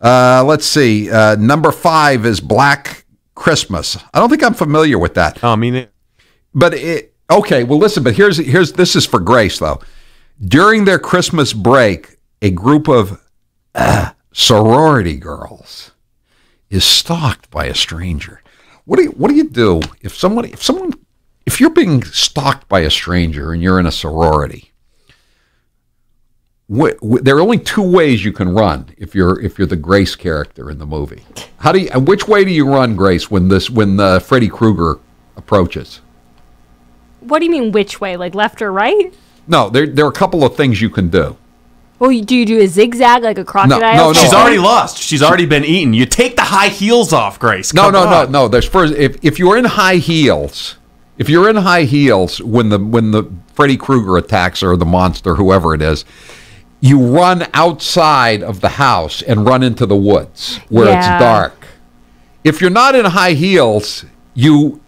Let's see. Number 5 is Black Christmas. I don't think I'm familiar with that. Oh, I mean, okay. Well, listen. But here's this is for Grace though. During their Christmas break, a group of sorority girls is stalked by a stranger. What do you do if you're being stalked by a stranger and you're in a sorority? There are only 2 ways you can run if you're the Grace character in the movie. Which way do you run, Grace, when Freddy Krueger approaches? What do you mean, which way? Like left or right? No, there are a couple of things you can do. Well, do you do a zigzag like a crocodile? No. She's already lost. She's already been eaten. You take the high heels off, Grace. No. There's first if you're in high heels, when the Freddy Krueger attacks or the monster, whoever it is, you run outside of the house and run into the woods where it's dark. If you're not in high heels, you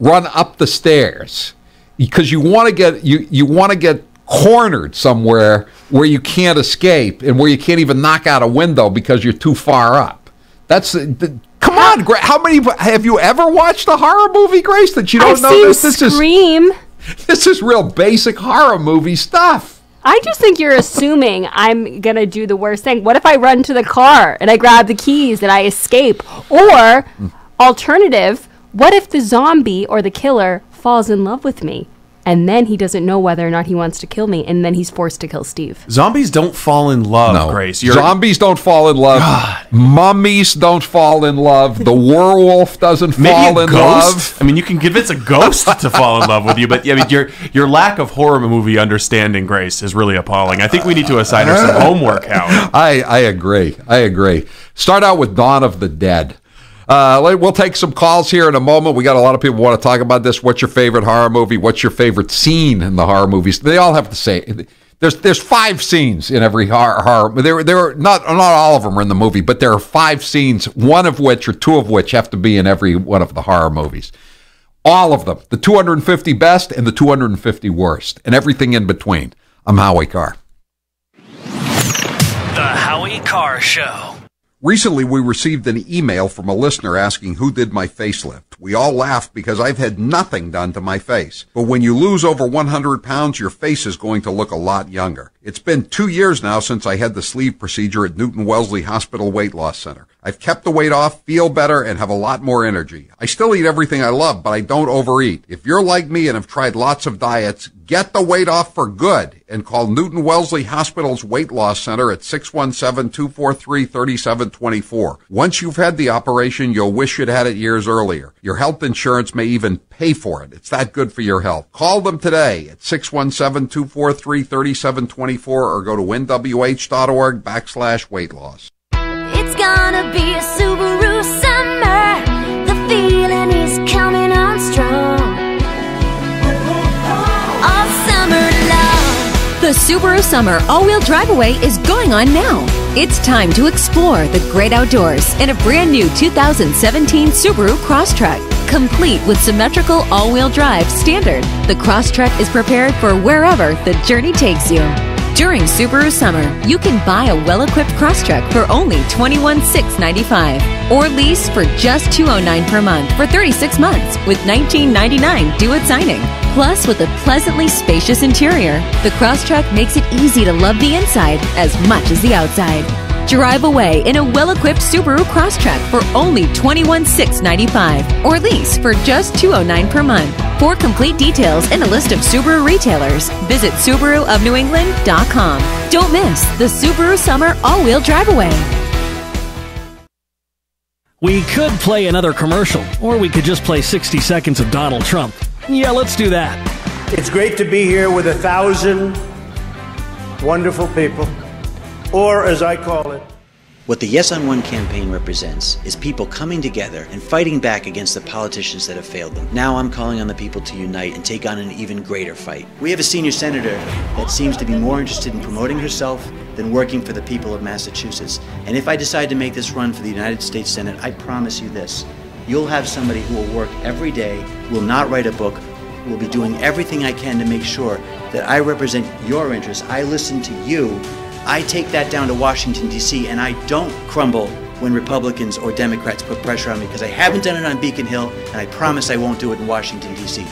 run up the stairs. Because you want to get cornered somewhere where you can't escape and where you can't even knock out a window because you're too far up. Come on, Grace. How many have you ever watched a horror movie, Grace, that you don't know this? Scream. This is real basic horror movie stuff. I just think you're assuming I'm going to do the worst thing. What if I run to the car and I grab the keys and I escape? Or, alternative, what if the zombie or the killer falls in love with me? And then he doesn't know whether or not he wants to kill me, and then he's forced to kill Steve. Zombies don't fall in love, Grace. Zombies don't fall in love. God. Mummies don't fall in love. The werewolf doesn't fall in love. I mean, you can convince a ghost to fall in love with you, but I mean, your lack of horror movie understanding, Grace, is really appalling. I think we need to assign her some homework, Howie. I agree. Start out with Dawn of the Dead. We'll take some calls here in a moment. We got a lot of people who want to talk about this. What's your favorite horror movie? What's your favorite scene in the horror movies? They all have to say. There's 5 scenes in every horror. There are not all of them are in the movie, but there are 5 scenes, one of which or 2 of which have to be in every one of the horror movies. All of them, the 250 best and the 250 worst, and everything in between. I'm Howie Carr. The Howie Carr Show. Recently, we received an email from a listener asking who did my facelift. We all laughed because I've had nothing done to my face. But when you lose over 100 pounds, your face is going to look a lot younger. It's been 2 years now since I had the sleeve procedure at Newton Wellesley Hospital Weight Loss Center. I've kept the weight off, feel better, and have a lot more energy. I still eat everything I love, but I don't overeat. If you're like me and have tried lots of diets, get the weight off for good and call Newton Wellesley Hospital's Weight Loss Center at 617-243-3724. Once you've had the operation, you'll wish you'd had it years earlier. Your health insurance may even pay for it. It's that good for your health. Call them today at 617-243-3724 or go to nwh.org/weight loss. It's gonna be a Subaru summer. The feeling is coming on strong. All summer long. The Subaru Summer All-Wheel Drive Away is going on now. It's time to explore the great outdoors in a brand new 2017 Subaru Crosstrek. Complete with symmetrical all-wheel drive standard, the Crosstrek is prepared for wherever the journey takes you. During Subaru Summer, you can buy a well-equipped Crosstrek for only $21,695 or lease for just $209 per month for 36 months with $19.99 due at signing. Plus, with a pleasantly spacious interior, the Crosstrek makes it easy to love the inside as much as the outside. Drive away in a well-equipped Subaru Crosstrek for only $21,695 or lease for just $209 per month. For complete details and a list of Subaru retailers, visit SubaruofNewEngland.com. Don't miss the Subaru Summer All-Wheel Drive Away. We could play another commercial, or we could just play 60 seconds of Donald Trump. Yeah, let's do that. It's great to be here with 1,000 wonderful people. Or, as I call it, what the Yes on One campaign represents is people coming together and fighting back against the politicians that have failed them. Now I'm calling on the people to unite and take on an even greater fight. We have a senior senator that seems to be more interested in promoting herself than working for the people of Massachusetts. And if I decide to make this run for the United States Senate, I promise you this. You'll have somebody who will work every day, who will not write a book, who will be doing everything I can to make sure that I represent your interests. I listen to you. I take that down to Washington, D.C., and I don't crumble when Republicans or Democrats put pressure on me because I haven't done it on Beacon Hill, and I promise I won't do it in Washington, D.C.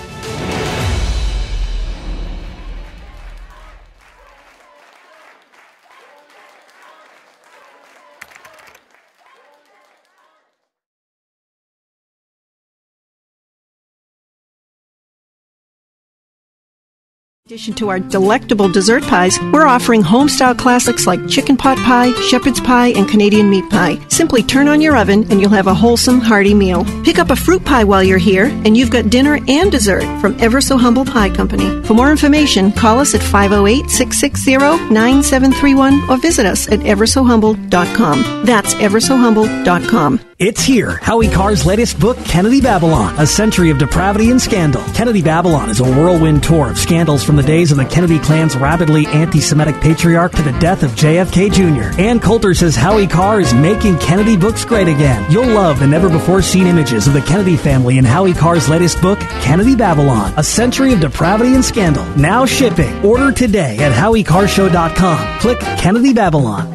In addition to our delectable dessert pies, we're offering home-style classics like chicken pot pie, shepherd's pie, and Canadian meat pie. Simply turn on your oven and you'll have a wholesome, hearty meal. Pick up a fruit pie while you're here, and you've got dinner and dessert from Ever So Humble Pie Company. For more information, call us at 508-660-9731 or visit us at eversohumble.com. That's eversohumble.com. It's here. Howie Carr's latest book, Kennedy Babylon, A Century of Depravity and Scandal. Kennedy Babylon is a whirlwind tour of scandals from the days of the Kennedy clan's rabidly anti-Semitic patriarch to the death of JFK Jr. Ann Coulter says Howie Carr is making Kennedy books great again. You'll love the never-before-seen images of the Kennedy family in Howie Carr's latest book, Kennedy Babylon, A Century of Depravity and Scandal. Now shipping. Order today at HowieCarrshow.com. Click Kennedy Babylon.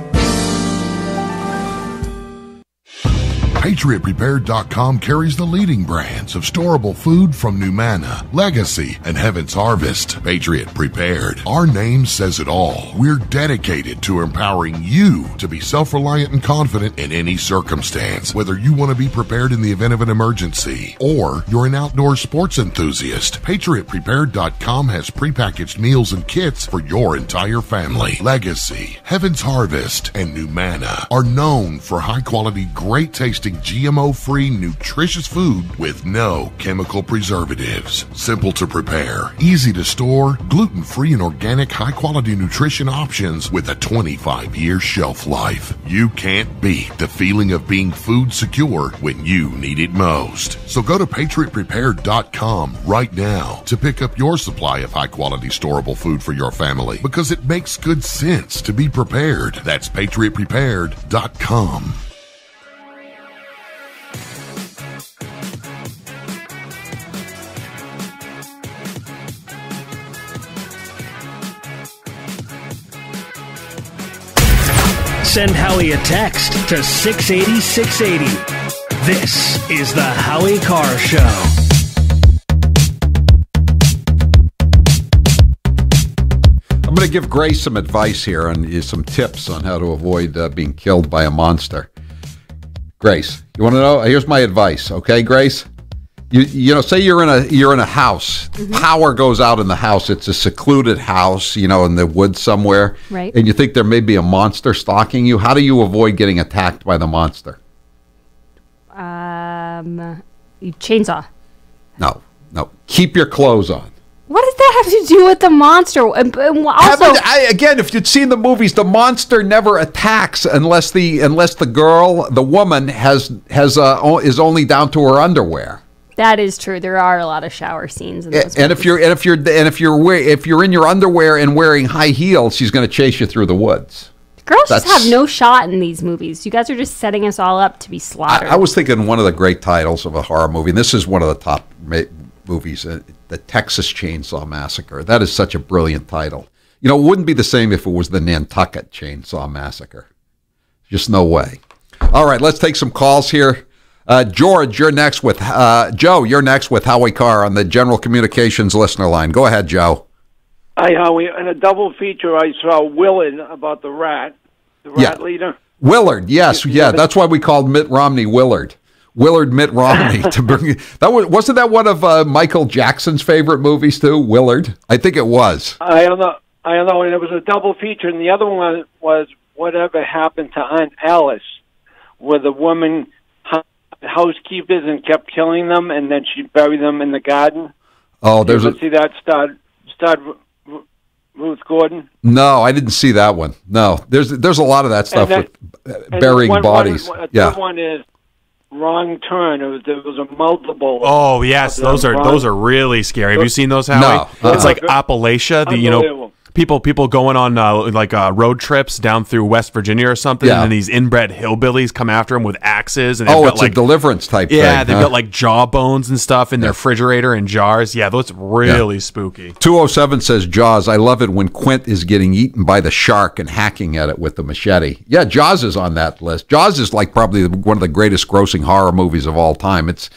PatriotPrepared.com carries the leading brands of storable food from Numana, Legacy, and Heaven's Harvest. Patriot Prepared. Our name says it all. We're dedicated to empowering you to be self-reliant and confident in any circumstance. Whether you want to be prepared in the event of an emergency or you're an outdoor sports enthusiast, PatriotPrepared.com has prepackaged meals and kits for your entire family. Legacy, Heaven's Harvest, and Numana are known for high-quality, great-tasting, GMO-free, nutritious food with no chemical preservatives. Simple to prepare, easy to store, gluten-free and organic high-quality nutrition options with a 25-year shelf life. You can't beat the feeling of being food secure when you need it most. So go to PatriotPrepared.com right now to pick up your supply of high-quality storable food for your family, because it makes good sense to be prepared. That's PatriotPrepared.com. Send Howie a text to 680-680. This is the Howie Carr Show. I'm going to give Grace some advice here and some tips on how to avoid being killed by a monster. Grace, you want to know? Here's my advice, okay, Grace? You know, say you're in a house. Mm-hmm. Power goes out in the house. It's a secluded house, in the woods somewhere. Right. And you think there may be a monster stalking you. How do you avoid getting attacked by the monster? You chainsaw. No. Keep your clothes on. What does that have to do with the monster? And also, again, if you'd seen the movies, the monster never attacks unless the woman is only down to her underwear. that is true. There are a lot of shower scenes in those and if you're in your underwear and wearing high heels, she's going to chase you through the woods. Girls just have no shot in these movies. You guys are just setting us all up to be slaughtered. I was thinking one of the great titles of a horror movie, and this is one of the top movies, the Texas Chainsaw Massacre. That is such a brilliant title. It wouldn't be the same if it was the Nantucket Chainsaw Massacre. Just no way. All right, let's take some calls here. George, you're next with Joe. You're next with Howie Carr on the General Communications listener line. Go ahead, Joe. Hi, Howie. In a double feature, I saw Willard about the rat leader. Willard, yes, that's why we called Mitt Romney Willard. Willard Mitt Romney to bring wasn't that one of Michael Jackson's favorite movies too? Willard, I think it was. I don't know. And it was a double feature, and the other one was Whatever Happened to Aunt Alice, where the woman housekeepers and kept killing them, and then she buried them in the garden. Oh, see that starred Ruth Gordon? No, I didn't see that one. No, there's a lot of that stuff with burying bodies. The one is Wrong Turn. There was a multiple. Oh yes, those are really scary. Have you seen those, Howie? No, it's like Appalachia. People going on road trips down through West Virginia or something, and then these inbred hillbillies come after them with axes. And it's a Deliverance type thing. Yeah, they've got jawbones and stuff in their refrigerator and jars. Yeah, those really spooky. 207 says Jaws. I love it when Quint is getting eaten by the shark and hacking at it with the machete. Yeah, Jaws is on that list. Jaws is probably one of the greatest grossing horror movies of all time. It's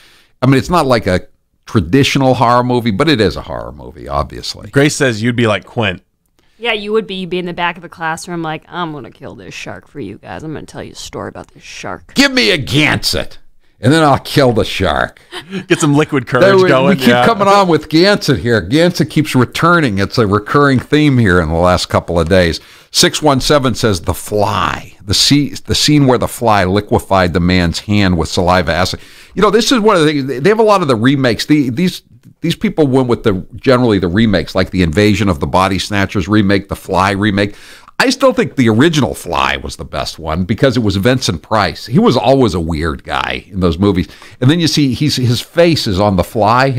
not like a traditional horror movie, but it is a horror movie, obviously. Grace says you'd be like Quint. Yeah, you would be. You'd be in the back of the classroom like, I'm going to kill this shark for you guys. I'm going to tell you a story about this shark. Give me a Gansett, and then I'll kill the shark. Get some liquid courage going. We keep coming on with Gansett here. Gansett keeps returning. It's a recurring theme here in the last couple of days. 617 says The Fly. The scene where the fly liquefied the man's hand with saliva acid. This is one of the things. They have a lot of the remakes. These people went with generally the remakes, like the Invasion of the Body Snatchers remake, the Fly remake. I still think the original Fly was the best one because it was Vincent Price. He was always a weird guy in those movies. And then you see his face is on the Fly.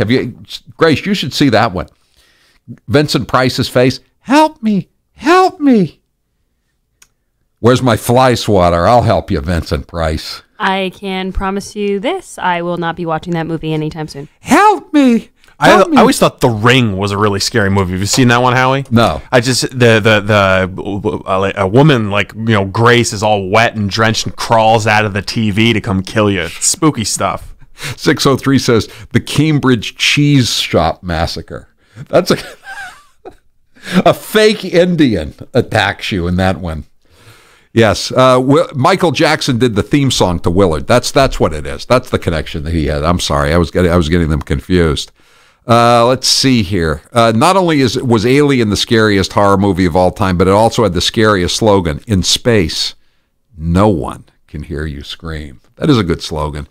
Grace, you should see that one. Vincent Price's face. Help me. Help me. Where's my fly swatter? I'll help you, Vincent Price. I can promise you this. I will not be watching that movie anytime soon. Help me. I always thought The Ring was a really scary movie. Have you seen that one, Howie? No. I just a woman like Grace is all wet and drenched and crawls out of the TV to come kill you. It's spooky stuff. 603 says the Cambridge Cheese Shop Massacre. That's a fake Indian attacks you in that one. Yes, Michael Jackson did the theme song to Willard. That's what it is. That's the connection that he had. I'm sorry, I was getting them confused. Let's see here. Not only was Alien the scariest horror movie of all time, but it also had the scariest slogan: "In space, no one can hear you scream." That is a good slogan.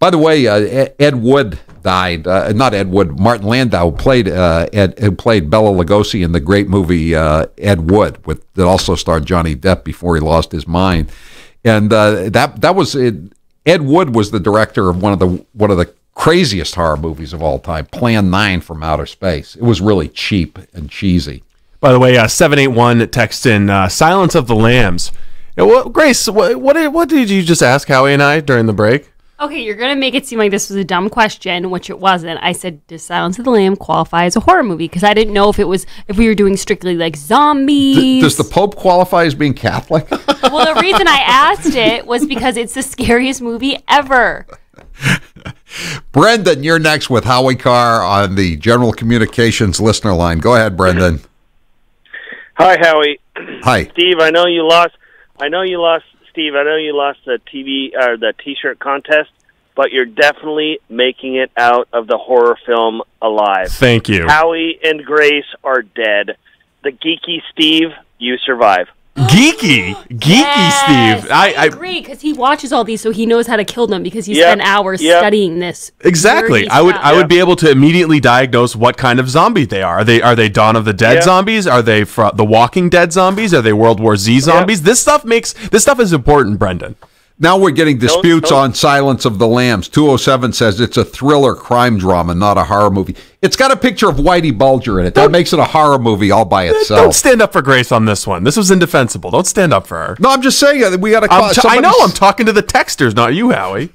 By the way, Ed Wood died. Not Ed Wood. Martin Landau who played Bela Lugosi in the great movie Ed Wood, that also starred Johnny Depp before he lost his mind. And that was it. Ed Wood was the director of one of the craziest horror movies of all time, Plan 9 from Outer Space. It was really cheap and cheesy. By the way, 781 texts in Silence of the Lambs. Grace, what did you just ask Howie and I during the break? Okay, you're going to make it seem like this was a dumb question, which it wasn't. I said, does Silence of the Lamb qualify as a horror movie? Because I didn't know if we were doing strictly like zombies. Does the Pope qualify as being Catholic? Well, the reason I asked it was because it's the scariest movie ever. Brendan, you're next with Howie Carr on the General Communications listener line. Go ahead, Brendan. Hi, Howie. Hi. Steve, I know you lost, Steve, I know you lost the TV or the T-shirt contest, but you're definitely making it out of the horror film alive. Thank you. Howie and Grace are dead. The geeky Steve, you survive. Geeky Steve. I agree, because he watches all these, so he knows how to kill them because he spent hours studying this. Exactly. I would be able to immediately diagnose what kind of zombie they are. Are they Dawn of the Dead zombies? Are they The Walking Dead zombies? Are they World War Z zombies? This stuff is important, Brendan. Now we're getting disputes on Silence of the Lambs. 207 says it's a thriller crime drama, not a horror movie. It's got a picture of Whitey Bulger in it. That makes it a horror movie all by itself. Don't stand up for Grace on this one. This was indefensible. Don't stand up for her. No, I'm just saying we got to. I know. I'm talking to the texters, not you, Howie.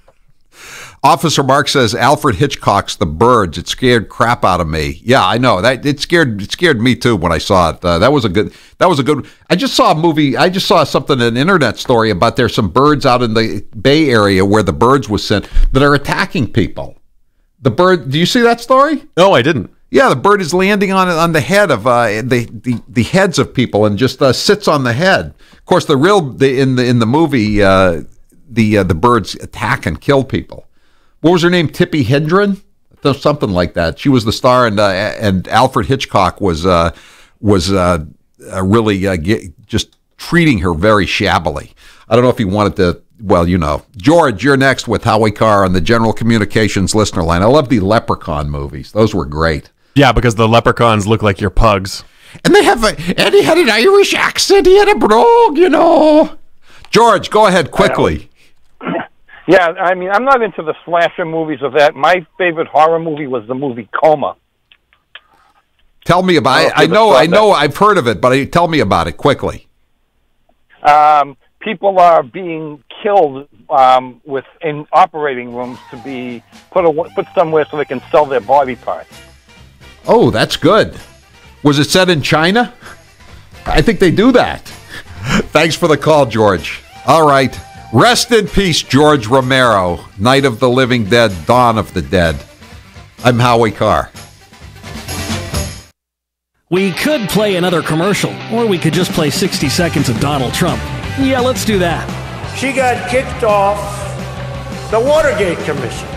Officer Mark says Alfred Hitchcock's The Birds. It scared crap out of me. Yeah, I know that it scared me too when I saw it. That was a good. I just saw a movie. I just saw something, an internet story about there's some birds out in the Bay Area where the birds was sent that are attacking people. The bird. Do you see that story? No, I didn't. Yeah, the bird is landing on the head of the heads of people and just sits on the head. Of course, in the movie the birds attack and kill people. What was her name? Tippi Hedren? Something like that. She was the star, and Alfred Hitchcock was really just treating her very shabbily. I don't know if he wanted to. Well, George, you're next with Howie Carr on the General Communications listener line. I love the Leprechaun movies; those were great. Yeah, because the leprechauns look like your pugs, and he had an Irish accent. He had a brogue, George, go ahead quickly. Yeah, I mean, I'm not into the slasher movies of that. My favorite horror movie was the movie Coma. Tell me about it. I know, I've heard of it, but tell me about it quickly. People are being killed in operating rooms to be put somewhere so they can sell their body parts. Oh, that's good. Was it set in China? I think they do that. Thanks for the call, George. All right. Rest in peace, George Romero, Night of the Living Dead, Dawn of the Dead. I'm Howie Carr. We could play another commercial, or we could just play 60 seconds of Donald Trump. Yeah, let's do that. She got kicked off the Watergate Commission.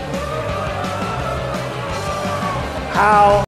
How